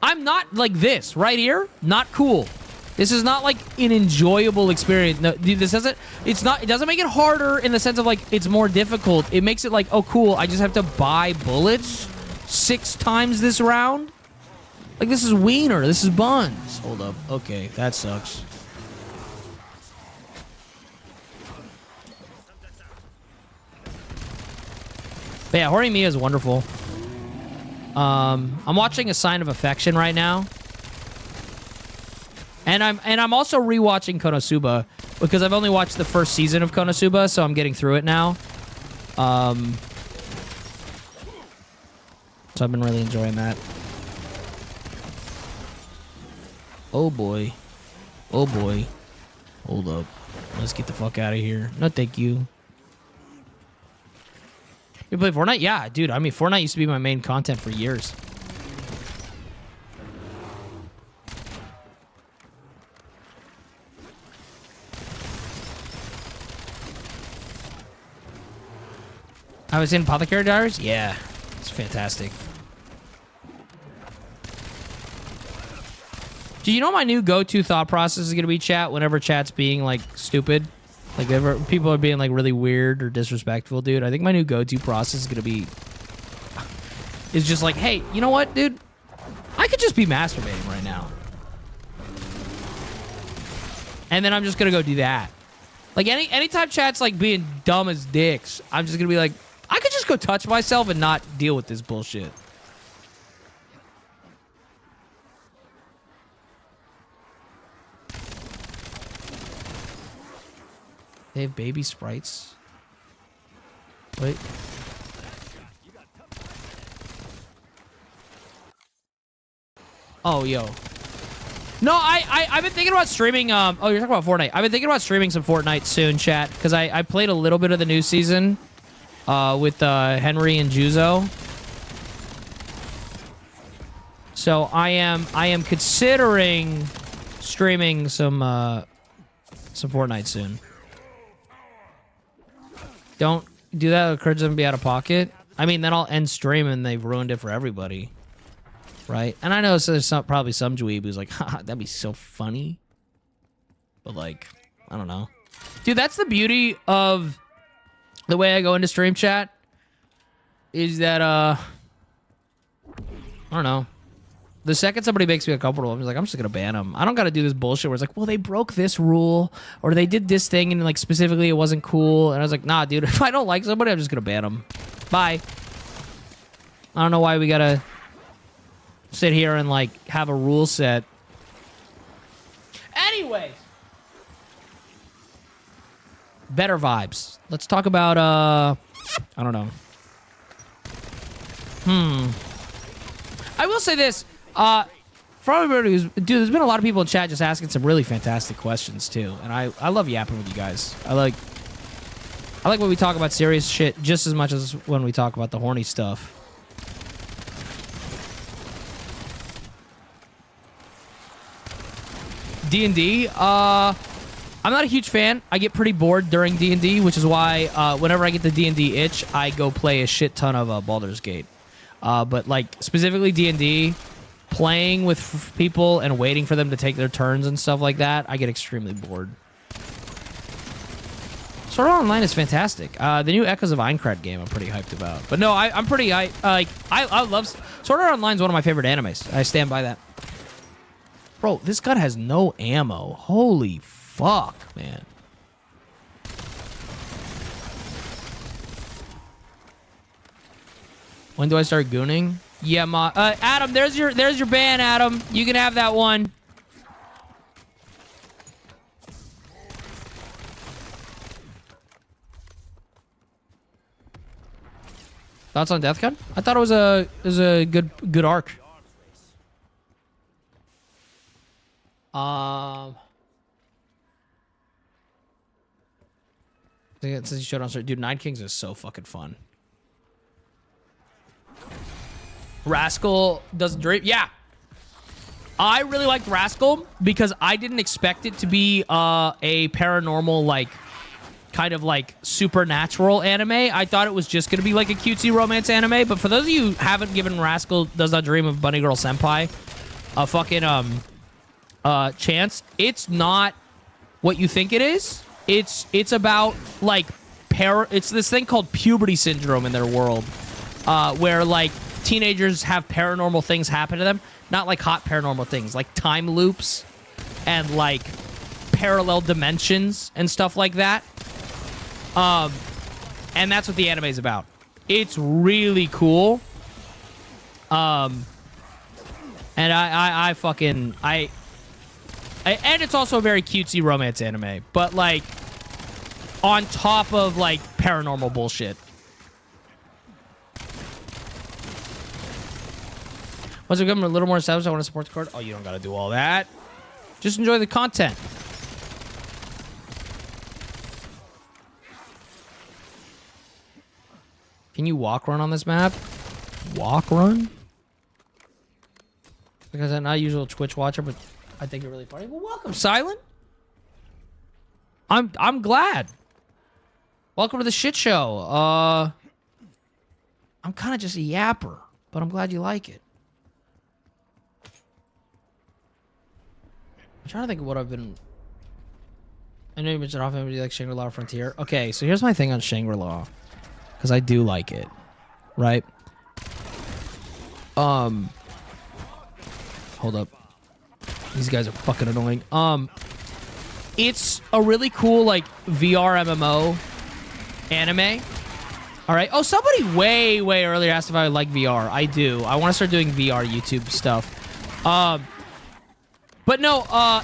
I'm not like this right here. Not cool. This is not like an enjoyable experience. No, dude, this doesn't. It doesn't make it harder in the sense of like it's more difficult. It makes it like, oh, cool. I just have to buy bullets 6 times this round. Like this is wiener. This is buns. Hold up. Okay, that sucks. But yeah, Horimiya is wonderful. I'm watching A Sign of Affection right now. And I'm also rewatching Konosuba because I've only watched the first season of Konosuba, so I'm getting through it now. So I've been really enjoying that. Oh boy. Oh boy. Hold up. Let's get the fuck out of here. No, thank you. You play Fortnite? Yeah, dude. I mean, Fortnite used to be my main content for years. I was in Apothecary Diaries? Yeah. It's fantastic. Do you know my new go-to thought process is going to be, chat, whenever chat's being, like, stupid? Like, whenever people are being, like, really weird or disrespectful, dude. I think my new go-to process is going to be... is just like, hey, you know what, dude? I could just be masturbating right now. And then I'm just going to go do that. Like, anytime chat's, like, being dumb as dicks, I'm just going to be like, I could just go touch myself and not deal with this bullshit. They have baby sprites. Wait. Oh, yo. No, I've been thinking about streaming. Oh, you're talking about Fortnite. I've been thinking about streaming some Fortnite soon, chat, because I played a little bit of the new season with Henry and Juzo. So I am considering streaming some Fortnite soon. Don't do that. It occurs to be out of pocket. I mean, then I'll end stream and they've ruined it for everybody, right? And I know there's probably some dweeb who's like, haha, that'd be so funny. But like, I don't know, dude. That's the beauty of the way I go into stream chat. Is that I don't know. The second somebody makes me uncomfortable, I'm just like, I'm just gonna ban them. I don't gotta do this bullshit where it's like, well, they broke this rule, or they did this thing, and like specifically it wasn't cool. And I was like, nah, dude, if I don't like somebody, I'm just gonna ban them. Bye. I don't know why we gotta sit here and like have a rule set. Anyways, better vibes. Let's talk about I don't know. I will say this. For everybody who's... Dude, there's been a lot of people in chat just asking some really fantastic questions, too. And I love yapping with you guys. I like when we talk about serious shit just as much as when we talk about the horny stuff. D&D, I'm not a huge fan. I get pretty bored during D&D, which is why whenever I get the D&D itch, I go play a shit ton of Baldur's Gate. But, like, specifically D&D... playing with people and waiting for them to take their turns and stuff like that, I get extremely bored. Sword Art Online is fantastic. The new Echoes of Aincrad game I'm pretty hyped about. But no, I'm pretty... I love... Sword Art Online is one of my favorite animes. I stand by that. Bro, this gun has no ammo. Holy fuck, man. When do I start gooning? Yeah, Adam, there's your ban, Adam. You can have that one. Thoughts on Death Gun? I thought it was a good arc. Since you showed on, dude, Nine Kings is so fucking fun. Rascal doesn't dream. Yeah. I really liked Rascal because I didn't expect it to be a paranormal, like, kind of like supernatural anime. I thought it was just going to be like a cutesy romance anime. But for those of you who haven't given Rascal Does Not Dream of Bunny Girl Senpai a fucking chance, it's not what you think it is. It's about like it's this thing called puberty syndrome in their world, where like teenagers have paranormal things happen to them. Not like hot paranormal things, like time loops and like parallel dimensions and stuff like that. And that's what the anime is about. It's really cool. And I and it's also a very cutesy romance anime, but like on top of like paranormal bullshit. Once we become a little more established, I want to support the card. Oh, you don't gotta do all that. Just enjoy the content. Can you walk run on this map? Walk run? Because I'm not a usual Twitch watcher, but I think you're really funny. Well, welcome, Silent. I'm glad. Welcome to the shit show. I'm kind of just a yapper, but I'm glad you like it. I'm trying to think of what I've been... I know you mentioned often you like Shangri-La Frontier. Okay, so here's my thing on Shangri-La. Because I do like it. Right? Hold up. These guys are fucking annoying. It's a really cool, like, VR MMO anime. All right. Oh, somebody way earlier asked if I like VR. I do. I want to start doing VR YouTube stuff. But no,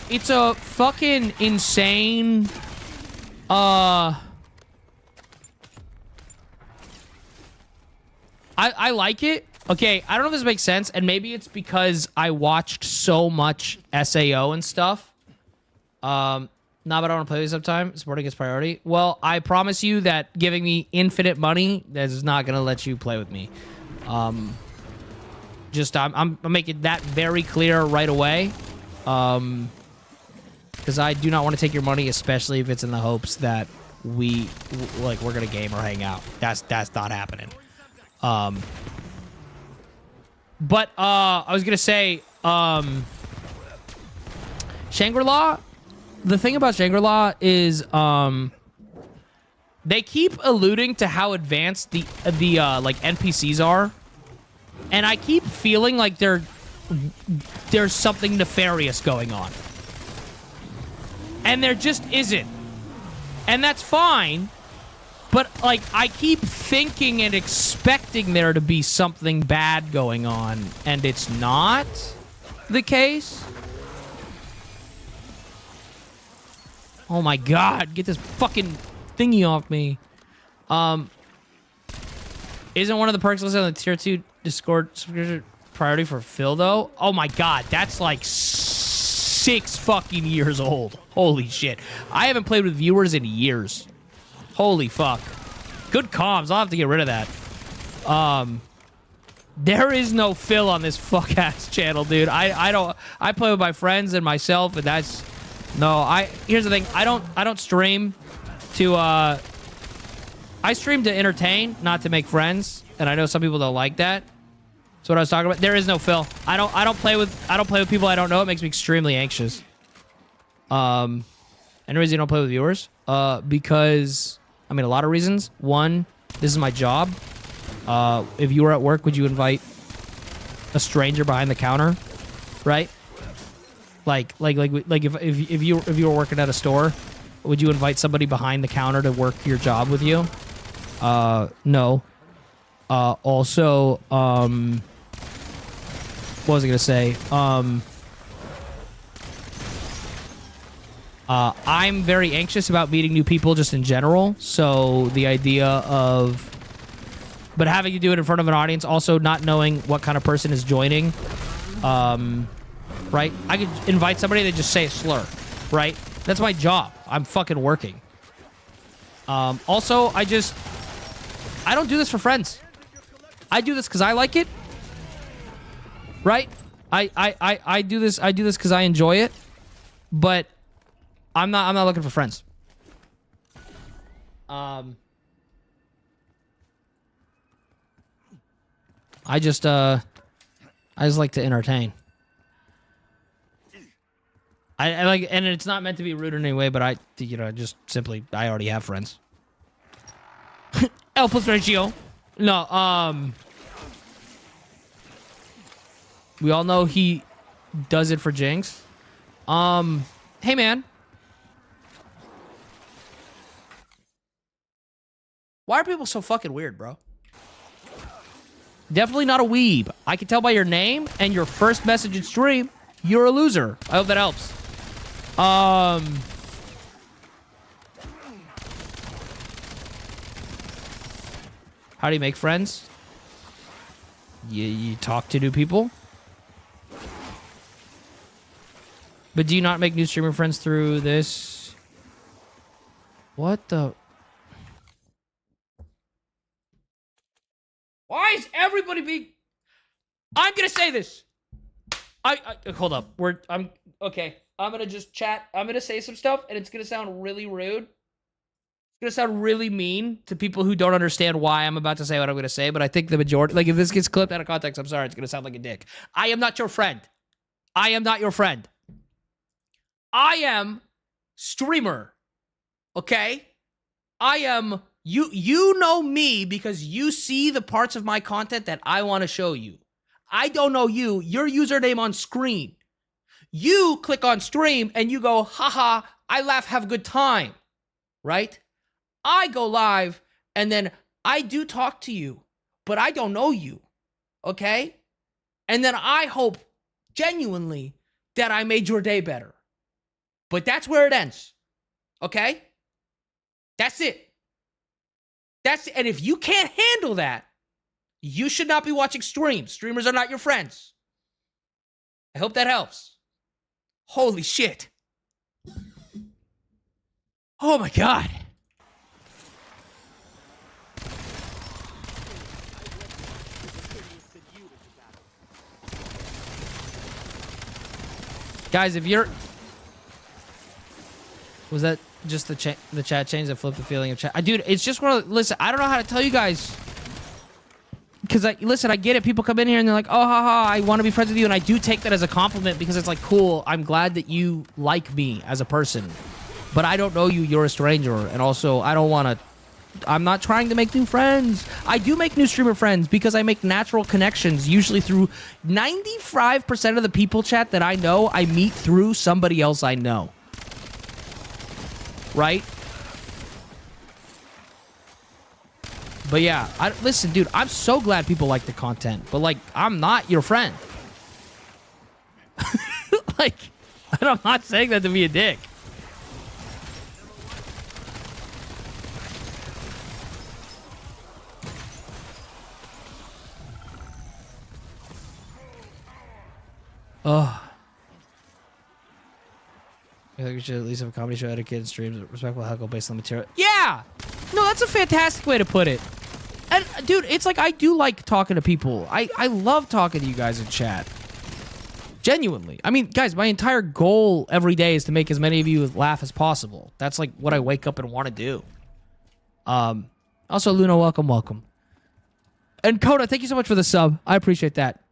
it's a fucking insane, I like it. Okay, I don't know if this makes sense, and maybe it's because I watched so much SAO and stuff. Not but I want to play this sometime. Supporting is priority. Well, I promise you that giving me infinite money is not going to let you play with me. I'm making that very clear right away. Because I do not want to take your money, especially if it's in the hopes that we're going to game or hang out. That's not happening. But I was going to say, Shangri-La, the thing about Shangri-La is, they keep alluding to how advanced the like NPCs are. And I keep feeling like there's something nefarious going on. And there just isn't. And that's fine. But, like, I keep thinking and expecting there to be something bad going on. And it's not the case. Oh my god, get this fucking thingy off me. Isn't one of the perks listed on the tier 2 Discord subscription priority for Phil, though? Oh my god, that's like 6 fucking years old. Holy shit. I haven't played with viewers in years. Holy fuck. Good comms. I'll have to get rid of that. There is no Phil on this fuck-ass channel, dude. I play with my friends and myself, and that's... No, here's the thing. I don't stream to, I stream to entertain, not to make friends. And I know some people don't like that. That's what I was talking about. There is no Phil. I don't play with people I don't know. It makes me extremely anxious. And the reason you don't play with viewers, because, I mean, a lot of reasons. One, this is my job. If you were at work, would you invite a stranger behind the counter, right? Like if you were working at a store, would you invite somebody behind the counter to work your job with you? No. Also, what was I gonna say? I'm very anxious about meeting new people just in general. So the idea of, but having to do it in front of an audience, also not knowing what kind of person is joining, right? I could invite somebody that just say a slur, right? That's my job. I'm fucking working. Also, I don't do this for friends. I do this because I like it, right? I do this because I enjoy it, but I'm not looking for friends. I just like to entertain. I like, and it's not meant to be rude in any way, but I already have friends. L plus ratio. No, we all know he does it for Jinx. Hey man. Why are people so fucking weird, bro? Definitely not a weeb. I can tell by your name and your first message in stream, you're a loser. I hope that helps. How do you make friends? You talk to new people. But do you not make new streamer friends through this? What the? Why is everybody being... I'm gonna say this. I hold up. I'm okay. I'm gonna just chat. I'm gonna say some stuff, and it's gonna sound really rude. It's gonna sound really mean to people who don't understand why I'm about to say what I'm gonna say. But I think the majority, like if this gets clipped out of context, I'm sorry. It's gonna sound like a dick. I am not your friend. I am not your friend. I am streamer. Okay? I am you know me because you see the parts of my content that I want to show you. I don't know you. Your username on screen. You click on stream and you go, haha, I laugh, have a good time. Right? I go live and then I do talk to you, but I don't know you. Okay? And then I hope genuinely that I made your day better. But that's where it ends. Okay? That's it. And if you can't handle that, you should not be watching streams. Streamers are not your friends. I hope that helps. Holy shit. Oh my God. Guys, if you're... Was that just the chat change that flipped the feeling of chat? Dude, it's just one of... Listen, I don't know how to tell you guys. Because, listen, I get it. People come in here and they're like, oh, haha, I want to be friends with you. And I do take that as a compliment because it's like, cool, I'm glad that you like me as a person. But I don't know you. You're a stranger. And also, I don't want to... I'm not trying to make new friends. I do make new streamer friends because I make natural connections, usually through 95% of the people chat that I know, I meet through somebody else I know. Right? But yeah, listen, dude, I'm so glad people like the content, but like, I'm not your friend. Like, and I'm not saying that to be a dick. Oh. I think we should at least have a comedy show etiquette and streams, respectful heckle based on the material. Yeah! No, that's a fantastic way to put it. And, dude, it's like, I do like talking to people. I love talking to you guys in chat. Genuinely. I mean, guys, my entire goal every day is to make as many of you laugh as possible. That's, like, what I wake up and want to do. Also, Luna, welcome. And Coda, thank you so much for the sub. I appreciate that.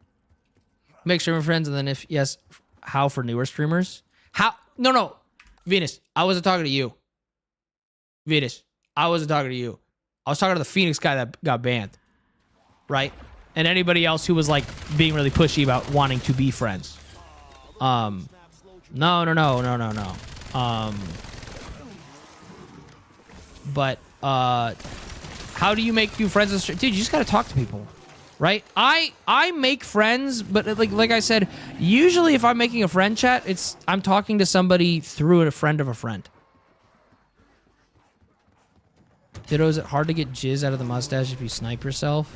Make streamer friends, and then if, yes, how for newer streamers? How? No. Venus, I wasn't talking to you. Venus, I wasn't talking to you. I was talking to the Phoenix guy that got banned. Right? And anybody else who was, like, being really pushy about wanting to be friends. No. But, how do you make new friends? Dude, you just gotta talk to people. Right? I make friends, but like I said, usually if I'm making a friend chat, I'm talking to somebody through a friend of a friend. Ditto, is it hard to get jizz out of the mustache if you snipe yourself?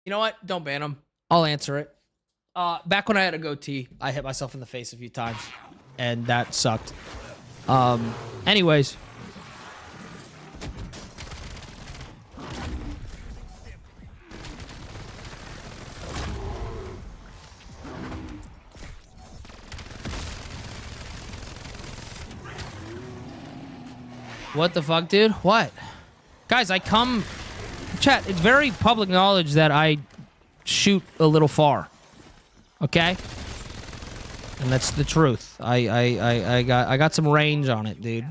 You know what? Don't ban him. I'll answer it. Back when I had a goatee, I hit myself in the face a few times, and that sucked. Anyways. What the fuck, dude? What? Guys, Chat, it's very public knowledge that I shoot a little far. Okay? And that's the truth. I got some range on it, dude.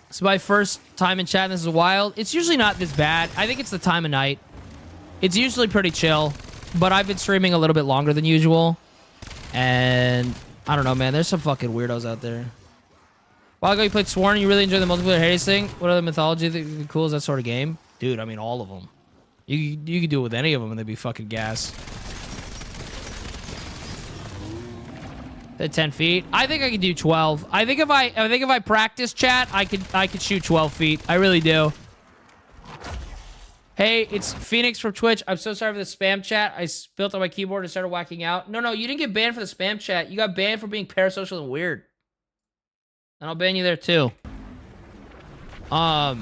It's my first time in chat, and this is wild. It's usually not this bad. I think it's the time of night. It's usually pretty chill, but I've been streaming a little bit longer than usual. And I don't know, man. There's some fucking weirdos out there. while ago you played Sworn and you really enjoyed the multiplayer Hades thing. What other mythology think would be cool as that sort of game? Dude, I mean, all of them. You could do it with any of them and they'd be fucking gas. At 10 feet. I think I could do 12. I think if I practice chat, I could shoot 12 feet. I really do. Hey, it's Phoenix from Twitch. I'm so sorry for the spam chat. I spilt on my keyboard and started whacking out. No, you didn't get banned for the spam chat. You got banned for being parasocial and weird. And I'll ban you there too. My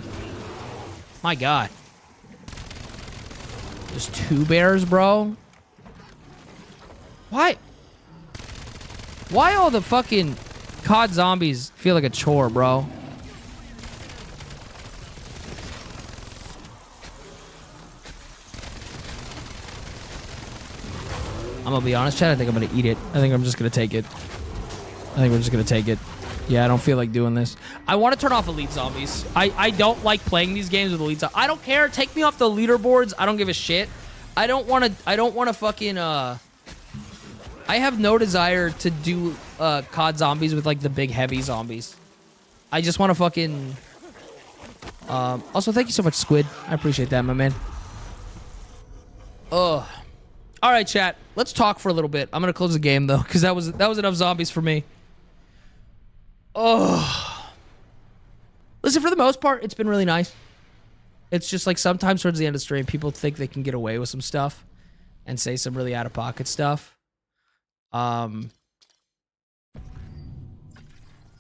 God. There's 2 bears, bro. Why? Why all the fucking COD zombies feel like a chore, bro? I'm gonna be honest, Chad. I think I'm gonna eat it. I think I'm just gonna take it. I think we're just gonna take it. Yeah, I don't feel like doing this. I want to turn off elite zombies. I don't like playing these games with elite zombies. I don't care. Take me off the leaderboards. I don't give a shit. I don't want to fucking I have no desire to do COD zombies with like the big heavy zombies. I just want to fucking also thank you so much, Squid. I appreciate that, my man. Ugh. All right, chat. Let's talk for a little bit. I'm gonna close the game though, because that was enough zombies for me. Oh. Listen, for the most part, it's been really nice. It's just like sometimes towards the end of the stream, people think they can get away with some stuff and say some really out of pocket stuff.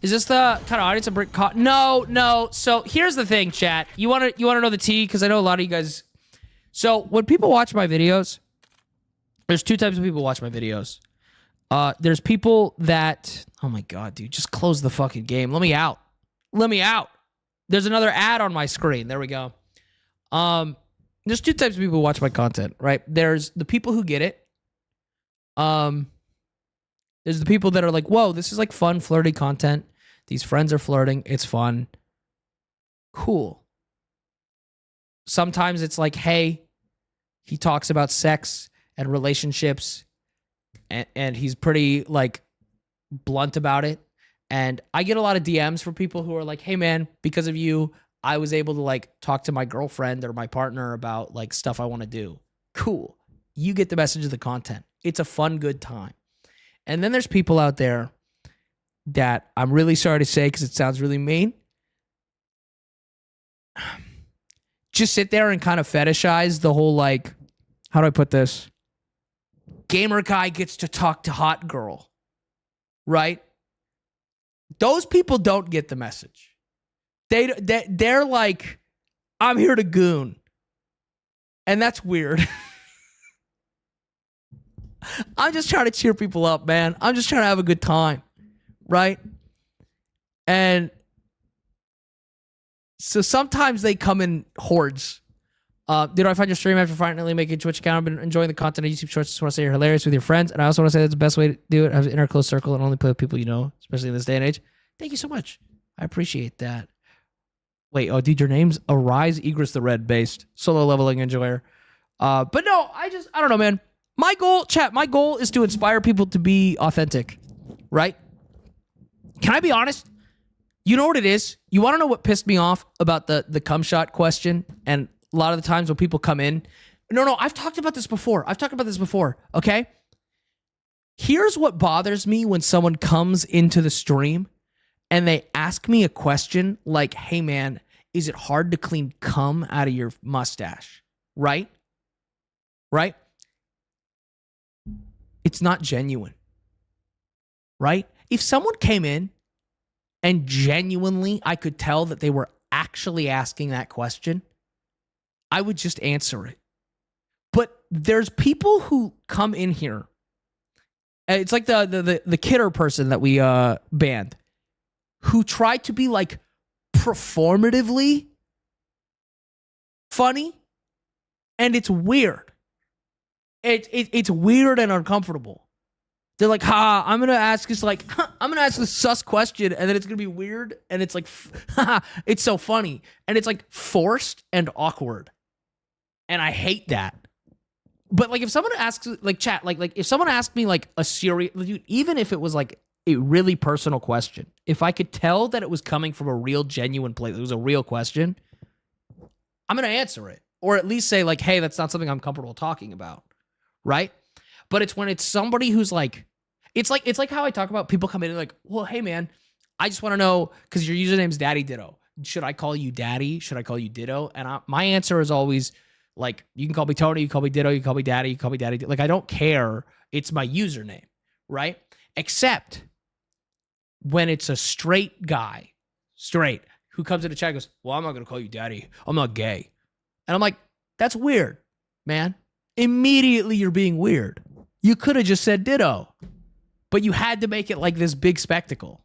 Is this the kind of audience a brick? No. So here's the thing, chat. You want to know the tea, because I know a lot of you guys. So when people watch my videos, there's 2 types of people who watch my videos. There's people that, oh my God, dude, just close the fucking game. Let me out. There's another ad on my screen. There we go. There's 2 types of people who watch my content, right? There's the people who get it. There's the people that are like, whoa, this is like fun, flirty content. These friends are flirting. It's fun. Cool. Sometimes it's like, hey, he talks about sex and relationships and he's pretty like blunt about it. And I get a lot of DMs from people who are like, hey man, because of you, I was able to like talk to my girlfriend or my partner about like stuff I want to do. Cool. You get the message of the content. It's a fun, good time. And then there's people out there that I'm really sorry to say, because it sounds really mean, just sit there and kind of fetishize the whole like, how do I put this? Gamer guy gets to talk to hot girl, right? Those people don't get the message. They're like, I'm here to goon. And that's weird. I'm just trying to cheer people up, man. I'm just trying to have a good time, right? And so sometimes they come in hordes. Did I find your stream after finally making a Twitch account? I've been enjoying the content on YouTube Shorts. Just want to say you're hilarious with your friends. And I also want to say that's the best way to do it. Have an inner close circle and only play with people you know, especially in this day and age. Thank you so much. I appreciate that. Wait, oh, dude, your name's Arise Egress the Red based. Solo leveling enjoyer. But no, I don't know, man. My goal is to inspire people to be authentic, right? Can I be honest? You know what it is? You want to know what pissed me off about the cum shot question? And a lot of the times when people come in, no, I've talked about this before. Okay? Here's what bothers me when someone comes into the stream and they ask me a question like, hey man, is it hard to clean cum out of your mustache? Right? It's not genuine, right? If someone came in and genuinely I could tell that they were actually asking that question, I would just answer it. But there's people who come in here. It's like the kidder person that we banned, who try to be like performatively funny, and it's weird. It's weird and uncomfortable. They're like, I'm gonna ask this sus question, and then it's gonna be weird, and it's like, it's so funny, and it's like forced and awkward, and I hate that. But like, if someone asks, like chat, like if someone asked me like a serious, dude, even if it was like a really personal question, if I could tell that it was coming from a real, genuine place, it was a real question, I'm going to answer it. Or at least say, like, hey, that's not something I'm comfortable talking about. Right? But it's when it's somebody who's like, it's like how I talk about people come in and like, well, hey, man, I just want to know, because your username's DaddyDitto. Should I call you Daddy? Should I call you Ditto? And my answer is always, like, you can call me Tony, you can call me Ditto, you can call me Daddy, you can call me Daddy. Like, I don't care. It's my username, right? Except when it's a straight guy, who comes in the chat and goes, well, I'm not going to call you Daddy. I'm not gay. And I'm like, that's weird, man. Immediately you're being weird. You could have just said Ditto, but you had to make it like this big spectacle.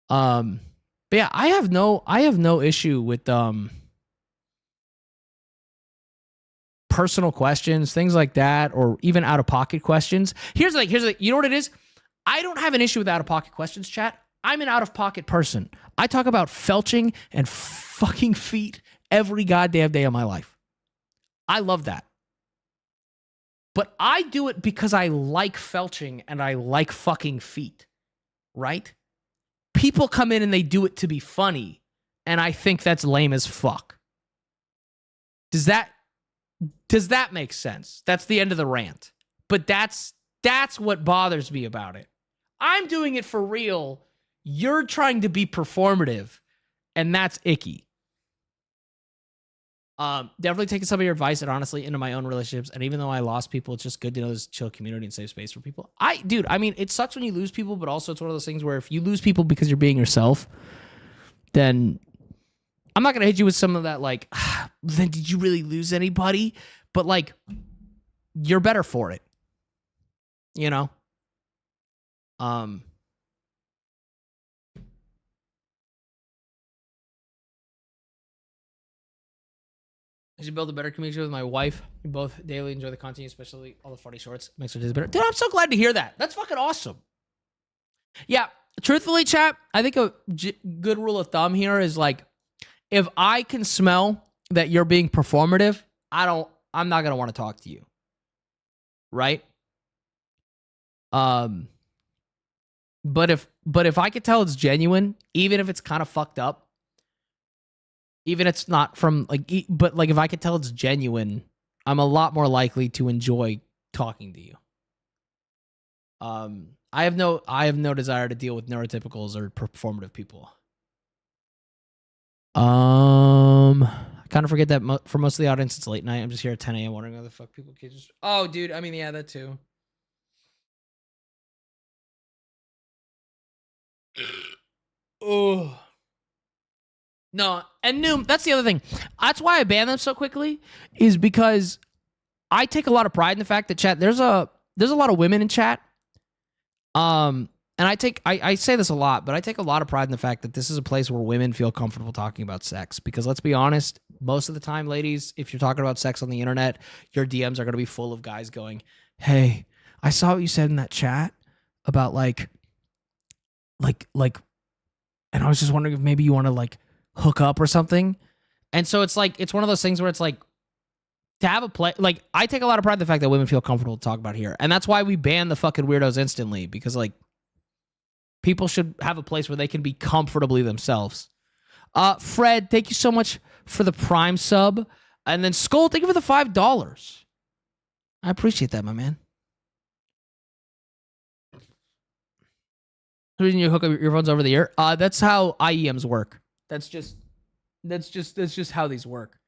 But yeah, I have no issue with personal questions, things like that, or even out of pocket questions. Here's the thing, you know what it is? I don't have an issue with out of pocket questions, chat. I'm an out of pocket person. I talk about felching and fucking feet every goddamn day of my life. I love that. But I do it because I like felching and I like fucking feet, right? People come in and they do it to be funny, and I think that's lame as fuck. Does that make sense? That's the end of the rant. But that's what bothers me about it. I'm doing it for real. You're trying to be performative, and that's icky. Definitely taking some of your advice and honestly into my own relationships. And even though I lost people, it's just good to know there's a chill community and safe space for people. I mean, it sucks when you lose people, but also it's one of those things where if you lose people because you're being yourself, then I'm not going to hit you with some of that, like, then did you really lose anybody? But like, you're better for it, you know? I should build a better community with my wife. We both daily enjoy the content, especially all the funny shorts. Makes our days better. Dude, I'm so glad to hear that. That's fucking awesome. Yeah, truthfully, chat, I think a good rule of thumb here is like, if I can smell that you're being performative, I'm not gonna want to talk to you. Right? But if I could tell it's genuine, even if it's kind of fucked up, even it's not from like, but like if I could tell it's genuine, I'm a lot more likely to enjoy talking to you. I have no desire to deal with neurotypicals or performative people. I kind of forget that for most of the audience it's late night. I'm just here at 10 a.m. wondering how the fuck people can just. Oh, dude. I mean, yeah, that too. Oh. No, and Noom, that's the other thing. That's why I ban them so quickly, is because I take a lot of pride in the fact that chat, there's a lot of women in chat. And I say this a lot, but I take a lot of pride in the fact that this is a place where women feel comfortable talking about sex. Because let's be honest, most of the time, ladies, if you're talking about sex on the internet, your DMs are going to be full of guys going, hey, I saw what you said in that chat about like, and I was just wondering if maybe you want to like hook up or something. And so it's like, it's one of those things where it's like, to have a play, like, I take a lot of pride in the fact that women feel comfortable to talk about here. And that's why we ban the fucking weirdos instantly, because like, people should have a place where they can be comfortably themselves. Fred, thank you so much for the Prime sub. And then Skull, thank you for the $5. I appreciate that, my man. The reason you hook up your earphones over the ear? That's how IEMs work. That's just how these work.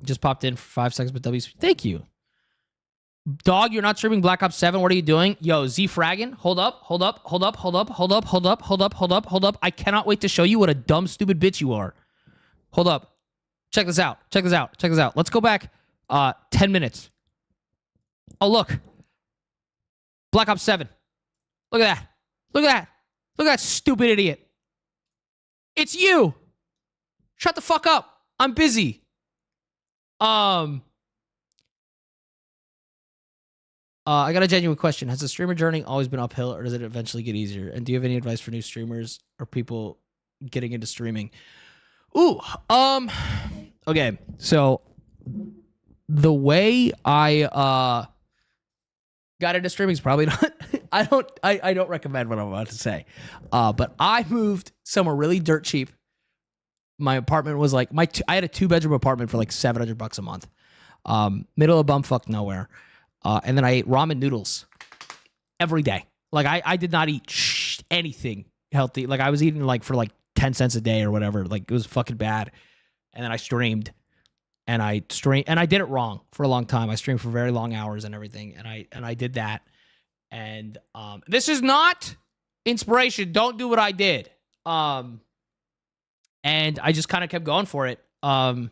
Just popped in for 5 seconds, but WC. Thank you. Dog, you're not streaming Black Ops 7. What are you doing? Yo, Z Fraggin. Hold up. I cannot wait to show you what a dumb, stupid bitch you are. Hold up. Check this out. Let's go back 10 minutes. Oh, look. Black Ops 7. Look at that. Look at that stupid idiot. It's you. Shut the fuck up. I'm busy. I got a genuine question. Has the streamer journey always been uphill, or does it eventually get easier? And do you have any advice for new streamers or people getting into streaming? Okay. So the way I got into streaming is probably not. I don't recommend what I'm about to say. But I moved somewhere really dirt cheap. My apartment was like I had a 2-bedroom apartment for like $700 a month. Middle of bumfuck nowhere. And then I ate ramen noodles every day. Like I did not eat anything healthy. Like I was eating like for like 10 cents a day or whatever. Like it was fucking bad. And then I streamed. And I did it wrong for a long time. I streamed for very long hours and everything. And I did that. And this is not inspiration. Don't do what I did. And I just kind of kept going for it. And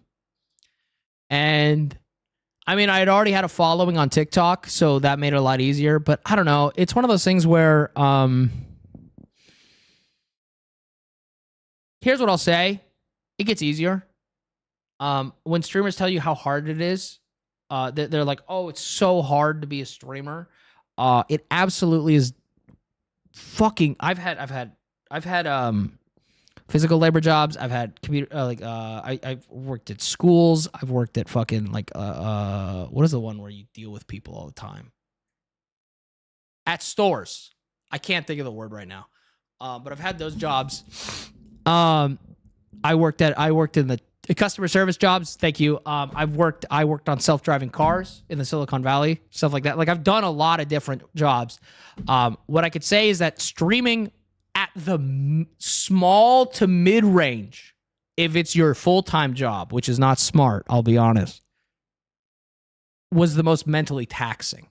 I mean, I had already had a following on TikTok, so that made it a lot easier. But I don't know. It's one of those things where here's what I'll say. It gets easier. When streamers tell you how hard it is, they're like, "Oh, it's so hard to be a streamer." It absolutely is. Fucking, I've had physical labor jobs. I've had computer, I've worked at schools. I've worked at fucking what is the one where you deal with people all the time? At stores. I can't think of the word right now. But I've had those jobs. I worked in the customer service jobs. Thank you. I worked on self-driving cars in the Silicon Valley, stuff like that. Like I've done a lot of different jobs. What I could say is that streaming at the small to mid-range, if it's your full-time job, which is not smart, I'll be honest, was the most mentally taxing.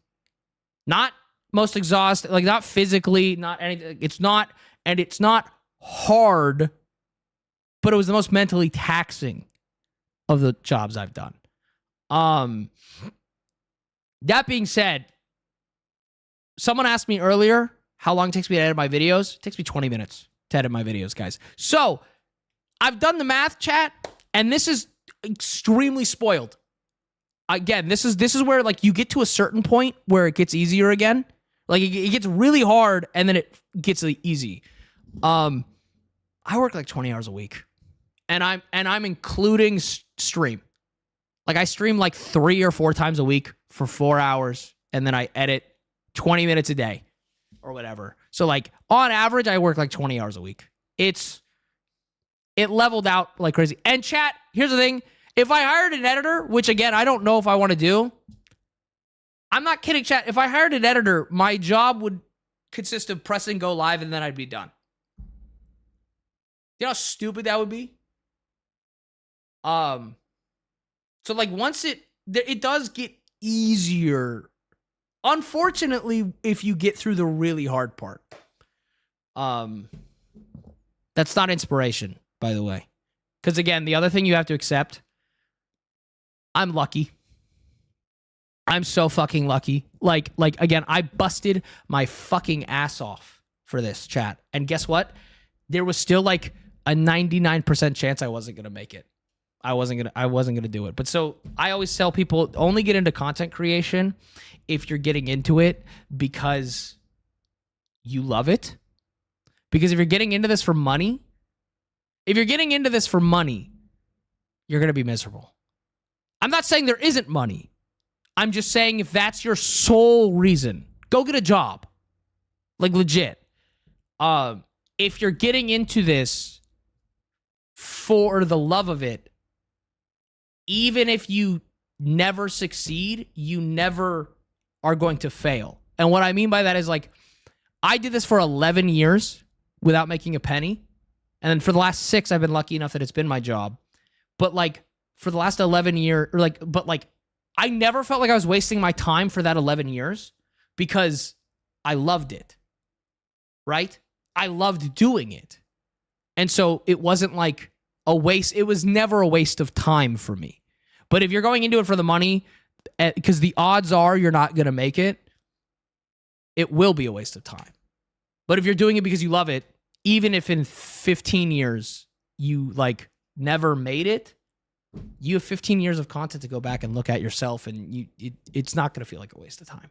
Not most exhausting, like not physically, not anything. It's not hard, but it was the most mentally taxing of the jobs I've done. That being said, someone asked me earlier how long it takes me to edit my videos. It takes me 20 minutes to edit my videos, guys. So I've done the math, chat, and this is extremely spoiled. Again, this is where like you get to a certain point where it gets easier again. Like it gets really hard and then it gets easy. I work like 20 hours a week. And I'm including stream. Like I stream like 3 or 4 times a week for 4 hours, and then I edit 20 minutes a day or whatever. So like on average, I work like 20 hours a week. It leveled out like crazy. And chat, here's the thing. If I hired an editor, which again, I don't know if I want to do. I'm not kidding, chat. If I hired an editor, my job would consist of pressing go live and then I'd be done. You know how stupid that would be? So like once it does get easier, unfortunately, if you get through the really hard part. That's not inspiration, by the way. Because again, the other thing you have to accept, I'm lucky. I'm so fucking lucky. Like again, I busted my fucking ass off for this, chat. And guess what? There was still like a 99% chance I wasn't going to make it. I wasn't going to do it. But so I always tell people only get into content creation if you're getting into it because you love it. Because if you're getting into this for money, you're going to be miserable. I'm not saying there isn't money. I'm just saying if that's your sole reason, go get a job. Like legit. If you're getting into this for the love of it, even if you never succeed, you never are going to fail. And what I mean by that is like, I did this for 11 years without making a penny. And then for the last 6, I've been lucky enough that it's been my job. But like for the last 11 years, I never felt like I was wasting my time for that 11 years because I loved it. Right? I loved doing it. And so it wasn't like a waste. It was never a waste of time for me. But if you're going into it for the money, because the odds are you're not going to make it, it will be a waste of time. But if you're doing it because you love it, even if in 15 years you like never made it, you have 15 years of content to go back and look at yourself, and it's not going to feel like a waste of time.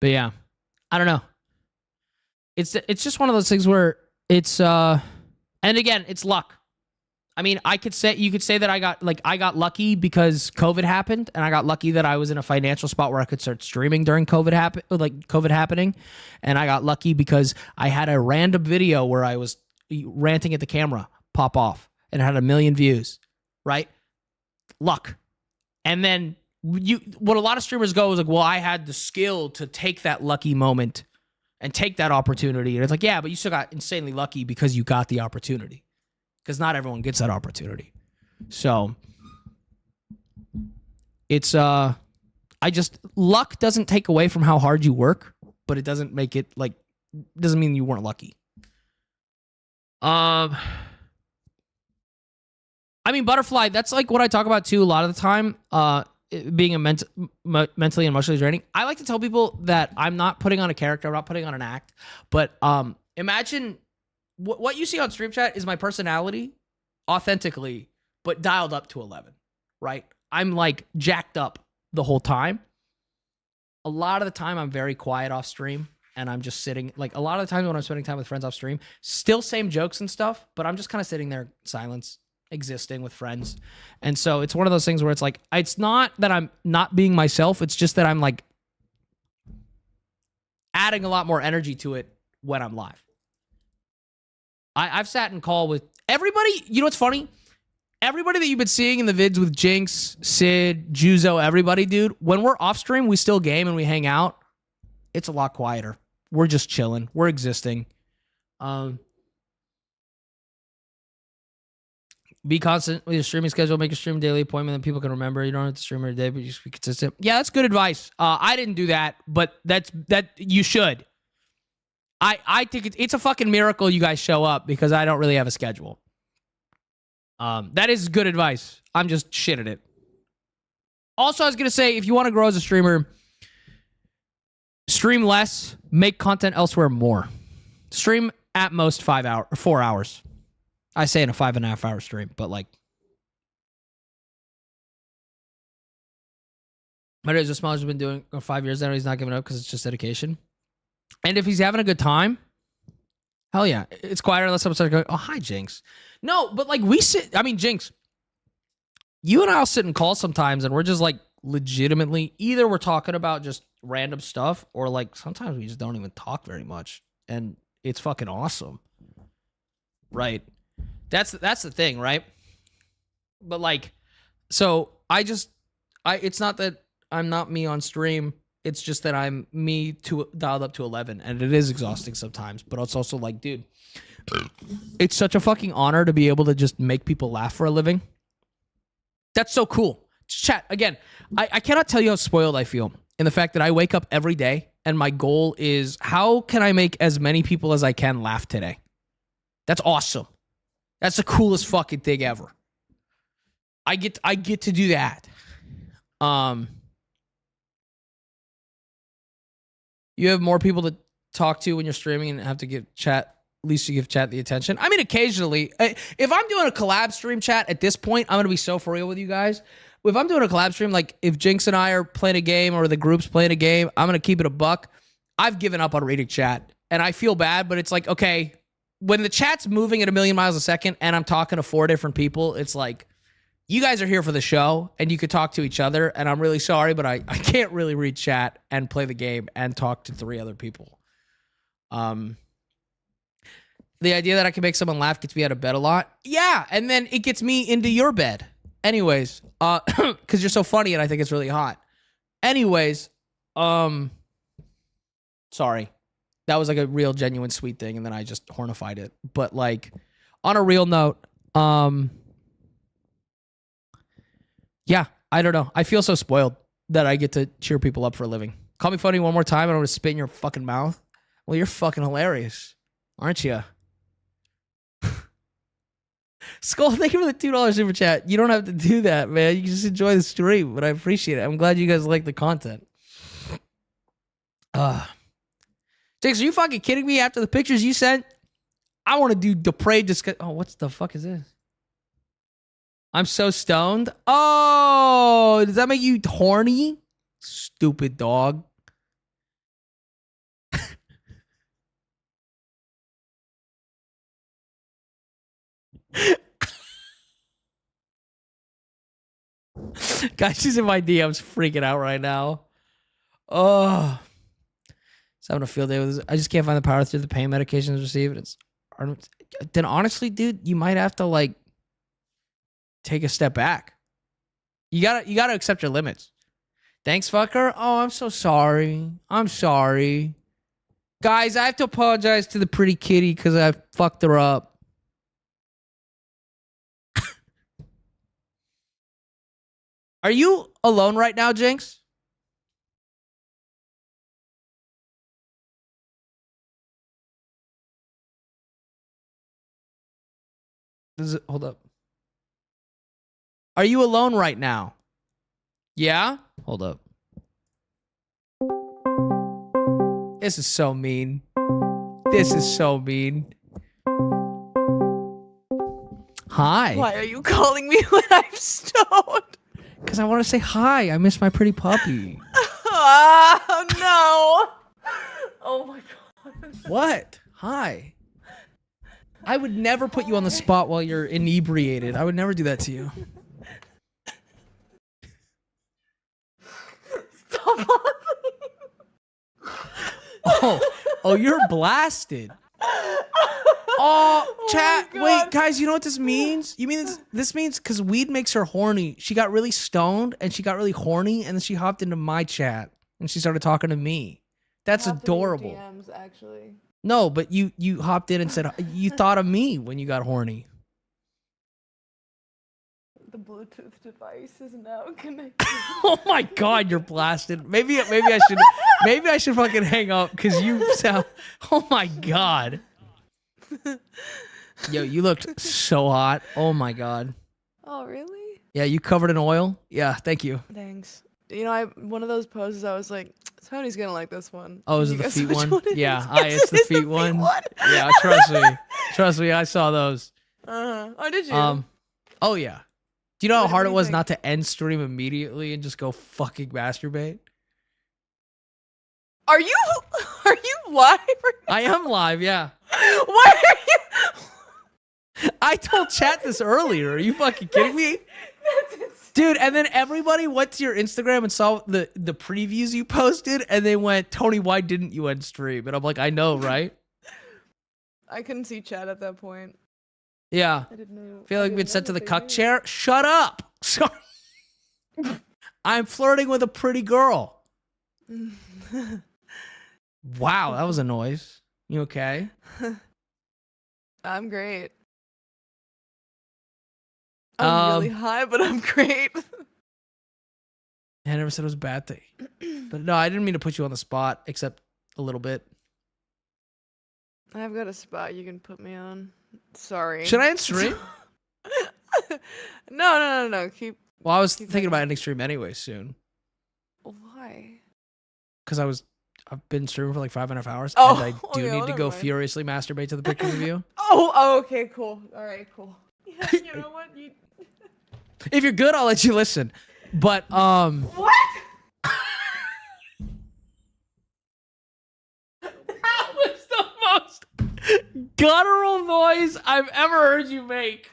But yeah, I don't know. It's just one of those things where it's and again, it's luck. I mean, you could say that I got lucky because COVID happened, and I got lucky that I was in a financial spot where I could start streaming during COVID happening, and I got lucky because I had a random video where I was ranting at the camera pop off, and it had 1 million views, right? Luck. And then what a lot of streamers go is like, well, I had the skill to take that lucky moment and take that opportunity, and it's like, yeah, but you still got insanely lucky because you got the opportunity. Because not everyone gets that opportunity. So it's luck doesn't take away from how hard you work, but it doesn't make it doesn't mean you weren't lucky. I mean, Butterfly, that's like what I talk about too a lot of the time, being a mentally and emotionally draining. I like to tell people that I'm not putting on a character, I'm not putting on an act, but imagine what you see on Stream Chat is my personality authentically, but dialed up to 11, right? I'm like jacked up the whole time. A lot of the time I'm very quiet off stream, and I'm just sitting, like a lot of the times when I'm spending time with friends off stream, still same jokes and stuff, but I'm just kind of sitting there in silence, existing with friends. And so it's one of those things where it's like, it's not that I'm not being myself, it's just that I'm like adding a lot more energy to it when I'm live. I've sat in call with everybody. You know what's funny? Everybody that you've been seeing in the vids with Jinx, Sid, Juzo, everybody, dude, when we're off stream, we still game and we hang out. It's a lot quieter. We're just chilling. We're existing. Be constant with your streaming schedule. Make a stream daily appointment that people can remember. You don't have to stream every day, but you just be consistent. Yeah, that's good advice. I didn't do that, but that you should. I think it's a fucking miracle you guys show up because I don't really have a schedule. That is good advice. I'm just shit at it. Also, I was going to say, if you want to grow as a streamer, stream less, make content elsewhere more. Stream at most 4 hours. I say in a 5.5 hour stream, but like. My dad just has been doing 5 years now. He's not giving up because it's just dedication. And if he's having a good time, hell yeah. It's quieter unless someone starts going, oh, hi, Jinx. No, but like Jinx, you and I'll sit and call sometimes and we're just like legitimately, either we're talking about just random stuff or like sometimes we just don't even talk very much. And it's fucking awesome. Right. That's the thing, right? But like, so it's not that I'm not me on stream. It's just that I'm me dialed up to 11, and it is exhausting sometimes. But it's also like, dude, it's such a fucking honor to be able to just make people laugh for a living. That's so cool. Chat, again, I cannot tell you how spoiled I feel in the fact that I wake up every day, and my goal is, how can I make as many people as I can laugh today? That's awesome. That's the coolest fucking thing ever. I get to do that. You have more people to talk to when you're streaming and have to give chat, at least you give chat the attention. I mean, occasionally, if I'm doing a collab stream chat at this point, I'm going to be so for real with you guys. If I'm doing a collab stream, like if Jinx and I are playing a game or the group's playing a game, I'm going to keep it a buck. I've given up on reading chat and I feel bad, but it's like, okay, when the chat's moving at 1,000,000 miles a second and I'm talking to 4 different people, it's like, you guys are here for the show and you could talk to each other, and I'm really sorry, but I can't really read chat and play the game and talk to 3 other people. The idea that I can make someone laugh gets me out of bed a lot. Yeah, and then it gets me into your bed. Anyways, because you're so funny and I think it's really hot. Anyways, sorry. That was like a real genuine sweet thing, and then I just hornified it. But like, on a real note, yeah, I don't know. I feel so spoiled that I get to cheer people up for a living. Call me funny one more time and I'm going to spit in your fucking mouth. Well, you're fucking hilarious, aren't you? Skull, thank you for the $2 super chat. You don't have to do that, man. You can just enjoy the stream, but I appreciate it. I'm glad you guys like the content. Jinx, are you fucking kidding me? After the pictures you sent, I want to do depraved discuss. Oh, what the fuck is this? I'm so stoned. Oh, does that make you horny? Stupid dog. Guys, she's in my DMs freaking out right now. Oh. Just having a field day with this. I just can't find the power through the pain medications received. Then honestly, dude, you might have to like take a step back. You gotta accept your limits. Thanks, fucker. Oh, I'm so sorry. I'm sorry. Guys, I have to apologize to the pretty kitty because I fucked her up. Are you alone right now, Jinx? Hold up. Are you alone right now? Yeah? Hold up. This is so mean. This is so mean. Hi. Why are you calling me when I'm stoned? Because I want to say hi. I miss my pretty puppy. Oh, no. Oh, my God. What? Hi. I would never put you on the spot while you're inebriated. I would never do that to you. Stop. Oh, you're blasted. Oh, chat. Wait, guys, you know what this means? You mean this means because weed makes her horny. She got really stoned and she got really horny, and then she hopped into my chat and she started talking to me. That's adorable. DMs, actually. No, but you hopped in and said you thought of me when you got horny. The Bluetooth device is now connected. Oh my God, you're blasted. Maybe I should fucking hang up because you sound. Oh my God. Yo, you looked so hot. Oh my God. Oh, really? Yeah, you covered in oil. Yeah, thank you. Thanks. You know, one of those poses, I was like, Tony's gonna like this one. Oh, is Can it you the guess feet which one? it Yeah, is? it's the It's feet one. one. Yeah, trust me. Trust me, I saw those. Oh, did you? Oh yeah. Do you know how What hard do it you was think? not to end stream immediately and just go fucking masturbate? Are you live? I am live, yeah. Why are you? I told chat this earlier. Are you fucking kidding me? That's insane. Dude, and then everybody went to your Instagram and saw the previews you posted, and they went, Tony, why didn't you end stream? And I'm like, I know, right? I couldn't see chat at that point. Yeah. I didn't know. Feel like we've been sent to the cuck chair? Shut up! Sorry. I'm flirting with a pretty girl. Wow, that was a noise. You okay? I'm great. I'm really high, but I'm great. I never said it was a bad thing. But no, I didn't mean to put you on the spot, except a little bit. I've got a spot you can put me on. Sorry. Should I end stream? No. Keep. Well, I was Keep thinking going. about ending stream anyway soon. Why? Because I've been streaming for like 5.5 hours, Oh, and I do yeah, need to never go mind. furiously masturbate to the pictures of you. Oh, okay, cool. All right, cool. Yeah, you know what? If you're good, I'll let you listen. But What? that was the most guttural noise I've ever heard you make.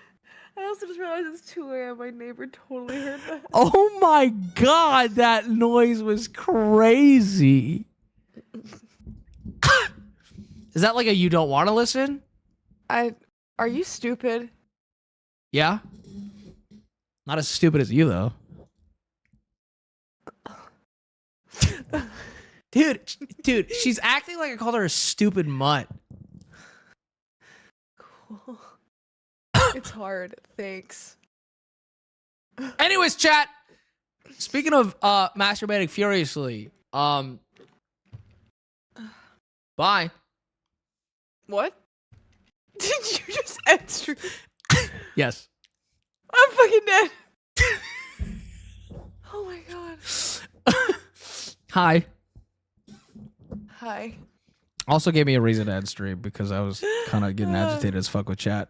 I also just realized it's 2 a.m. My neighbor totally heard that. Oh my God, that noise was crazy. Is that like a you don't want to listen? Are you stupid? Yeah. Not as stupid as you though. Dude, she's acting like I called her a stupid mutt. Cool. It's hard. Thanks. Anyways, chat. Speaking of masturbating furiously, bye. What? Did you just end stream? Yes. I'm fucking dead. Oh my God. Hi. Hi. Also gave me a reason to end stream because I was kind of getting agitated as fuck with chat.